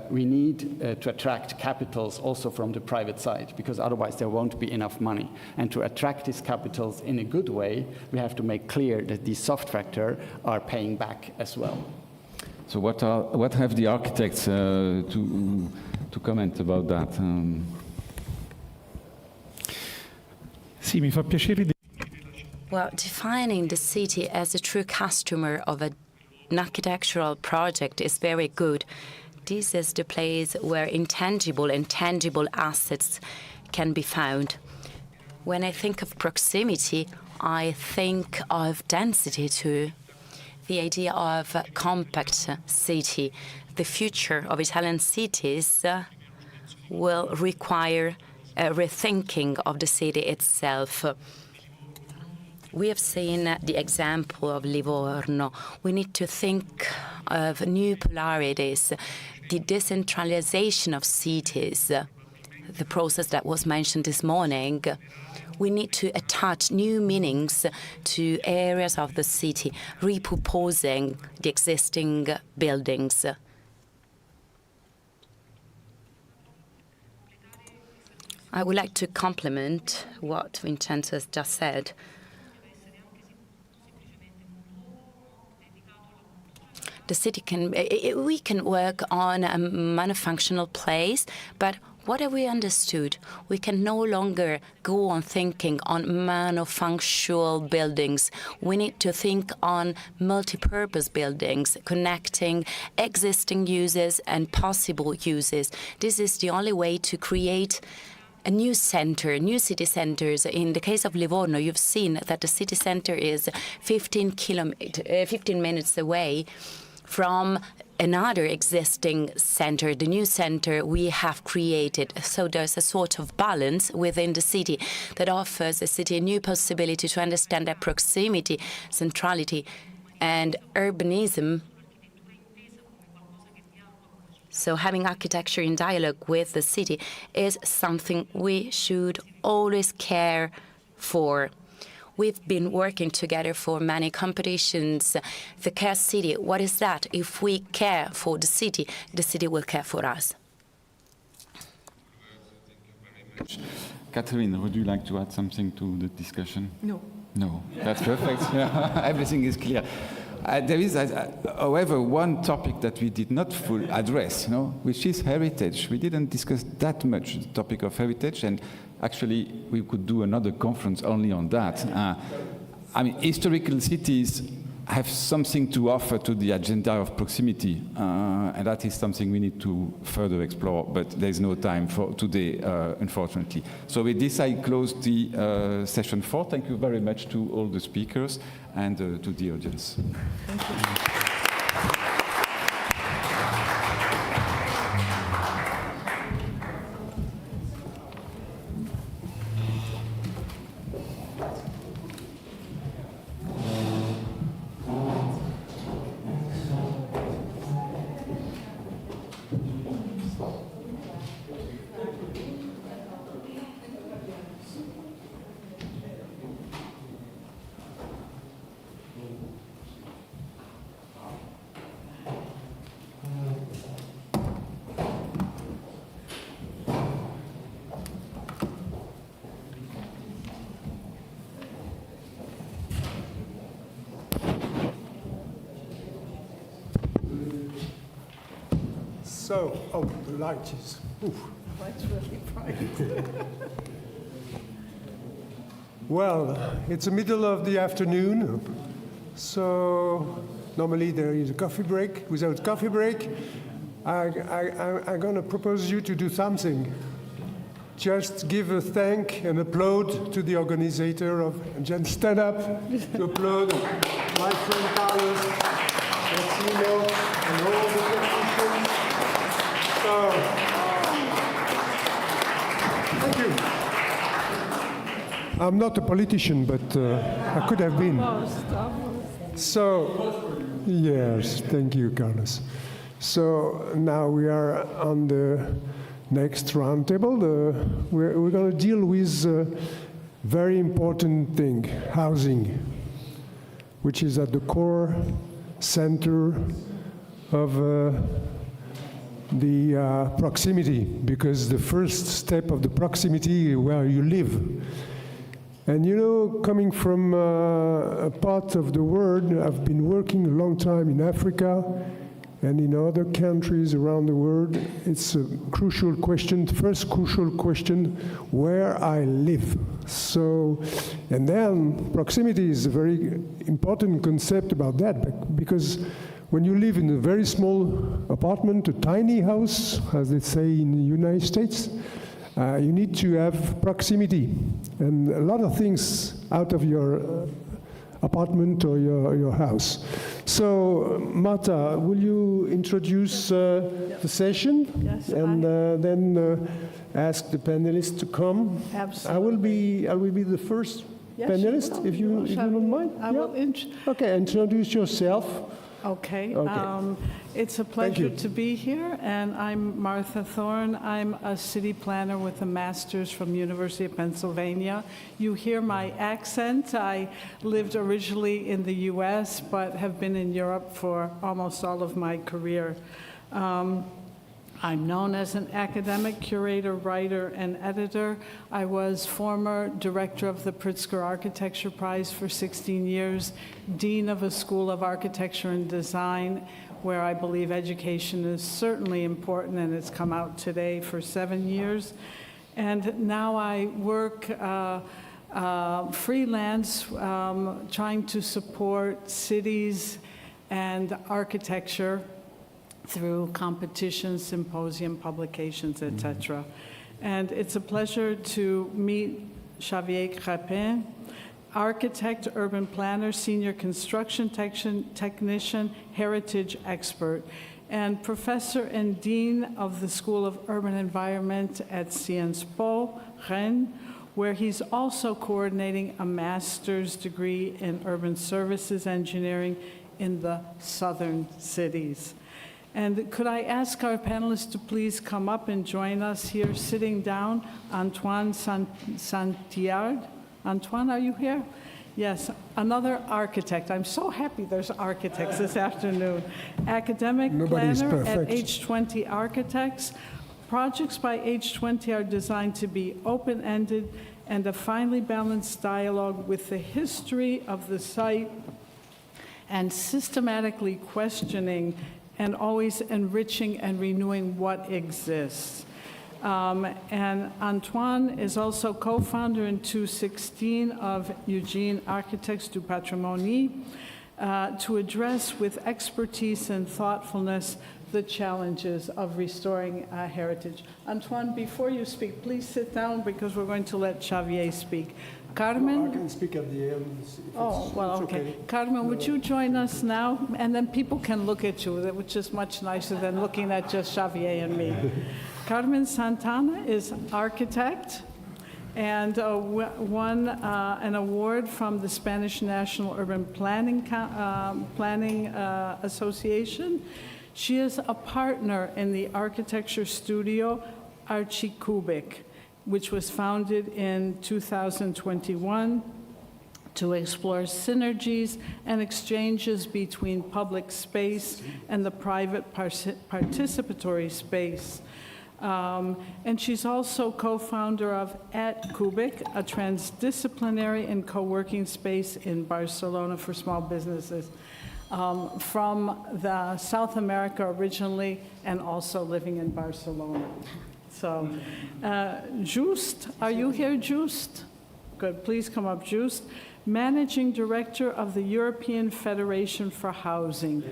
[SPEAKER 15] we need to attract capitals also from the private side, because otherwise there won't be enough money. And to attract these capitals in a good way, we have to make clear that these soft factors are paying back as well.
[SPEAKER 14] So what have the architects to comment about that?
[SPEAKER 18] Sì, mi fa piacere.
[SPEAKER 2] Well, defining the city as a true customer of an architectural project is very good. This is the place where intangible and tangible assets can be found. When I think of proximity, I think of density too. The idea of a compact city. The future of Italian cities will require a rethinking of the city itself. We have seen the example of Livorno. We need to think of new polarities, the decentralization of cities, the process that was mentioned this morning. We need to attach new meanings to areas of the city, repurposing the existing buildings. I would like to complement what Vincenzo has just said. The city we can work on a monofunctional place, but what have we understood? We can no longer go on thinking on monofunctional buildings. We need to think on multi-purpose buildings, connecting existing uses and possible uses. This is the only way to create a new center, new city centers. In the case of Livorno, you've seen that the city center is 15 minutes away from another existing center, the new center we have created. So there's a sort of balance within the city that offers the city a new possibility to understand that proximity, centrality, and urbanism. So having architecture in dialogue with the city is something we should always care for. We've been working together for many competitions. The Care City, what is that? If we care for the city will care for us.
[SPEAKER 14] Catherine, would you like to add something to the discussion?
[SPEAKER 8] No.
[SPEAKER 14] No, that's perfect. Everything is clear. There is, however, one topic that we did not fully address, which is heritage. We didn't discuss that much the topic of heritage, and actually we could do another conference only on that. I mean, historical cities have something to offer to the agenda of proximity, and that is something we need to further explore, but there's no time for today, unfortunately. So with this, I close the session 4. Thank you very much to all the speakers and to the audience.
[SPEAKER 8] Thank you.
[SPEAKER 19] So, the light is,
[SPEAKER 8] Light's really bright.
[SPEAKER 19] Well, it's the middle of the afternoon, so normally there is a coffee break. Without coffee break, I'm going to propose you to do something. Just give a thank and applaud to the organizer of, and just stand up to applaud my friend Carlos, and all the technicians. So, thank you. I'm not a politician, but I could have been. So, yes, thank you, Carlos. So now we are on the next roundtable. We're going to deal with a very important thing, housing, which is at the core center of the proximity, because the first step of the proximity is where you live. And you know, coming from a part of the world, I've been working a long time in Africa and in other countries around the world. It's a crucial question, first crucial question, where I live. So, and then proximity is a very important concept about that, because when you live in a very small apartment, a tiny house, as they say in the United States, you need to have proximity. And a lot of things out of your apartment or your house. So, Marta, will you introduce the session?
[SPEAKER 20] Yes,
[SPEAKER 19] and then ask the panelists to come?
[SPEAKER 20] Absolutely.
[SPEAKER 19] I will be the first panelist, if you don't mind.
[SPEAKER 20] I will
[SPEAKER 19] Okay, introduce yourself.
[SPEAKER 20] Okay.
[SPEAKER 19] Okay.
[SPEAKER 20] It's a pleasure to be here, and I'm Martha Thorne. I'm a city planner with a master's from the University of Pennsylvania. You hear my accent. I lived originally in the US, but have been in Europe for almost all of my career. I'm known as an academic, curator, writer, and editor. I was former director of the Pritzker Architecture Prize for 16 years, dean of a School of Architecture and Design, where I believe education is certainly important, and it's come out today for 7 years. And now I work freelance, trying to support cities and architecture through competitions, symposium, publications, etc. And it's a pleasure to meet Xavier Crépin, architect, urban planner, senior construction technician, heritage expert, and professor and dean of the School of Urban Environment at Sciences Po, Rennes, where he's also coordinating a master's degree in urban services engineering in the southern cities. And could I ask our panelists to please come up and join us here, sitting down, Antoine Saint-Hilaire. Antoine, are you here? Yes, another architect. I'm so happy there's architects this afternoon. Academic
[SPEAKER 19] Nobody's
[SPEAKER 20] planner at
[SPEAKER 19] perfect.
[SPEAKER 20] Age 20 Architects. Projects by Age 20 are designed to be open-ended and a finely balanced dialogue with the history of the site and systematically questioning and always enriching and renewing what exists. And Antoine is also co-founder in 2016 of Eugene Architects du Patrimoine to address with expertise and thoughtfulness the challenges of restoring heritage. Antoine, before you speak, please sit down because we're going to let Xavier speak. Carmen?
[SPEAKER 19] I can speak at the end.
[SPEAKER 20] Oh, well, okay. Carmen, would you join us now? And then people can look at you, which is much nicer than looking at just Xavier and me. Carmen Santana is architect and won an award from the Spanish National Urban Planning Association. She is a partner in the architecture studio Archicubic, which was founded in 2021 to explore synergies and exchanges between public space and the private participatory space. And she's also co-founder of At Cubic, a transdisciplinary and co-working space in Barcelona for small businesses. From the South America originally and also living in Barcelona. So, Just, are you here, Just? Good, please come up, Just. Managing Director of the European Federation for Housing.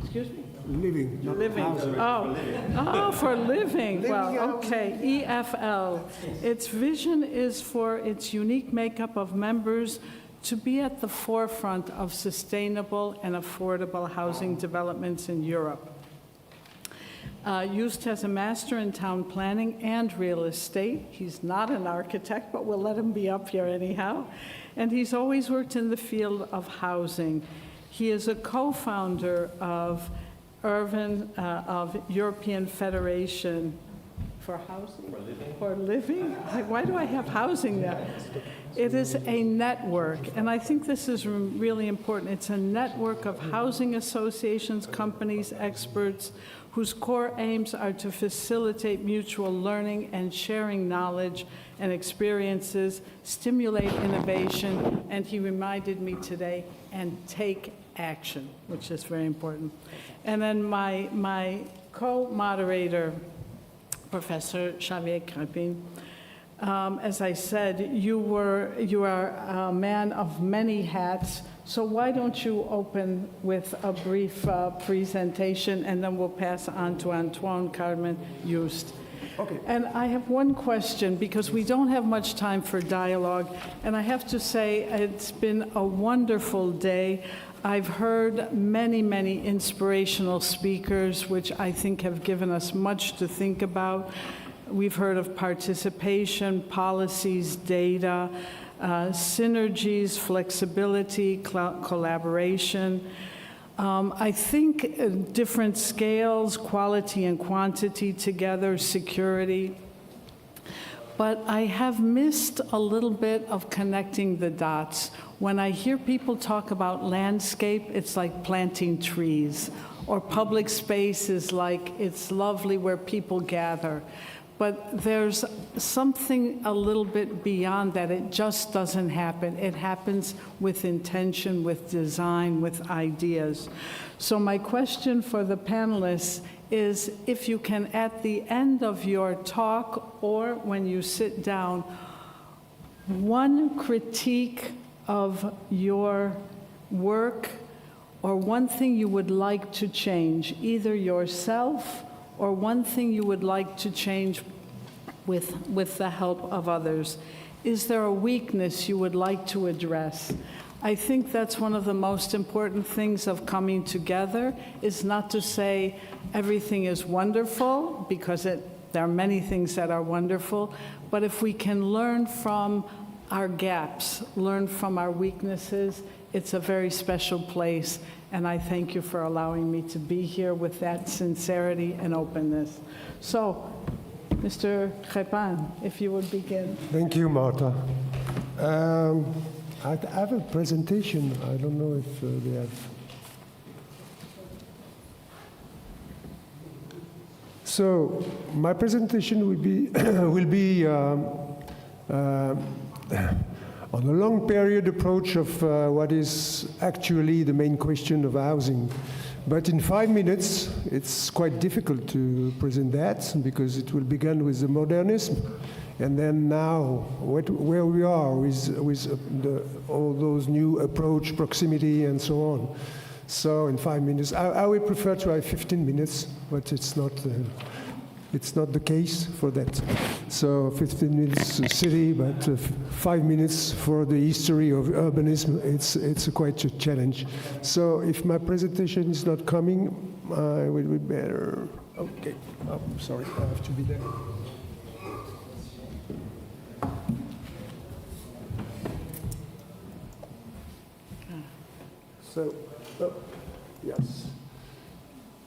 [SPEAKER 20] Excuse me?
[SPEAKER 19] Living.
[SPEAKER 20] Living. Oh, for living. Well, okay. EFL. Its vision is for its unique makeup of members to be at the forefront of sustainable and affordable housing developments in Europe. Just has a master in town planning and real estate. He's not an architect, but we'll let him be up here anyhow. And he's always worked in the field of housing. He is a co-founder of European Federation for Housing? For living? Like, why do I have housing there? It is a network, and I think this is really important. It's a network of housing associations, companies, experts, whose core aims are to facilitate mutual learning and sharing knowledge and experiences, stimulate innovation, and he reminded me today, and take action, which is very important. And then my co-moderator, Professor Xavier Crepin, as I said, you are a man of many hats, so why don't you open with a brief presentation, and then we'll pass on to Antoine, Carmen, Just.
[SPEAKER 19] Okay.
[SPEAKER 20] And I have one question, because we don't have much time for dialogue, and I have to say it's been a wonderful day. I've heard many, many inspirational speakers, which I think have given us much to think about. We've heard of participation, policies, data, synergies, flexibility, collaboration. I think different scales, quality and quantity together, security. But I have missed a little bit of connecting the dots. When I hear people talk about landscape, it's like planting trees, or public space is like it's lovely where people gather. But there's something a little bit beyond that. It just doesn't happen. It happens with intention, with design, with ideas. So my question for the panelists is, if you can, at the end of your talk or when you sit down, one critique of your work or one thing you would like to change, either yourself or one thing you would like to change with the help of others. Is there a weakness you would like to address? I think that's one of the most important things of coming together, is not to say everything is wonderful, because there are many things that are wonderful, but if we can learn from our gaps, learn from our weaknesses, it's a very special place. And I thank you for allowing me to be here with that sincerity and openness. So, Mr. Crepin, if you would begin.
[SPEAKER 19] Thank you, Marta. I have a presentation. I don't know if they have. So my presentation will be on a long period approach of what is actually the main question of housing. But in 5 minutes, it's quite difficult to present that because it will begin with the modernism, and then now where we are with all those new approach, proximity, and so on. So in 5 minutes, I would prefer to have 15 minutes, but it's not the case for that. So 15 minutes city, but 5 minutes for the history of urbanism. It's quite a challenge. So if my presentation is not coming, I will be better. Okay. Oh, sorry, I have to be there. So, yes.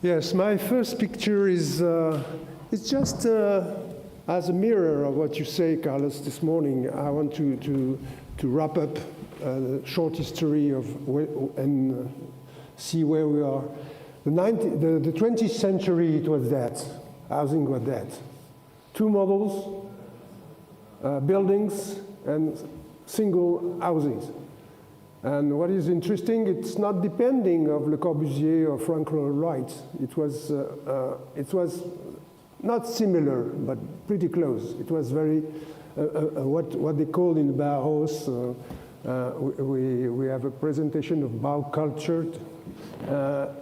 [SPEAKER 19] Yes, my first picture is it's just as a mirror of what you say, Carlos, this morning. I want to wrap up the short history of and see where we are. The 20th century, it was that. Housing was that. Two models, buildings and single housings. And what is interesting, it's not depending of Le Corbusier or Frank Lloyd Wright. It was not similar, but pretty close. It was very, what they call in Davos, we have a presentation of Baukultur.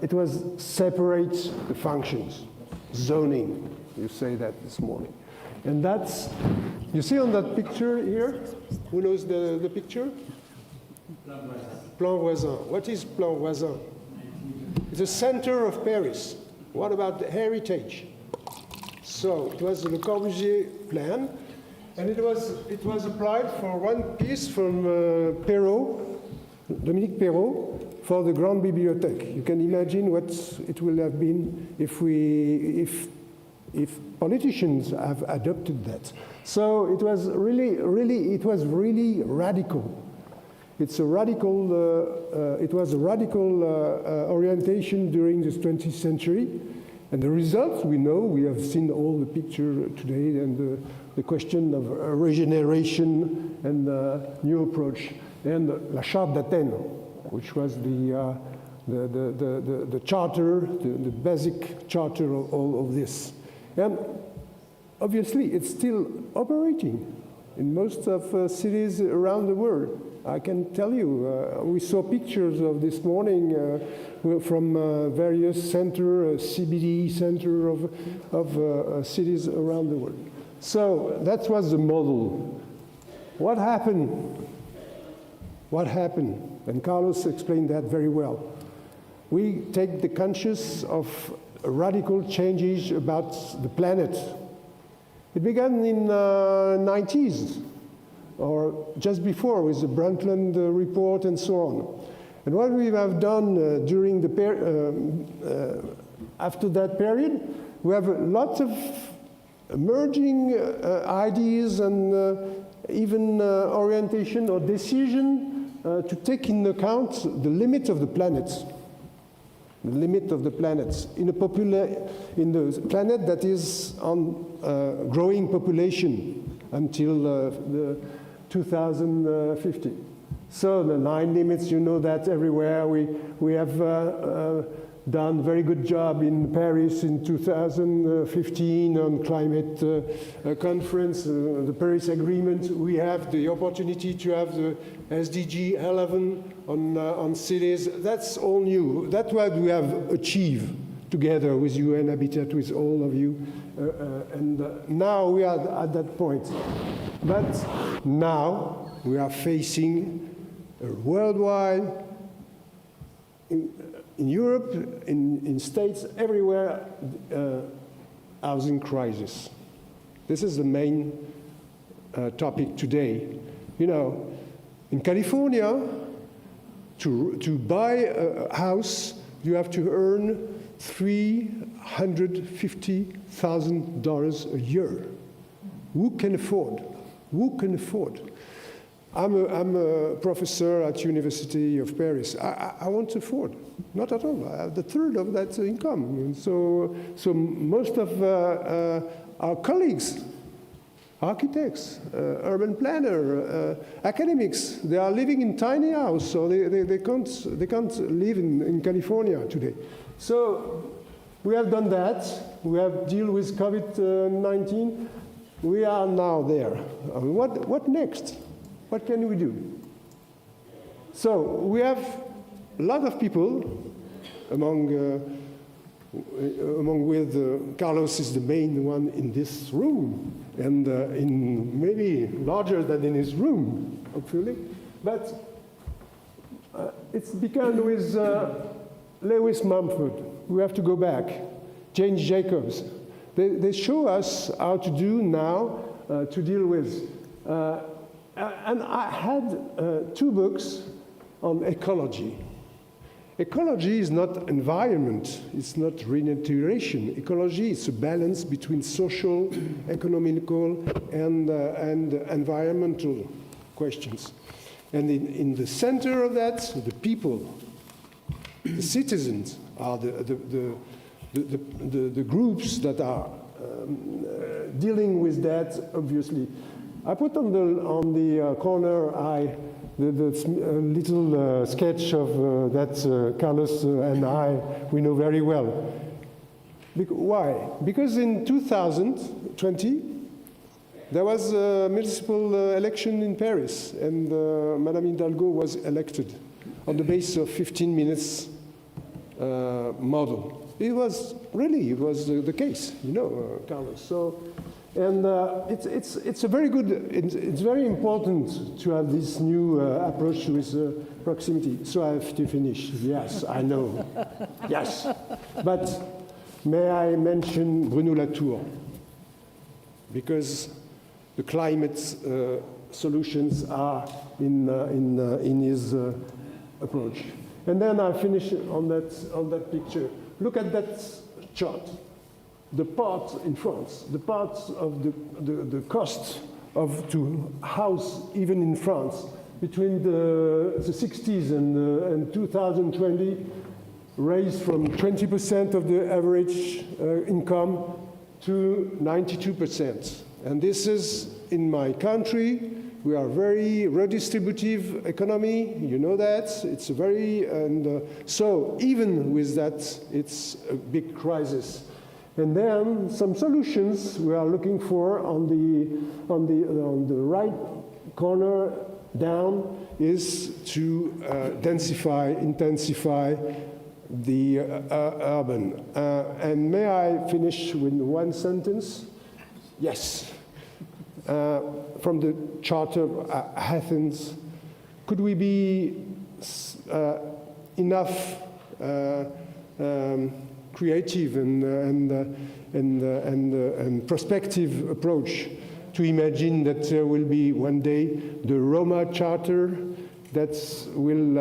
[SPEAKER 19] It was separate the functions, zoning, you say that this morning. And that's, you see on that picture here, who knows the picture? Plan voisin. What is plan voisin? It's the center of Paris. What about the heritage? So it was the Le Corbusier plan, and it was applied for one piece from Perrault, Dominique Perrault, for the Grande Bibliothèque. You can imagine what it will have been if politicians have adopted that. So it was really radical. It was a radical orientation during this 20th century. And the results, we know, we have seen all the picture today, and the question of regeneration and new approach. And La Charte d'Athènes, which was the charter, the basic charter of all of this. And obviously, it's still operating in most of cities around the world. I can tell you, we saw pictures of this morning from various CBD center of cities around the world. So that was the model. What happened? What happened? And Carlos explained that very well. We take the conscious of radical changes about the planet. It began in the 90s. Or just before with the Brundtland report and so on. And what we have done during the after that period, we have lots of emerging ideas and even orientation or decision to take into account the limit of the planet. The limit of the planets in the planet that is on growing population until the 2050. So the 9 limits, you know that everywhere. We have done a very good job in Paris in 2015 on climate conference, the Paris Agreement. We have the opportunity to have the SDG 11 on cities. That's all new. That's what we have achieved together with UN Habitat, with all of you. And now we are at that point. But now we are facing a worldwide, in Europe, in states, everywhere, housing crisis. This is the main topic today. You know, in California, to buy a house, you have to earn $350,000 a year. Who can afford? Who can afford? I'm a professor at University of Paris. I won't afford, not at all. I have the third of that income. And so most of our colleagues, architects, urban planner, academics, they are living in tiny house, so they can't live in California today. So we have done that. We have dealt with COVID-19. We are now there. What next? What can we do? So we have a lot of people, among with Carlos is the main one in this room, and in maybe larger than in his room, hopefully. But it's begun with Lewis Mumford. We have to go back. James Jacobs. They show us how to do now to deal with. And I had 2 books on ecology. Ecology is not environment, it's not renaturation. Ecology is a balance between social, economical, and environmental questions. And in the center of that, the people, the citizens are the groups that are dealing with that, obviously. I put on the corner the little sketch of that Carlos and we know very well. Why? Because in 2020, there was a municipal election in Paris, and Madame Hidalgo was elected on the basis of 15 minutes model. It was the case, you know, Carlos. So, and it's a very good. It's very important to have this new approach with proximity. So I have to finish. Yes, I know. Yes, but may I mention Bruno Latour, because the climate solutions are in his approach. And then I finish on that picture. Look at that chart. The part in France, the parts of the cost of to house even in France between the 60s and 2020 raised from 20% of the average income to 92%. And this is in my country. We are very redistributive economy, you know that. It's a very, and so even with that, it's a big crisis. And then some solutions we are looking for on the right corner down is to intensify the urban. And may I finish with one sentence? Yes. From the Charter of Athens, could we be enough creative and prospective approach to imagine that there will be one day the Roma Charter that will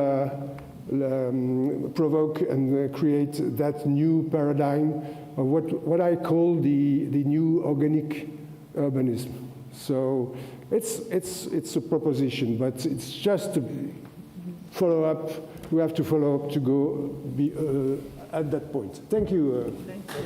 [SPEAKER 19] provoke and create that new paradigm of what I call the new organic urbanism. So it's a proposition, but it's just a follow-up. We have to follow up to go be at that point. Thank you.
[SPEAKER 20] Thank you.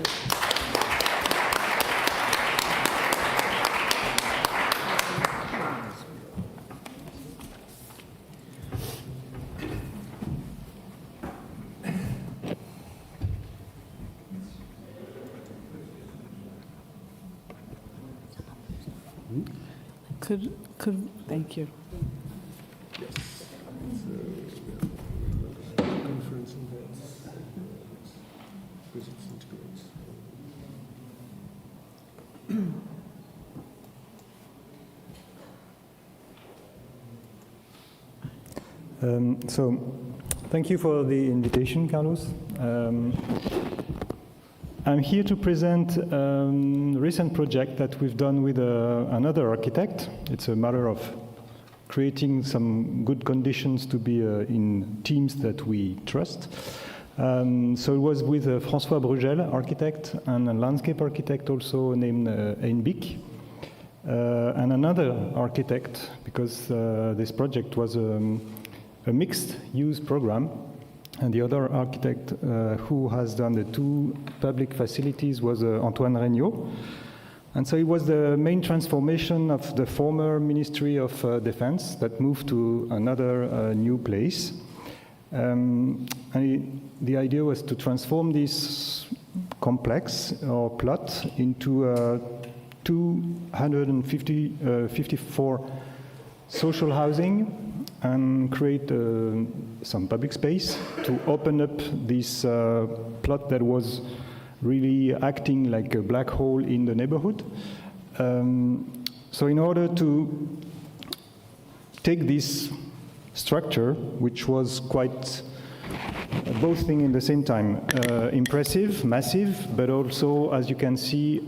[SPEAKER 20] Thank you.
[SPEAKER 19] Yes. Conference on that.
[SPEAKER 3] So, thank you for the invitation, Carlos. I'm here to present a recent project that we've done with another architect. It's a matter of creating some good conditions to be in teams that we trust. So it was with François Brugel, architect, and a landscape architect also named Einbik. and another architect, because this project was a mixed-use program. And the other architect who has done the 2 public facilities was Antoine Regnault. And so it was the main transformation of the former Ministry of Defense that moved to another new place. And the idea was to transform this complex or plot into 254 social housing and create some public space to open up this plot that was really acting like a black hole in the neighborhood. So in order to take this structure, which was quite both things in the same time, impressive, massive, but also, as you can see,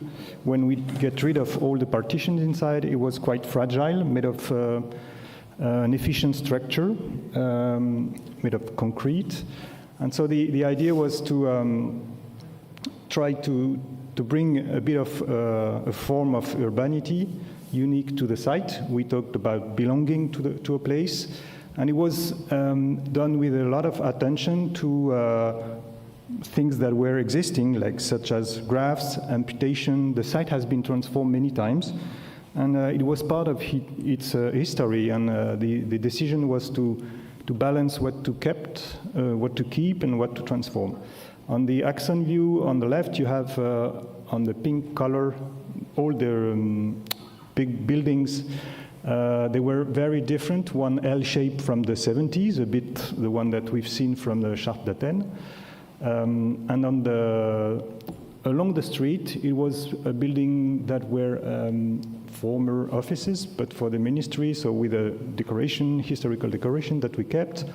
[SPEAKER 3] when we get rid of all the partitions inside, it was quite fragile, made of an efficient structure, made of concrete. And so the idea was to try to bring a bit of a form of urbanity unique to the site. We talked about belonging to a place, and it was done with a lot of attention to things that were existing, like such as graphs, amputation. The site has been transformed many times, and it was part of its history. And the decision was to balance what to keep, and what to transform. On the axon view on the left, you have on the pink color all the big buildings. They were very different. One L-shaped from the 70s, a bit the one that we've seen from the Charte d'Athènes. And along the street, it was a building that were former offices, but for the ministry, so with a decoration, historical decoration that we kept,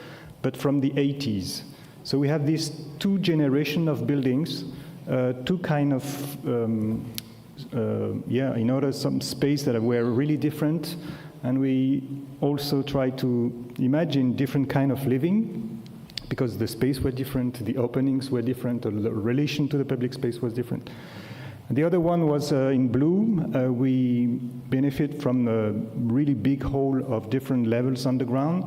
[SPEAKER 3] but from the 80s. So we have these 2 generations of buildings, 2 kind of, in order some space that were really different, and we also try to imagine different kind of living, because the space were different, the openings were different, the relation to the public space was different. The other one was in blue. We benefit from a really big hall of different levels underground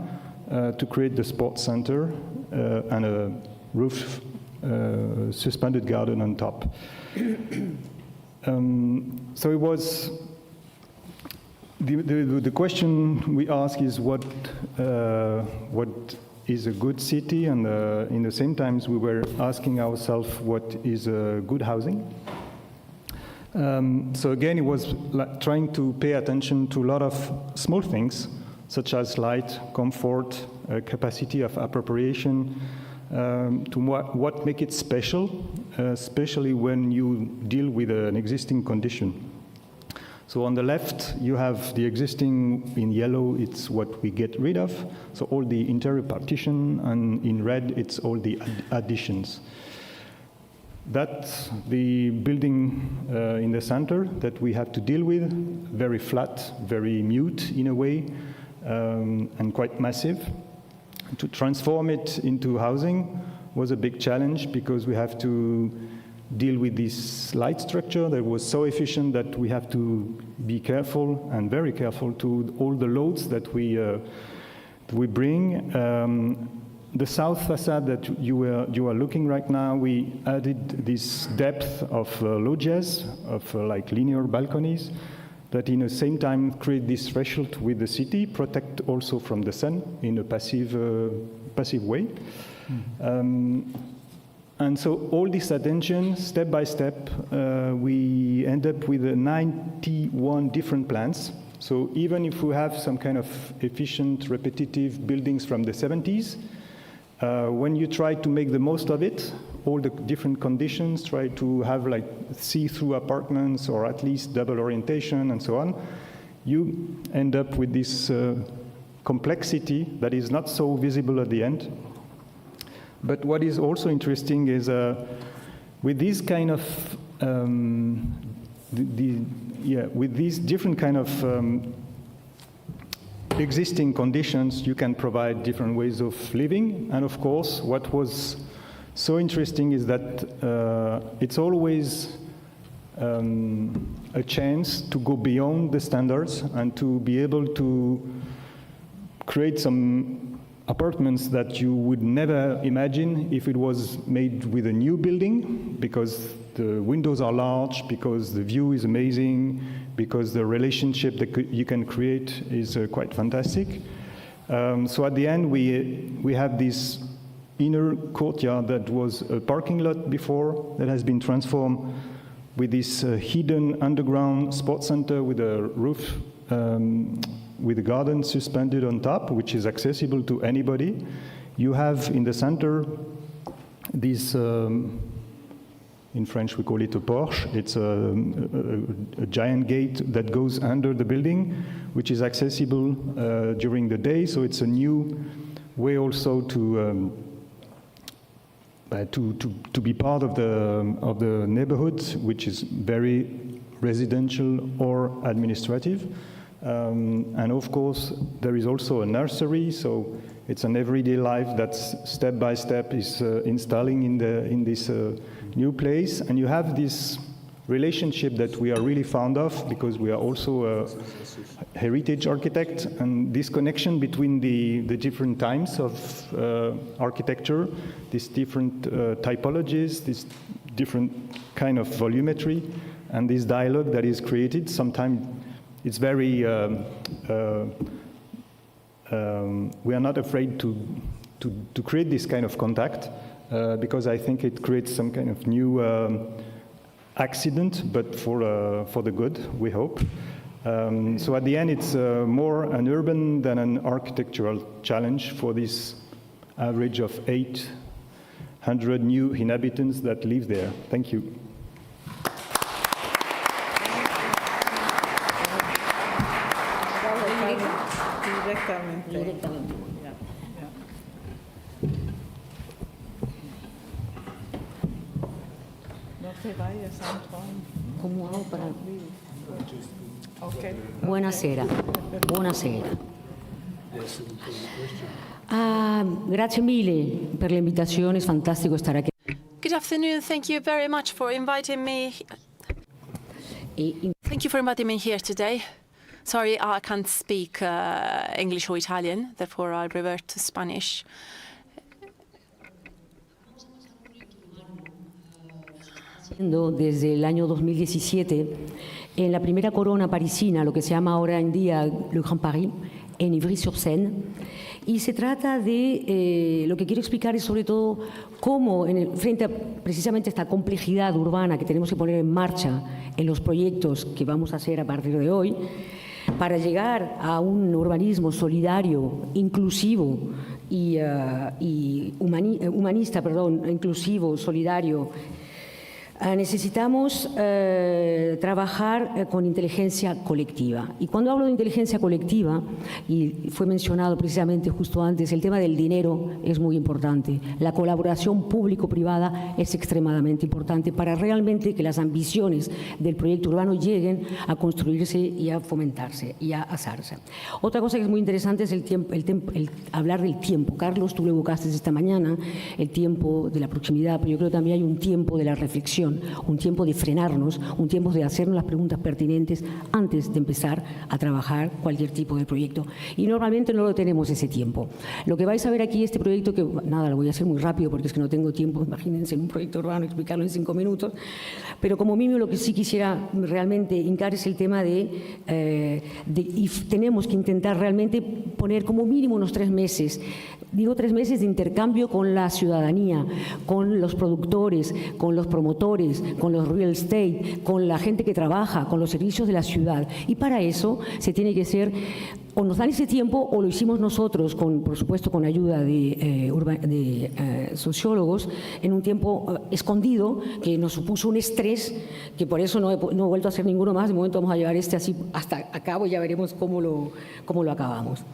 [SPEAKER 3] to create the sports center and a roof suspended garden on top. So it was the question we ask is what is a good city, and in the same times we were asking ourselves what is good housing. So again, it was like trying to pay attention to a lot of small things, such as light, comfort, capacity of appropriation, to what make it special, especially when you deal with an existing condition. So on the left, you have the existing, in yellow, it's what we get rid of, so all the interior partition, and in red, it's all the additions. That's the building in the center that we have to deal with, very flat, very mute in a way, and quite massive. To transform it into housing was a big challenge, because we have to deal with this light structure that was so efficient that we have to be careful, and very careful, to all the loads that we bring. The south facade that you are looking right now, we added this depth of loggias, of like linear balconies, that in the same time create this threshold with the city, protect also from the sun in a passive way. And so all this attention, step by step, we end up with 91 different plans. So even if we have some kind of efficient, repetitive buildings from the 70s, when you try to make the most of it, all the different conditions, try to have like see-through apartments or at least double orientation and so on, you end up with this complexity that is not so visible at the end. But what is also interesting is with these kind of with these different kind of existing conditions, you can provide different ways of living. And of course, what was so interesting is that it's always a chance to go beyond the standards and to be able to create some apartments that you would never imagine if it was made with a new building, because the windows are large, because the view is amazing, because the relationship that you can create is quite fantastic. So at the end, we have this inner courtyard that was a parking lot before, that has been transformed with this hidden underground sports center with a roof, with a garden suspended on top, which is accessible to anybody. You have in the center this, in French we call it a porche. It's a giant gate that goes under the building, which is accessible during the day. So it's a new way also to be part of the neighborhood, which is very residential or administrative. And of course, there is also a nursery, so it's an everyday life that's step by step is installing in this new place. And you have this relationship that we are really fond of, because we are also a heritage architect, and this connection between the different times of architecture, these different typologies, this different kind of volumetry, and this dialogue that is created. Sometimes it's very, we are not afraid to create this kind of contact, because I think it creates some kind of new accident, but for the good, we hope. So at the end, it's more an urban than an architectural challenge for this average of 800 new inhabitants that live there. Thank you.
[SPEAKER 20] Directamente. No te vayas, Antoine.
[SPEAKER 4] ¿Cómo hago para...?
[SPEAKER 20] Okay.
[SPEAKER 4] Buonasera. Buonasera. Grazie mille per l'invitazione, è fantastico stare qui.
[SPEAKER 1] Good afternoon. Thank you very much for inviting me. Thank you for inviting me here today. Sorry, I can't speak English or Italian, therefore I'll revert to Spanish.
[SPEAKER 4] Desde el año 2017, en la primera corona parisina, lo que se llama ahora en día Le Grand Paris, en Ivry-sur-Seine. Y se trata de, lo que quiero explicar es sobre todo cómo, frente a precisamente esta complejidad urbana que tenemos que poner en marcha en los proyectos que vamos a hacer a partir de hoy, para llegar a un urbanismo solidario, inclusivo y humanista, inclusivo, solidario, necesitamos trabajar con inteligencia colectiva. Y cuando hablo de inteligencia colectiva, y fue mencionado precisamente justo antes, el tema del dinero es muy importante. La colaboración público-privada es extremadamente importante para realmente que las ambiciones del proyecto urbano lleguen a construirse y a fomentarse y a asarse. Otra cosa que es muy interesante es el hablar del tiempo. Carlos, tú lo evocaste esta mañana, el tiempo de la proximidad, pero yo creo que también hay un tiempo de la reflexión, un tiempo de frenarnos, un tiempo de hacernos las preguntas pertinentes antes de empezar a trabajar cualquier tipo de proyecto. Y normalmente no lo tenemos ese tiempo. Lo que vais a ver aquí, este proyecto, que nada, lo voy a hacer muy rápido porque es que no tengo tiempo, imagínense, en un proyecto urbano explicarlo en 5 minutos, pero como mínimo lo que sí quisiera realmente hincar es el tema y tenemos que intentar realmente poner como mínimo unos 3 meses, digo 3 meses de intercambio con la ciudadanía, con los productores, con los promotores, con los real estate, con la gente que trabaja, con los servicios de la ciudad. Y para eso se tiene que ser, o nos dan ese tiempo o lo hicimos nosotros, por supuesto con ayuda de sociólogos, en un tiempo escondido que nos supuso un estrés, que por eso no he vuelto a hacer ninguno más. De momento vamos a llevar este así hasta a cabo y ya veremos cómo lo acabamos.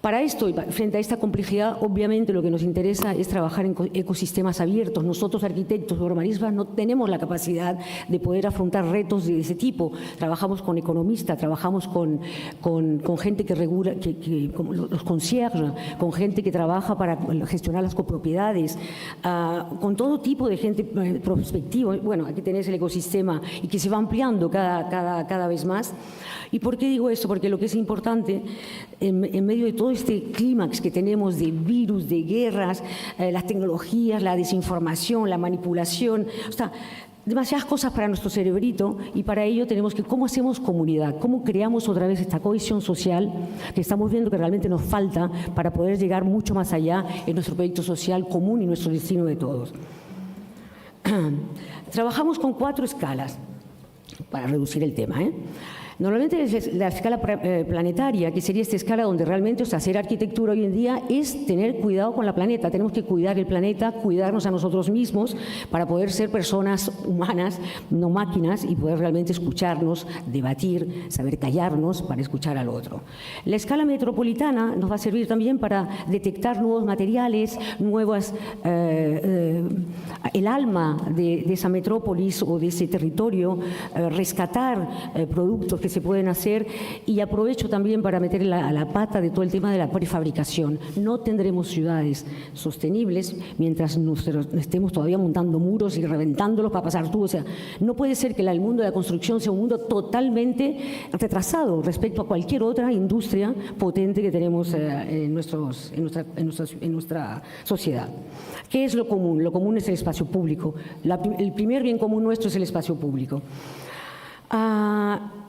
[SPEAKER 4] Para esto, y frente a esta complejidad, obviamente lo que nos interesa es trabajar en ecosistemas abiertos. Nosotros, arquitectos, urbanistas, no tenemos la capacidad de poder afrontar retos de ese tipo. Trabajamos con economistas, trabajamos con gente que regula, como los concierges, con gente que trabaja para gestionar las copropiedades, con todo tipo de gente prospectiva. Bueno, aquí tenéis el ecosistema y que se va ampliando cada vez más. ¿Y por qué digo esto? Porque lo que es importante, en medio de todo este clímax que tenemos de virus, de guerras, las tecnologías, la desinformación, la manipulación, o sea, demasiadas cosas para nuestro cerebrito, y para ello tenemos que, ¿cómo hacemos comunidad? ¿Cómo creamos otra vez esta cohesión social que estamos viendo que realmente nos falta para poder llegar mucho más allá en nuestro proyecto social común y nuestro destino de todos? Trabajamos con 4 escalas para reducir el tema, Normalmente es la escala planetaria, que sería esta escala donde realmente, o sea, hacer arquitectura hoy en día es tener cuidado con la planeta. Tenemos que cuidar el planeta, cuidarnos a nosotros mismos para poder ser personas humanas, no máquinas, y poder realmente escucharnos, debatir, saber callarnos para escuchar al otro. La escala metropolitana nos va a servir también para detectar nuevos materiales, nuevas, el alma de esa metrópolis o de ese territorio, rescatar productos que se pueden hacer, y aprovecho también para meter a la pata de todo el tema de la prefabricación. No tendremos ciudades sostenibles mientras estemos todavía montando muros y reventándolos para pasar tú. O sea, no puede ser que el mundo de la construcción sea un mundo totalmente retrasado respecto a cualquier otra industria potente que tenemos en nuestra sociedad. ¿Qué es lo común? Lo común es el espacio público. El primer bien común nuestro es el espacio público.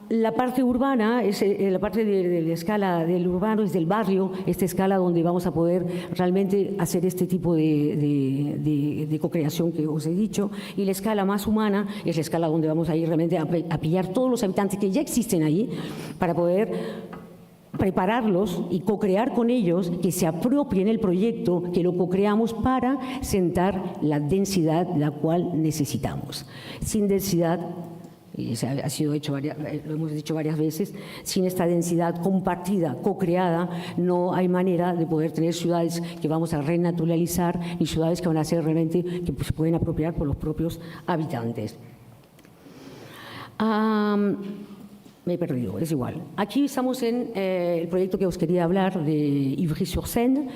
[SPEAKER 4] La parte urbana, la parte de la escala del urbano es del barrio, esta escala donde vamos a poder realmente hacer este tipo de co-creación que os he dicho, y la escala más humana es la escala donde vamos a ir realmente a pillar todos los habitantes que ya existen ahí para poder prepararlos y co-crear con ellos, que se apropien el proyecto, que lo co-creamos para sentar la densidad la cual necesitamos. Sin densidad, y ha sido hecho lo hemos dicho varias veces, sin esta densidad compartida, co-creada, no hay manera de poder tener ciudades que vamos a renaturalizar, ni ciudades que van a ser realmente, que se pueden apropiar por los propios habitantes. Me he perdido, es igual. Aquí estamos en el proyecto que os quería hablar de Ivry-sur-Seine,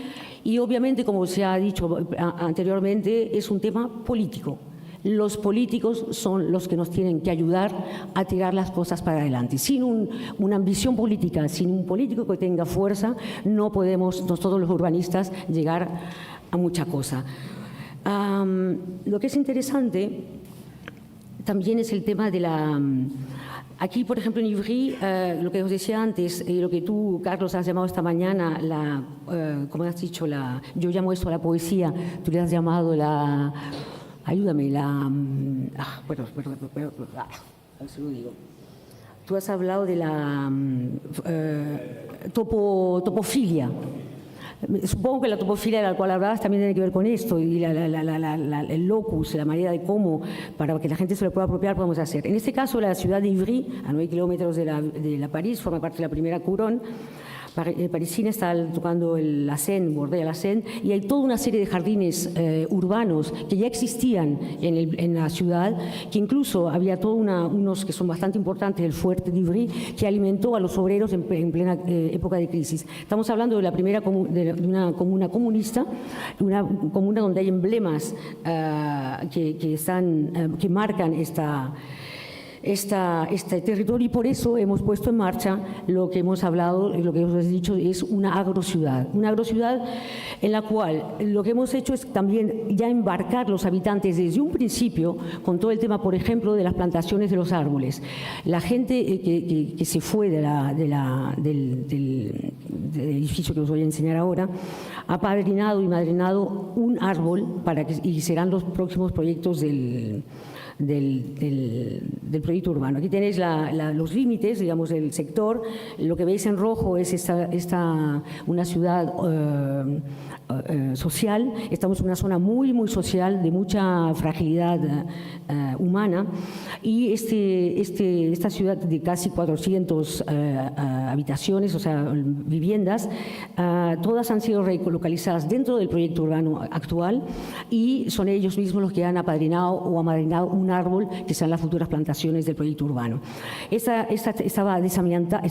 [SPEAKER 4] y obviamente, como se ha dicho anteriormente, es un tema político. Los políticos son los que nos tienen que ayudar a tirar las cosas para adelante. Sin una ambición política, sin un político que tenga fuerza, no podemos nosotros los urbanistas llegar a mucha cosa. Lo que es interesante también es el tema de la... Aquí, por ejemplo, en Ivry, lo que os decía antes, y lo que tú, Carlos, has llamado esta mañana, como has dicho, yo llamo esto la poesía, tú le has llamado la... Ayúdame, a ver si lo digo. Tú has hablado de la topofilia. Supongo que la topofilia de la cual hablabas también tiene que ver con esto, y el locus, la manera de cómo, para que la gente se lo pueda apropiar, podemos hacer. En este caso, la ciudad de Ivry, a 9 kilómetros de la París, forma parte de la primera couronne parisina, está tocando la Seine, bordea la Seine, y hay toda una serie de jardines urbanos que ya existían en la ciudad, que incluso había todos unos que son bastante importantes, el fuerte de Ivry, que alimentó a los obreros en plena época de crisis. Estamos hablando de la primera de una comuna comunista, una comuna donde hay emblemas que marcan este territorio, y por eso hemos puesto en marcha lo que hemos hablado, lo que os he dicho, es una agrociudad en la cual lo que hemos hecho es también ya embarcar los habitantes desde un principio con todo el tema, por ejemplo, de las plantaciones de los árboles. La gente que se fue del edificio que os voy a enseñar ahora ha padrinado y madrinado un árbol y serán los próximos proyectos del proyecto urbano. Aquí tenéis los límites, digamos, del sector. Lo que veis en rojo es una ciudad social. Estamos en una zona muy, muy social, de mucha fragilidad humana, y esta ciudad de casi 400 habitaciones, o sea, viviendas, todas han sido relocalizadas dentro del proyecto urbano actual, y son ellos mismos los que han apadrinado o amadrinado un árbol que sean las futuras plantaciones del proyecto urbano. Esta estaba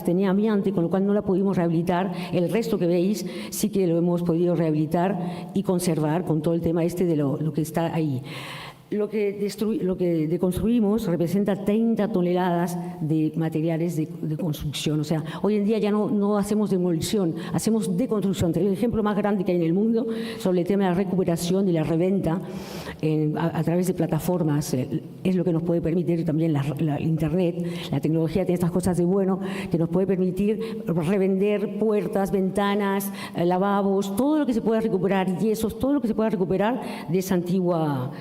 [SPEAKER 4] tenía amiante, con lo cual no la pudimos rehabilitar. El resto que veis sí que lo hemos podido rehabilitar y conservar con todo el tema de lo que está ahí. Lo que deconstruimos representa 30 toneladas de materiales de construcción. O sea, hoy en día ya no hacemos demolición, hacemos deconstrucción. El ejemplo más grande que hay en el mundo sobre el tema de la recuperación y la reventa a través de plataformas es lo que nos puede permitir también la Internet. La tecnología tiene estas cosas de bueno que nos puede permitir revender puertas, ventanas, lavabos, todo lo que se pueda recuperar, yesos, todo lo que se pueda recuperar de ese antiguo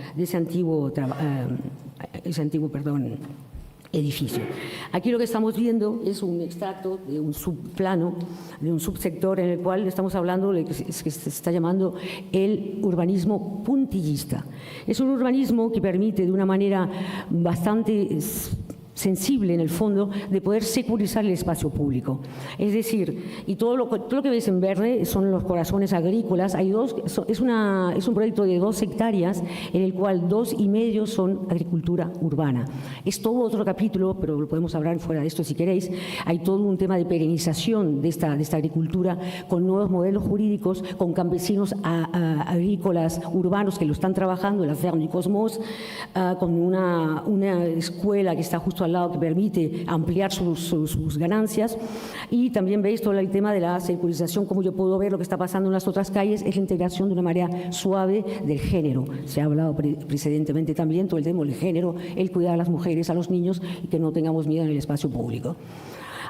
[SPEAKER 4] edificio. Aquí lo que estamos viendo es un extracto de un subplano, de un subsector en el cual estamos hablando de que se está llamando el urbanismo puntillista. Es un urbanismo que permite de una manera bastante sensible en el fondo de poder securizar el espacio público. Es decir, y todo lo que ves en verde son los corazones agrícolas. Es un proyecto de 2 hectáreas en el cual 2,5 son agricultura urbana. Es todo otro capítulo, pero lo podemos hablar fuera de esto si queréis. Hay todo un tema de perenización de esta agricultura con nuevos modelos jurídicos, con campesinos agrícolas urbanos que lo están trabajando, la Ferme du Cosmos, con una escuela que está justo al lado que permite ampliar sus ganancias. Y también veis todo el tema de la securización, como yo puedo ver lo que está pasando en las otras calles, es la integración de una manera suave del género. Se ha hablado precedentemente también todo el tema del género, el cuidar a las mujeres, a los niños, y que no tengamos miedo en el espacio público.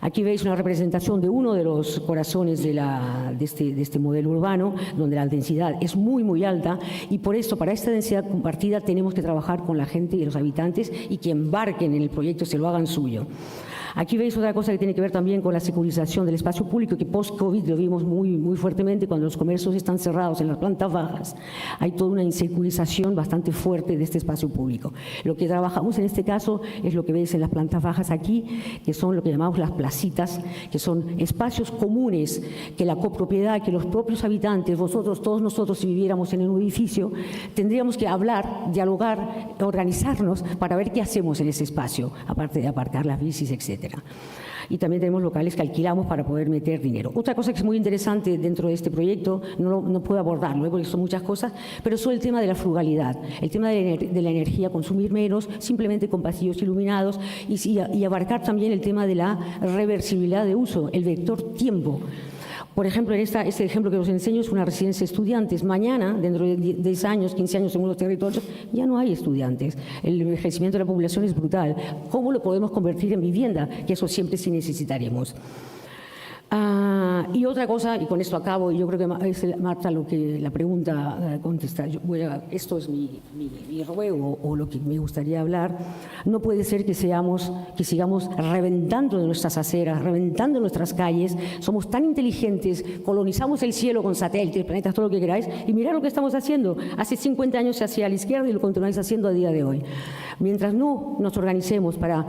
[SPEAKER 4] Aquí veis una representación de uno de los corazones de este modelo urbano, donde la densidad es muy, muy alta, y por eso, para esta densidad compartida, tenemos que trabajar con la gente y los habitantes, y que embarquen en el proyecto, se lo hagan suyo. Aquí veis otra cosa que tiene que ver también con la securización del espacio público, que post-COVID lo vimos muy, muy fuertemente cuando los comercios están cerrados en las plantas bajas. Hay toda una insecurización bastante fuerte de este espacio público. Lo que trabajamos en este caso es lo que veis en las plantas bajas aquí, que son lo que llamamos las placitas, que son espacios comunes que la copropiedad, que los propios habitantes, vosotros, todos nosotros, si viviéramos en un edificio, tendríamos que hablar, dialogar, organizarnos para ver qué hacemos en ese espacio, aparte de aparcar las bicis, etc. Y también tenemos locales que alquilamos para poder meter dinero. Otra cosa que es muy interesante dentro de este proyecto, no puedo abordarlo, porque son muchas cosas, pero es el tema de la frugalidad, el tema de la energía, consumir menos, simplemente con pasillos iluminados, y abarcar también el tema de la reversibilidad de uso, el vector tiempo. Por ejemplo, este ejemplo que os enseño es una residencia de estudiantes. Mañana, dentro de 10 años, 15 años, según los territorios, ya no hay estudiantes. El envejecimiento de la población es brutal. ¿Cómo lo podemos convertir en vivienda? Que eso siempre sí necesitaremos. Y otra cosa, y con esto acabo, y yo creo que es Marta la pregunta contestar. Esto es mi ruego, o lo que me gustaría hablar. No puede ser que sigamos reventando nuestras aceras, reventando nuestras calles. Somos tan inteligentes, colonizamos el cielo con satélites, planetas, todo lo que queráis, y mirad lo que estamos haciendo. Hace 50 años se hacía a la izquierda y lo continuáis haciendo a día de hoy. Mientras no nos organicemos para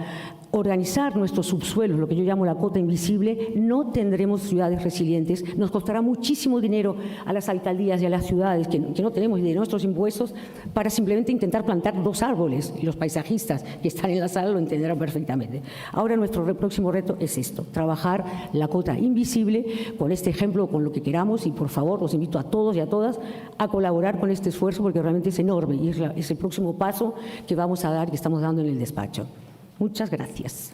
[SPEAKER 4] organizar nuestros subsuelos, lo que yo llamo la cota invisible, no tendremos ciudades resilientes. Nos costará muchísimo dinero a las alcaldías y a las ciudades, que no tenemos de nuestros impuestos, para simplemente intentar plantar 2 árboles. Y los paisajistas que están en la sala lo entenderán perfectamente. Ahora nuestro próximo reto es esto, trabajar la cota invisible con este ejemplo, con lo que queramos, y por favor os invito a todos y a todas a colaborar con este esfuerzo, porque realmente es enorme y es el próximo paso que vamos a dar, que estamos dando en el despacho. Muchas gracias.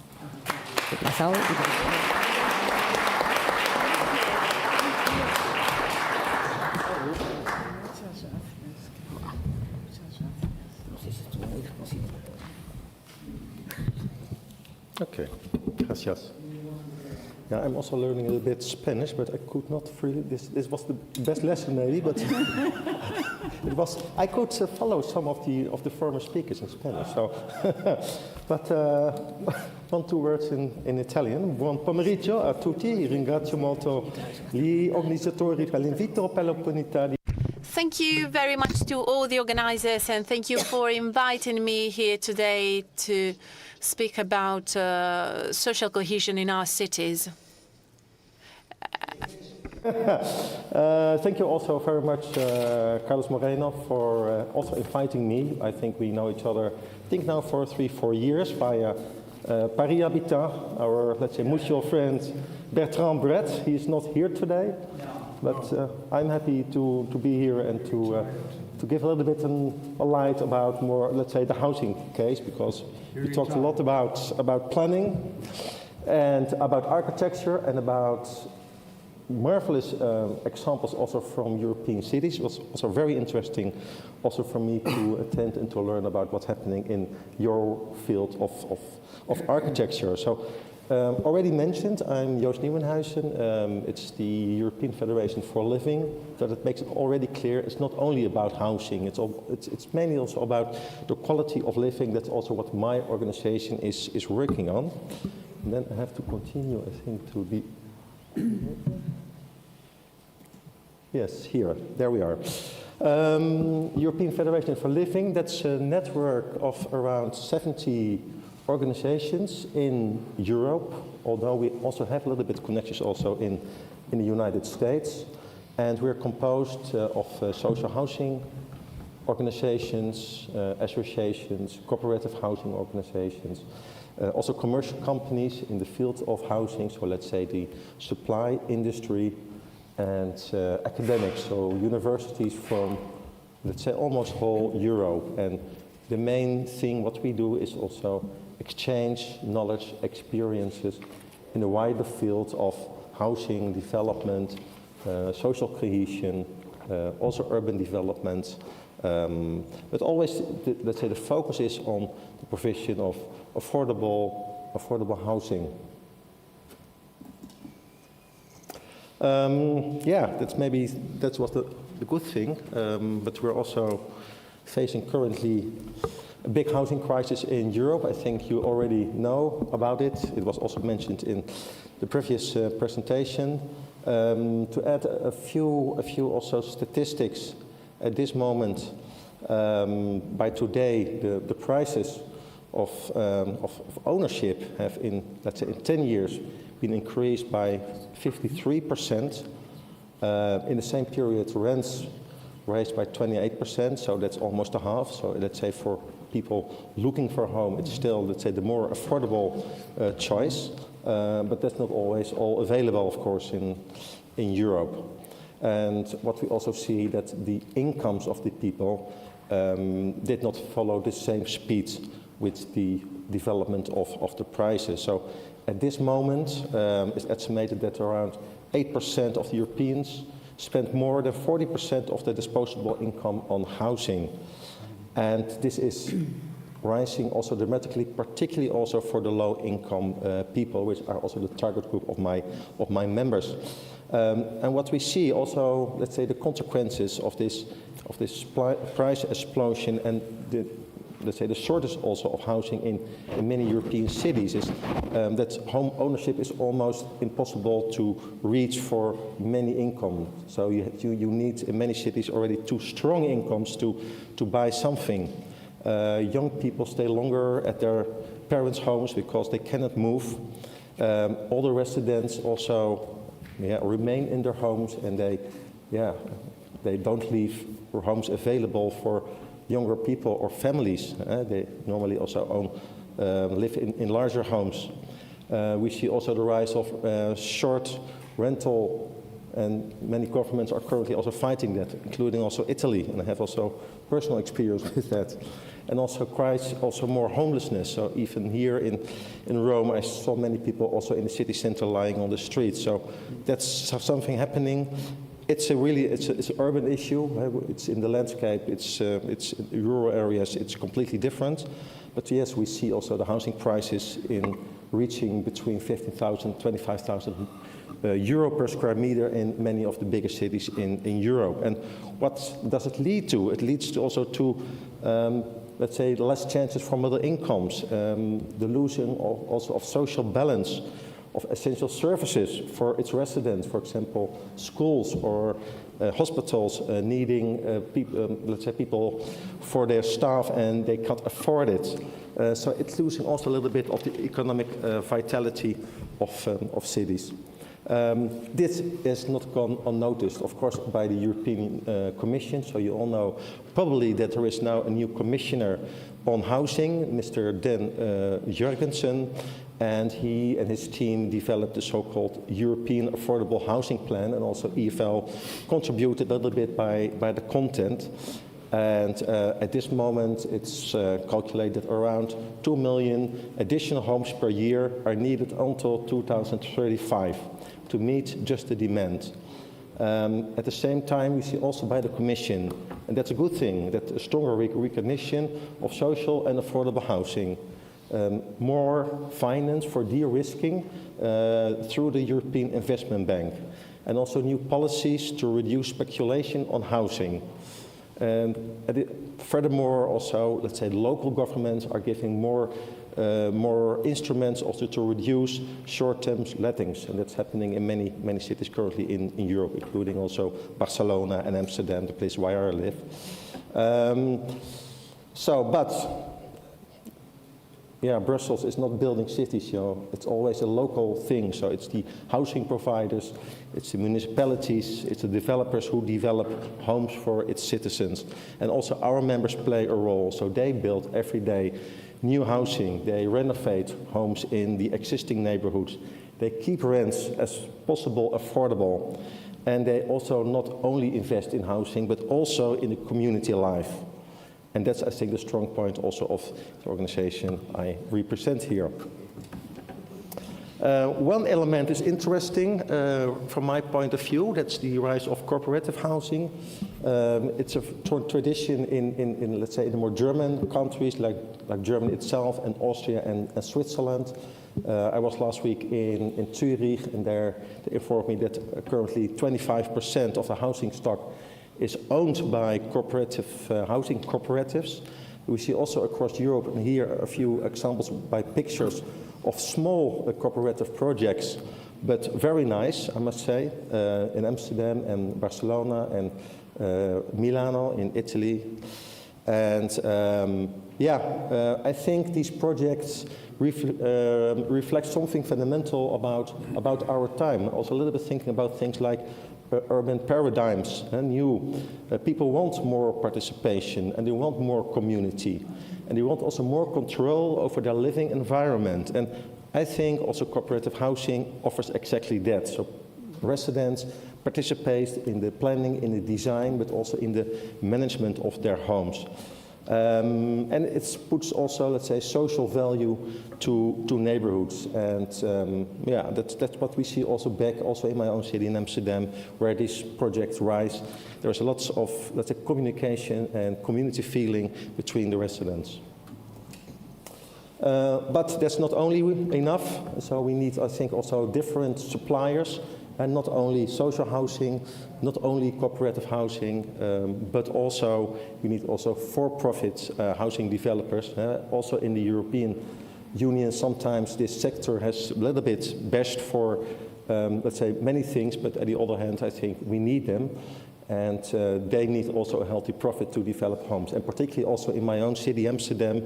[SPEAKER 6] Ok, gracias.
[SPEAKER 7] Yeah, I'm also learning a little bit Spanish, but I could not really. This was the best lesson, maybe, but it was. I could follow some of the former speakers in Spanish. So, but 1-2 words in Italian. Buon pomeriggio a tutti. Ringrazio molto gli organizzatori per l'invito per l'opportunità di.
[SPEAKER 1] Thank you very much to all the organizers, and thank you for inviting me here today to speak about social cohesion in our cities.
[SPEAKER 7] Thank you also very much, Carlos Moreno, for also inviting me. I think we know each other, I think now for 3-4 years via Paris Habitat, our, let's say, mutual friend Bertrand Brett. He's not here today, but I'm happy to be here and to give a little bit a light about more, let's say, the housing case, because we talked a lot about planning and about architecture and about marvelous examples also from European cities. It was also very interesting also for me to attend and to learn about what's happening in your field of architecture. So already mentioned, I'm Joost Nieuwenhuizen. It's the European Federation for Living. So that makes it already clear it's not only about housing, it's mainly also about the quality of living. That's also what my organization is working on. And then I have to continue, I think, to the... Yes, here, there we are. European Federation for Living, that's a network of around 70 organizations in Europe, although we also have a little bit connections also in the United States. And we're composed of social housing organizations, associations, cooperative housing organizations, also commercial companies in the field of housing, so let's say the supply industry, and academics, so universities from, let's say, almost whole Europe. And the main thing what we do is also exchange knowledge, experiences in the wider field of housing, development, social cohesion, also urban development. But always, let's say, the focus is on the provision of affordable housing. Yeah, that was the good thing, but we're also facing currently a big housing crisis in Europe. I think you already know about it. It was also mentioned in the previous presentation. To add a few also statistics at this moment, by today, the prices of ownership have in, let's say, in 10 years been increased by 53%. In the same period, rents raised by 28%, so that's almost a half. So let's say for people looking for a home, it's still, let's say, the more affordable choice. But that's not always all available, of course, in Europe. And what we also see that the incomes of the people did not follow the same speed with the development of the prices. So at this moment, it's estimated that around 8% of the Europeans spend more than 40% of their disposable income on housing. And this is rising also dramatically, particularly also for the low-income people, which are also the target group of my members. And what we see also, let's say, the consequences of this price explosion and the, let's say, the shortage also of housing in many European cities is that home ownership is almost impossible to reach for many income. So you need in many cities already two strong incomes to buy something. Young people stay longer at their parents' homes because they cannot move. Older residents also remain in their homes, and they don't leave their homes available for younger people or families. They normally also live in larger homes. We see also the rise of short rental, and many governments are currently also fighting that, including also Italy, and I have also personal experience with that. And also quite also more homelessness. So even here in Rome, I saw many people also in the city center lying on the streets. So that's something happening. It's an urban issue. It's in the landscape. It's in rural areas. It's completely different. But yes, we see also the housing crisis in reaching between 15,000 and 25,000 euro per square meter in many of the biggest cities in Europe. And what does it lead to? It leads to also to, let's say, less chances for middle incomes, the losing also of social balance, of essential services for its residents, for example, schools or hospitals needing let's say, people for their staff, and they can't afford it. So it's losing also a little bit of the economic vitality of cities. This has not gone unnoticed, of course, by the European Commission. So you all know probably that there is now a new commissioner on housing, Mr. Den Jurgensen, and he and his team developed the so-called European Affordable Housing Plan, and also EFL contributed a little bit by the content. And at this moment, it's calculated around 2 million additional homes per year are needed until 2035 to meet just the demand. At the same time, we see also by the Commission, and that's a good thing, that a stronger recognition of social and affordable housing. More finance for de-risking through the European Investment Bank, and also new policies to reduce speculation on housing. And furthermore, also, let's say, local governments are giving more instruments also to reduce short-term lettings, and that's happening in many cities currently in Europe, including also Barcelona and Amsterdam, the place where I live. Yeah, Brussels is not building cities, you know. It's always a local thing. So it's the housing providers, it's the municipalities, it's the developers who develop homes for its citizens. And also our members play a role. So they build every day new housing. They renovate homes in the existing neighborhoods. They keep rents as possible affordable. And they also not only invest in housing, but also in the community life. And that's, I think, the strong point also of the organization I represent here. One element is interesting from my point of view. That's the rise of cooperative housing. It's a tradition in, let's say, in the more German countries like Germany itself and Austria and Switzerland. I was last week in Zurich, and there they informed me that currently 25% of the housing stock is owned by cooperative housing cooperatives. We see also across Europe, and here a few examples by pictures of small cooperative projects, but very nice, I must say, in Amsterdam and Barcelona and Milano in Italy. And I think these projects reflect something fundamental about our time. Also a little bit thinking about things like urban paradigms, and people want more participation, and they want more community, and they want also more control over their living environment. And I think also cooperative housing offers exactly that. So residents participate in the planning, in the design, but also in the management of their homes. And it puts also, let's say, social value to neighborhoods. And that's what we see also back also in my own city in Amsterdam, where these projects rise. There's lots of, let's say, communication and community feeling between the residents. But that's not only enough. So we need, I think, also different suppliers. And not only social housing, not only cooperative housing, but also we need also for-profit housing developers. Also in the European Union, sometimes this sector has a little bit bashed for, let's say, many things, but on the other hand, I think we need them. And they need also a healthy profit to develop homes. And particularly also in my own city, Amsterdam,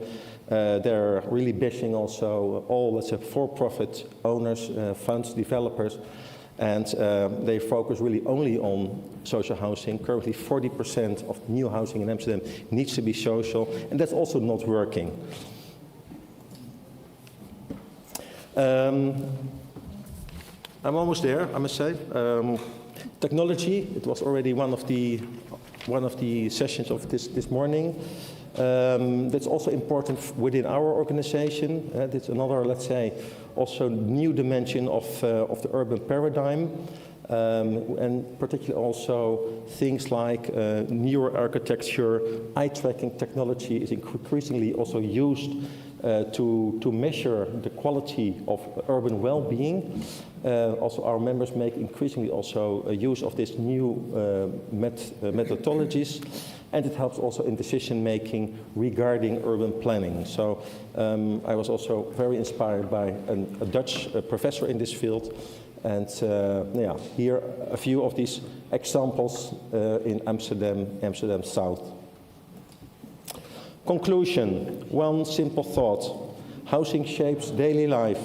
[SPEAKER 7] they're really bashing also all, let's say, for-profit owners, funds, developers. And they focus really only on social housing. Currently 40% of new housing in Amsterdam needs to be social, and that's also not working. I'm almost there, I must say. Technology, it was already one of the sessions of this morning. That's also important within our organization. It's another, let's say, also new dimension of the urban paradigm, and particularly also things like neuroarchitecture, eye tracking technology is increasingly also used to measure the quality of urban well-being. Also, our members make increasingly also use of these new methodologies, and it helps also in decision-making regarding urban planning. So I was also very inspired by a Dutch professor in this field, and yeah, here a few of these examples in Amsterdam South. Conclusion, one simple thought. Housing shapes daily life.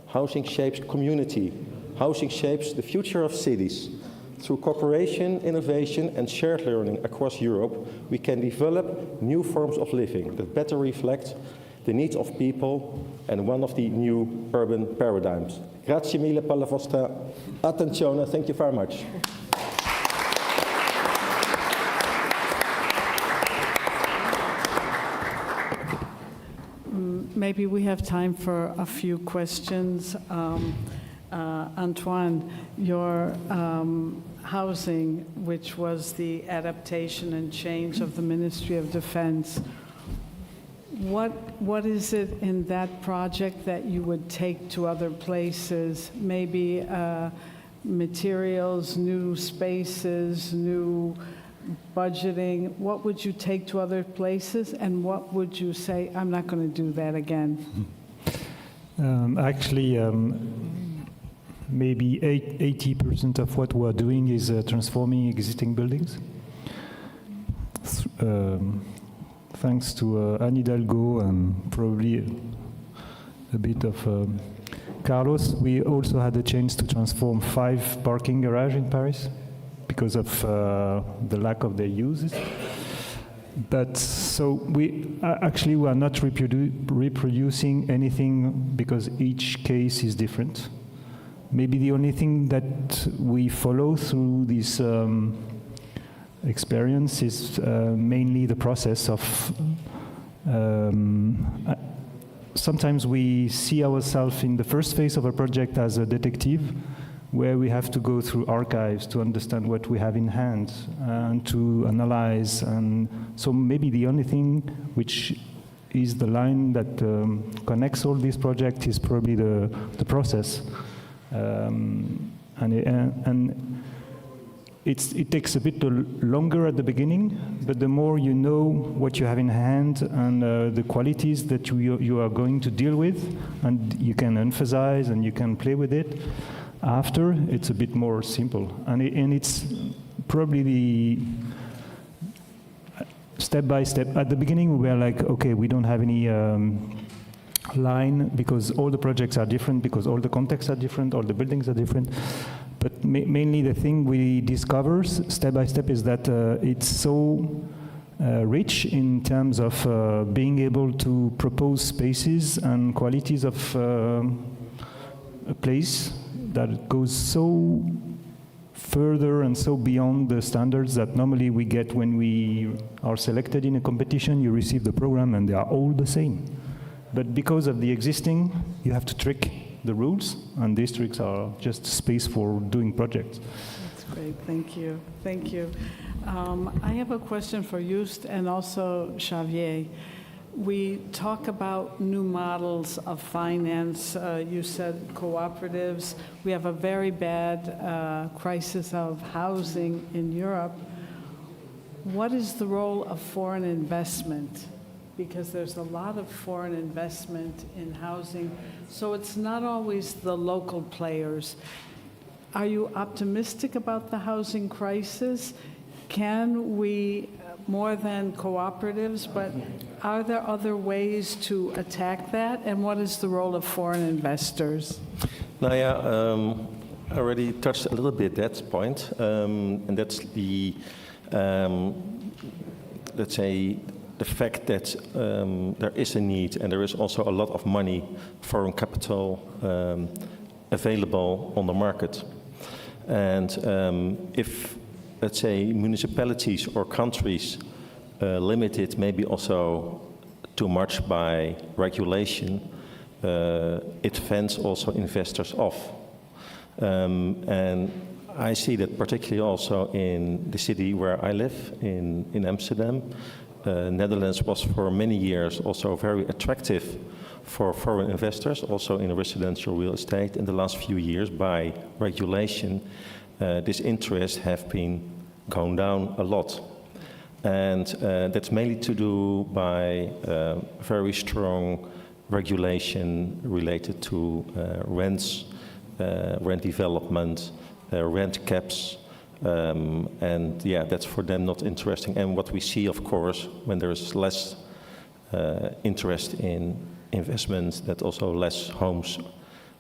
[SPEAKER 7] Housing shapes community. Housing shapes the future of cities. Through cooperation, innovation, and shared learning across Europe, we can develop new forms of living that better reflect the needs of people and one of the new urban paradigms. Grazie mille per la vostra attenzione. Thank you very much.
[SPEAKER 20] Maybe we have time for a few questions. Antoine, your housing, which was the adaptation and change of the Ministry of Defense, what is it in that project that you would take to other places? Maybe materials, new spaces, new budgeting. What would you take to other places, and what would you say, I'm not going to do that again?
[SPEAKER 18] Actually, maybe 80% of what we're doing is transforming existing buildings. Thanks to Anne Hidalgo and probably a bit of Carlos, we also had the chance to transform 5 parking garages in Paris because of the lack of their uses. But so we are not reproducing anything because each case is different. Maybe the only thing that we follow through this experience is mainly the process of sometimes we see ourselves in the first phase of a project as a detective, where we have to go through archives to understand what we have in hand and to analyze. And so maybe the only thing which is the line that connects all these projects is probably the process. It takes a bit longer at the beginning, but the more you know what you have in hand and the qualities that you are going to deal with, and you can emphasize and you can play with it, after it's a bit more simple. And it's probably the step by step. At the beginning we were like, okay, we don't have any line because all the projects are different, because all the contexts are different, all the buildings are different. But mainly the thing we discover step by step is that it's so rich in terms of being able to propose spaces and qualities of a place that goes so further and so beyond the standards that normally we get when we are selected in a competition. You receive the program and they are all the same. But because of the existing, you have to trick the rules, and these tricks are just space for doing projects.
[SPEAKER 20] That's great, thank you. Thank you. I have a question for Just and also Xavier. We talk about new models of finance. You said cooperatives. We have a very bad crisis of housing in Europe. What is the role of foreign investment? Because there's a lot of foreign investment in housing, so it's not always the local players. Are you optimistic about the housing crisis? Can we, more than cooperatives, but are there other ways to attack that? And what is the role of foreign investors?
[SPEAKER 7] I already touched a little bit that point, and that's the, let's say, the fact that there is a need and there is also a lot of money, foreign capital available on the market. And if, let's say, municipalities or countries limit it maybe also too much by regulation, it fends also investors off. And I see that particularly also in the city where I live, in Amsterdam. Netherlands was for many years also very attractive for foreign investors, also in residential real estate. In the last few years, by regulation, this interest have been gone down a lot. And that's mainly to do by very strong regulation related to rents, rent development, rent caps, and yeah, that's for them not interesting. And what we see, of course, when there's less interest in investments, that also less homes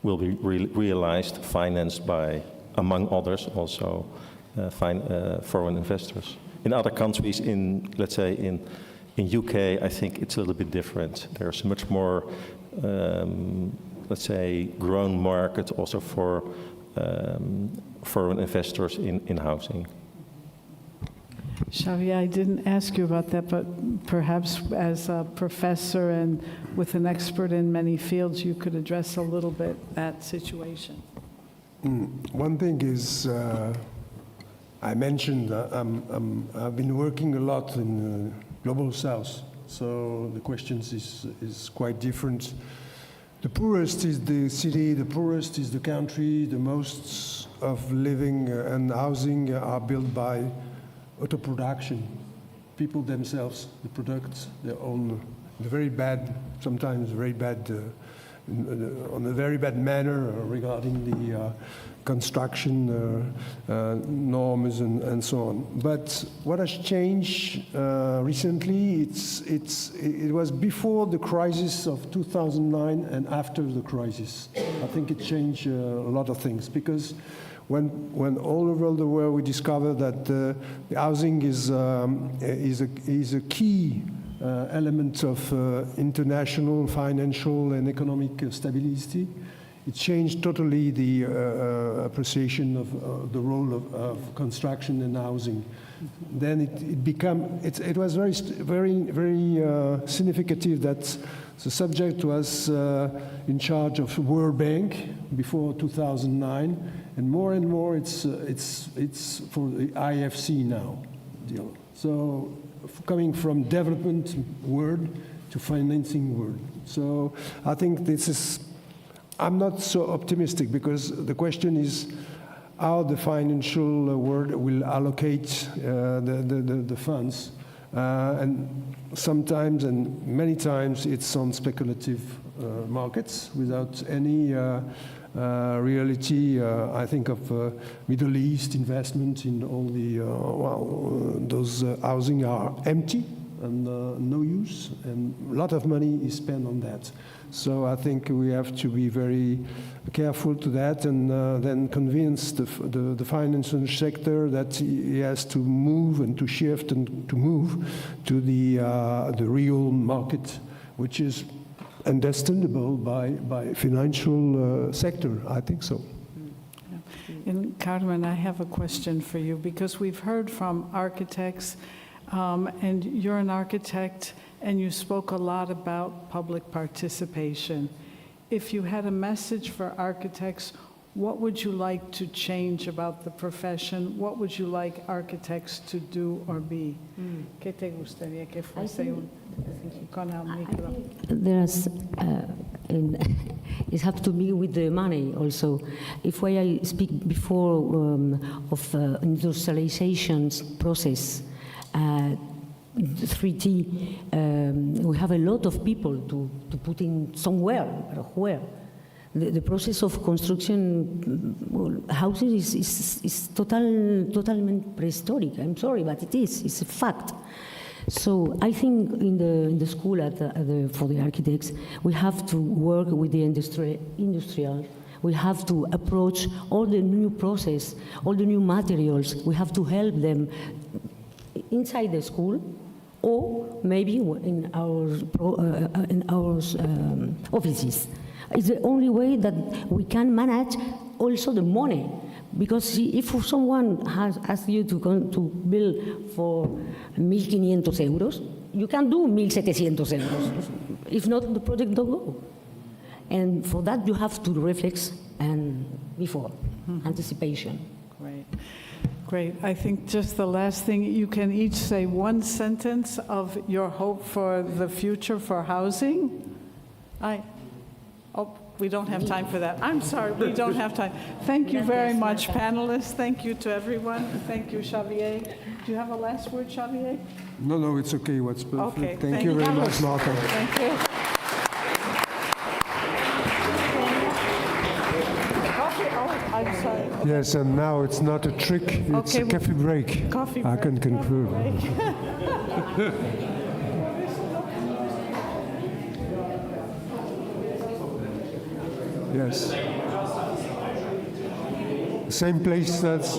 [SPEAKER 7] will be realized, financed by, among others, also foreign investors. In other countries, let's say in UK, I think it's a little bit different. There's much more, let's say, grown market also for foreign investors in housing.
[SPEAKER 20] Xavier, I didn't ask you about that, but perhaps as a professor and with an expert in many fields, you could address a little bit that situation.
[SPEAKER 19] One thing is, I mentioned I've been working a lot in Global South, so the questions is quite different. The poorest is the city, the poorest is the country, the most of living and housing are built by auto production. People themselves, the products, their own, very bad, sometimes very bad, on a very bad manner regarding the construction norms and so on. But what has changed recently, it was before the crisis of 2009 and after the crisis. I think it changed a lot of things, because when all over the world we discover that the housing is a key element of international, financial, and economic stability, it changed totally the appreciation of the role of construction and housing. Then it was very significant that the subject was in charge of World Bank before 2009, and more it's for the IFC now. So coming from development world to financing world. So I think this is, I'm not so optimistic, because the question is how the financial world will allocate the funds. And sometimes, and many times, it's on speculative markets without any reality. I think of Middle East investment in all the, those housing are empty and no use, and a lot of money is spent on that. So I think we have to be very careful to that, and then convince the financial sector that he has to move and to shift and to move to the real market, which is understandable by financial sector. I think so.
[SPEAKER 20] And Carmen, I have a question for you, because we've heard from architects, and you're an architect, and you spoke a lot about public participation. If you had a message for architects, what would you like to change about the profession? What would you like architects to do or be? ¿Qué te gustaría que fuese con el micro?
[SPEAKER 4] There's, it has to be with the money also. If I speak before of industrialization process, 3T, we have a lot of people to put in somewhere, where. The process of construction houses is totalmente prehistoric. I'm sorry, but it is. It's a fact. So I think in the school for the architects, we have to work with the industrial. We have to approach all the new process, all the new materials. We have to help them inside the school, or maybe in our offices. It's the only way that we can manage also the money. Because if someone has asked you to build for 1.500 euros, you can do 1.700 euros. If not, the project don't go. And for that, you have to reflect and before anticipation.
[SPEAKER 20] Great. Great. I think just the last thing, you can each say one sentence of your hope for the future for housing. We don't have time for that. I'm sorry, we don't have time. Thank you very much, panelists. Thank you to everyone. Thank you, Xavier. Do you have a last word, Xavier?
[SPEAKER 19] No, it's okay. What's perfect.
[SPEAKER 20] Okay.
[SPEAKER 19] Thank you very much, Martha.
[SPEAKER 20] Thank you. I'm sorry.
[SPEAKER 19] Yes, and now it's not a trick, it's a coffee break.
[SPEAKER 20] Coffee
[SPEAKER 19] I
[SPEAKER 20] break,
[SPEAKER 19] can conclude. Yes. Same place that's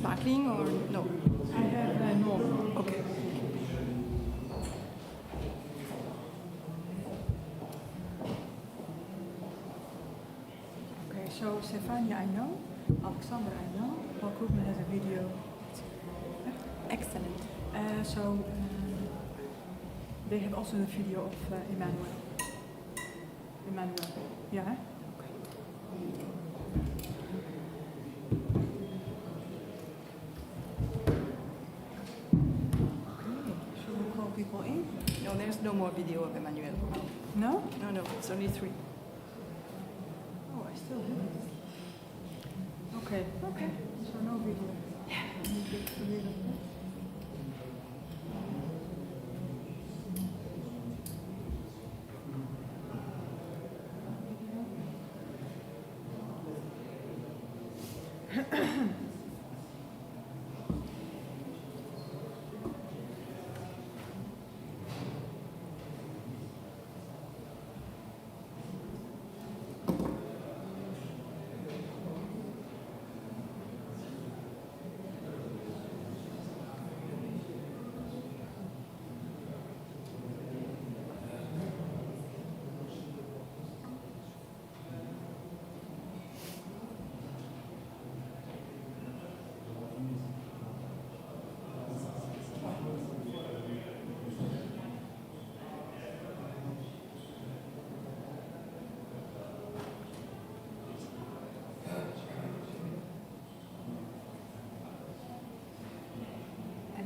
[SPEAKER 5] sparkling or no?
[SPEAKER 20] I have no. Okay. Okay, so Stefania I know, Alexander I know, Paul Krugman has a video.
[SPEAKER 5] Excellent.
[SPEAKER 20] They have also the video of Emmanuel. Yeah?
[SPEAKER 5] Should we call people in? No, there's no more video of Emmanuel.
[SPEAKER 20] No?
[SPEAKER 5] No, it's only 3.
[SPEAKER 20] Oh, I still have it. Okay. So no video. Yeah.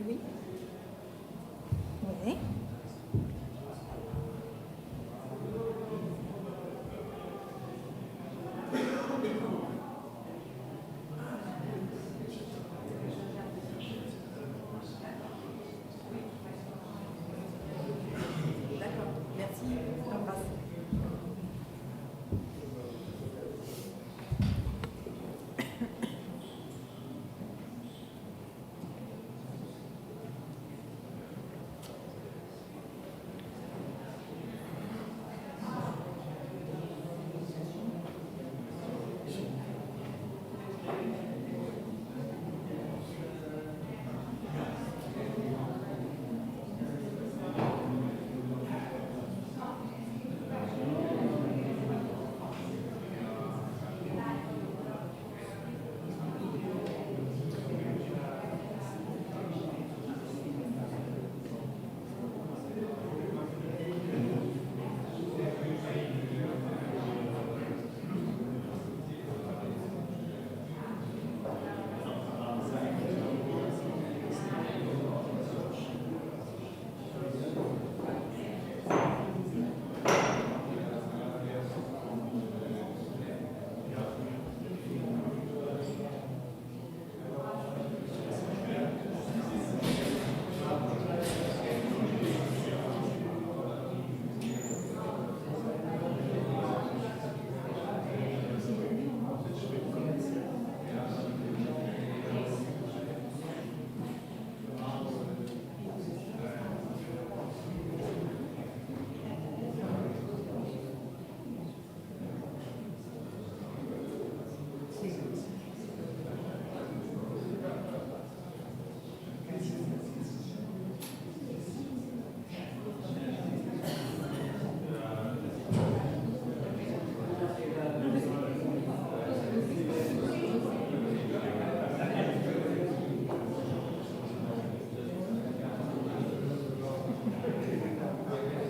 [SPEAKER 5] Oui. Oui. D'accord, merci. On passe.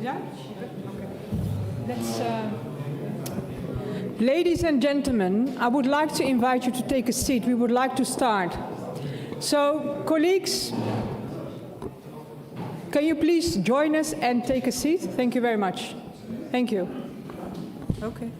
[SPEAKER 20] Yeah? Okay. Let's, ladies and gentlemen, I would like to invite you to take a seat. We would like to start. So, colleagues, can you please join us and take a seat? Thank you very much. Thank you. Okay.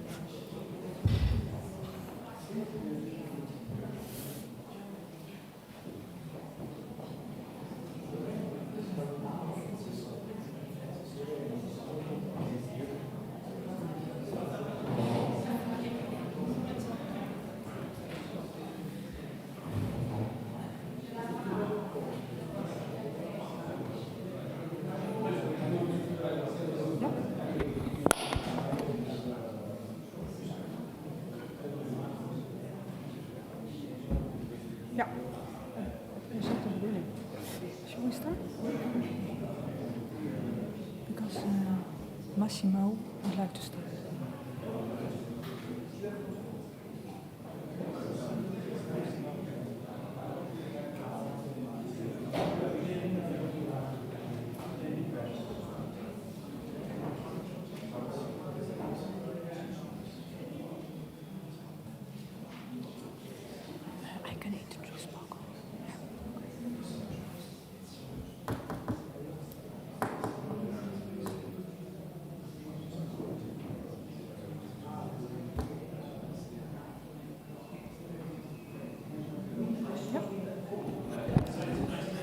[SPEAKER 8] Is that the beginning? Shall we start? Because Massimo would like to start.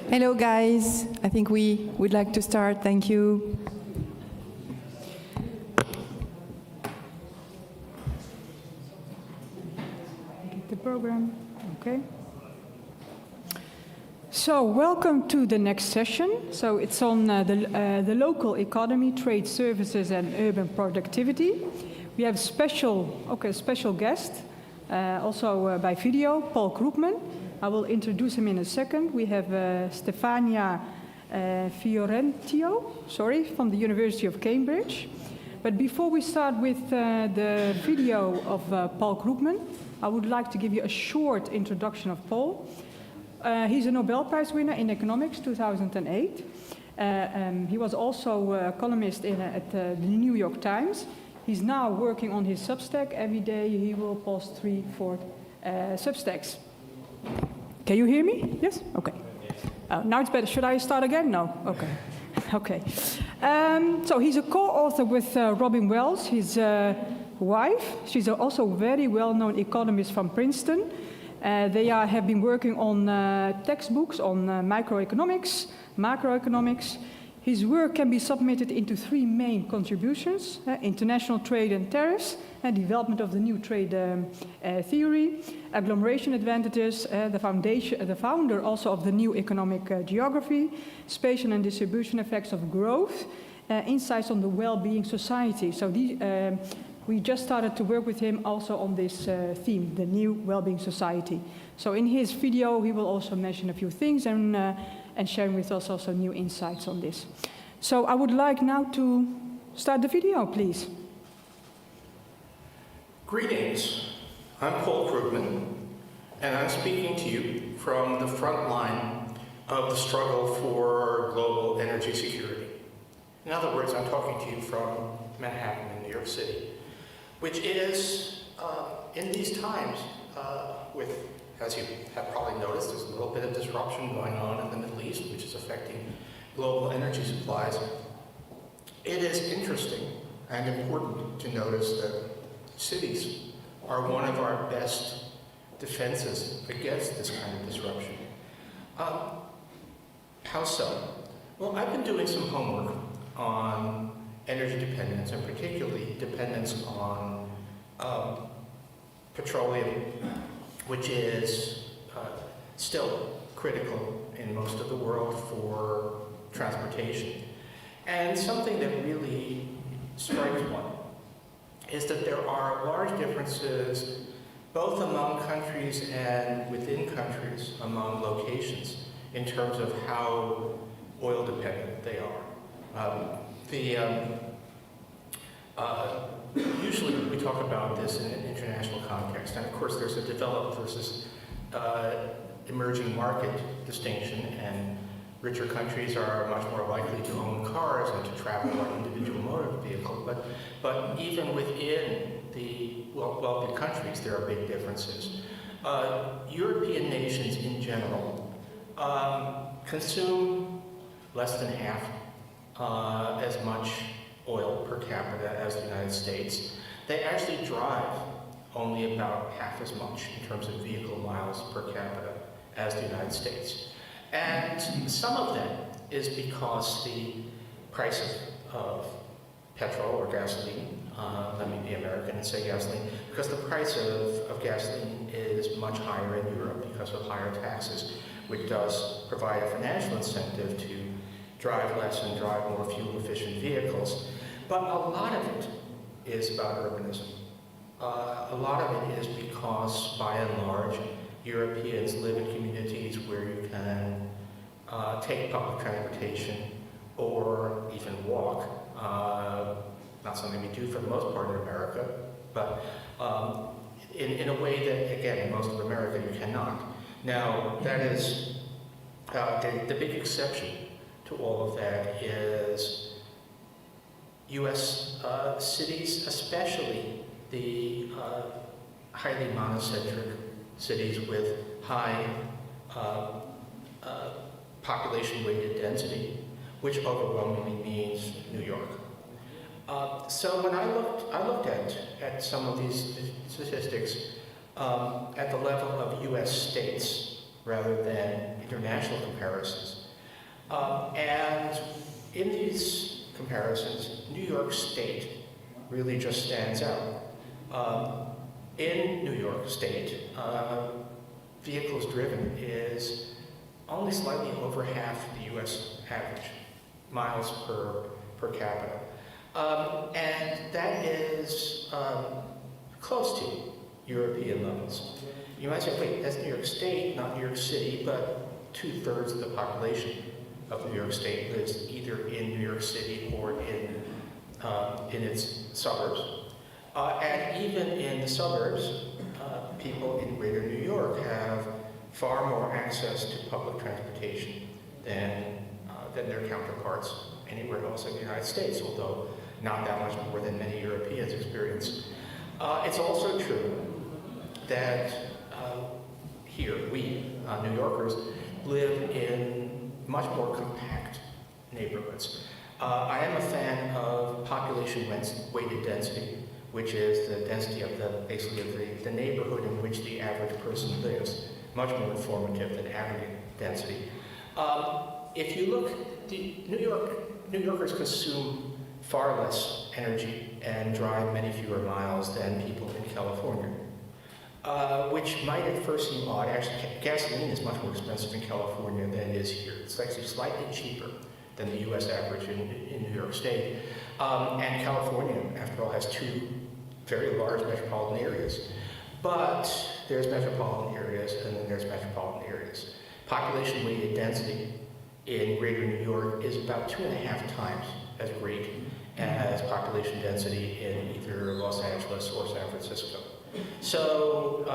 [SPEAKER 5] Hello guys, I think we would like to start. Thank you.
[SPEAKER 8] The program, okay. So welcome to the next session. So it's on the local economy, trade services and urban productivity. We have special guest, also by video, Paul Krugman. I will introduce him in a second. We have Stefania Fiorentino, from the University of Cambridge. But before we start with the video of Paul Krugman, I would like to give you a short introduction of Paul. He's a Nobel Prize winner in economics, 2008. He was also a columnist at the New York Times. He's now working on his Substack. Every day he will post 3-4 Substacks. Can you hear me? Yes? Okay. Now it's better. Should I start again? No? Okay. Okay. So he's a co-author with Robin Wells, his wife. She's also a very well-known economist from Princeton. They have been working on textbooks on microeconomics, macroeconomics. His work can be submitted into 3 main contributions: international trade and tariffs, and development of the new trade theory, agglomeration advantages, the founder also of the new economic geography, spatial and distribution effects of growth, insights on the well-being society. So we just started to work with him also on this theme, the new well-being society. So in his video, he will also mention a few things and sharing with us also new insights on this. So I would like now to start the video, please.
[SPEAKER 17] Greetings, I'm Paul Krugman, and I'm speaking to you from the front line of the struggle for global energy security. In other words, I'm talking to you from Manhattan in New York City, which is, in these times, as you have probably noticed, there's a little bit of disruption going on in the Middle East, which is affecting global energy supplies. It is interesting and important to notice that cities are one of our best defenses against this kind of disruption. How so? Well, I've been doing some homework on energy dependence, and particularly dependence on petroleum, which is still critical in most of the world for transportation. And something that really strikes one is that there are large differences both among countries and within countries, among locations, in terms of how oil dependent they are. Usually we talk about this in an international context, and of course there's a developed versus emerging market distinction, and richer countries are much more likely to own cars and to travel on individual motor vehicle, but even within the wealthy countries there are big differences. European nations in general consume less than half as much oil per capita as the United States. They actually drive only about half as much in terms of vehicle miles per capita as the United States. And some of that is because the price of petrol or gasoline, let me be American and say gasoline, because the price of gasoline is much higher in Europe because of higher taxes, which does provide a financial incentive to drive less and drive more fuel-efficient vehicles. But a lot of it is about urbanism. A lot of it is because, by and large, Europeans live in communities where you can take public transportation or even walk. Not something we do for the most part in America, but in a way that, again, in most of America you cannot. Now, that is, the big exception to all of that is US cities, especially the highly monocentric cities with high population-weighted density, which overwhelmingly means New York. So when I looked at some of these statistics at the level of US states rather than international comparisons. And in these comparisons, New York State really just stands out. In New York State, vehicles driven is only slightly over half the US average, miles per capita. And that is close to European levels. You might say, wait, that's New York State, not New York City, but 2/3 of the population of New York State lives either in New York City or in its suburbs. And even in the suburbs, people in greater New York have far more access to public transportation than their counterparts anywhere else in the United States, although not that much more than many Europeans experience. It's also true that here, we, New Yorkers, live in much more compact neighborhoods. I am a fan of population-weighted density, which is the density of the neighborhood in which the average person lives, much more informative than aggregate density. If you look, New Yorkers consume far less energy and drive many fewer miles than people in California, which might at first seem odd. Actually, gasoline is much more expensive in California than it is here. It's actually slightly cheaper than the US average in New York State. And California, after all, has two very large metropolitan areas. But there's metropolitan areas and then there's metropolitan areas. Population-weighted density in greater New York is about 2.5 times as great as population density in either Los Angeles or San Francisco. So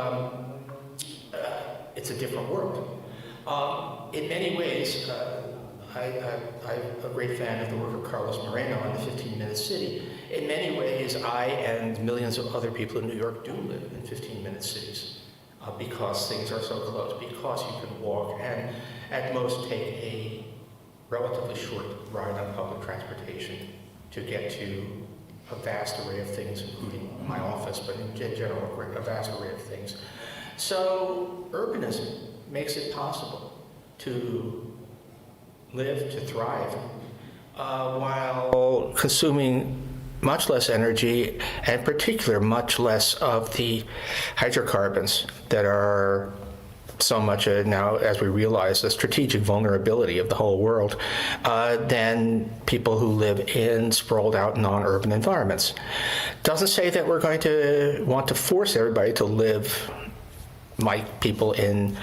[SPEAKER 17] it's a different world. In many ways, I'm a great fan of the work of Carlos Moreno on the 15-minute city. In many ways, I and millions of other people in New York do live in 15-minute cities because things are so close, because you can walk and at most take a relatively short ride on public transportation to get to a vast array of things, including my office, but in general, a vast array of things. So urbanism makes it possible to live, to thrive, while consuming much less energy, and in particular, much less of the hydrocarbons that are so much now, as we realize, the strategic vulnerability of the whole world, than people who live in sprawled out non-urban environments. Doesn't say that we're going to want to force everybody to live like people in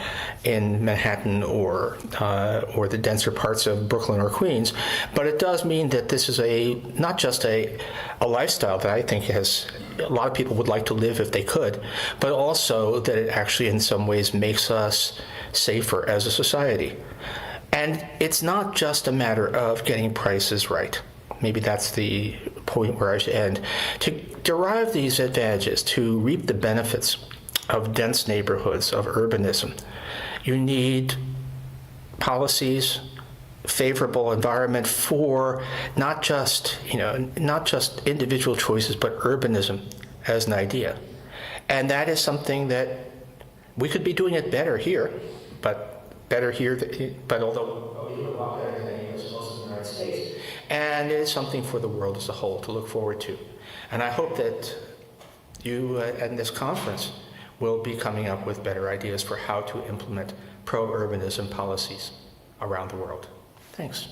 [SPEAKER 17] Manhattan or the denser parts of Brooklyn or Queens, but it does mean that this is not just a lifestyle that I think a lot of people would like to live if they could, but also that it actually in some ways makes us safer as a society. And it's not just a matter of getting prices right. Maybe that's the point where I should end. To derive these advantages, to reap the benefits of dense neighborhoods, of urbanism, you need policies, favorable environment for not just individual choices, but urbanism as an idea. And that is something that we could be doing it better here, but although we do a lot better than any of us else in the United States. And it is something for the world as a whole to look forward to. And I hope that you at this conference will be coming up with better ideas for how to implement pro-urbanism policies around the world. Thanks.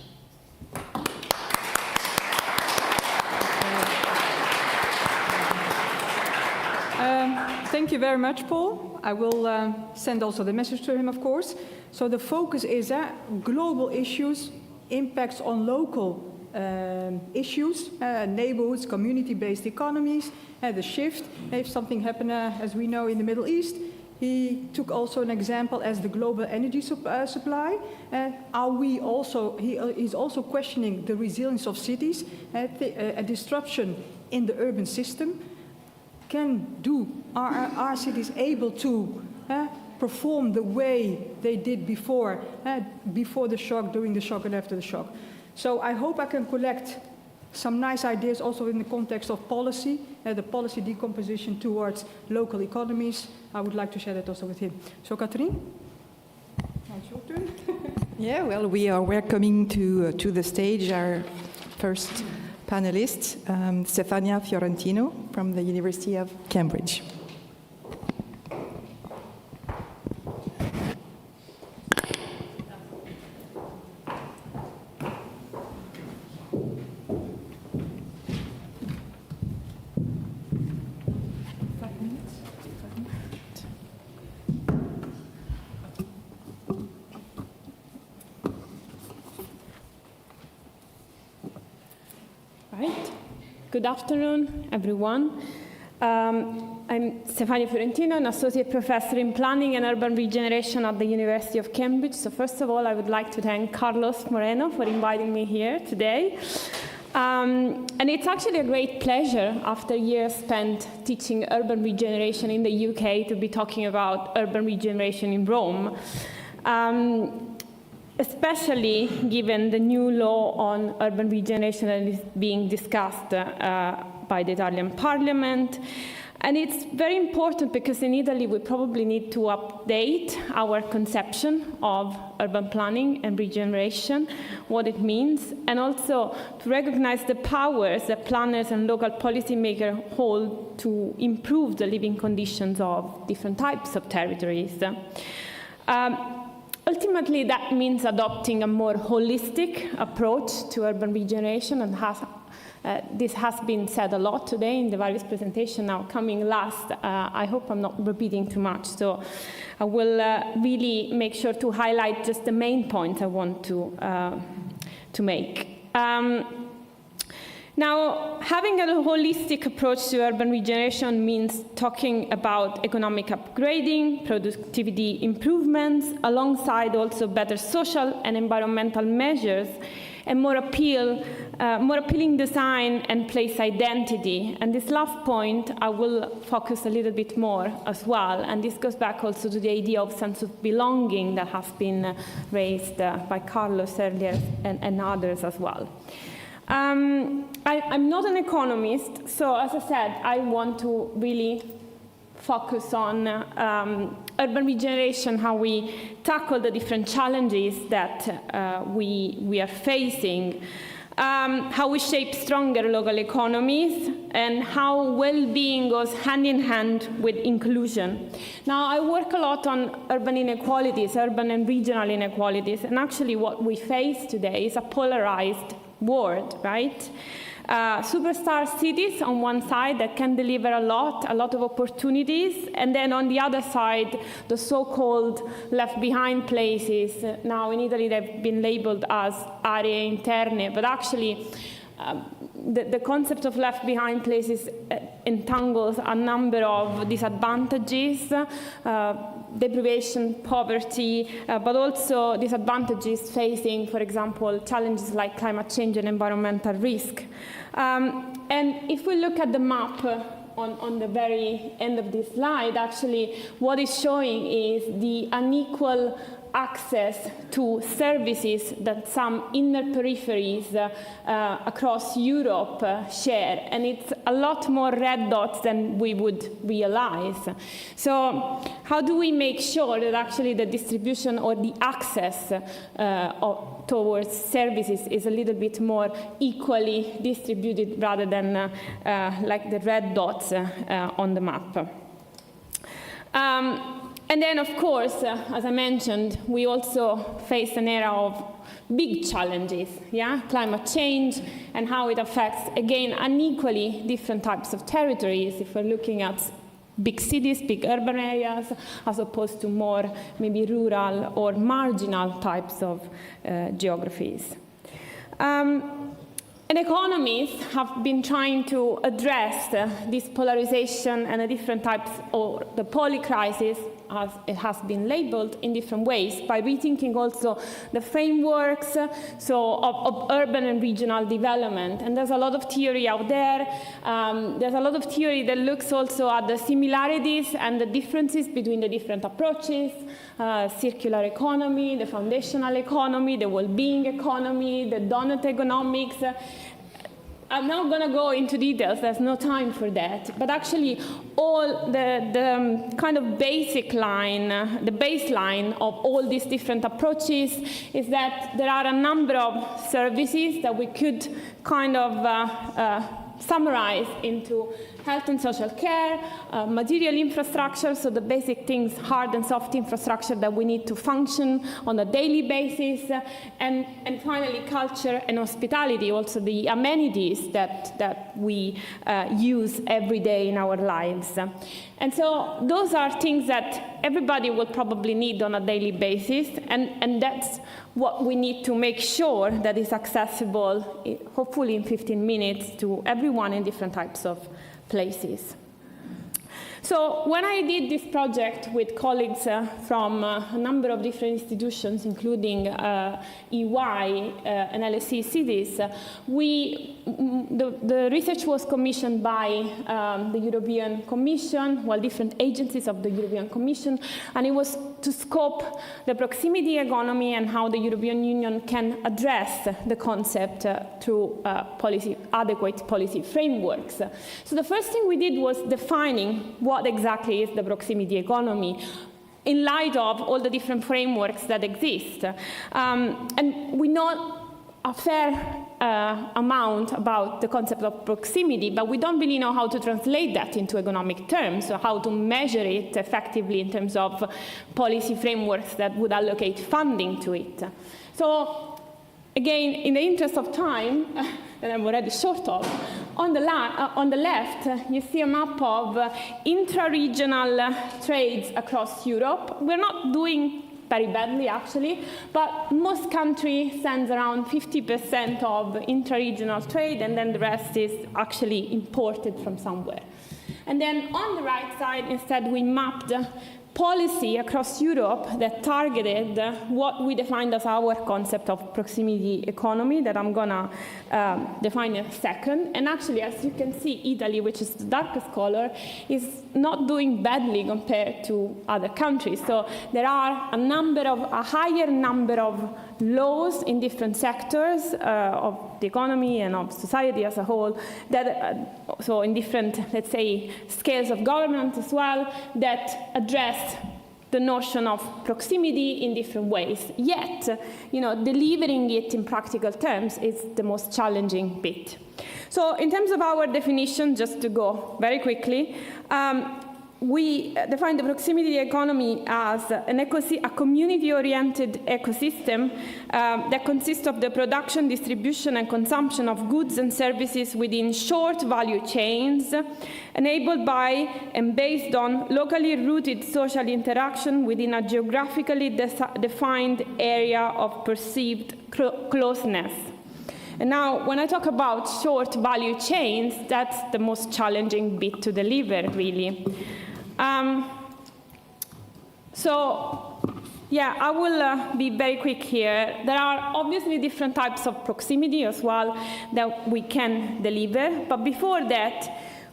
[SPEAKER 8] Thank you very much, Paul. I will send also the message to him, of course. So the focus is global issues, impacts on local issues, neighborhoods, community-based economies, the shift. If something happened, as we know, in the Middle East, he took also an example as the global energy supply. Are we also? He's also questioning the resilience of cities, a disruption in the urban system. Are cities able to perform the way they did before the shock, during the shock, and after the shock? So I hope I can collect some nice ideas also in the context of policy, the policy decomposition towards local economies. I would like to share that also with him. So, Catherine, it's your turn.
[SPEAKER 5] Yeah, well, we are welcoming to the stage our first panelist, Stefania Fiorentino from the University of Cambridge.
[SPEAKER 21] Good afternoon, everyone. I'm Stefania Fiorentino, an associate professor in planning and urban regeneration at the University of Cambridge. So first of all, I would like to thank Carlos Moreno for inviting me here today. And it's actually a great pleasure, after years spent teaching urban regeneration in the UK, to be talking about urban regeneration in Rome. Especially given the new law on urban regeneration that is being discussed by the Italian Parliament. And it's very important because in Italy we probably need to update our conception of urban planning and regeneration, what it means, and also to recognize the powers that planners and local policymakers hold to improve the living conditions of different types of territories. Ultimately, that means adopting a more holistic approach to urban regeneration, and this has been said a lot today in the various presentations now coming last. I hope I'm not repeating too much, so I will really make sure to highlight just the main points I want to make. Now, having a holistic approach to urban regeneration means talking about economic upgrading, productivity improvements, alongside also better social and environmental measures, and more appealing design and place identity. And this last point, I will focus a little bit more as well. And this goes back also to the idea of sense of belonging that has been raised by Carlos earlier and others as well. I'm not an economist, so as I said, I want to really focus on urban regeneration, how we tackle the different challenges that we are facing, how we shape stronger local economies, and how well-being goes hand in hand with inclusion. Now, I work a lot on urban inequalities, urban and regional inequalities, and actually what we face today is a polarized world, right? Superstar cities on one side that can deliver a lot of opportunities, and then on the other side, the so-called left-behind places. Now in Italy they've been labeled as aree interne, but actually the concept of left-behind places entangles a number of disadvantages, deprivation, poverty, but also disadvantages facing, for example, challenges like climate change and environmental risk. And if we look at the map on the very end of this slide, actually what it's showing is the unequal access to services that some inner peripheries across Europe share. And it's a lot more red dots than we would realize. So how do we make sure that actually the distribution or the access towards services is a little bit more equally distributed rather than like the red dots on the map? And then, of course, as I mentioned, we also face an era of big challenges, climate change and how it affects, again, unequally different types of territories. If we're looking at big cities, big urban areas, as opposed to more maybe rural or marginal types of geographies. And economists have been trying to address this polarization and the different types, or the polycrisis, as it has been labeled, in different ways, by rethinking also the frameworks of urban and regional development. And there's a lot of theory out there. There's a lot of theory that looks also at the similarities and the differences between the different approaches, circular economy, the foundational economy, the well-being economy, the donut economics. I'm not going to go into details, there's no time for that, but actually all the kind of basic line, the baseline of all these different approaches is that there are a number of services that we could kind of summarize into health and social care, material infrastructure, so the basic things, hard and soft infrastructure that we need to function on a daily basis, and finally culture and hospitality, also the amenities that we use every day in our lives. And so those are things that everybody will probably need on a daily basis, and that's what we need to make sure that is accessible, hopefully in 15 minutes, to everyone in different types of places. So when I did this project with colleagues from a number of different institutions, including EY and LSE cities, the research was commissioned by the European Commission, different agencies of the European Commission, and it was to scope the proximity economy and how the European Union can address the concept through adequate policy frameworks. So the first thing we did was defining what exactly is the proximity economy in light of all the different frameworks that exist. And we know a fair amount about the concept of proximity, but we don't really know how to translate that into economic terms, or how to measure it effectively in terms of policy frameworks that would allocate funding to it. So again, in the interest of time, that I'm already short of, on the left, you see a map of intra-regional trades across Europe. We're not doing very badly, actually, but most countries sends around 50% of intra-regional trade, and then the rest is actually imported from somewhere. And then on the right side, instead, we mapped policy across Europe that targeted what we defined as our concept of proximity economy, that I'm going to define in a second. And actually, as you can see, Italy, which is the darkest color, is not doing badly compared to other countries. So there are a higher number of laws in different sectors of the economy and of society as a whole, that so in different, let's say, scales of government as well, that address the notion of proximity in different ways. Yet, delivering it in practical terms is the most challenging bit. So in terms of our definition, just to go very quickly, we define the proximity economy as a community-oriented ecosystem that consists of the production, distribution, and consumption of goods and services within short value chains, enabled by and based on locally rooted social interaction within a geographically defined area of perceived closeness. And now, when I talk about short value chains, that's the most challenging bit to deliver, really. I will be very quick here. There are obviously different types of proximity as well that we can deliver. But before that,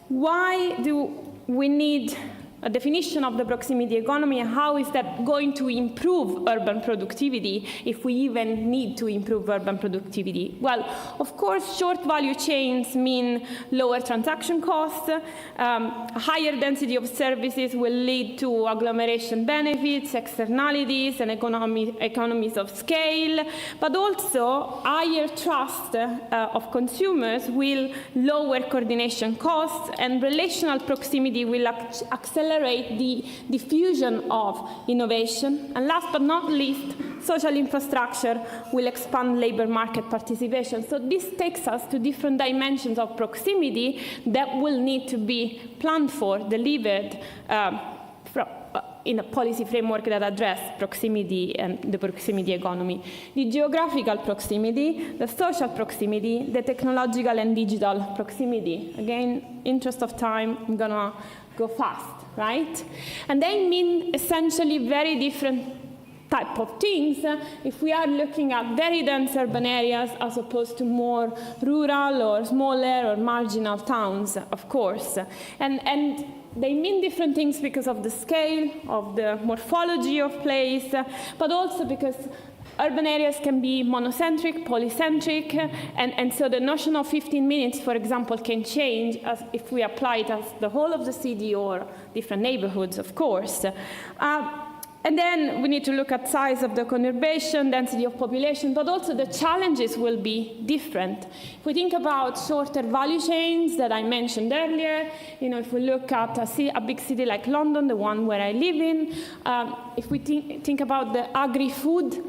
[SPEAKER 21] why do we need a definition of the proximity economy, and how is that going to improve urban productivity, if we even need to improve urban productivity? Well, of course, short value chains mean lower transaction costs, higher density of services will lead to agglomeration benefits, externalities, and economies of scale, but also higher trust of consumers will lower coordination costs, and relational proximity will accelerate the diffusion of innovation. And last but not least, social infrastructure will expand labor market participation. So this takes us to different dimensions of proximity that will need to be planned for, delivered in a policy framework that address proximity and the proximity economy. The geographical proximity, the social proximity, the technological and digital proximity. Again, interest of time, I'm gonna go fast, right? And they mean essentially very different type of things if we are looking at very dense urban areas as opposed to more rural or smaller or marginal towns, of course. And they mean different things because of the scale, of the morphology of place, but also because urban areas can be monocentric, polycentric, and so the notion of 15 minutes, for example, can change as if we apply it as the whole of the city or different neighborhoods, of course. And then we need to look at size of the conurbation, density of population, but also the challenges will be different. If we think about shorter value chains that I mentioned earlier, if we look at a big city like London, the one where I live in, if we think about the agri-food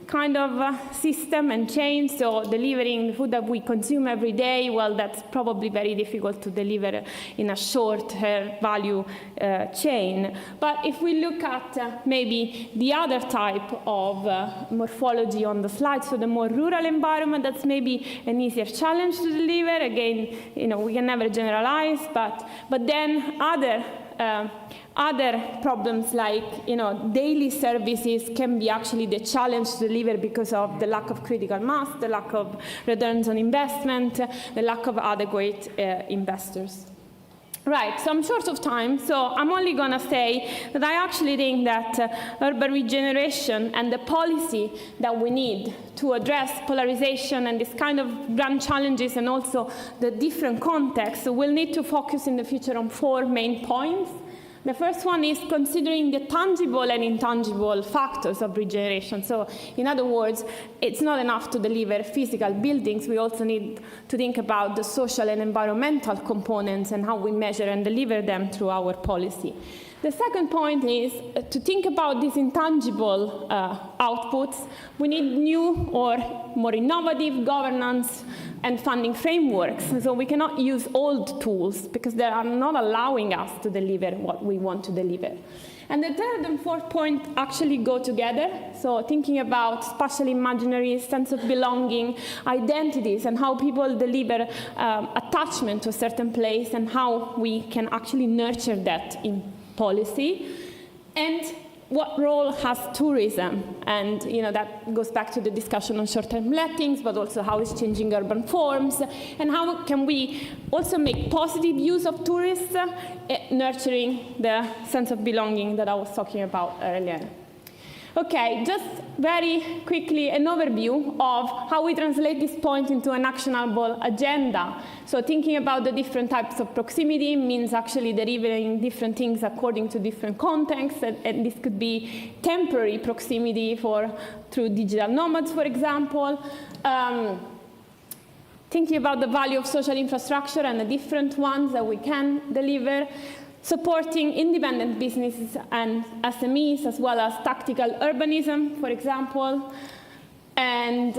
[SPEAKER 21] kind of system and chain, so delivering the food that we consume every day, well, that's probably very difficult to deliver in a shorter value chain. But if we look at maybe the other type of morphology on the slide, so the more rural environment, that's maybe an easier challenge to deliver. Again, we can never generalize, but then other problems like daily services can be actually the challenge to deliver because of the lack of critical mass, the lack of returns on investment, the lack of adequate investors. Right, so I'm short of time, so I'm only going to say that I actually think that urban regeneration and the policy that we need to address polarization and this kind of grand challenges and also the different contexts will need to focus in the future on 4 main points. The first one is considering the tangible and intangible factors of regeneration. So, in other words, it's not enough to deliver physical buildings. We also need to think about the social and environmental components and how we measure and deliver them through our policy. The second point is to think about these intangible outputs. We need new or more innovative governance and funding frameworks. So we cannot use old tools because they are not allowing us to deliver what we want to deliver. And the third and fourth point actually go together. So thinking about spatial imaginary, sense of belonging, identities, and how people deliver attachment to a certain place and how we can actually nurture that in policy. And what role has tourism? And that goes back to the discussion on short-term lettings, but also how it's changing urban forms, and how can we also make positive use of tourists, nurturing the sense of belonging that I was talking about earlier. Okay, just very quickly an overview of how we translate this point into an actionable agenda. So thinking about the different types of proximity means actually delivering different things according to different contexts, and this could be temporary proximity through digital nomads, for example. Thinking about the value of social infrastructure and the different ones that we can deliver. Supporting independent businesses and SMEs, as well as tactical urbanism, for example. And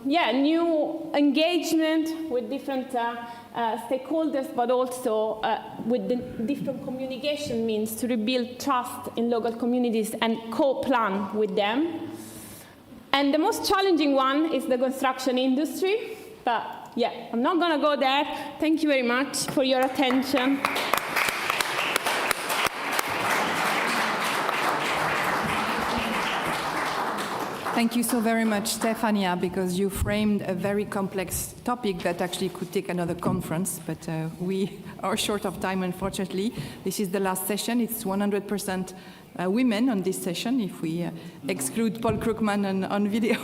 [SPEAKER 21] new engagement with different stakeholders, but also with the different communication means to rebuild trust in local communities and co-plan with them. And the most challenging one is the construction industry. But I'm not going to go there. Thank you very much for your attention.
[SPEAKER 5] Thank you so very much, Stefania, because you framed a very complex topic that actually could take another conference, but we are short of time, unfortunately. This is the last session. It's 100% women on this session, if we exclude Paul Krugman on video.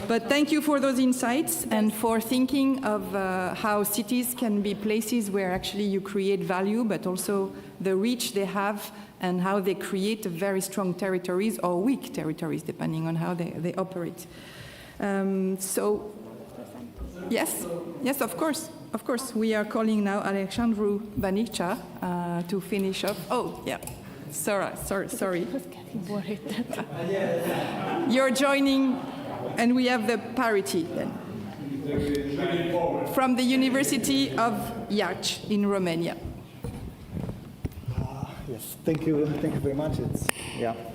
[SPEAKER 5] But thank you for those insights and for thinking of how cities can be places where actually you create value, but also the reach they have and how they create very strong territories or weak territories, depending on how they operate. Yes, of course. Of course, we are calling now Alexandru Vanicea to finish up. Oh, yeah. Sorry. You're joining, and we have the parity then. From the University of Iași in Romania.
[SPEAKER 10] Yes, thank you very much.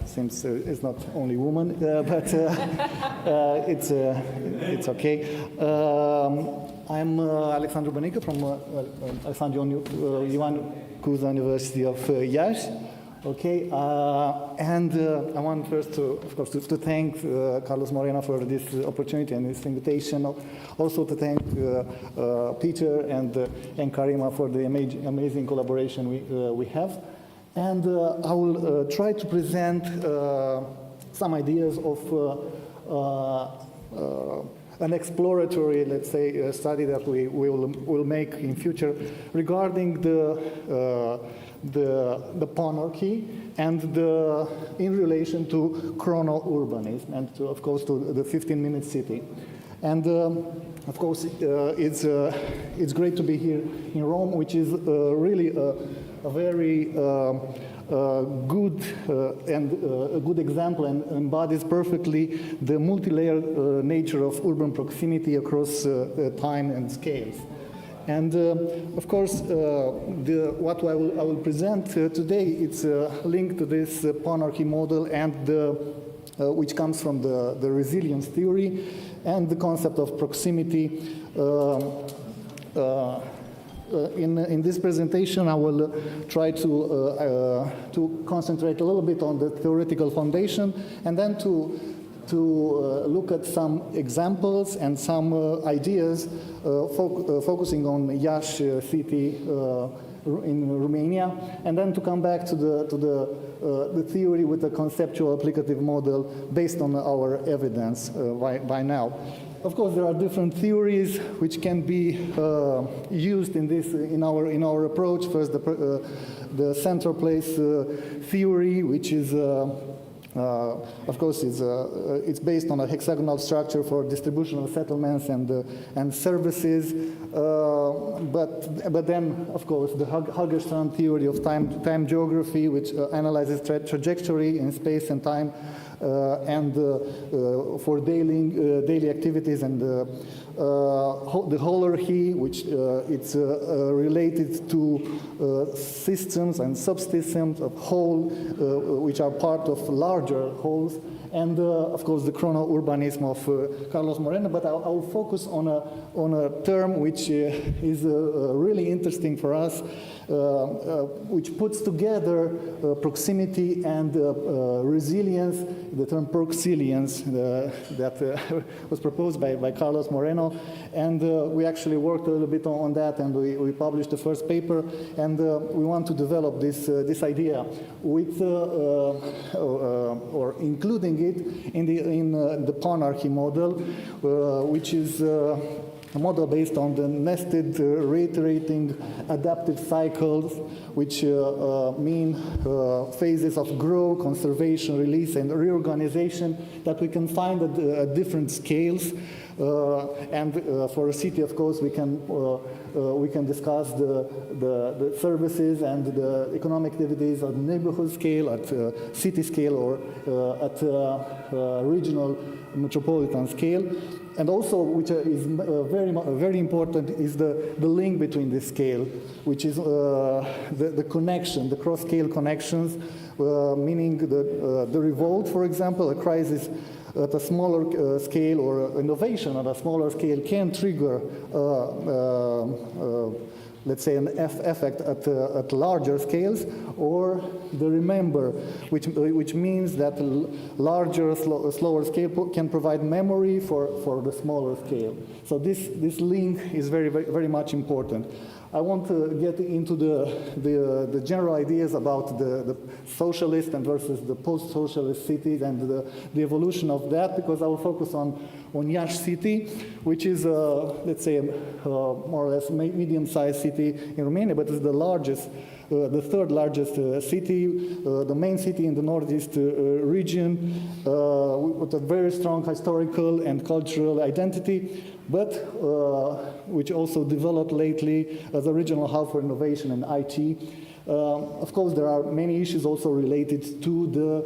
[SPEAKER 10] Seems it's not only woman, but it's okay. I'm Alexandru Bănică from Alexandru Ioan Cuza University of Iași. Okay, and I want first, of course, to thank Carlos Moreno for this opportunity and this invitation. Also to thank Peter and Karima for the amazing collaboration we have. And I will try to present some ideas of an exploratory, let's say, study that we will make in future regarding the ponarchy and in relation to chrono-urbanism and, of course, to the 15-minute city. And of course, it's great to be here in Rome, which is really a very good and a good example and embodies perfectly the multi-layered nature of urban proximity across time and scales. And of course, what I will present today, it's linked to this ponarchy model and which comes from the resilience theory and the concept of proximity. In this presentation, I will try to concentrate a little bit on the theoretical foundation and then to look at some examples and some ideas focusing on Iași city in Romania, and then to come back to the theory with a conceptual applicative model based on our evidence by now. Of course, there are different theories which can be used in our approach. First, the central place theory, which is of course, it's based on a hexagonal structure for distribution of settlements and services. But then, of course, the Hagerstrand theory of time geography, which analyzes trajectory in space and time, and for daily activities, and the holarchy, which it's related to systems and subsystems of whole, which are part of larger wholes, and of course the chrono-urbanism of Carlos Moreno. But I will focus on a term which is really interesting for us, which puts together proximity and resilience, the term proxilience that was proposed by Carlos Moreno. And we actually worked a little bit on that, and we published the first paper, and we want to develop this idea with or including it in the ponarchy model, which is a model based on the nested, reiterating adaptive cycles, which mean phases of growth, conservation, release, and reorganization that we can find at different scales. And for a city, of course, we can discuss the services and the economic activities at neighborhood scale, at city scale, or at regional metropolitan scale. And also, which is very important, is the link between this scale, which is the connection, the cross-scale connections, meaning the revolt, for example, a crisis at a smaller scale, or innovation at a smaller scale can trigger, let's say, an effect at larger scales, or the remember, which means that larger, slower scale can provide memory for the smaller scale. So this link is very much important. I want to get into the general ideas about the socialist and versus the post-socialist cities and the evolution of that, because I will focus on Iași city, which is, let's say, more or less medium-sized city in Romania, but it's the largest, the third largest city, the main city in the northeast region, with a very strong historical and cultural identity, but which also developed lately as a regional hub for innovation and IT. Of course, there are many issues also related to the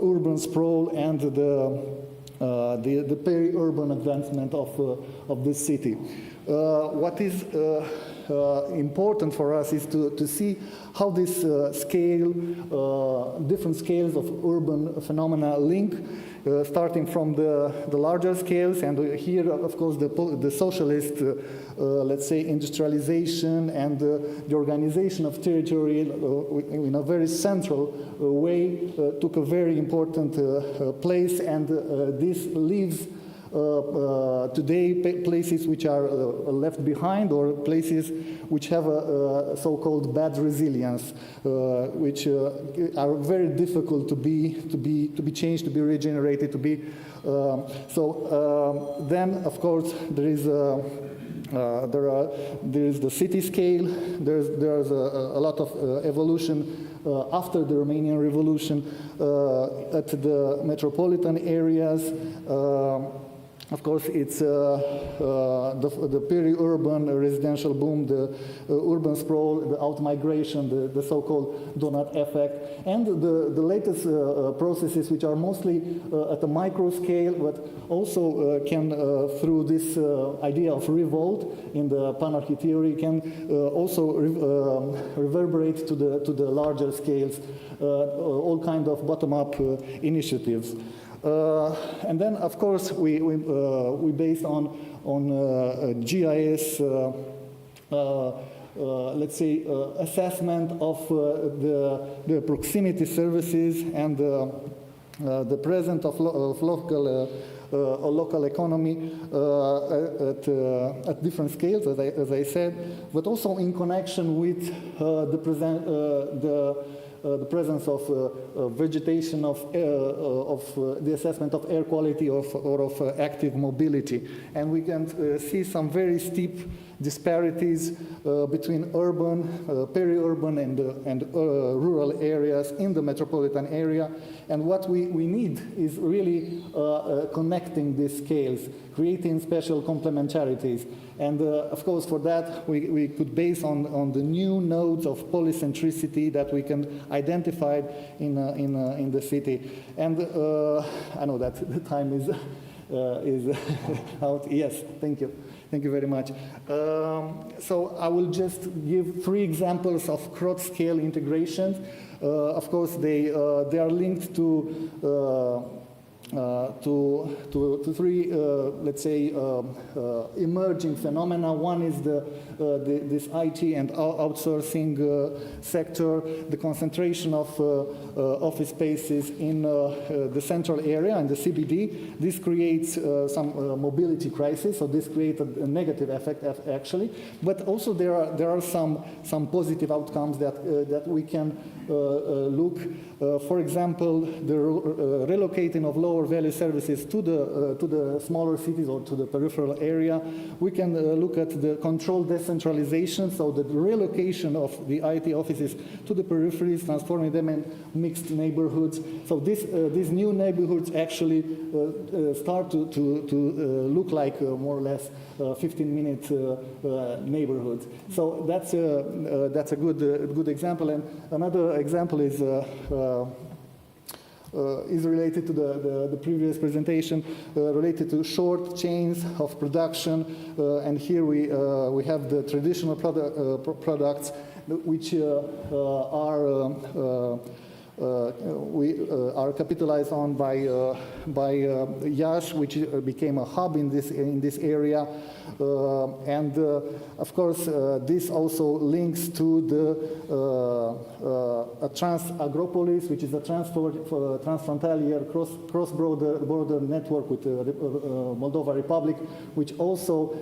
[SPEAKER 10] urban sprawl and the peri-urban advancement of this city. What is important for us is to see how this different scales of urban phenomena link, starting from the larger scales, and here, of course, the socialist, let's say, industrialization and the organization of territory in a very central way took a very important place, and this leaves today places which are left behind, or places which have a so-called bad resilience, which are very difficult to be changed, to be regenerated, to be. Then, of course, there is the city scale. There's a lot of evolution after the Romanian Revolution at the metropolitan areas. Of course, it's the peri-urban residential boom, the urban sprawl, the out-migration, the so-called donut effect, and the latest processes, which are mostly at a micro scale, but also can, through this idea of revolt in the panarchy theory, can also reverberate to the larger scales, all kind of bottom-up initiatives. And then, of course, we based on GIS, let's say, assessment of the proximity services and the presence of local economy at different scales, as I said, but also in connection with the presence of vegetation, of the assessment of air quality, or of active mobility. And we can see some very steep disparities between urban, peri-urban, and rural areas in the metropolitan area. And what we need is really connecting these scales, creating special complementarities. And of course, for that, we could base on the new nodes of polycentricity that we can identify in the city. And I know that the time is out. Yes, thank you. Thank you very much. So I will just give 3 examples of cross-scale integrations. Of course, they are linked to 3, let's say, emerging phenomena. One is this IT and outsourcing sector, the concentration of office spaces in the central area and the CBD. This creates some mobility crisis, so this creates a negative effect, actually. But also there are some positive outcomes that we can look. For example, the relocating of lower value services to the smaller cities or to the peripheral area. We can look at the controlled decentralization, so the relocation of the IT offices to the peripheries, transforming them in mixed neighborhoods. So these new neighborhoods actually start to look like more or less 15-minute neighborhoods. So that's a good example. And another example is related to the previous presentation, related to short chains of production. And here we have the traditional products which are capitalized on by Iași, which became a hub in this area, and of course this also links to a trans-agropolis, which is a transfrontalier cross-border network with Moldova Republic, which also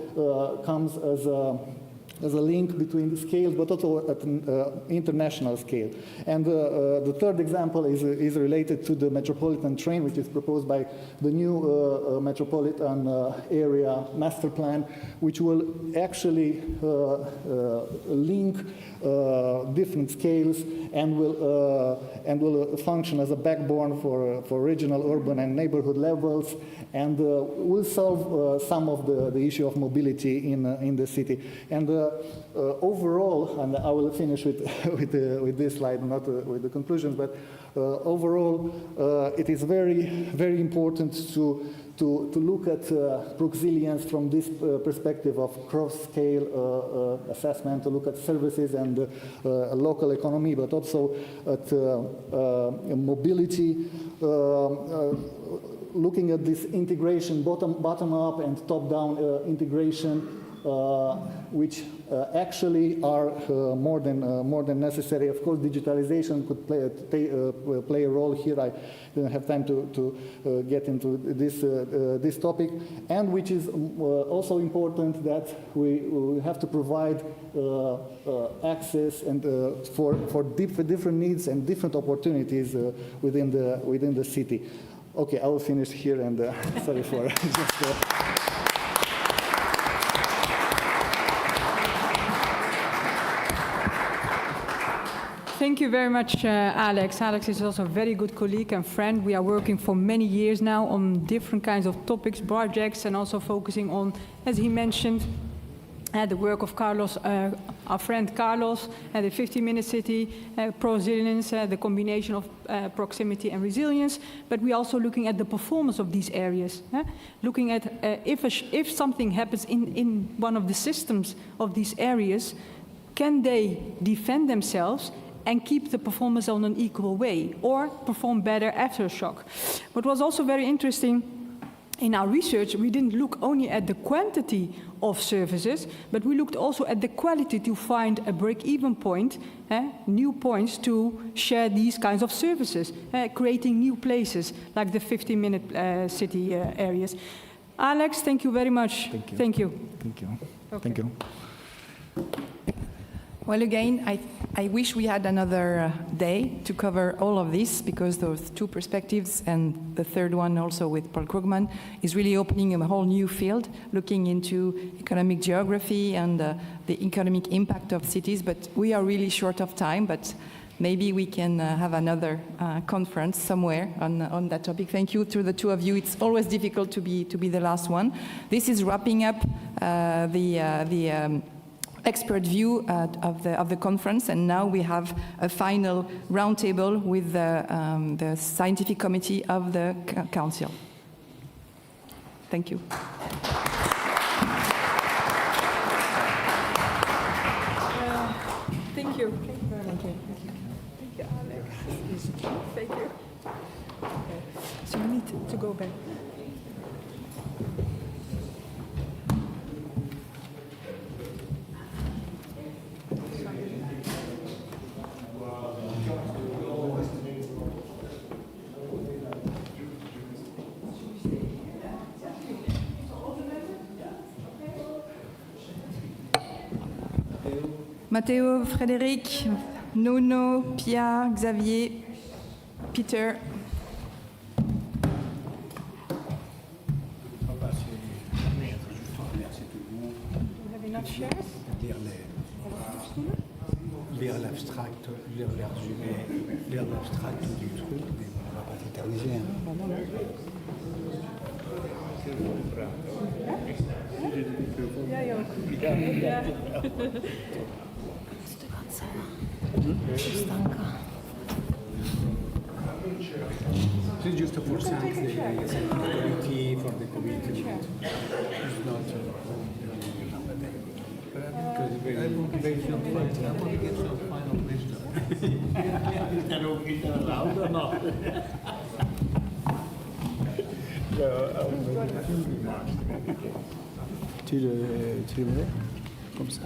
[SPEAKER 10] comes as a link between the scales, but also at an international scale. And the third example is related to the metropolitan train, which is proposed by the new metropolitan area master plan, which will actually link different scales and will function as a backbone for regional, urban, and neighborhood levels, and will solve some of the issue of mobility in the city. And overall, and I will finish with with this slide, not with the conclusions, but overall, it is very, very important to look at Proxilians from this perspective of cross-scale assessment, to look at services and local economy, but also at mobility, looking at this integration, bottom-up and top-down integration, which actually are more than necessary. Of course, digitalization could play a role here. I didn't have time to get into this topic, and which is also important that we have to provide access and for different needs and different opportunities within the city. Okay, I will finish here, and sorry for just.
[SPEAKER 8] Thank you very much, Alex. Alex is also a very good colleague and friend. We are working for many years now on different kinds of topics, projects, and also focusing on, as he mentioned, the work of Carlos, our friend Carlos, the 50-minute city, resilience, the combination of proximity and resilience. But we're also looking at the performance of these areas, looking at if something happens in one of the systems of these areas, can they defend themselves and keep the performance on an equal way, or perform better after a shock? What was also very interesting in our research, we didn't look only at the quantity of services, but we looked also at the quality to find a break-even point, new points to share these kinds of services, creating new places like the 50-minute city areas. Alex, thank you very much.
[SPEAKER 18] Thank you.
[SPEAKER 8] Thank you.
[SPEAKER 18] Thank you.
[SPEAKER 8] Okay.
[SPEAKER 18] Thank you.
[SPEAKER 5] Well, again, I wish we had another day to cover all of this, because those two perspectives and the third one also with Paul Krugman is really opening a whole new field, looking into economic geography and the economic impact of cities. But we are really short of time, but maybe we can have another conference somewhere on that topic. Thank you to the two of you. It's always difficult to be the last one. This is wrapping up the expert view of the conference, and now we have a final roundtable with the scientific committee of the council. Thank you.
[SPEAKER 8] Thank you. Thank you very much. Thank you, Alex. Thank you. Okay. So we need to go back.
[SPEAKER 5] Matteo, Frédéric, Nuno, Pia, Xavier, Peter.
[SPEAKER 8] Have enough chairs?
[SPEAKER 9] Lire l'abstract, lire les résumés, lire l'abstract du truc, mais on ne va pas s'éterniser. This is just for science, the committee, for the committee. It's not because I want to get some final wisdom. Is that allowed or not?
[SPEAKER 18] Tu le mets comme ça.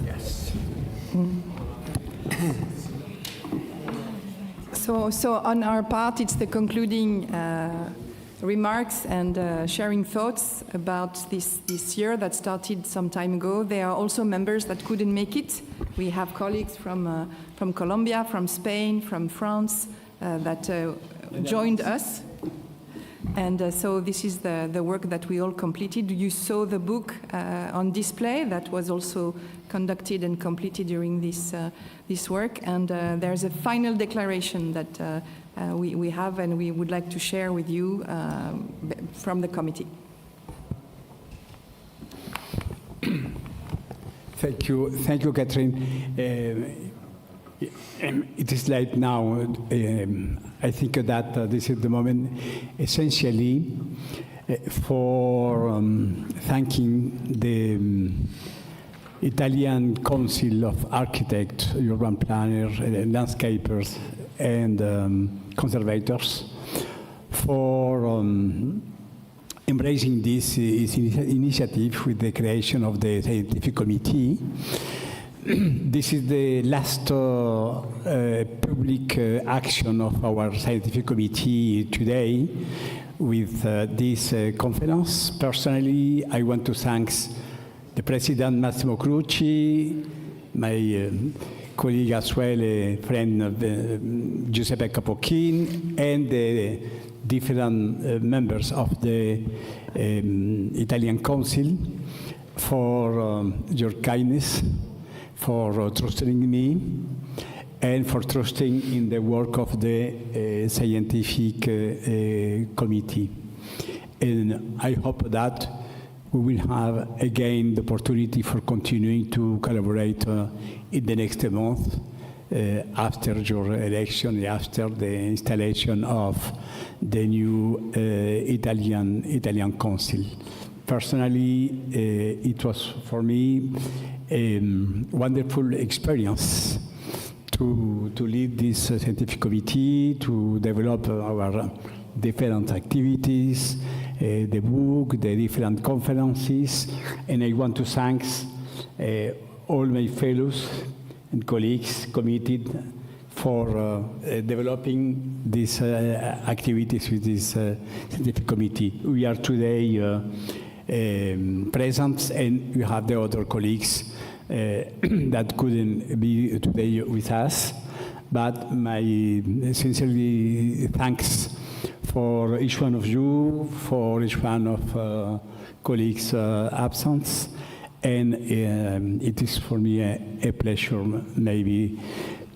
[SPEAKER 9] Yes.
[SPEAKER 5] So on our part, it's the concluding remarks and sharing thoughts about this year that started some time ago. There are also members that couldn't make it. We have colleagues from Colombia, from Spain, from France that joined us. And so this is the work that we all completed. You saw the book on display that was also conducted and completed during this work. And there's a final declaration that we have and we would like to share with you from the committee.
[SPEAKER 11] Thank you, Catherine. It is late now. I think that this is the moment, essentially, for thanking the Italian Council of Architects, urban planners, landscapers, and conservators for embracing this initiative with the creation of the scientific committee. This is the last public action of our scientific committee today with this conference. Personally, I want to thank the President Massimo Crucci, my colleague as well, friend Giuseppe Capochin, and the different members of the Italian Council for your kindness, for trusting me, and for trusting in the work of the scientific committee. And I hope that we will have again the opportunity for continuing to collaborate in the next month after your election, after the installation of the new Italian Council. Personally, it was for me a wonderful experience to lead this scientific committee, to develop our different activities, the book, the different conferences, and I want to thank all my fellows and colleagues committed for developing these activities with this scientific committee. We are today present, and we have the other colleagues that couldn't be today with us, but my sincerely thanks for each one of you, for each one of colleagues' absence, and it is for me a pleasure maybe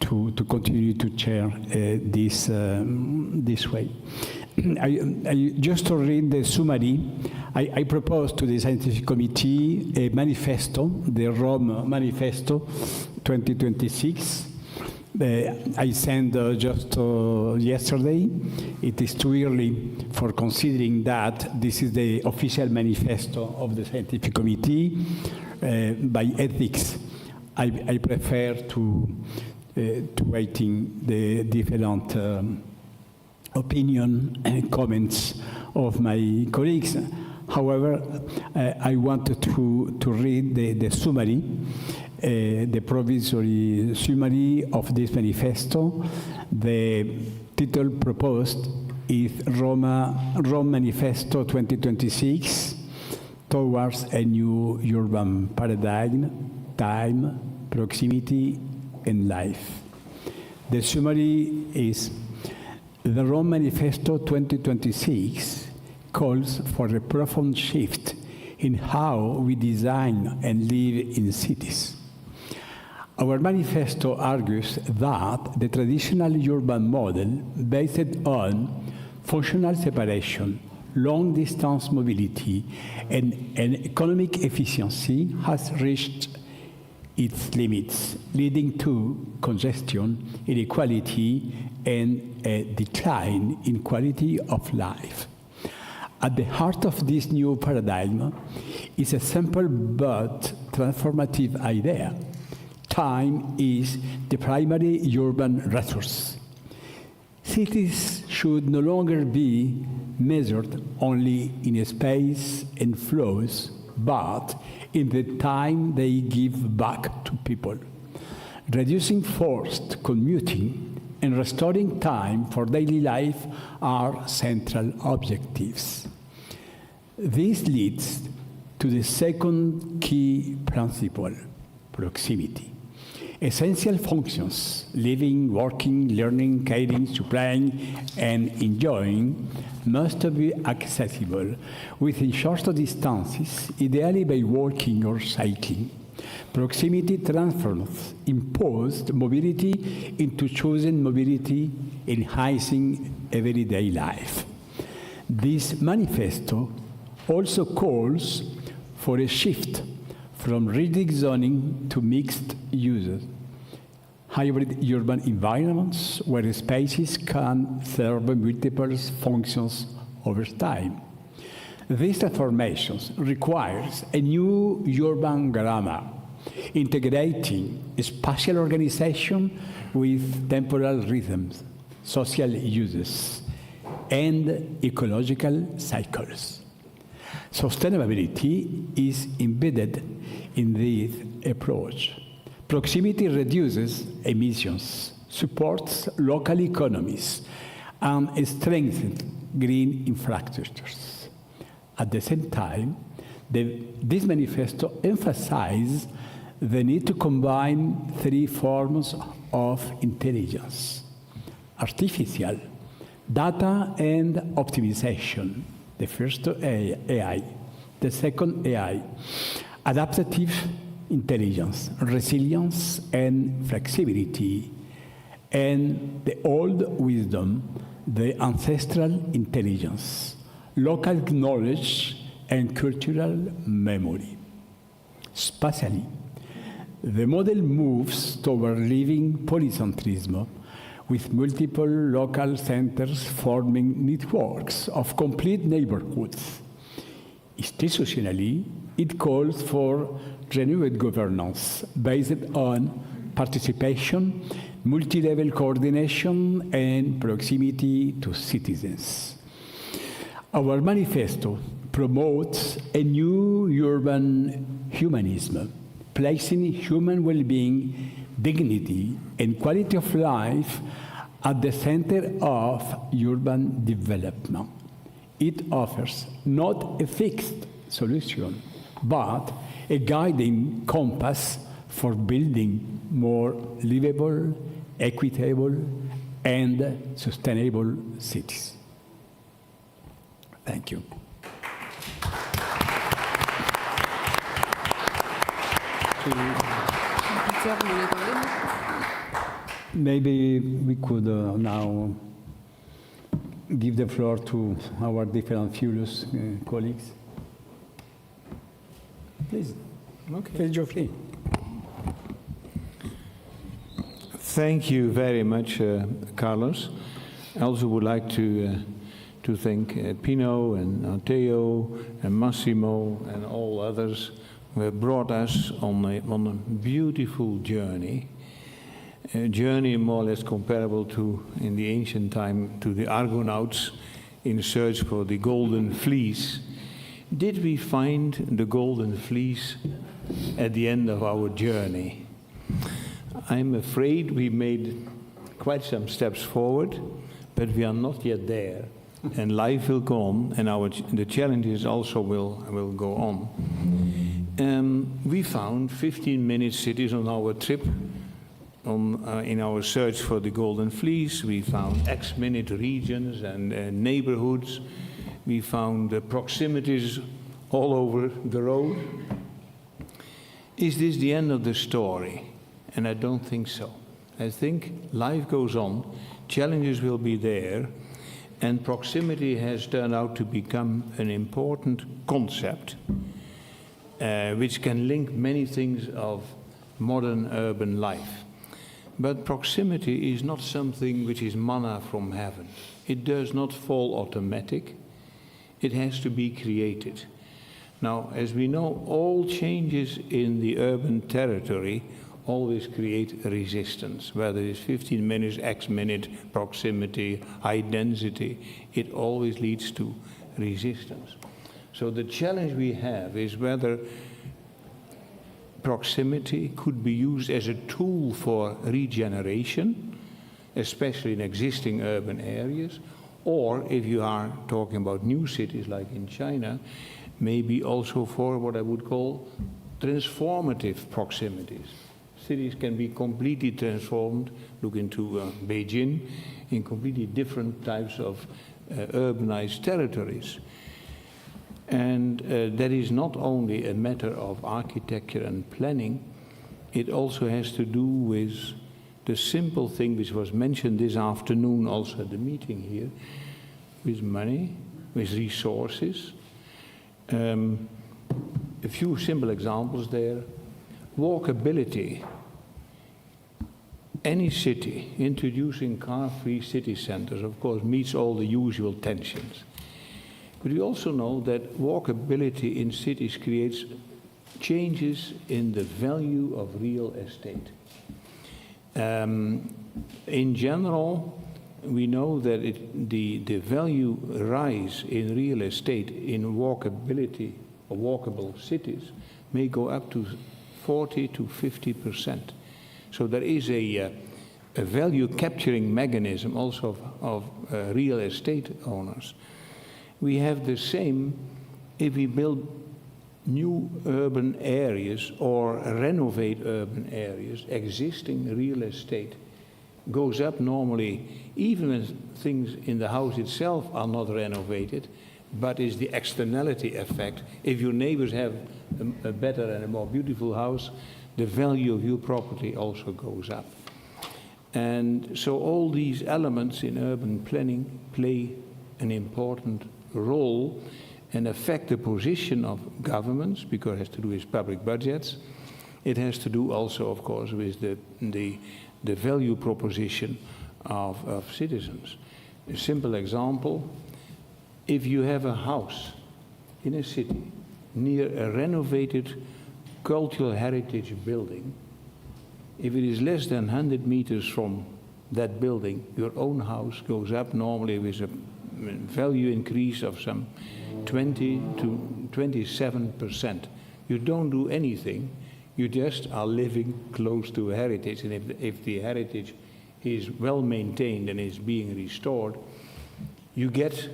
[SPEAKER 11] to continue to chair this way. I just to read the summary, I proposed to the scientific committee a manifesto, the Rome Manifesto 2026. I sent just yesterday. It is too early for considering that this is the official manifesto of the scientific committee. By ethics, I prefer to waiting the different opinion and comments of my colleagues. However, I wanted to read the summary, the provisory summary of this manifesto. The title proposed is Rome Manifesto 2026 Towards a New Urban Paradigm, Time, Proximity, and Life. The summary is: the Rome Manifesto 2026 calls for a profound shift in how we design and live in cities. Our manifesto argues that the traditional urban model based on functional separation, long-distance mobility, and economic efficiency has reached its limits, leading to congestion, inequality, and a decline in quality of life. At the heart of this new paradigm is a simple but transformative idea. Time is the primary urban resource. Cities should no longer be measured only in space and flows, but in the time they give back to people. Reducing forced commuting and restoring time for daily life are central objectives. This leads to the second key principle, proximity. Essential functions, living, working, learning, caring, supplying, and enjoying, must be accessible within short distances, ideally by walking or cycling. Proximity transforms imposed mobility into chosen mobility, enhancing everyday life. This manifesto also calls for a shift from rigid zoning to mixed uses, hybrid urban environments where spaces can serve multiple functions over time. These transformations requires a new urban grammar, integrating spatial organization with temporal rhythms, social uses, and ecological cycles. Sustainability is embedded in this approach. Proximity reduces emissions, supports local economies, and strengthens green infrastructures. At the same time, this manifesto emphasizes the need to combine three forms of intelligence: artificial, data, and optimization. The first AI, the second AI, adaptive intelligence, resilience, and flexibility, and the old wisdom, the ancestral intelligence, local knowledge, and cultural memory. Spatially, the model moves toward living polycentrism, with multiple local centers forming networks of complete neighborhoods. Institutionally, it calls for renewed governance based on participation, multi-level coordination, and proximity to citizens. Our manifesto promotes a new urban humanism, placing human well-being, dignity, and quality of life at the center of urban development. It offers not a fixed solution, but a guiding compass for building more livable, equitable, and sustainable cities. Thank you. Maybe we could now give the floor to our different fabulous colleagues. Please, feel your free.
[SPEAKER 9] Thank you very much, Carlos. I also would like to thank Pino and Matteo and Massimo and all others who have brought us on a beautiful journey. A journey more or less comparable to, in the ancient time, to the Argonauts in search for the golden fleece. Did we find the golden fleece at the end of our journey? I'm afraid we made quite some steps forward, but we are not yet there. And life will go on, and the challenges also will go on. We found 15-minute cities on our trip. In our search for the golden fleece, we found X-minute regions and neighborhoods. We found proximities all over the road. Is this the end of the story? And I don't think so. I think life goes on, challenges will be there, and proximity has turned out to become an important concept, which can link many things of modern urban life. But proximity is not something which is manna from heaven. It does not fall automatic. It has to be created. Now, as we know, all changes in the urban territory always create resistance, whether it's 15 minutes, X minute, proximity, high density, it always leads to resistance. So the challenge we have is whether proximity could be used as a tool for regeneration, especially in existing urban areas, or if you are talking about new cities like in China, maybe also for what I would call transformative proximities. cities can be completely transformed, look into Beijing, in completely different types of urbanized territories. And that is not only a matter of architecture and planning, it also has to do with the simple thing which was mentioned this afternoon also at the meeting here, with money, with resources. A few simple examples there. Walkability. Any city introducing car-free city centers, of course, meets all the usual tensions. But we also know that walkability in cities creates changes in the value of real estate. In general, we know that the value rise in real estate in walkability or walkable cities may go up to 40 to 50%. So there is a value capturing mechanism also of real estate owners. We have the same if we build new urban areas or renovate urban areas. Existing real estate goes up normally, even when things in the house itself are not renovated, but is the externality effect. If your neighbors have a better and a more beautiful house, the value of your property also goes up. And so all these elements in urban planning play an important role and affect the position of governments, because it has to do with public budgets. It has to do also, of course, with the value proposition of citizens. A simple example, if you have a house in a city near a renovated cultural heritage building, if it is less than 100 meters from that building, your own house goes up normally with a value increase of some 20 to 27%. You don't do anything, you just are living close to a heritage, and if the heritage is well maintained and is being restored, you get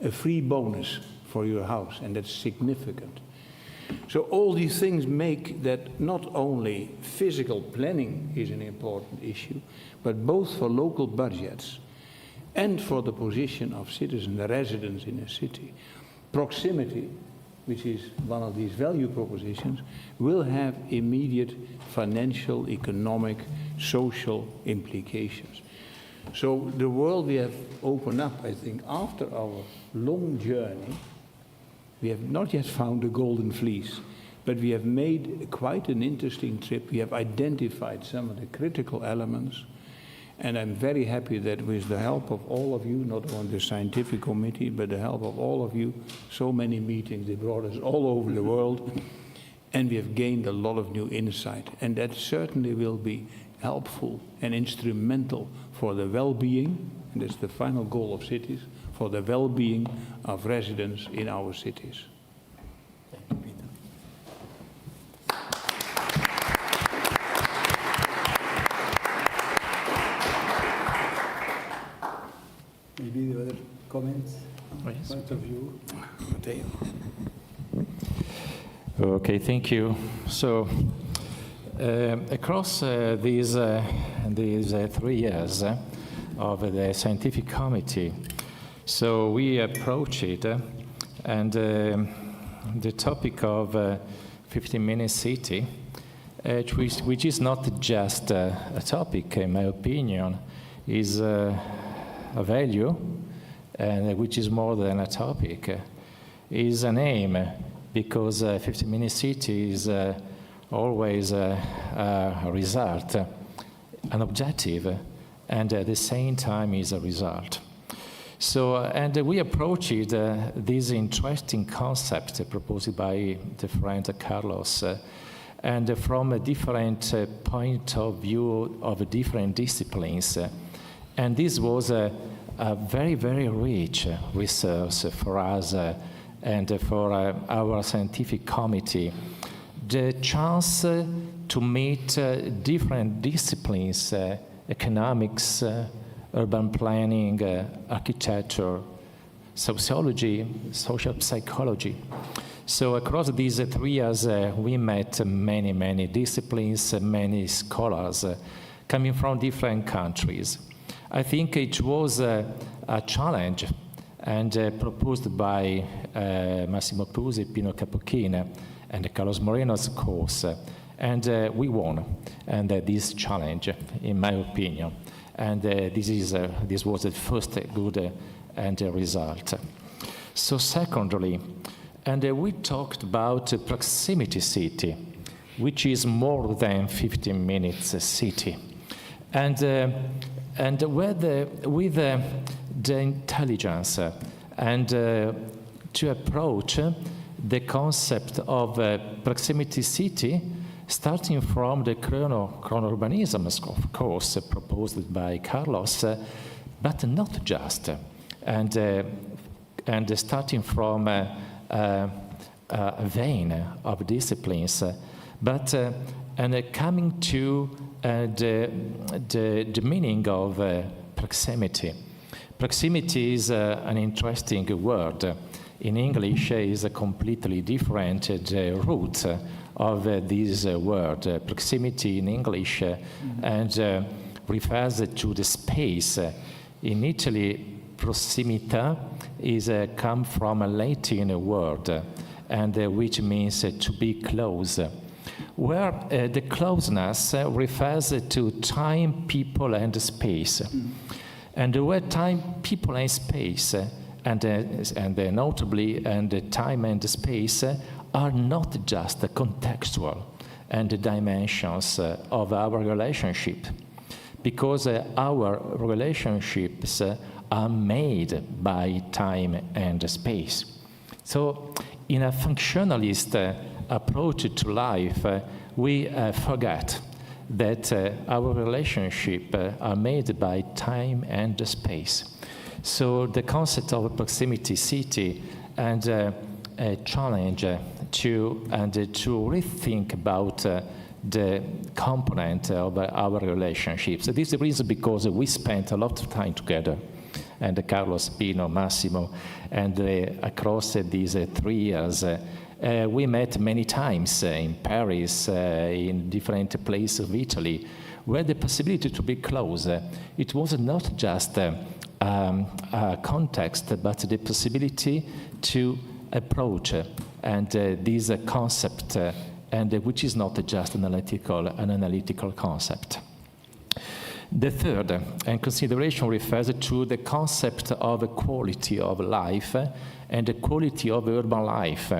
[SPEAKER 9] a free bonus for your house, and that's significant. So all these things make that not only physical planning is an important issue, but both for local budgets and for the position of citizens, the residents in a city. Proximity, which is one of these value propositions, will have immediate financial, economic, social implications. So the world we have opened up, I think, after our long journey, we have not yet found the golden fleece, but we have made quite an interesting trip. We have identified some of the critical elements, and I'm very happy that with the help of all of you, not only the scientific committee, but the help of all of you, so many meetings, they brought us all over the world, and we have gained a lot of new insight, and that certainly will be helpful and instrumental for the well-being, and that's the final goal of cities, for the well-being of residents in our cities.
[SPEAKER 11] Thank you, Peter. Maybe the other comments,
[SPEAKER 12] yes.
[SPEAKER 11] Point of view. Matteo.
[SPEAKER 12] Okay, thank you. So, across these 3 years of the scientific committee, so we approach it, and the topic of 15-minute city, which is not just a topic, in my opinion, is a value, and which is more than a topic, is an aim, because 15-minute city is always a result, an objective, and at the same time is a result. So, and we approached this interesting concept proposed by the friend Carlos, and from a different point of view of different disciplines. And this was a very, very rich resource for us and for our scientific committee. The chance to meet different disciplines, economics, urban planning, architecture, sociology, social psychology. So across these 3 years, we met many disciplines, many scholars coming from different countries. I think it was a challenge and proposed by Massimo Prusi, Pino Capochin, and Carlos Moreno's course. And we won this challenge, in my opinion. And this was the first good result. So secondly, we talked about proximity city, which is more than 15 minutes a city. And with the intelligence and to approach the concept of proximity city, starting from the chrono-urbanism, of course, proposed by Carlos, but not just, and starting from a vein of disciplines, but coming to the meaning of proximity. Proximity is an interesting word. In English, is a completely different root of this word. Proximity in English and refers to the space. In Italy, prossimità is come from a Latin word, and which means to be close, where the closeness refers to time, people, and space. And where time, people, and space, and notably, and time and space are not just contextual and dimensions of our relationship, because our relationships are made by time and space. So in a functionalist approach to life, we forget that our relationships are made by time and space. So the concept of a proximity city and a challenge to rethink about the component of our relationships. This is the reason because we spent a lot of time together, and Carlos, Pino, Massimo, and across these 3 years, we met many times in Paris, in different places of Italy, where the possibility to be close, it was not just a context, but the possibility to approach and this concept, and which is not just an analytical concept. The third consideration refers to the concept of quality of life and the quality of urban life.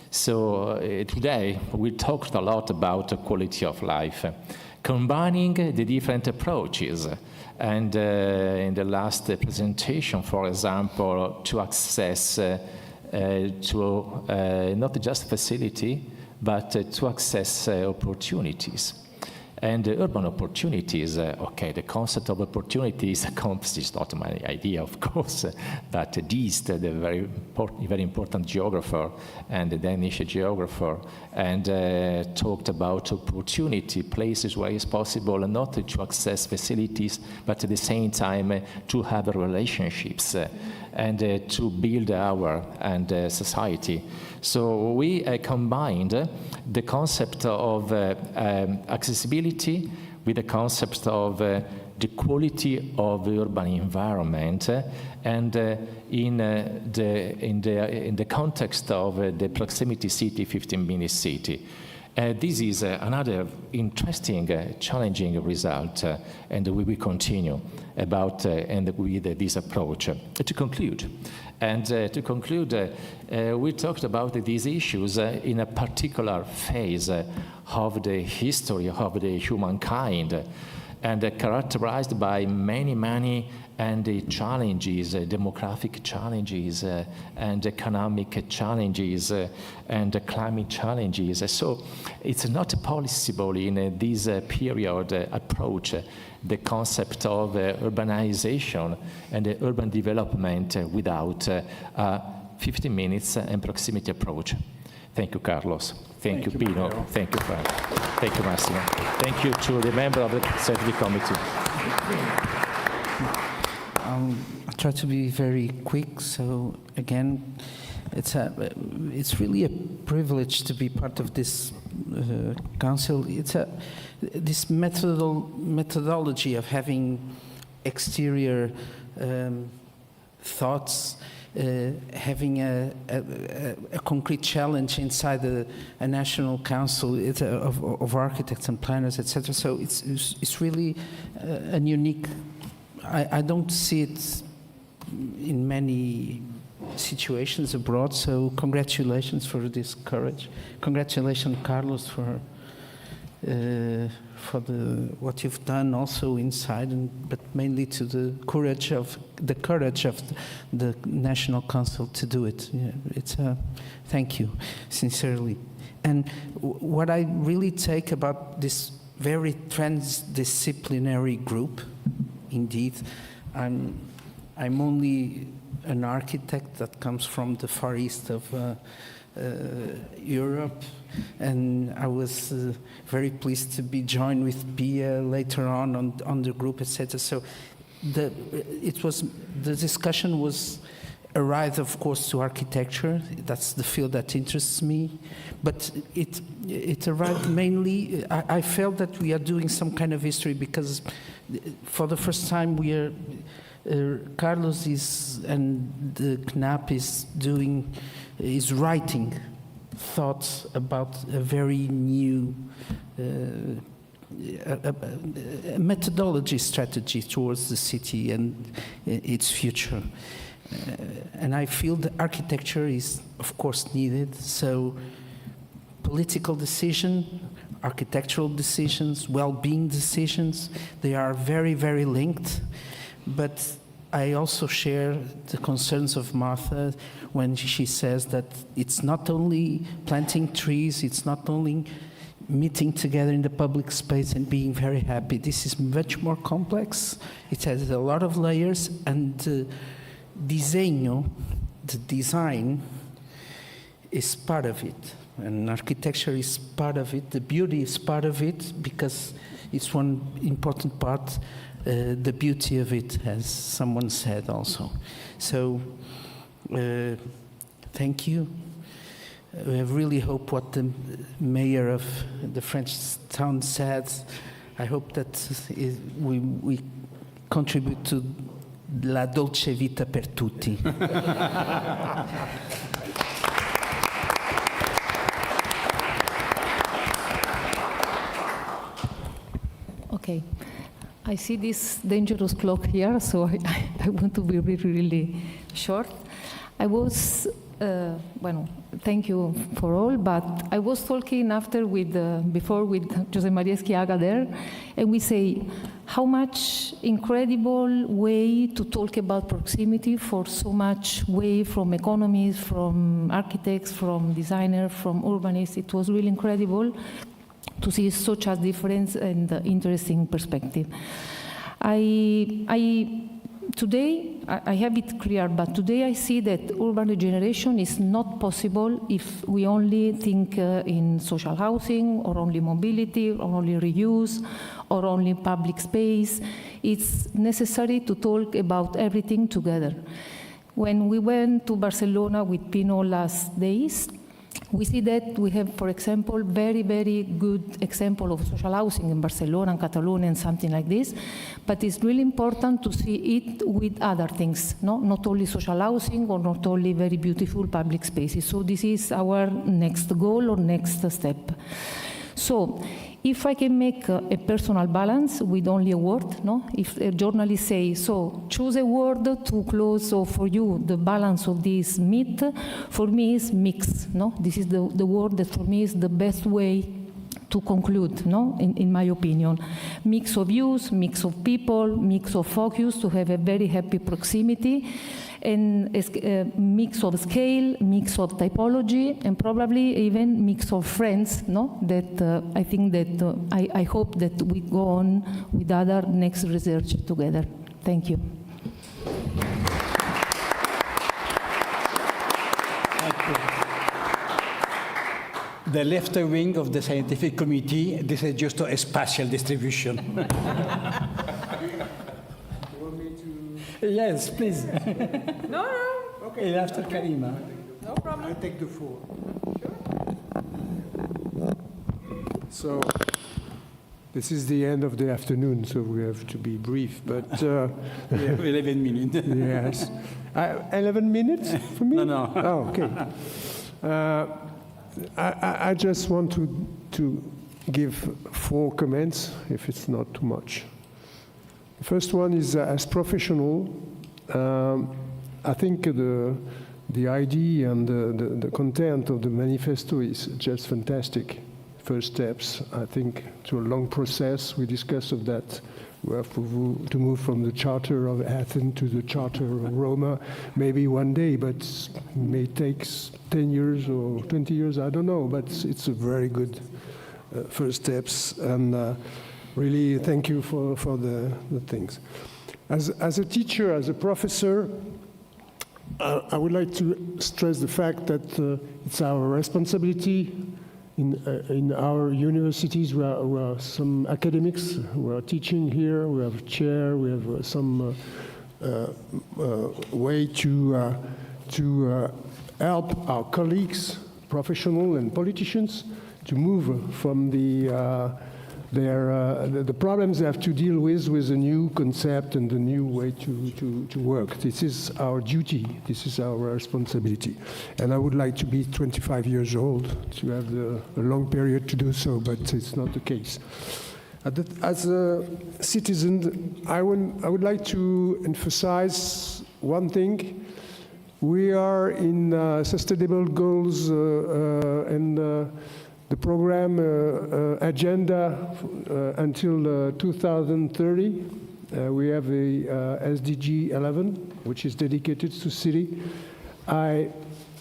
[SPEAKER 12] So today we talked a lot about the quality of life, combining the different approaches. And in the last presentation, for example, to access to not just facility, but to access opportunities. And urban opportunities, okay, the concept of opportunities is not my idea, of course, but Diest, the very important geographer and the Danish geographer, and talked about opportunity, places where it's possible not to access facilities, but at the same time to have relationships and to build our society. So we combined the concept of accessibility with the concept of the quality of the urban environment, and in the context of the proximity city, 15-minute city. This is another interesting, challenging result, and we will continue about and with this approach. To conclude, we talked about these issues in a particular phase of the history of the humankind, and characterized by many and challenges, demographic challenges, and economic challenges, and climate challenges. So it's not possible in this period approach the concept of urbanization and urban development without 15 minutes and proximity approach. Thank you, Carlos. Thank you, Pino. Thank you, Frank. Thank you, Massimo. Thank you to the member of the Scientific Committee.
[SPEAKER 13] I'll try to be very quick. So again, It's really a privilege to be part of this council. This methodology of having exterior thoughts, having a concrete challenge inside a national council of architects and planners, etc. So it's really a unique. I don't see it in many situations abroad. So congratulations for this courage. Congratulations, Carlos, for what you've done also inside, but mainly to the courage of the National Council to do it. Yeah, it's thank you, sincerely. And what I really take about this very transdisciplinary group, indeed, I'm only an architect that comes from the Far East of Europe, and I was very pleased to be joined with Pia later on the group, etc. So the discussion was arrived, of course, to architecture. That's the field that interests me, but it arrived mainly. I felt that we are doing some kind of history because, for the first time, we are. Carlos and the KNAP is writing thoughts about a very new methodology strategy towards the city and its future. And I feel that architecture is, of course, needed. So political decision, architectural decisions, well-being decisions, they are very, very linked. But I also share the concerns of Martha when she says that it's not only planting trees, it's not only meeting together in the public space and being very happy. This is much more complex. It has a lot of layers, and the design is part of it. And architecture is part of it. The beauty is part of it because it's one important part. The beauty of it, as someone said also. So, thank you. I really hope what the mayor of the French town said, I hope that we contribute to la dolce vita per tutti.
[SPEAKER 16] Okay. I see this dangerous clock here, so I want to be really, really short. I was, thank you for all, but I was talking before with José María Esquiaga there, and we say how much incredible way to talk about proximity for so much way from economists, from architects, from designers, from urbanists. It was really incredible to see such a difference and interesting perspective. Today, I have it clear, but today I see that urban regeneration is not possible if we only think in social housing, or only mobility, or only reuse, or only public space. It's necessary to talk about everything together. When we went to Barcelona with Pino last days, we see that we have, for example, very, very good example of social housing in Barcelona and Catalonia and something like this, but it's really important to see it with other things, no? Not only social housing or not only very beautiful public spaces. So this is our next goal or next step. So if I can make a personal balance with only a word, no? If a journalist says, so choose a word to close, so for you, the balance of this myth, for me is mix, no? This is the word that for me is the best way to conclude, no? In my opinion. Mix of use, mix of people, mix of focus to have a very happy proximity, and a mix of scale, mix of typology, and probably even mix of friends, no? That I think that I hope that we go on with other next research together. Thank you.
[SPEAKER 11] Thank you. The left wing of the scientific committee, this is just a spatial distribution.
[SPEAKER 8] Yes, please.
[SPEAKER 11] No. Okay. After Karima.
[SPEAKER 8] No problem.
[SPEAKER 19] I take the floor. So, this is the end of the afternoon, so we have to be brief, but...
[SPEAKER 11] we have 11 minutes.
[SPEAKER 19] Yes. 11 minutes for me?
[SPEAKER 11] No.
[SPEAKER 19] Oh, okay. I just want to give 4 comments, if it's not too much. The first one is, as professional, I think the idea and the content of the manifesto is just fantastic. First steps, I think, to a long process. We discussed of that. We have to move from the Charter of Athens to the Charter of Roma, maybe one day, but it may take 10 years or 20 years, I don't know, but it's a very good first steps, and really thank you for the things. As a teacher, as a professor, I would like to stress the fact that it's our responsibility in our universities. We are some academics who are teaching here. We have a chair. We have some way to help our colleagues, professional and politicians, to move from the problems they have to deal with a new concept and a new way to work. This is our duty. This is our responsibility. And I would like to be 25 years old to have a long period to do so, but it's not the case. As a citizen, I would like to emphasize one thing. We are in sustainable goals and the program agenda until 2030. We have a SDG 11, which is dedicated to city. I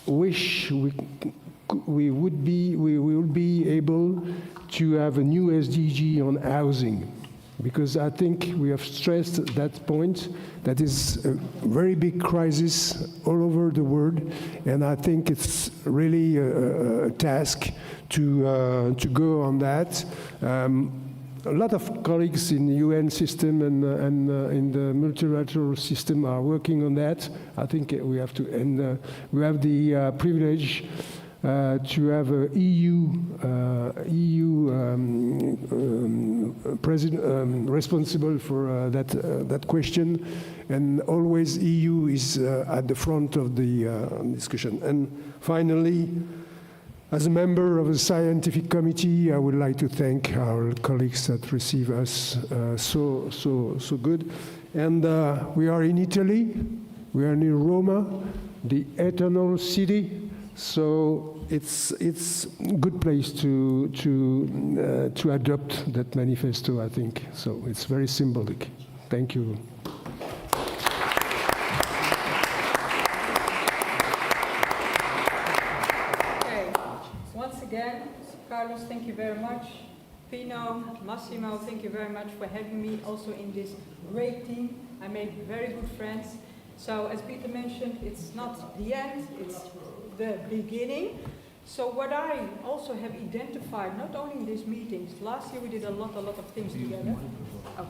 [SPEAKER 19] wish we will be able to have a new SDG on housing, because I think we have stressed that point. That is a very big crisis all over the world, and I think it's really a task to go on that. A lot of colleagues in the UN system and in the multilateral system are working on that. I think we have to, and we have the privilege to have a EU president responsible for that question, and always EU is at the front of the discussion. And finally, as a member of the scientific committee, I would like to thank our colleagues that receive us so good. And we are in Italy. We are near Roma, the eternal city. So it's a good place to adopt that manifesto, I think. So it's very symbolic. Thank you.
[SPEAKER 8] Okay. Once again, Carlos, thank you very much. Pino, Massimo, thank you very much for having me also in this great team. I made very good friends. So as Peter mentioned, it's not the end, it's the beginning. So what I also have identified, not only in these meetings, last year we did a lot of things together. Oh.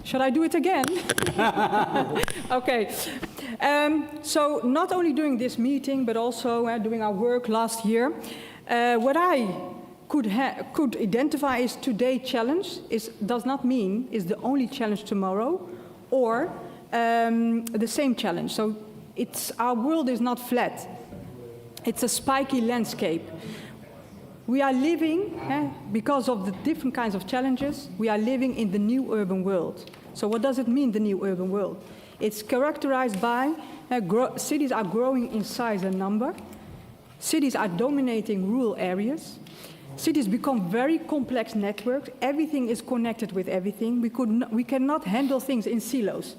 [SPEAKER 8] Shall I do it again? Okay. So not only doing this meeting, but also doing our work last year, what I could identify is today's challenge does not mean is the only challenge tomorrow, or the same challenge. So our world is not flat. It's a spiky landscape. We are living, because of the different kinds of challenges, we are living in the new urban world. So what does it mean, the new urban world? It's characterized by cities are growing in size and number. Cities are dominating rural areas. Cities become very complex networks. Everything is connected with everything. We cannot handle things in silos.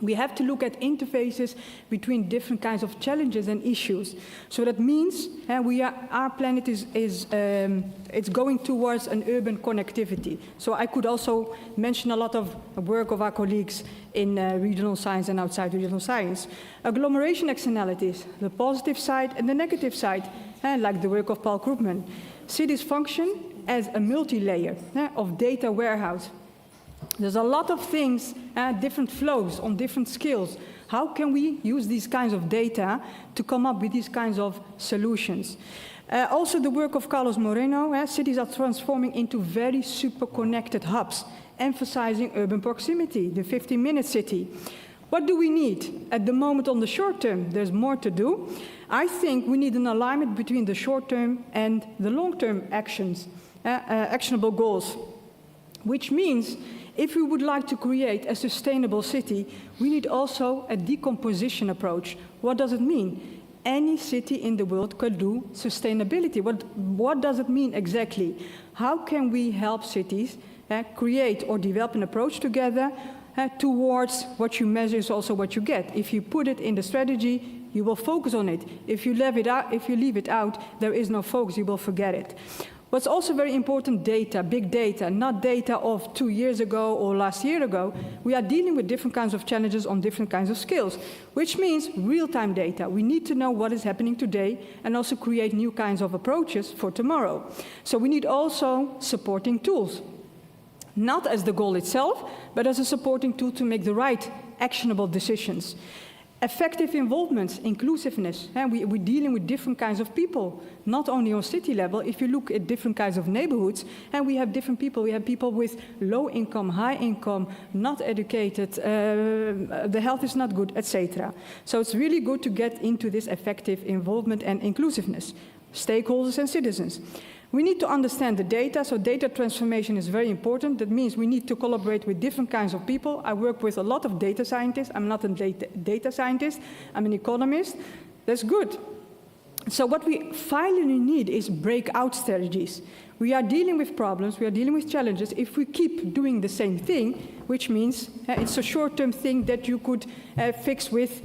[SPEAKER 8] We have to look at interfaces between different kinds of challenges and issues. So that means our planet it's going towards an urban connectivity. So I could also mention a lot of work of our colleagues in regional science and outside regional science. Agglomeration externalities, the positive side and the negative side, like the work of Paul Krugman. Cities function as a multi-layer of data warehouse. There's a lot of things, different flows on different scales. How can we use these kinds of data to come up with these kinds of solutions? Also the work of Carlos Moreno, cities are transforming into very super connected hubs, emphasizing urban proximity, the 15-minute city. What do we need? At the moment on the short term, there's more to do. I think we need an alignment between the short term and the long-term actions, actionable goals, which means if we would like to create a sustainable city, we need also a decomposition approach. What does it mean? Any city in the world could do sustainability. What does it mean exactly? How can we help cities create or develop an approach together towards what you measure is also what you get? If you put it in the strategy, you will focus on it. If you leave it out, there is no focus, you will forget it. What's also very important, data, big data, not data of 2 years ago or last year ago. We are dealing with different kinds of challenges on different kinds of scales, which means real-time data. We need to know what is happening today and also create new kinds of approaches for tomorrow. So we need also supporting tools, not as the goal itself, but as a supporting tool to make the right actionable decisions. Effective involvement, inclusiveness. We're dealing with different kinds of people, not only on city level. If you look at different kinds of neighborhoods, and we have different people. We have people with low income, high income, not educated, the health is not good, etc. So it's really good to get into this effective involvement and inclusiveness, stakeholders and citizens. We need to understand the data, so data transformation is very important. That means we need to collaborate with different kinds of people. I work with a lot of data scientists. I'm not a data scientist, I'm an economist. That's good. So what we finally need is breakout strategies. We are dealing with problems, we are dealing with challenges. If we keep doing the same thing, which means it's a short-term thing that you could fix with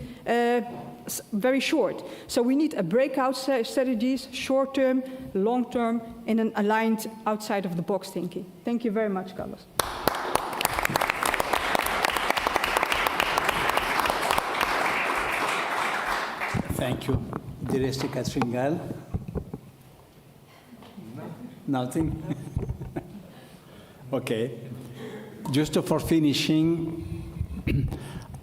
[SPEAKER 8] very short. So we need a breakout strategies, short-term, long-term, in an aligned outside-of-the-box thinking. Thank you very much, Carlos.
[SPEAKER 11] Thank you. Director Catherine Gall? Nothing? Okay. Just for finishing,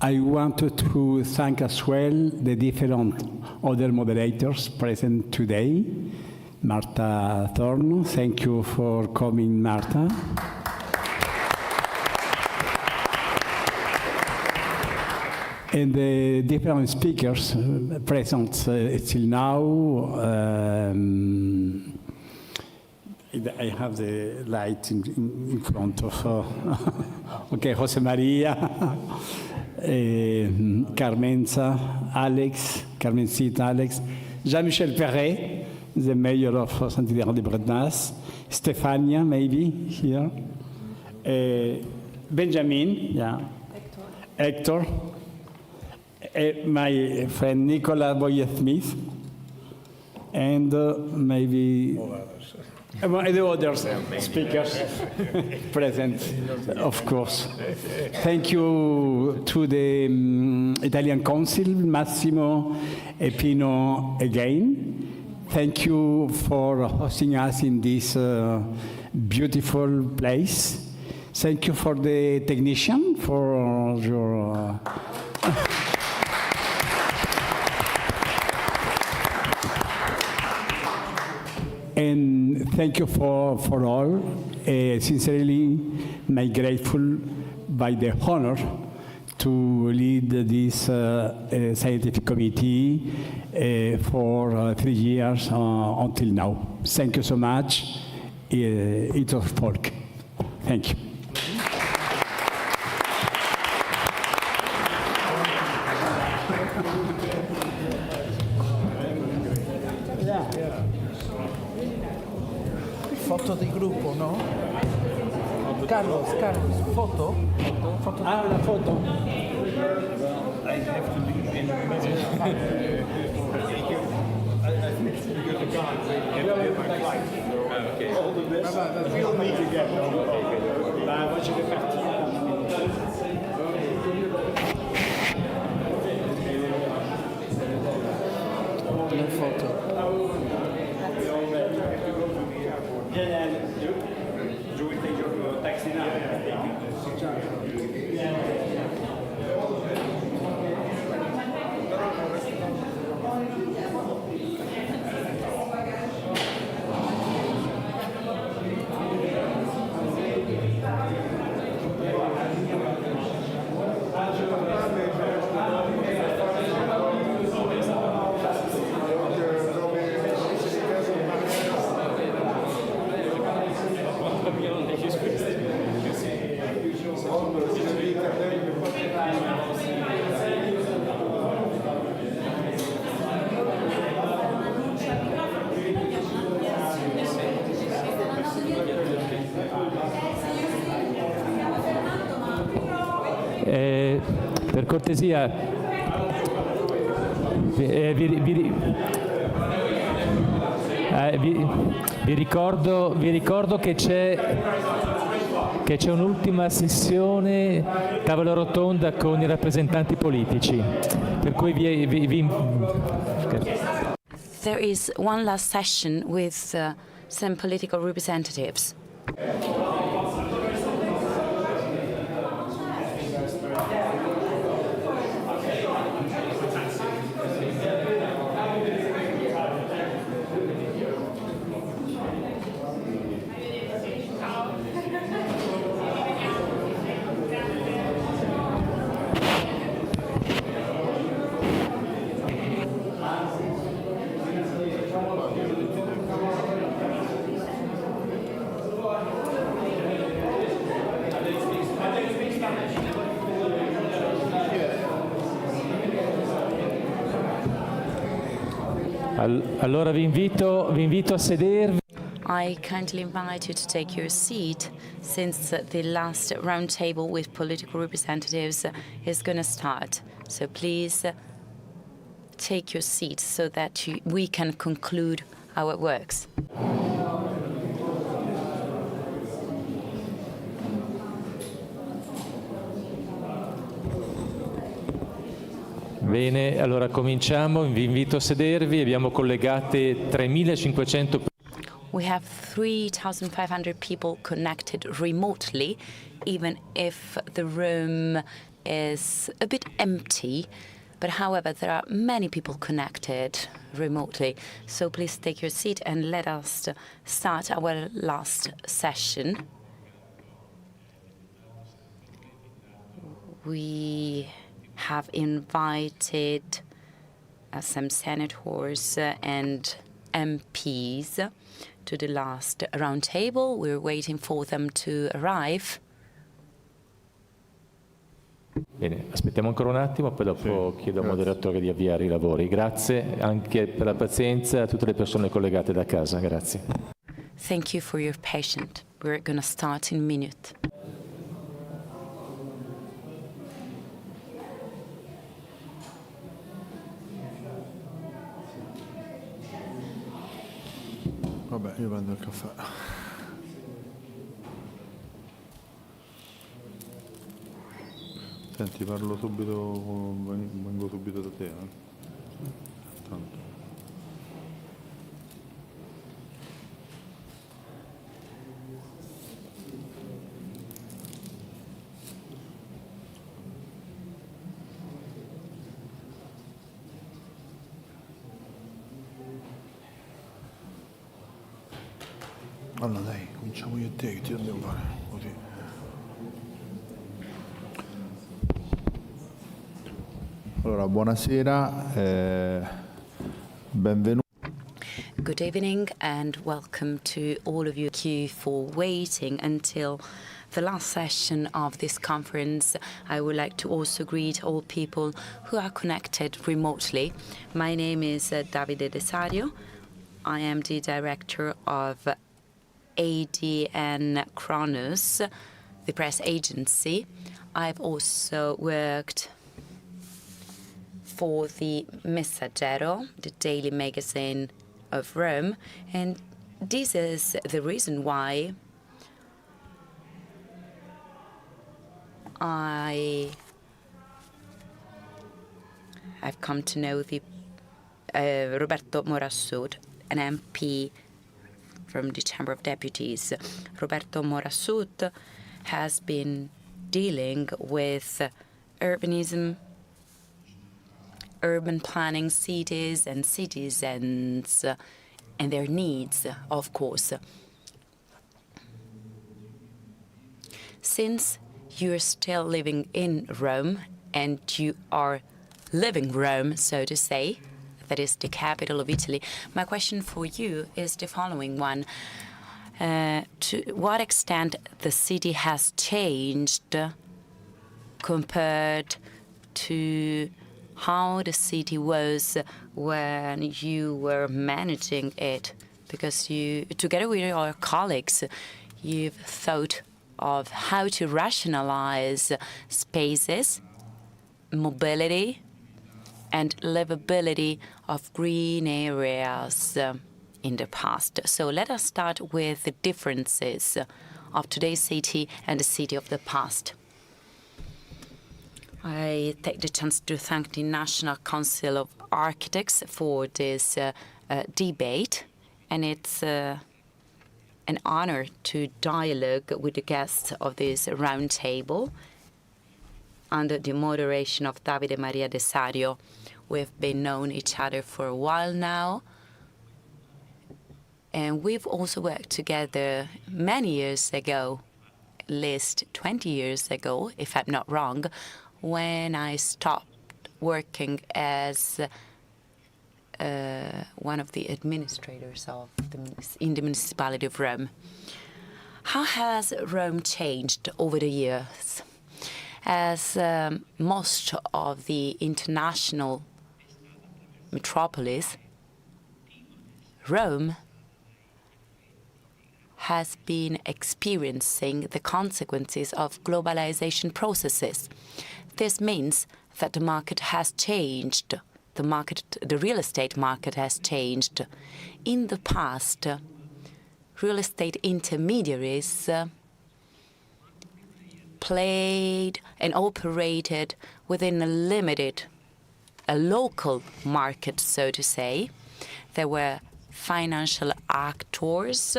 [SPEAKER 11] I wanted to thank as well the different other moderators present today. Marta Thorn, thank you for coming, Marta. And the different speakers present till now. I have the light in front of, okay, Jose Maria, Carmencita, Alex, Jean-Michel Perret, the mayor of Saint-Hilaire de Bretnas, Stefania, maybe, here, Benjamin, yeah, Hector, my friend Nicola Boyer-Smith, and maybe the other speakers present, of course. Thank you to the Italian Council, Massimo e Pino again. Thank you for hosting us in this beautiful place. Thank you for the technician, for your... And thank you for all. Sincerely, I'm grateful by the honor to lead this scientific committee for 3 years until now. Thank you so much. It was folk. Thank you.
[SPEAKER 13] Foto di gruppo, no? Carlos, foto?
[SPEAKER 11] Ah, una foto.
[SPEAKER 13] I have to be in
[SPEAKER 11] We'll meet again. Voglio che partiamo.
[SPEAKER 13] Una foto.
[SPEAKER 11] You will take your taxi now.
[SPEAKER 12] Per cortesia, vi ricordo che c'è un'ultima sessione tavola rotonda con i rappresentanti politici, per cui
[SPEAKER 2] There is one last session with some political representatives.
[SPEAKER 12] Allora vi invito a sedervi.
[SPEAKER 2] I kindly invite you to take your seat, since the last roundtable with political representatives is going to start. So please take your seat so that we can conclude our works.
[SPEAKER 12] Bene, allora cominciamo, vi invito a sedervi, abbiamo collegate 3.500
[SPEAKER 2] We have 3,500 people connected remotely, even if the room is a bit empty. But however, there are many people connected remotely. So please take your seat and let us start our last session. We have invited some senators and MPs to the last roundtable. We're waiting for them to arrive.
[SPEAKER 12] Bene, aspettiamo ancora un attimo, poi dopo chiedo al moderatore di avviare i lavori. Grazie anche per la pazienza a tutte le persone collegate da casa. Grazie.
[SPEAKER 2] Thank you for your patience. We're going to start in a minute.
[SPEAKER 15] Vabbè, io prendo il caffè. Senti, parlo subito, vengo subito da te, Tanto. Allora dai, cominciamo io e te, che ti dobbiamo fare, così. Allora, buonasera, benvenuti.
[SPEAKER 2] Good evening and welcome to all of you. Thank you for waiting until the last session of this conference. I would like to also greet all people who are connected remotely. My name is Davide Desario. I am the director of ADN Kronos, the press agency. I've also worked for the Messaggero, the daily magazine of Rome, and this is the reason why I have come to know the Roberto Morassud, an MP from the Chamber of Deputies. Roberto Morassud has been dealing with urbanism, urban planning, cities and citizens and their needs, of course. Since you're still living in Rome and you are living Rome, so to say, that is the capital of Italy, my question for you is the following one. To what extent the city has changed compared to how the city was when you were managing it? Because you, together with your colleagues, you've thought of how to rationalize spaces, mobility and livability of green areas in the past. So let us start with the differences of today's city and the city of the past. I take the chance to thank the National Council of Architects for this debate, and it's an honor to dialogue with the guests of this roundtable under the moderation of Davide Maria De Sario. We've been known each other for a while now, and we've also worked together many years ago, at least 20 years ago, if I'm not wrong, when I stopped working as one of the administrators in the municipality of Rome. How has Rome changed over the years? As most of the international metropolis, Rome has been experiencing the consequences of globalization processes. This means that the market has changed. The real estate market has changed. In the past, real estate intermediaries played and operated within a local market, so to say. There were financial actors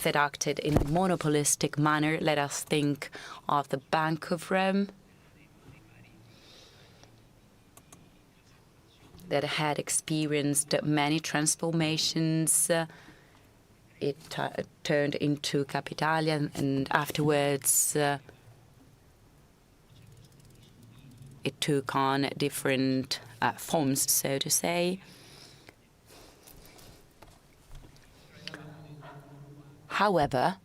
[SPEAKER 2] that acted in a monopolistic manner. Let us think of the Bank of Rome, that had experienced many transformations. It turned into Capitalia, and afterwards it took on different forms, so to say. However,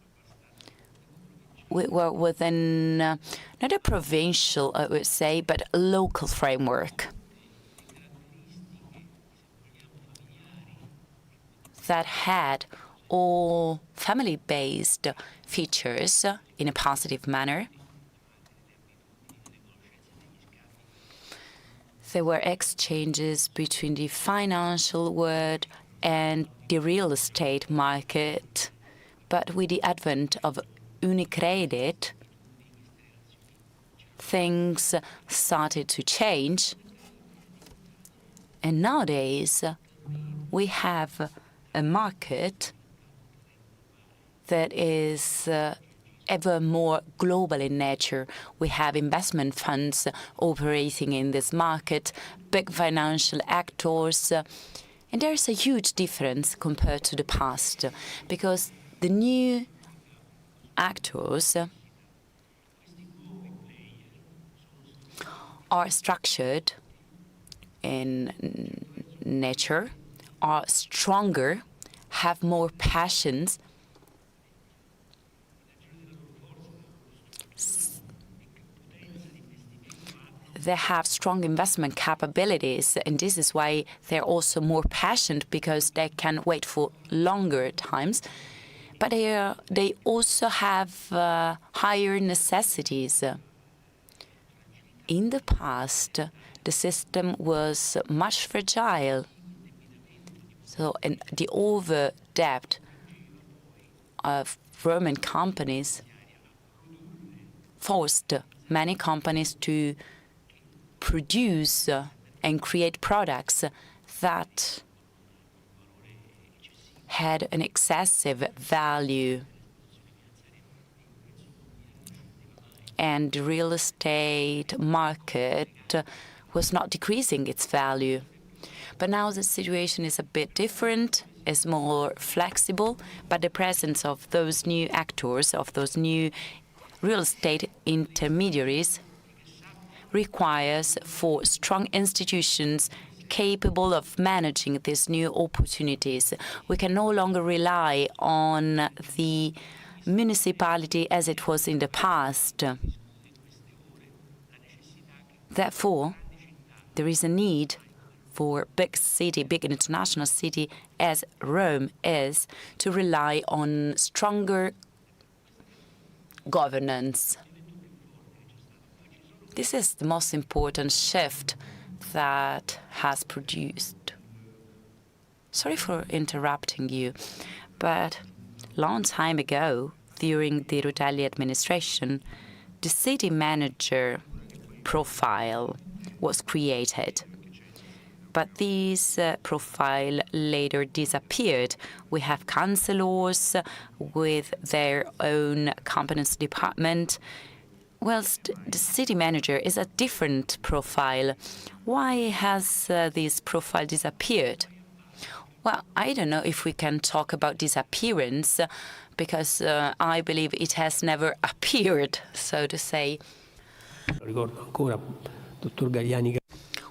[SPEAKER 2] we were within not a provincial, I would say, but a local framework that had all family-based features in a positive manner. There were exchanges between the financial world and the real estate market, but with the advent of Unicredit, things started to change, and nowadays we have a market that is ever more global in nature. We have investment funds operating in this market, big financial actors, and there's a huge difference compared to the past, because the new actors are structured in nature, are stronger, have more passions, they have strong investment capabilities, and this is why they're also more passionate, because they can wait for longer times. But they also have higher necessities. In the past, the system was much fragile. So, and the over-debt of Roman companies forced many companies to produce and create products that had an excessive value. And the real estate market was not decreasing its value. But now the situation is a bit different, is more flexible, but the presence of those new actors, of those new real estate intermediaries, requires for strong institutions capable of managing these new opportunities. We can no longer rely on the municipality as it was in the past. Therefore, there is a need for big international city as Rome is, to rely on stronger governance. This is the most important shift that has produced. Sorry for interrupting you, but long time ago, during the Rutelli administration, the city manager profile was created. But this profile later disappeared. We have councillors with their own competence department, whilst the city manager is a different profile. Why has this profile disappeared? Well, I don't know if we can talk about disappearance, because I believe it has never appeared, so to say.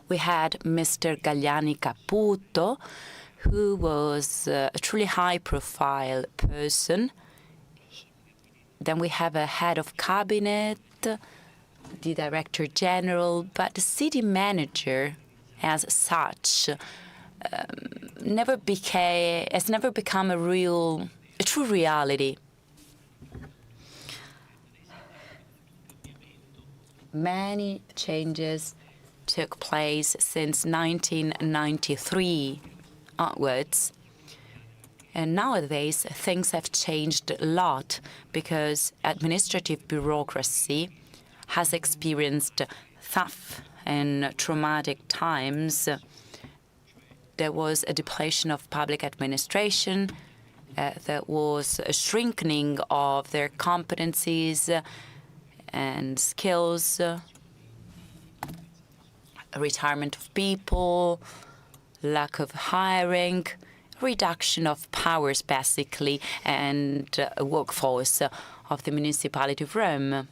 [SPEAKER 2] We had Mr. Galliani Caputo, who was a truly high-profile person. Then we have a head of cabinet, the director general, but the city manager, as such, has never become a true reality. Many changes took place since 1993 onwards. And nowadays, things have changed a lot because administrative bureaucracy has experienced tough and traumatic times. There was a depletion of public administration. There was a shrinking of their competencies and skills, retirement of people, lack of hiring, reduction of powers, basically, and a workforce of the municipality of Rome.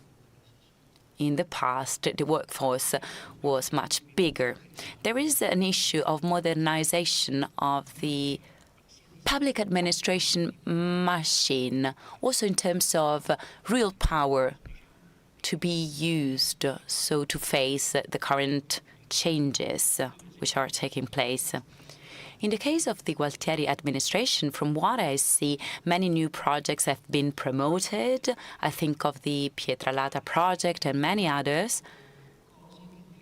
[SPEAKER 2] In the past, the workforce was much bigger. There is an issue of modernization of the public administration machine, also in terms of real power to be used, so to face the current changes which are taking place. In the case of the Gualtieri administration, from what I see, many new projects have been promoted. I think of the Pietralata project and many others.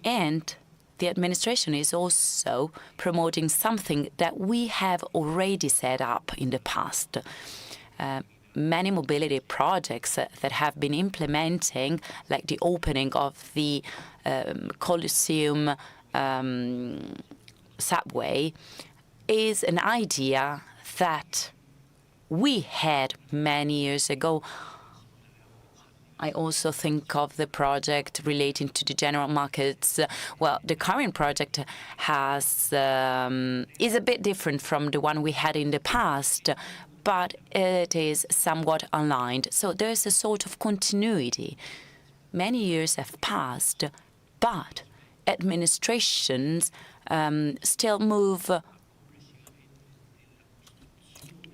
[SPEAKER 2] And the administration is also promoting something that we have already set up in the past. Many mobility projects that have been implementing, like the opening of the Colosseum subway, is an idea that we had many years ago. I also think of the project relating to the general markets. Well, the current project is a bit different from the one we had in the past, but it is somewhat aligned. So there's a sort of continuity. Many years have passed, but administrations still move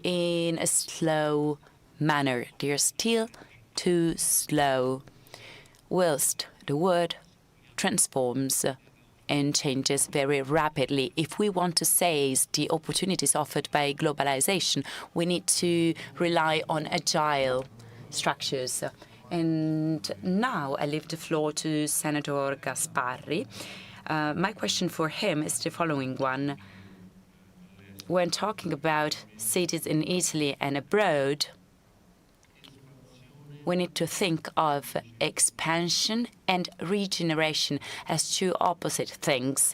[SPEAKER 2] in a slow manner. They're still too slow, whilst the world transforms and changes very rapidly. If we want to seize the opportunities offered by globalization, we need to rely on agile structures. And now I leave the floor to Senator Gasparri. My question for him is the following one. When talking about cities in Italy and abroad, we need to think of expansion and regeneration as two opposite things.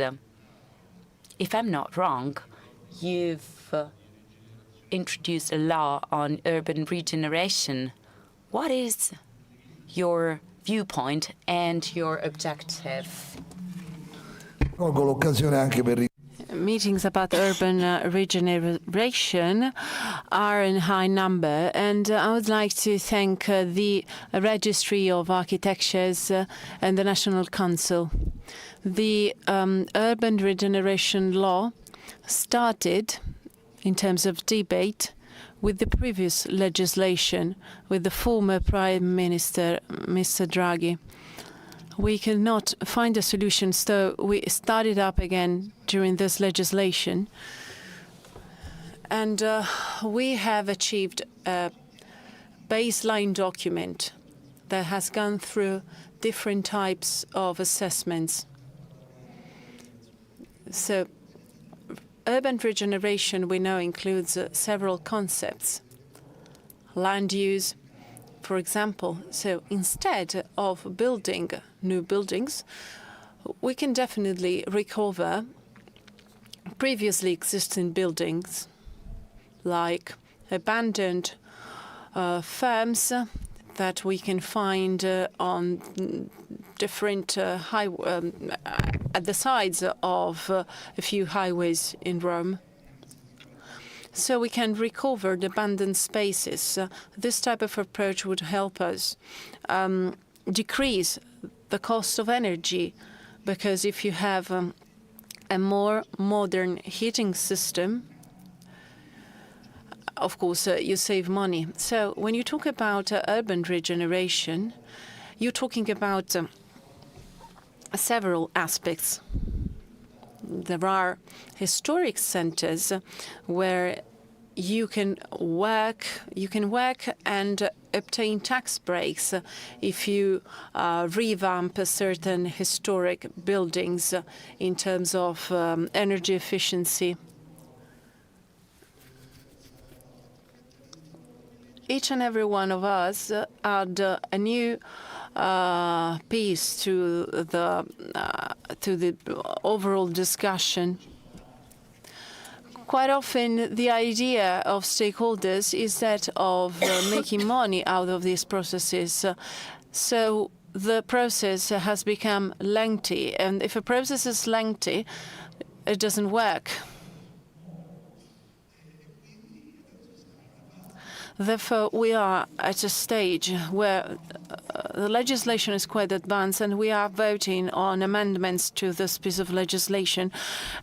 [SPEAKER 2] If I'm not wrong, you've introduced a law on urban regeneration. What is your viewpoint and your objective?
[SPEAKER 1] Meetings about urban regeneration are in high number, and I would like to thank the Registry of Architectures and the National Council. The urban regeneration law started in terms of debate with the previous legislation, with the former Prime Minister, Mr. Draghi. We could not find a solution, so we started up again during this legislation. And we have achieved a baseline document that has gone through different types of assessments. So urban regeneration, we know, includes several concepts. Land use, for example. So instead of building new buildings, we can definitely recover previously existing buildings, like abandoned farms that we can find on different at the sides of a few highways in Rome. So we can recover the abandoned spaces. This type of approach would help us decrease the cost of energy, because if you have a more modern heating system, of course, you save money. So when you talk about urban regeneration, you're talking about several aspects. There are historic centers where you can work and obtain tax breaks if you revamp certain historic buildings in terms of energy efficiency. Each and every one of us add a new piece to the overall discussion. Quite often, the idea of stakeholders is that of making money out of these processes. So the process has become lengthy, and if a process is lengthy, it doesn't work. Therefore, we are at a stage where the legislation is quite advanced, and we are voting on amendments to this piece of legislation.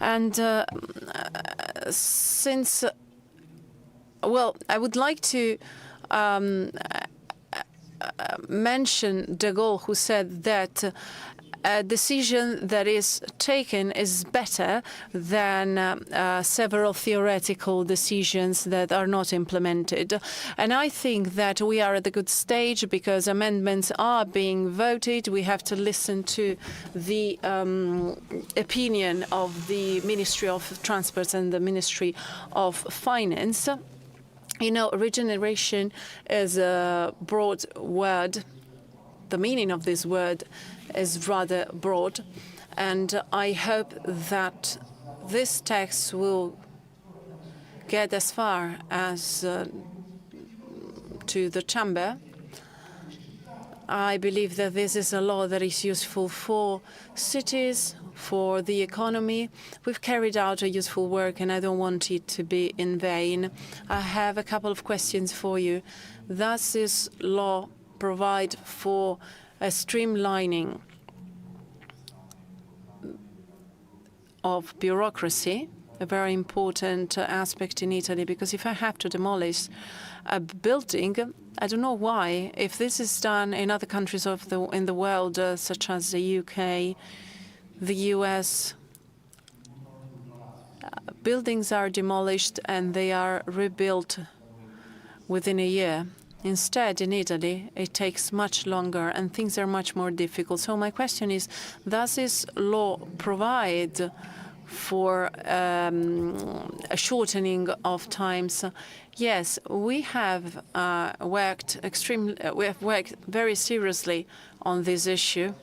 [SPEAKER 1] And since, well, I would like to mention de Gaulle, who said that a decision that is taken is better than several theoretical decisions that are not implemented. And I think that we are at a good stage because amendments are being voted. We have to listen to the opinion of the Ministry of Transport and the Ministry of Finance. You know, regeneration is a broad word. The meaning of this word is rather broad, and I hope that this text will get as far as to the chamber. I believe that this is a law that is useful for cities, for the economy. We've carried out a useful work, and I don't want it to be in vain. I have a couple of questions for you. Does this law provide for a streamlining of bureaucracy, a very important aspect in Italy? Because if I have to demolish a building, I don't know why. If this is done in other countries in the world, such as the UK, the US, buildings are demolished and they are rebuilt within a year. Instead, in Italy, it takes much longer and things are much more difficult. So my question is, does this law provide for a shortening of times? Yes, we have worked very seriously on this issue.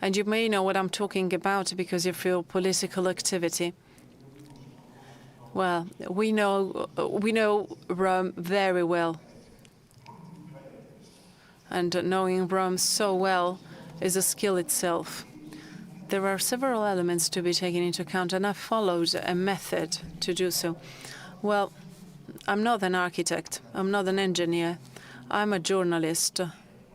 [SPEAKER 1] And you may know what I'm talking about because of your political activity. Well, we know Rome very well. And knowing Rome so well is a skill itself. There are several elements to be taken into account, and I've followed a method to do so. Well, I'm not an architect. I'm not an engineer. I'm a journalist.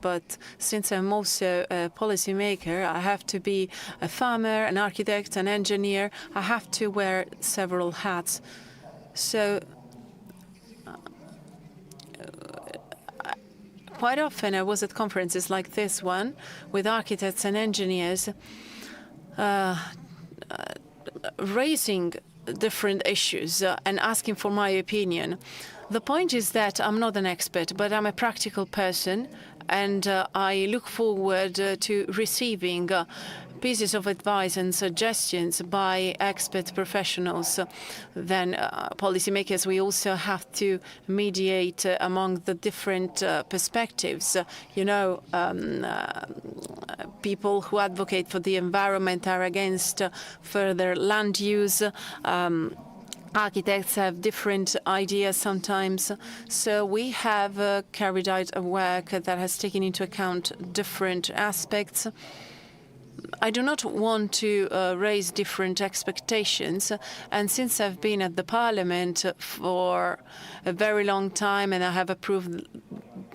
[SPEAKER 1] But since I'm also a policymaker, I have to be a farmer, an architect, an engineer. I have to wear several hats. So quite often I was at conferences like this one with architects and engineers raising different issues and asking for my opinion. The point is that I'm not an expert, but I'm a practical person, and I look forward to receiving pieces of advice and suggestions by expert professionals. Then policymakers, we also have to mediate among the different perspectives. People who advocate for the environment are against further land use. Architects have different ideas sometimes. So we have carried out a work that has taken into account different aspects. I do not want to raise different expectations. And since I've been at the Parliament for a very long time and I have approved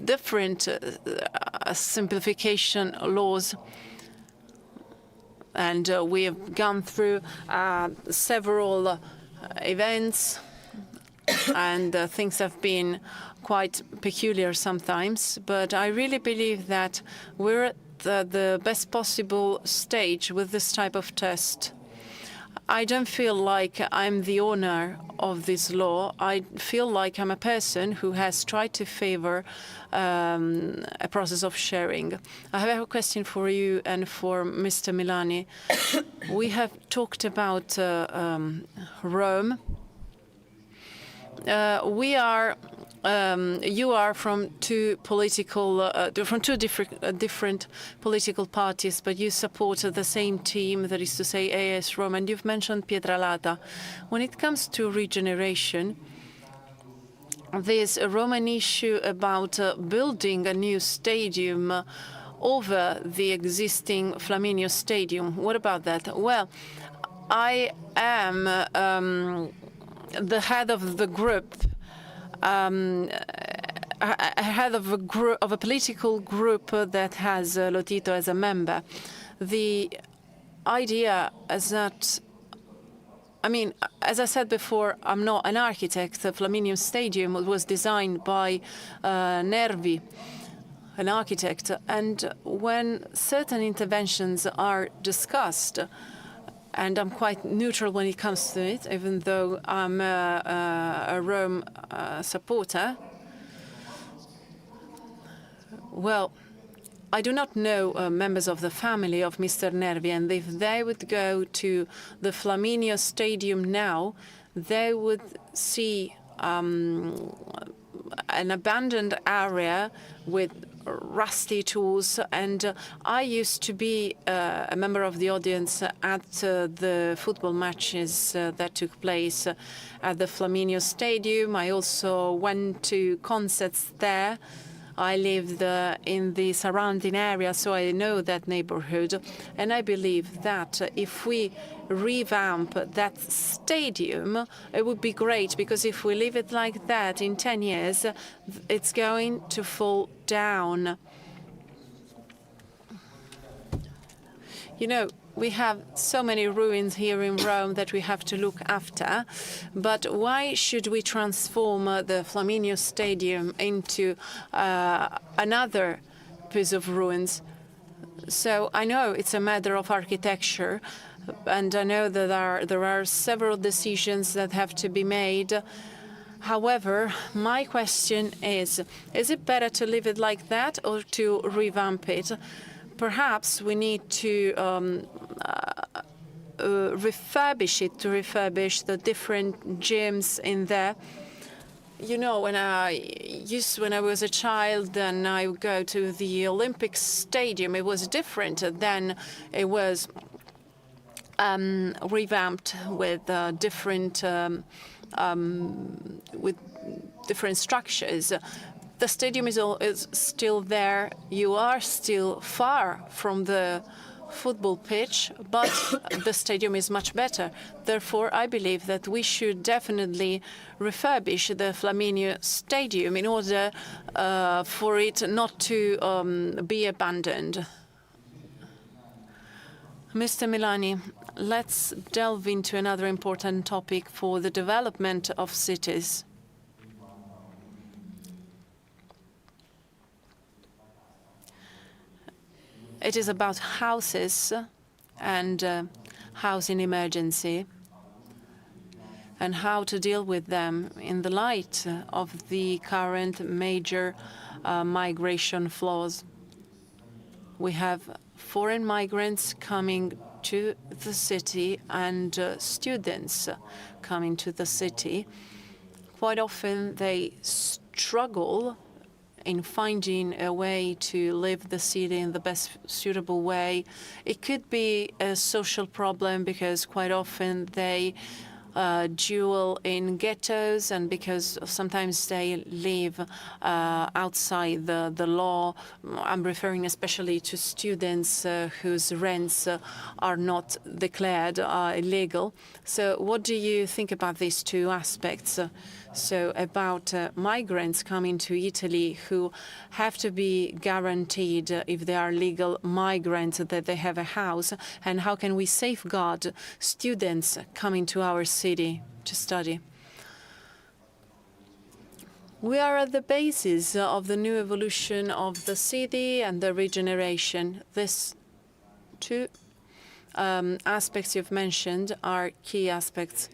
[SPEAKER 1] different simplification laws, and we have gone through several events, and things have been quite peculiar sometimes, but I really believe that we're at the best possible stage with this type of test. I don't feel like I'm the owner of this law. I feel like I'm a person who has tried to favor a process of sharing. I have a question for you and for Mr. Milani. We have talked about Rome. You are from two different political parties, but you support the same team, that is to say, AS Rome, and you've mentioned Pietralata. When it comes to regeneration, there's a Roman issue about building a new stadium over the existing Flaminio Stadium. What about that? Well, I am the head of the group. Head of a political group that has Lotito as a member. The idea is that, as I said before, I'm not an architect. The Flaminio Stadium was designed by Nervi, an architect. And when certain interventions are discussed, and I'm quite neutral when it comes to it, even though I'm a Rome supporter. Well, I do not know members of the family of Mr. Nervi, and if they would go to the Flaminio Stadium now, they would see an abandoned area with rusty tools. And I used to be a member of the audience at the football matches that took place at the Flaminio Stadium. I also went to concerts there. I lived in the surrounding area, so I know that neighborhood. And I believe that if we revamp that stadium, it would be great, because if we leave it like that in 10 years, it's going to fall down. We have so many ruins here in Rome that we have to look after, but why should we transform the Flaminio Stadium into another piece of ruins? So I know it's a matter of architecture, and I know that there are several decisions that have to be made. However, my question is it better to leave it like that or to revamp it? Perhaps we need to refurbish it, to refurbish the different gyms in there. When I was a child and I would go to the Olympic Stadium, it was different. Then it was revamped with different structures. The stadium is still there. You are still far from the football pitch, but the stadium is much better. Therefore, I believe that we should definitely refurbish the Flaminio Stadium in order for it not to be abandoned. Mr. Milani, let's delve into another important topic for the development of cities. It is about houses and housing emergency. and how to deal with them in the light of the current major migration flows. We have foreign migrants coming to the city and students coming to the city. Quite often they struggle in finding a way to live the city in the best suitable way. It could be a social problem because quite often they duel in ghettos, and because sometimes they live outside the law. I'm referring especially to students whose rents are not declared illegal. So what do you think about these two aspects? So about migrants coming to Italy who have to be guaranteed, if they are legal migrants, that they have a house, and how can we safeguard students coming to our city to study? We are at the basis of the new evolution of the city and the regeneration. These two aspects you've mentioned are key aspects.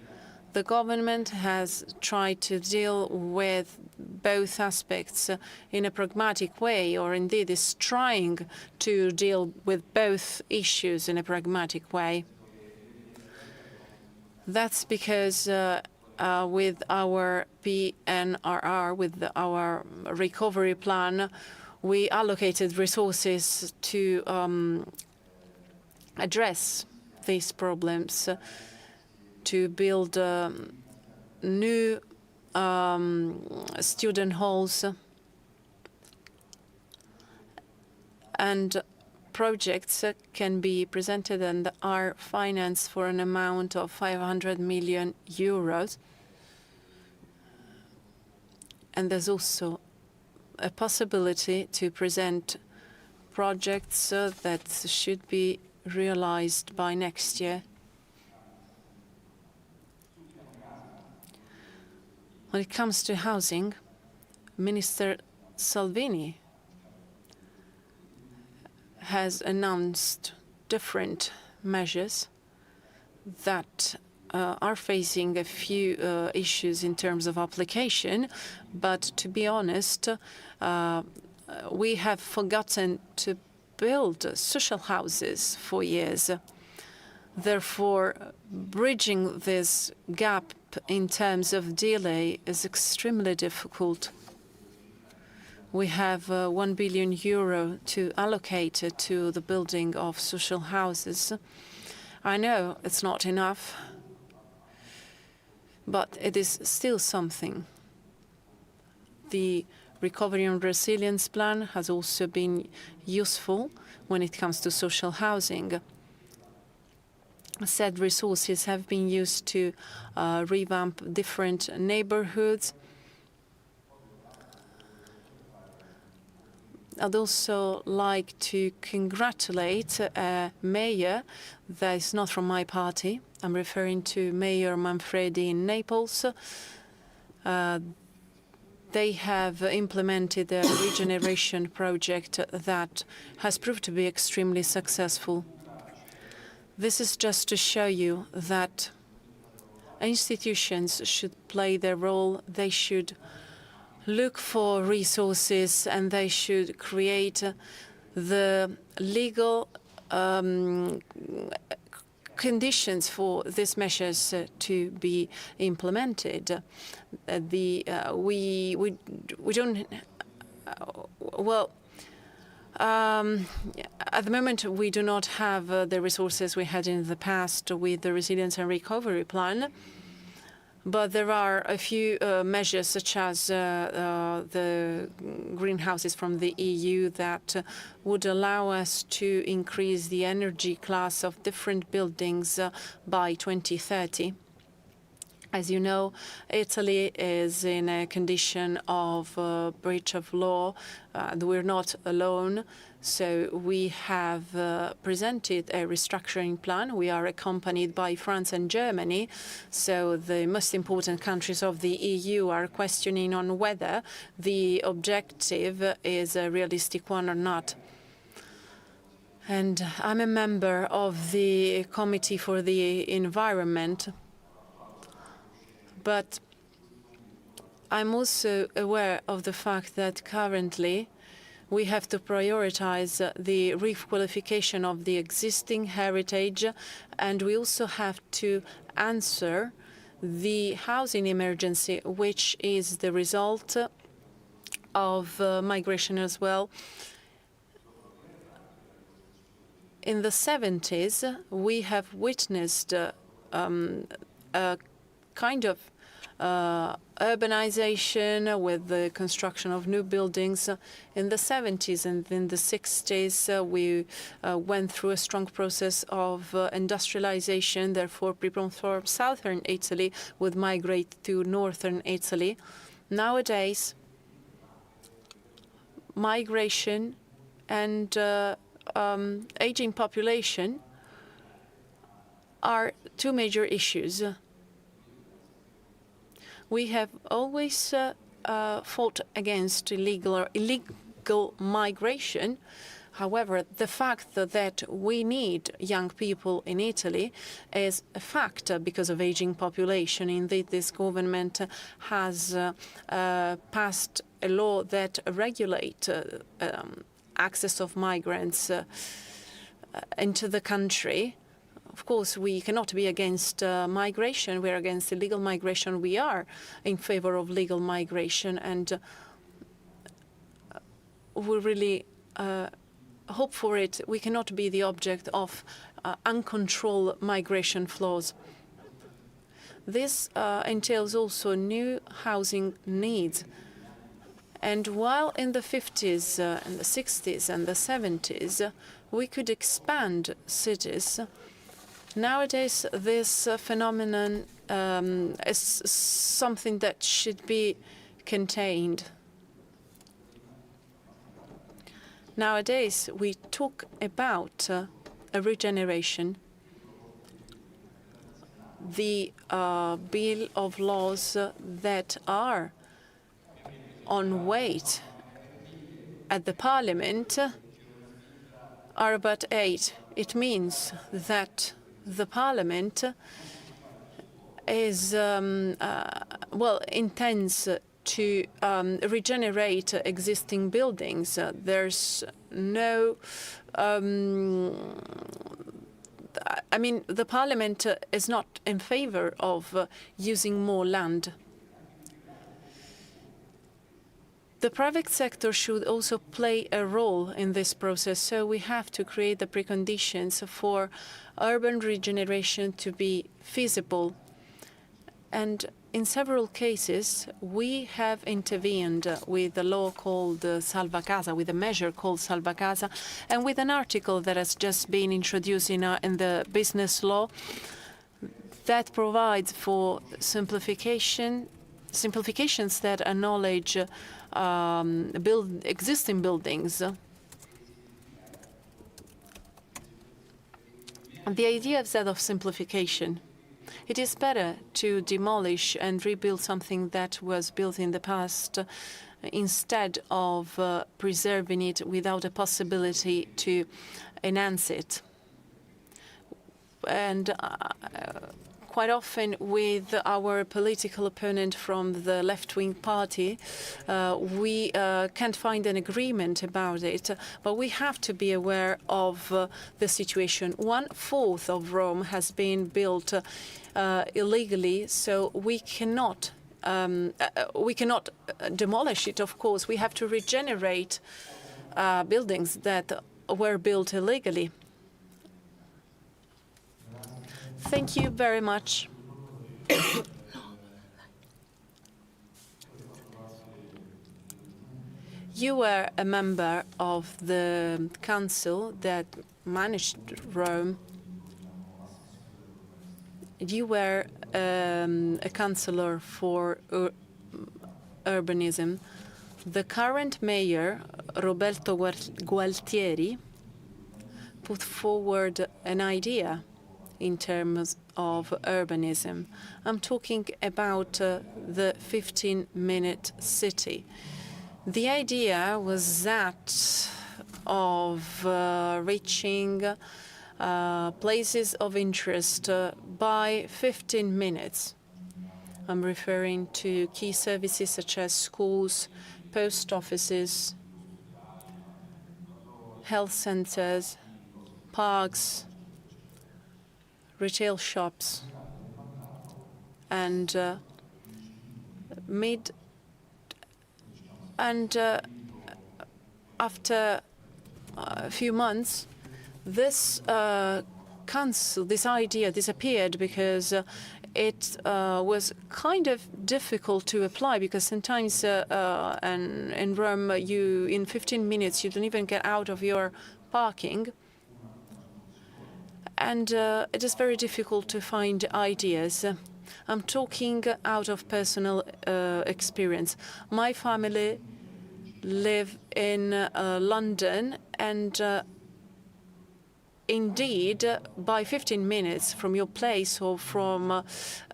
[SPEAKER 1] The government has tried to deal with both aspects in a pragmatic way, or indeed is trying to deal with both issues in a pragmatic way. That's because with our PNRR, with our recovery plan, we allocated resources to address these problems, to build new student halls and projects can be presented and are financed for an amount of 500 million euros. And there's also a possibility to present projects that should be realized by next year. When it comes to housing, Minister Salvini has announced different measures that are facing a few issues in terms of application, but to be honest, we have forgotten to build social houses for years. Therefore, bridging this gap in terms of delay is extremely difficult. We have 1 billion euro to allocate to the building of social houses. I know it's not enough, but it is still something. The Recovery and Resilience Plan has also been useful when it comes to social housing. Said resources have been used to revamp different neighborhoods. I'd also like to congratulate a mayor that is not from my party. I'm referring to Mayor Manfredi in Naples. They have implemented a regeneration project that has proved to be extremely successful. This is just to show you that institutions should play their role. They should look for resources and they should create the legal conditions for these measures to be implemented. We don't well. At the moment, we do not have the resources we had in the past with the Resilience and Recovery Plan, but there are a few measures, such as the greenhouses from the EU, that would allow us to increase the energy class of different buildings by 2030. As you know, Italy is in a condition of breach of law. We're not alone. So we have presented a restructuring plan. We are accompanied by France and Germany. So the most important countries of the EU are questioning on whether the objective is a realistic one or not. And I'm a member of the Committee for the Environment. But I'm also aware of the fact that currently we have to prioritize the requalification of the existing heritage, and we also have to answer the housing emergency, which is the result of migration as well. In the 70s, we have witnessed a kind of urbanization with the construction of new buildings. In the 70s and in the 60s, we went through a strong process of industrialization. Therefore, people from southern Italy would migrate to northern Italy. Nowadays, migration and aging population are two major issues. We have always fought against illegal migration. However, the fact that we need young people in Italy is a fact because of aging population. Indeed, this government has passed a law that regulates access of migrants into the country. Of course, we cannot be against migration. We're against illegal migration. We are in favor of legal migration, and we really hope for it. We cannot be the object of uncontrolled migration flows. This entails also new housing needs. And while in the 50s, and the 60s, and the 70s, we could expand cities, nowadays, this phenomenon is something that should be contained. Nowadays, we talk about a regeneration. The bill of laws that are on weight at the parliament are about 8. It means that the parliament is, intends to regenerate existing buildings. There's no, the parliament is not in favor of using more land. The private sector should also play a role in this process, so we have to create the preconditions for urban regeneration to be feasible. And in several cases, we have intervened with a law called Salva Casa, with a measure called Salva Casa, and with an article that has just been introduced in the business law that provides for simplifications that acknowledge existing buildings. The idea is that of simplification. It is better to demolish and rebuild something that was built in the past instead of preserving it without a possibility to enhance it. And quite often with our political opponent from the left-wing party, we can't find an agreement about it, but we have to be aware of the situation. 1/4 of Rome has been built illegally, so we cannot demolish it, of course. We have to regenerate buildings that were built illegally. Thank you very much. You were a member of the council that managed Rome. You were a councillor for urbanism. The current mayor, Roberto Gualtieri, put forward an idea in terms of urbanism. I'm talking about the 15-minute city. The idea was that of reaching places of interest by 15 minutes. I'm referring to key services such as schools, post offices, health centers, parks, retail shops, and after a few months, this idea disappeared because it was kind of difficult to apply, because sometimes and in Rome, in 15 minutes, you don't even get out of your parking. And it is very difficult to find ideas. I'm talking out of personal experience. My family live in London, and indeed, by 15 minutes from your place or from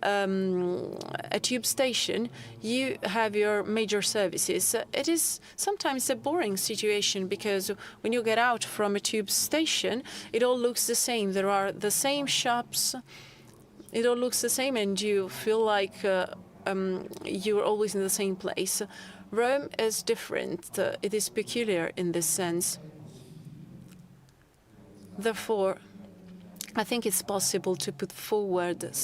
[SPEAKER 1] a tube station, you have your major services. It is sometimes a boring situation, because when you get out from a tube station, it all looks the same. There are the same shops. It all looks the same, and you feel like you're always in the same place. Rome is different. It is peculiar in this sense. Therefore, I think it's possible to put forward,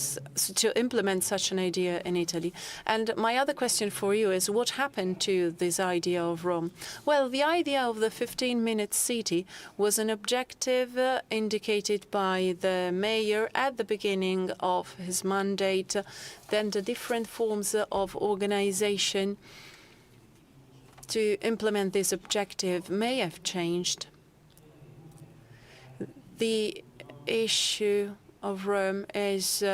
[SPEAKER 1] to implement such an idea in Italy. And my other question for you is, what happened to this idea of Rome? Well, the idea of the 15-minute city was an objective indicated by the mayor at the beginning of his mandate. Then the different forms of organization to implement this objective may have changed. The issue of Rome is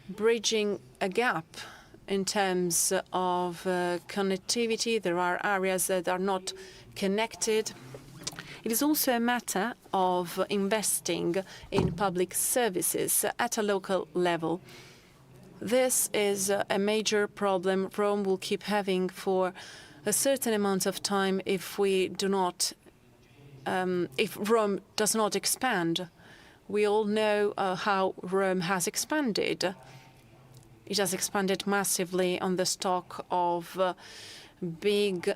[SPEAKER 1] bridging a gap in terms of connectivity. There are areas that are not connected. It is also a matter of investing in public services at a local level. This is a major problem Rome will keep having for a certain amount of time if we do not if Rome does not expand. We all know how Rome has expanded. It has expanded massively on the stock of big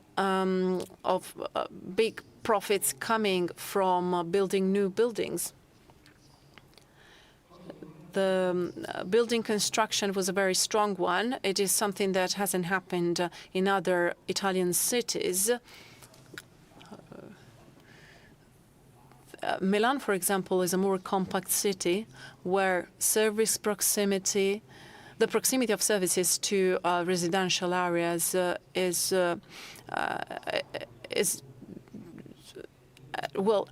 [SPEAKER 1] profits coming from building new buildings. The building construction was a very strong one. It is something that hasn't happened in other Italian cities. Milan, for example, is a more compact city where service proximity, the proximity of services to residential areas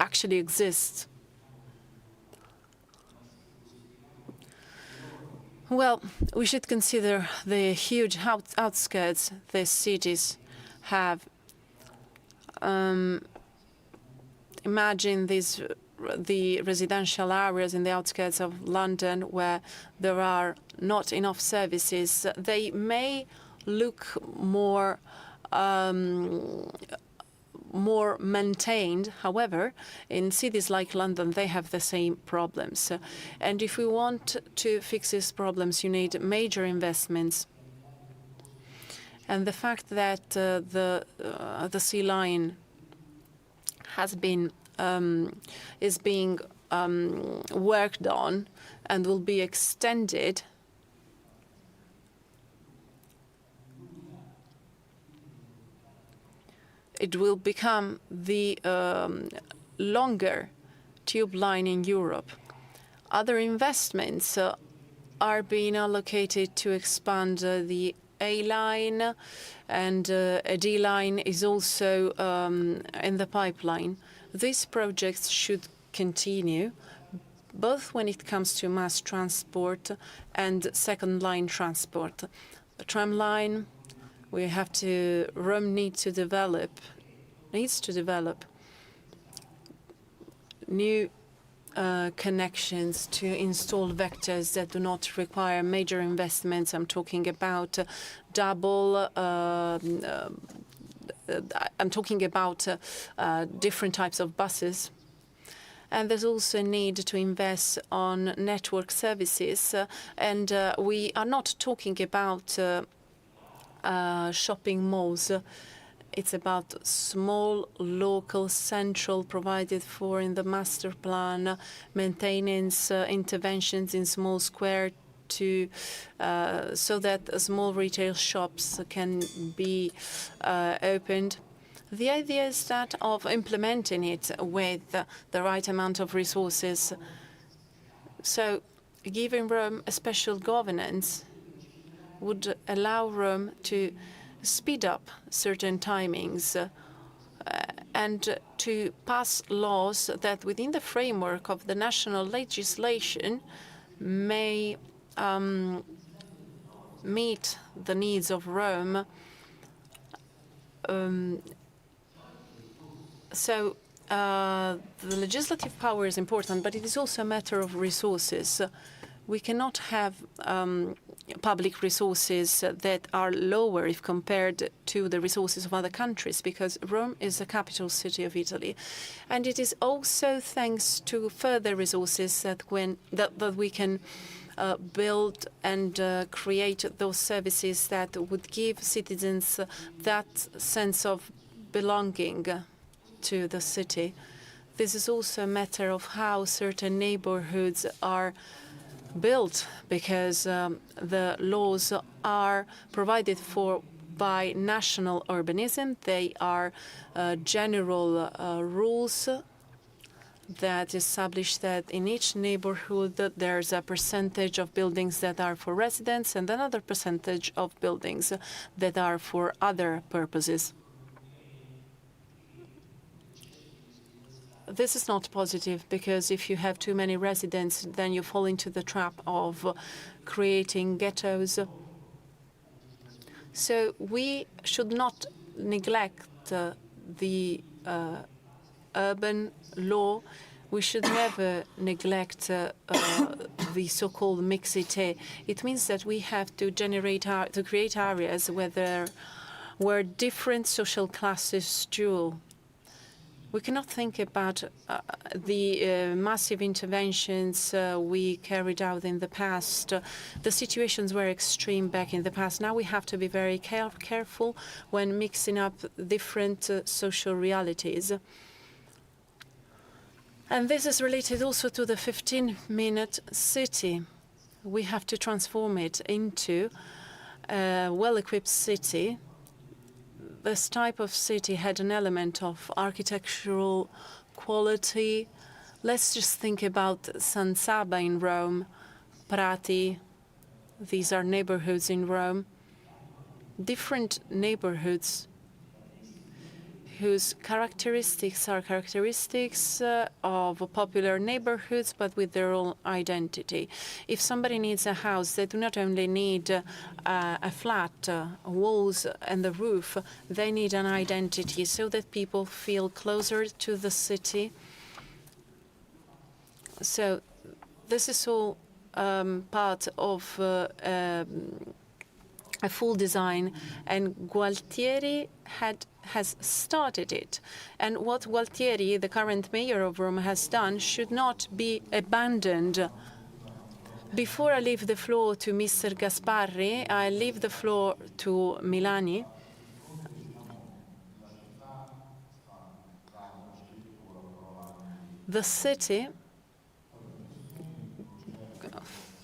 [SPEAKER 1] actually exists. Well, we should consider the huge outskirts these cities have. Imagine the residential areas in the outskirts of London where there are not enough services. They may look more maintained. However, in cities like London, they have the same problems. And if we want to fix these problems, you need major investments. And the fact that the sea line is being worked on and will be extended. It will become the longer tube line in Europe. Other investments are being allocated to expand the A line, and a D line is also in the pipeline. These projects should continue, both when it comes to mass transport and second-line transport. The tram line, Rome needs to develop new connections to install vectors that do not require major investments. I'm talking about different types of buses. And there's also a need to invest on network services. And we are not talking about shopping malls. It's about small, local, central, provided for in the master plan, maintenance interventions in small square so that small retail shops can be opened. The idea is that of implementing it with the right amount of resources. So giving Rome a special governance would allow Rome to speed up certain timings and to pass laws that within the framework of the national legislation may meet the needs of Rome. So the legislative power is important, but it is also a matter of resources. We cannot have public resources that are lower if compared to the resources of other countries, because Rome is the capital city of Italy. And it is also thanks to further resources that we can build and create those services that would give citizens that sense of belonging to the city. This is also a matter of how certain neighborhoods are built, because the laws are provided for by national urbanism. They are general rules that establish that in each neighborhood there's a percentage of buildings that are for residents and another percentage of buildings that are for other purposes. This is not positive, because if you have too many residents, then you fall into the trap of creating ghettos. So we should not neglect the urban law. We should never neglect the so-called mixité. It means that we have to create areas where different social classes duel. We cannot think about the massive interventions we carried out in the past. The situations were extreme back in the past. Now we have to be very careful when mixing up different social realities. And this is related also to the 15-minute city. We have to transform it into a well-equipped city. This type of city had an element of architectural quality. Let's just think about San Saba in Rome, Prati. These are neighborhoods in Rome. Different neighborhoods whose characteristics are characteristics of popular neighborhoods, but with their own identity. If somebody needs a house, they do not only need a flat, walls and the roof, they need an identity so that people feel closer to the city. So this is all part of a full design, and Gualtieri has started it. And what Gualtieri, the current mayor of Rome, has done should not be abandoned. Before I leave the floor to Mr. Gasparri, I leave the floor to Milani. The city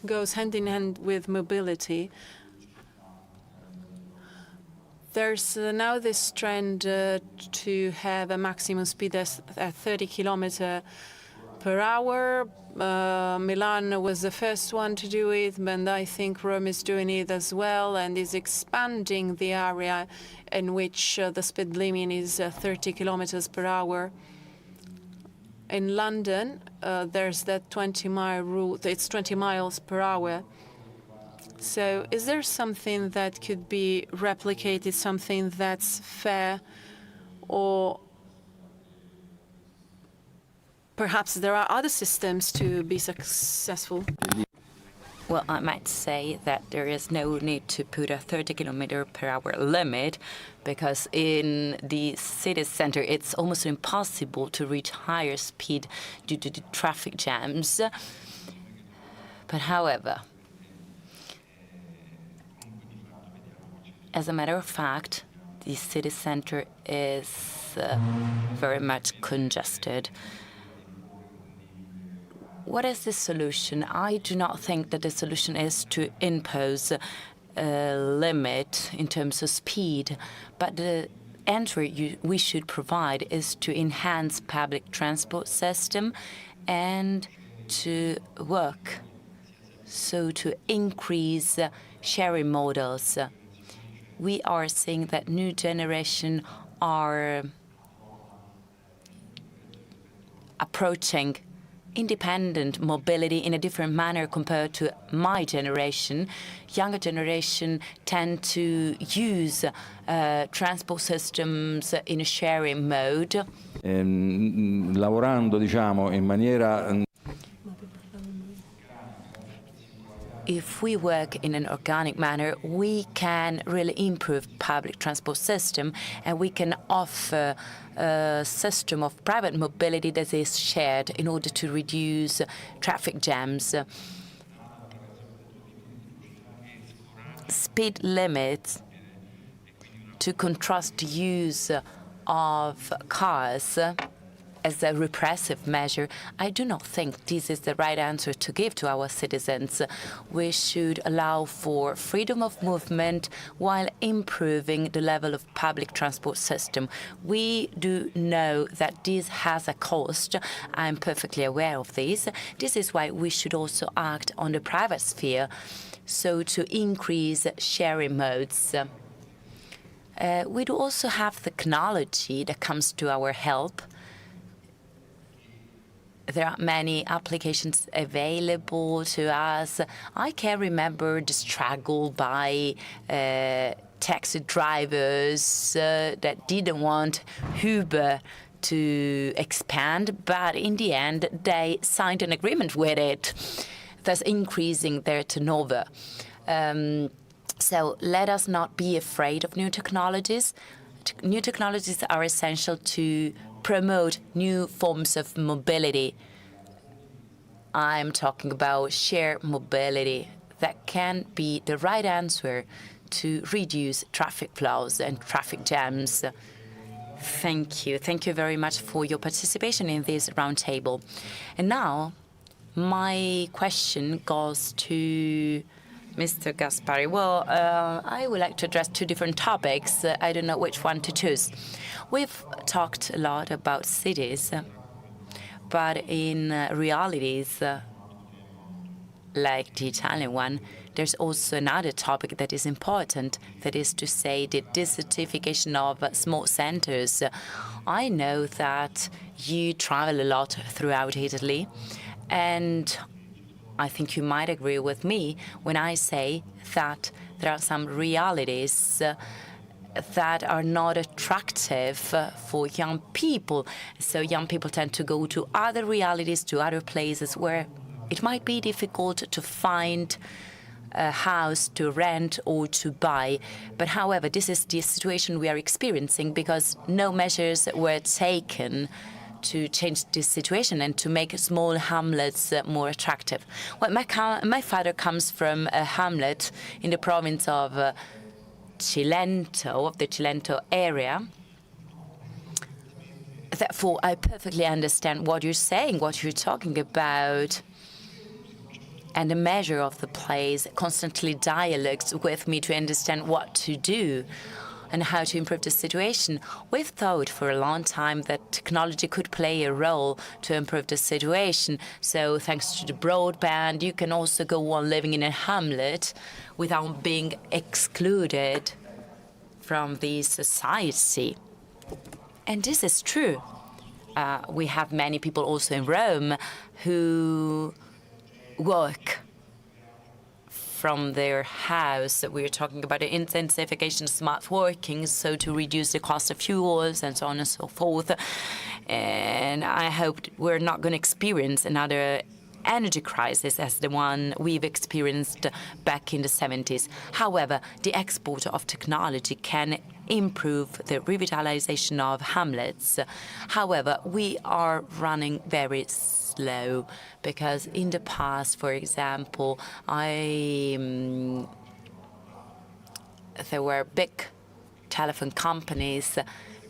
[SPEAKER 1] goes hand in hand with mobility. There's now this trend to have a maximum speed at 30 kilometers per hour. Milan was the first one to do it, and I think Rome is doing it as well, and is expanding the area in which the speed limit is 30 kilometers per hour. In London, there's that 20-mile route. It's 20 miles per hour. So is there something that could be replicated, something that's fair, or perhaps there are other systems to be successful?
[SPEAKER 2] Well, I might say that there is no need to put a 30-kilometer-per-hour limit, because in the city center it's almost impossible to reach higher speed due to the traffic jams. But however, as a matter of fact, the city center is very much congested. What is the solution? I do not think that the solution is to impose a limit in terms of speed, but the answer we should provide is to enhance public transport system and to work so to increase sharing models. We are seeing that new generation are approaching independent mobility in a different manner compared to my generation. Younger generation tend to use transport systems in a sharing mode.
[SPEAKER 14] Lavorando, diciamo, in maniera.
[SPEAKER 2] If we work in an organic manner, we can really improve public transport system, and we can offer a system of private mobility that is shared in order to reduce traffic jams. Speed limits to contrast the use of cars as a repressive measure, I do not think this is the right answer to give to our citizens. We should allow for freedom of movement while improving the level of public transport system. We do know that this has a cost. I'm perfectly aware of this. This is why we should also act on the private sphere, so to increase sharing modes. We do also have technology that comes to our help. There are many applications available to us. I can remember the struggle by taxi drivers that didn't want Uber to expand, but in the end they signed an agreement with it, thus increasing their turnover. So let us not be afraid of new technologies. New technologies are essential to promote new forms of mobility. I'm talking about shared mobility that can be the right answer to reduce traffic flows and traffic jams. Thank you. Thank you very much for your participation in this roundtable. And now, my question goes to Mr. Gaspari. Well, I would like to address two different topics. I don't know which one to choose. We've talked a lot about cities, but in realities, like the Italian one, there's also another topic that is important, that is to say the desertification of small centers. I know that you travel a lot throughout Italy, and I think you might agree with me when I say that there are some realities that are not attractive for young people. So young people tend to go to other realities, to other places where it might be difficult to find a house to rent or to buy. But however, this is the situation we are experiencing because no measures were taken to change this situation and to make small hamlets more attractive. Well, my father comes from a hamlet in the province of Cilento, of the Cilento area. Therefore, I perfectly understand what you're saying, what you're talking about. And the measure of the place constantly dialogues with me to understand what to do and how to improve the situation. We've thought for a long time that technology could play a role to improve the situation. So thanks to the broadband, you can also go on living in a hamlet without being excluded from the society. And this is true. We have many people also in Rome who work from their house. We're talking about the intensification of smart working, so to reduce the cost of fuels and so on and so forth. And I hope we're not going to experience another energy crisis as the one we've experienced back in the 70s. However, the export of technology can improve the revitalization of hamlets. However, we are running very slow because in the past, for example, there were big telephone companies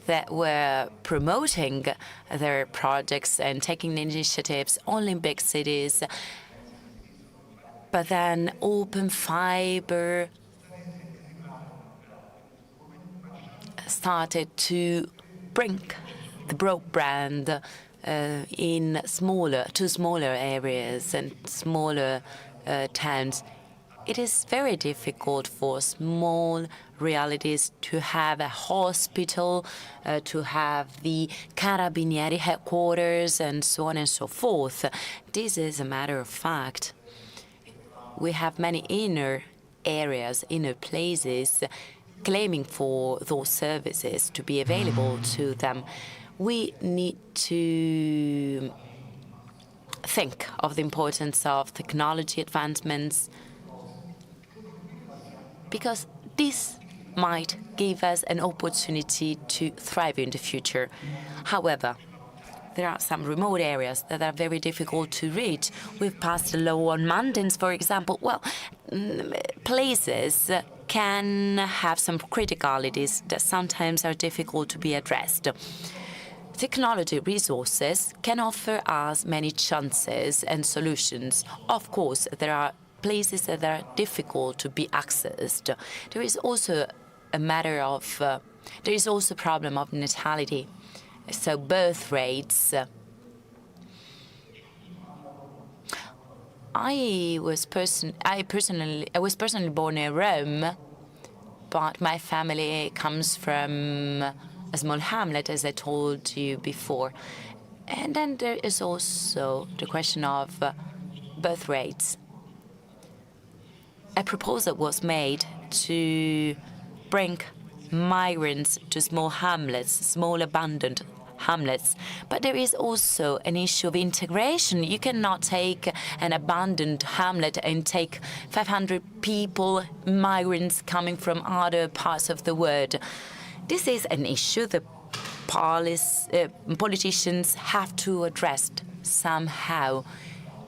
[SPEAKER 2] that were promoting their projects and taking initiatives only in big cities. But then open fiber started to bring the broadband in smaller areas and smaller towns. It is very difficult for small realities to have a hospital, to have the Carabinieri headquarters, and so on and so forth. This is a matter of fact. We have many inner areas, inner places, claiming for those services to be available to them. We need to think of the importance of technology advancements, because this might give us an opportunity to thrive in the future. However, there are some remote areas that are very difficult to reach. We've passed a law on mountains, for example. Well, places can have some criticalities that sometimes are difficult to be addressed. Technology resources can offer us many chances and solutions. Of course, there are places that are difficult to be accessed. There is also a matter of, there is also a problem of natality. So birth rates. I was personally born in Rome, but my family comes from a small hamlet, as I told you before. And then there is also the question of birth rates. A proposal was made to bring migrants to small hamlets, small abandoned hamlets. But there is also an issue of integration. You cannot take an abandoned hamlet and take 500 people, migrants coming from other parts of the world. This is an issue the politicians have to address somehow.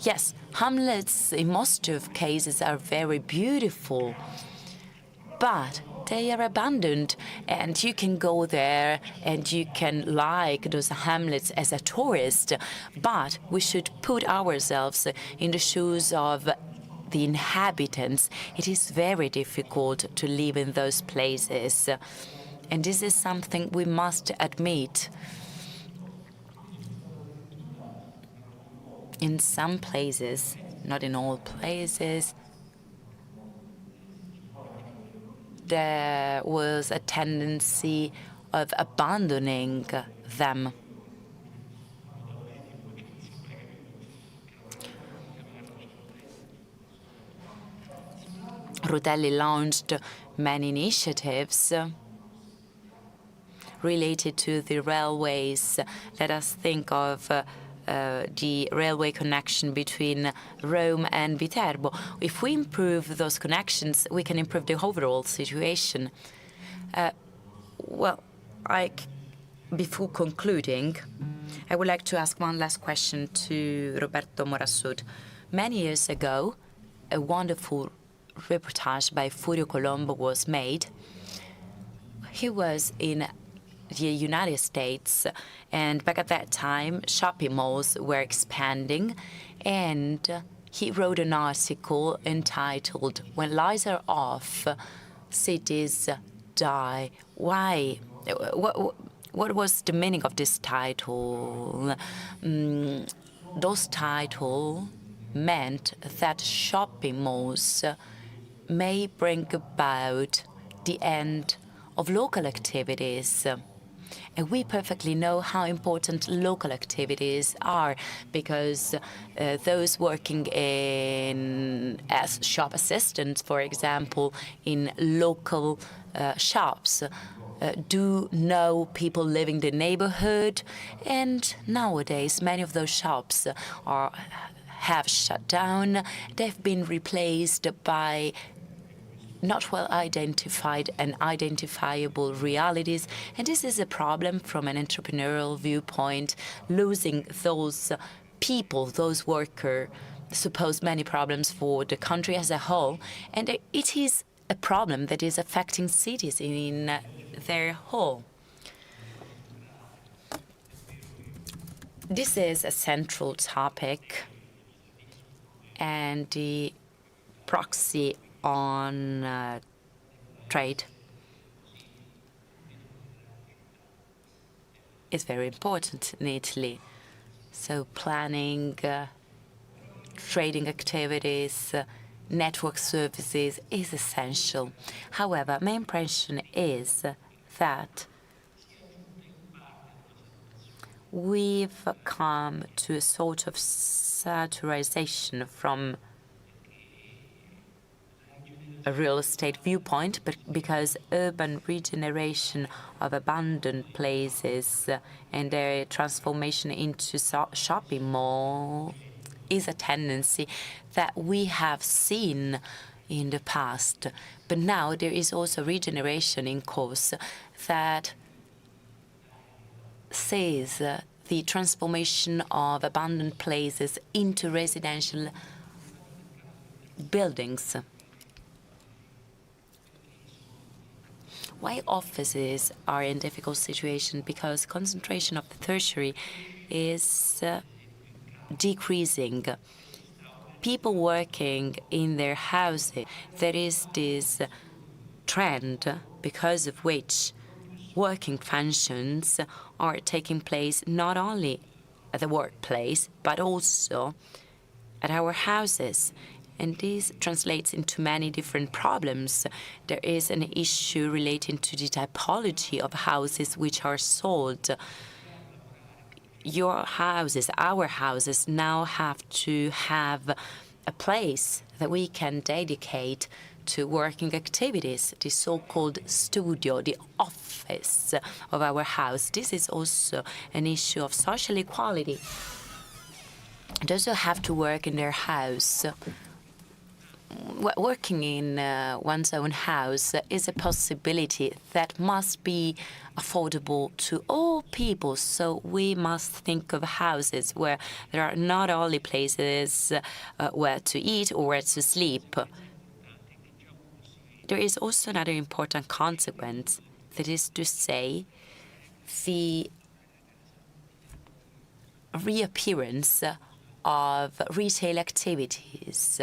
[SPEAKER 2] Yes, hamlets in most of cases are very beautiful, but they are abandoned, and you can go there and you can like those hamlets as a tourist, but we should put ourselves in the shoes of the inhabitants. It is very difficult to live in those places, and this is something we must admit. In some places, not in all places, there was a tendency of abandoning them. Rutelli launched many initiatives related to the railways. Let us think of the railway connection between Rome and Viterbo. If we improve those connections, we can improve the overall situation. Before concluding, I would like to ask one last question to Roberto Morassud. Many years ago, a wonderful reportage by Furio Colombo was made. He was in the United States, and back at that time, shopping malls were expanding, and he wrote an article entitled, "When Lights Are Off, Cities Die." Why? What was the meaning of this title? Those titles meant that shopping malls may bring about the end of local activities. And we perfectly know how important local activities are, because those working as shop assistants, for example, in local shops, do know people living in the neighborhood. And nowadays, many of those shops have shut down. They've been replaced by not well identified and identifiable realities. And this is a problem from an entrepreneurial viewpoint. Losing those people, those workers, suppose many problems for the country as a whole. And it is a problem that is affecting cities in their whole. This is a central topic, and the proxy on trade is very important in Italy. So planning, trading activities, network services is essential. However, my impression is that we've come to a sort of saturation from a real estate viewpoint, but because urban regeneration of abandoned places and their transformation into shopping mall is a tendency that we have seen in the past. But now there is also regeneration in course that says the transformation of abandoned places into residential buildings. Why offices are in difficult situation? Because concentration of the tertiary is decreasing. People working in their houses, there is this trend because of which working functions are taking place not only at the workplace, but also at our houses. And this translates into many different problems. There is an issue relating to the typology of houses which are sold. Your houses, our houses, now have to have a place that we can dedicate to working activities, the so-called studio, the office of our house. This is also an issue of social equality. Those who have to work in their house, working in one's own house is a possibility that must be affordable to all people. So we must think of houses where there are not only places where to eat or where to sleep. There is also another important consequence, that is to say, the reappearance of retail activities.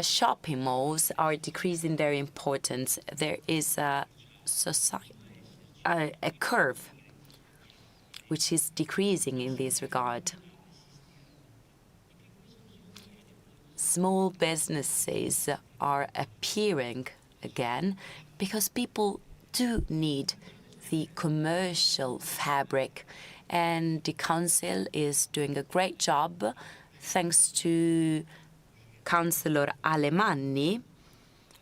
[SPEAKER 2] Shopping malls are decreasing their importance. There is a curve which is decreasing in this regard. Small businesses are appearing again because people do need the commercial fabric, and the Council is doing a great job thanks to Councillor Alemanni.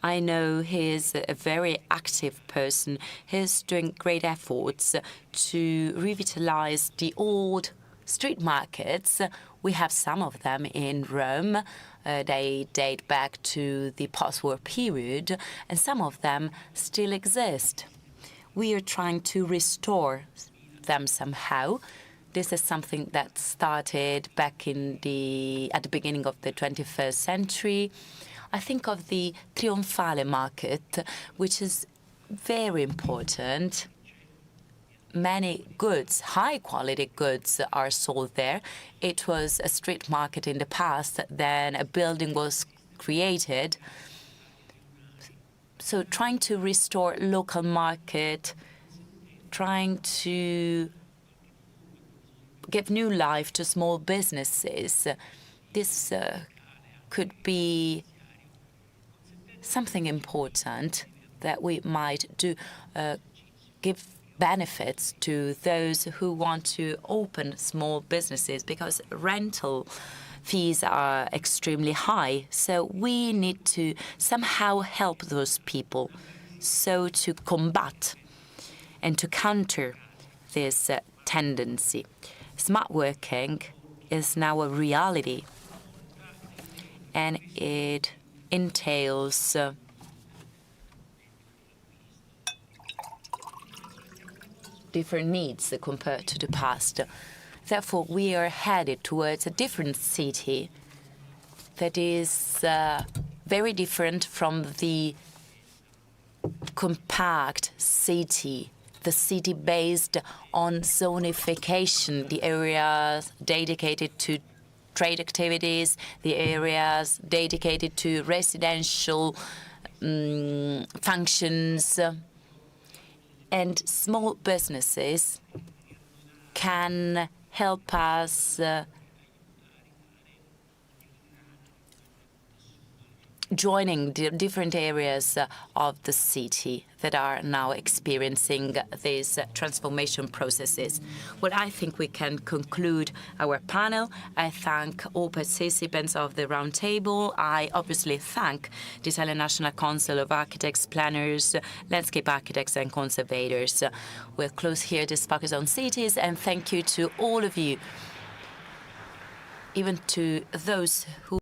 [SPEAKER 2] I know he's a very active person. He's doing great efforts to revitalize the old street markets. We have some of them in Rome. They date back to the post-war period, and some of them still exist. We are trying to restore them somehow. This is something that started back at the beginning of the 21st century. I think of the Trionfale market, which is very important. Many goods, high-quality goods, are sold there. It was a street market in the past. Then a building was created. So trying to restore local market, trying to give new life to small businesses. This could be something important that we might do, give benefits to those who want to open small businesses, because rental fees are extremely high. So we need to somehow help those people, so to combat and to counter this tendency. Smart working is now a reality, and it entails different needs compared to the past. Therefore, we are headed towards a different city that is very different from the compact city, the city based on zonification, the areas dedicated to trade activities, the areas dedicated to residential functions. And small businesses can help us joining the different areas of the city that are now experiencing these transformation processes. Well, I think we can conclude our panel. I thank all participants of the roundtable. I obviously thank the Italian National Council of Architects, Planners, Landscape Architects and Conservators. We'll close here this focus on cities, and thank you to all of you, even to those who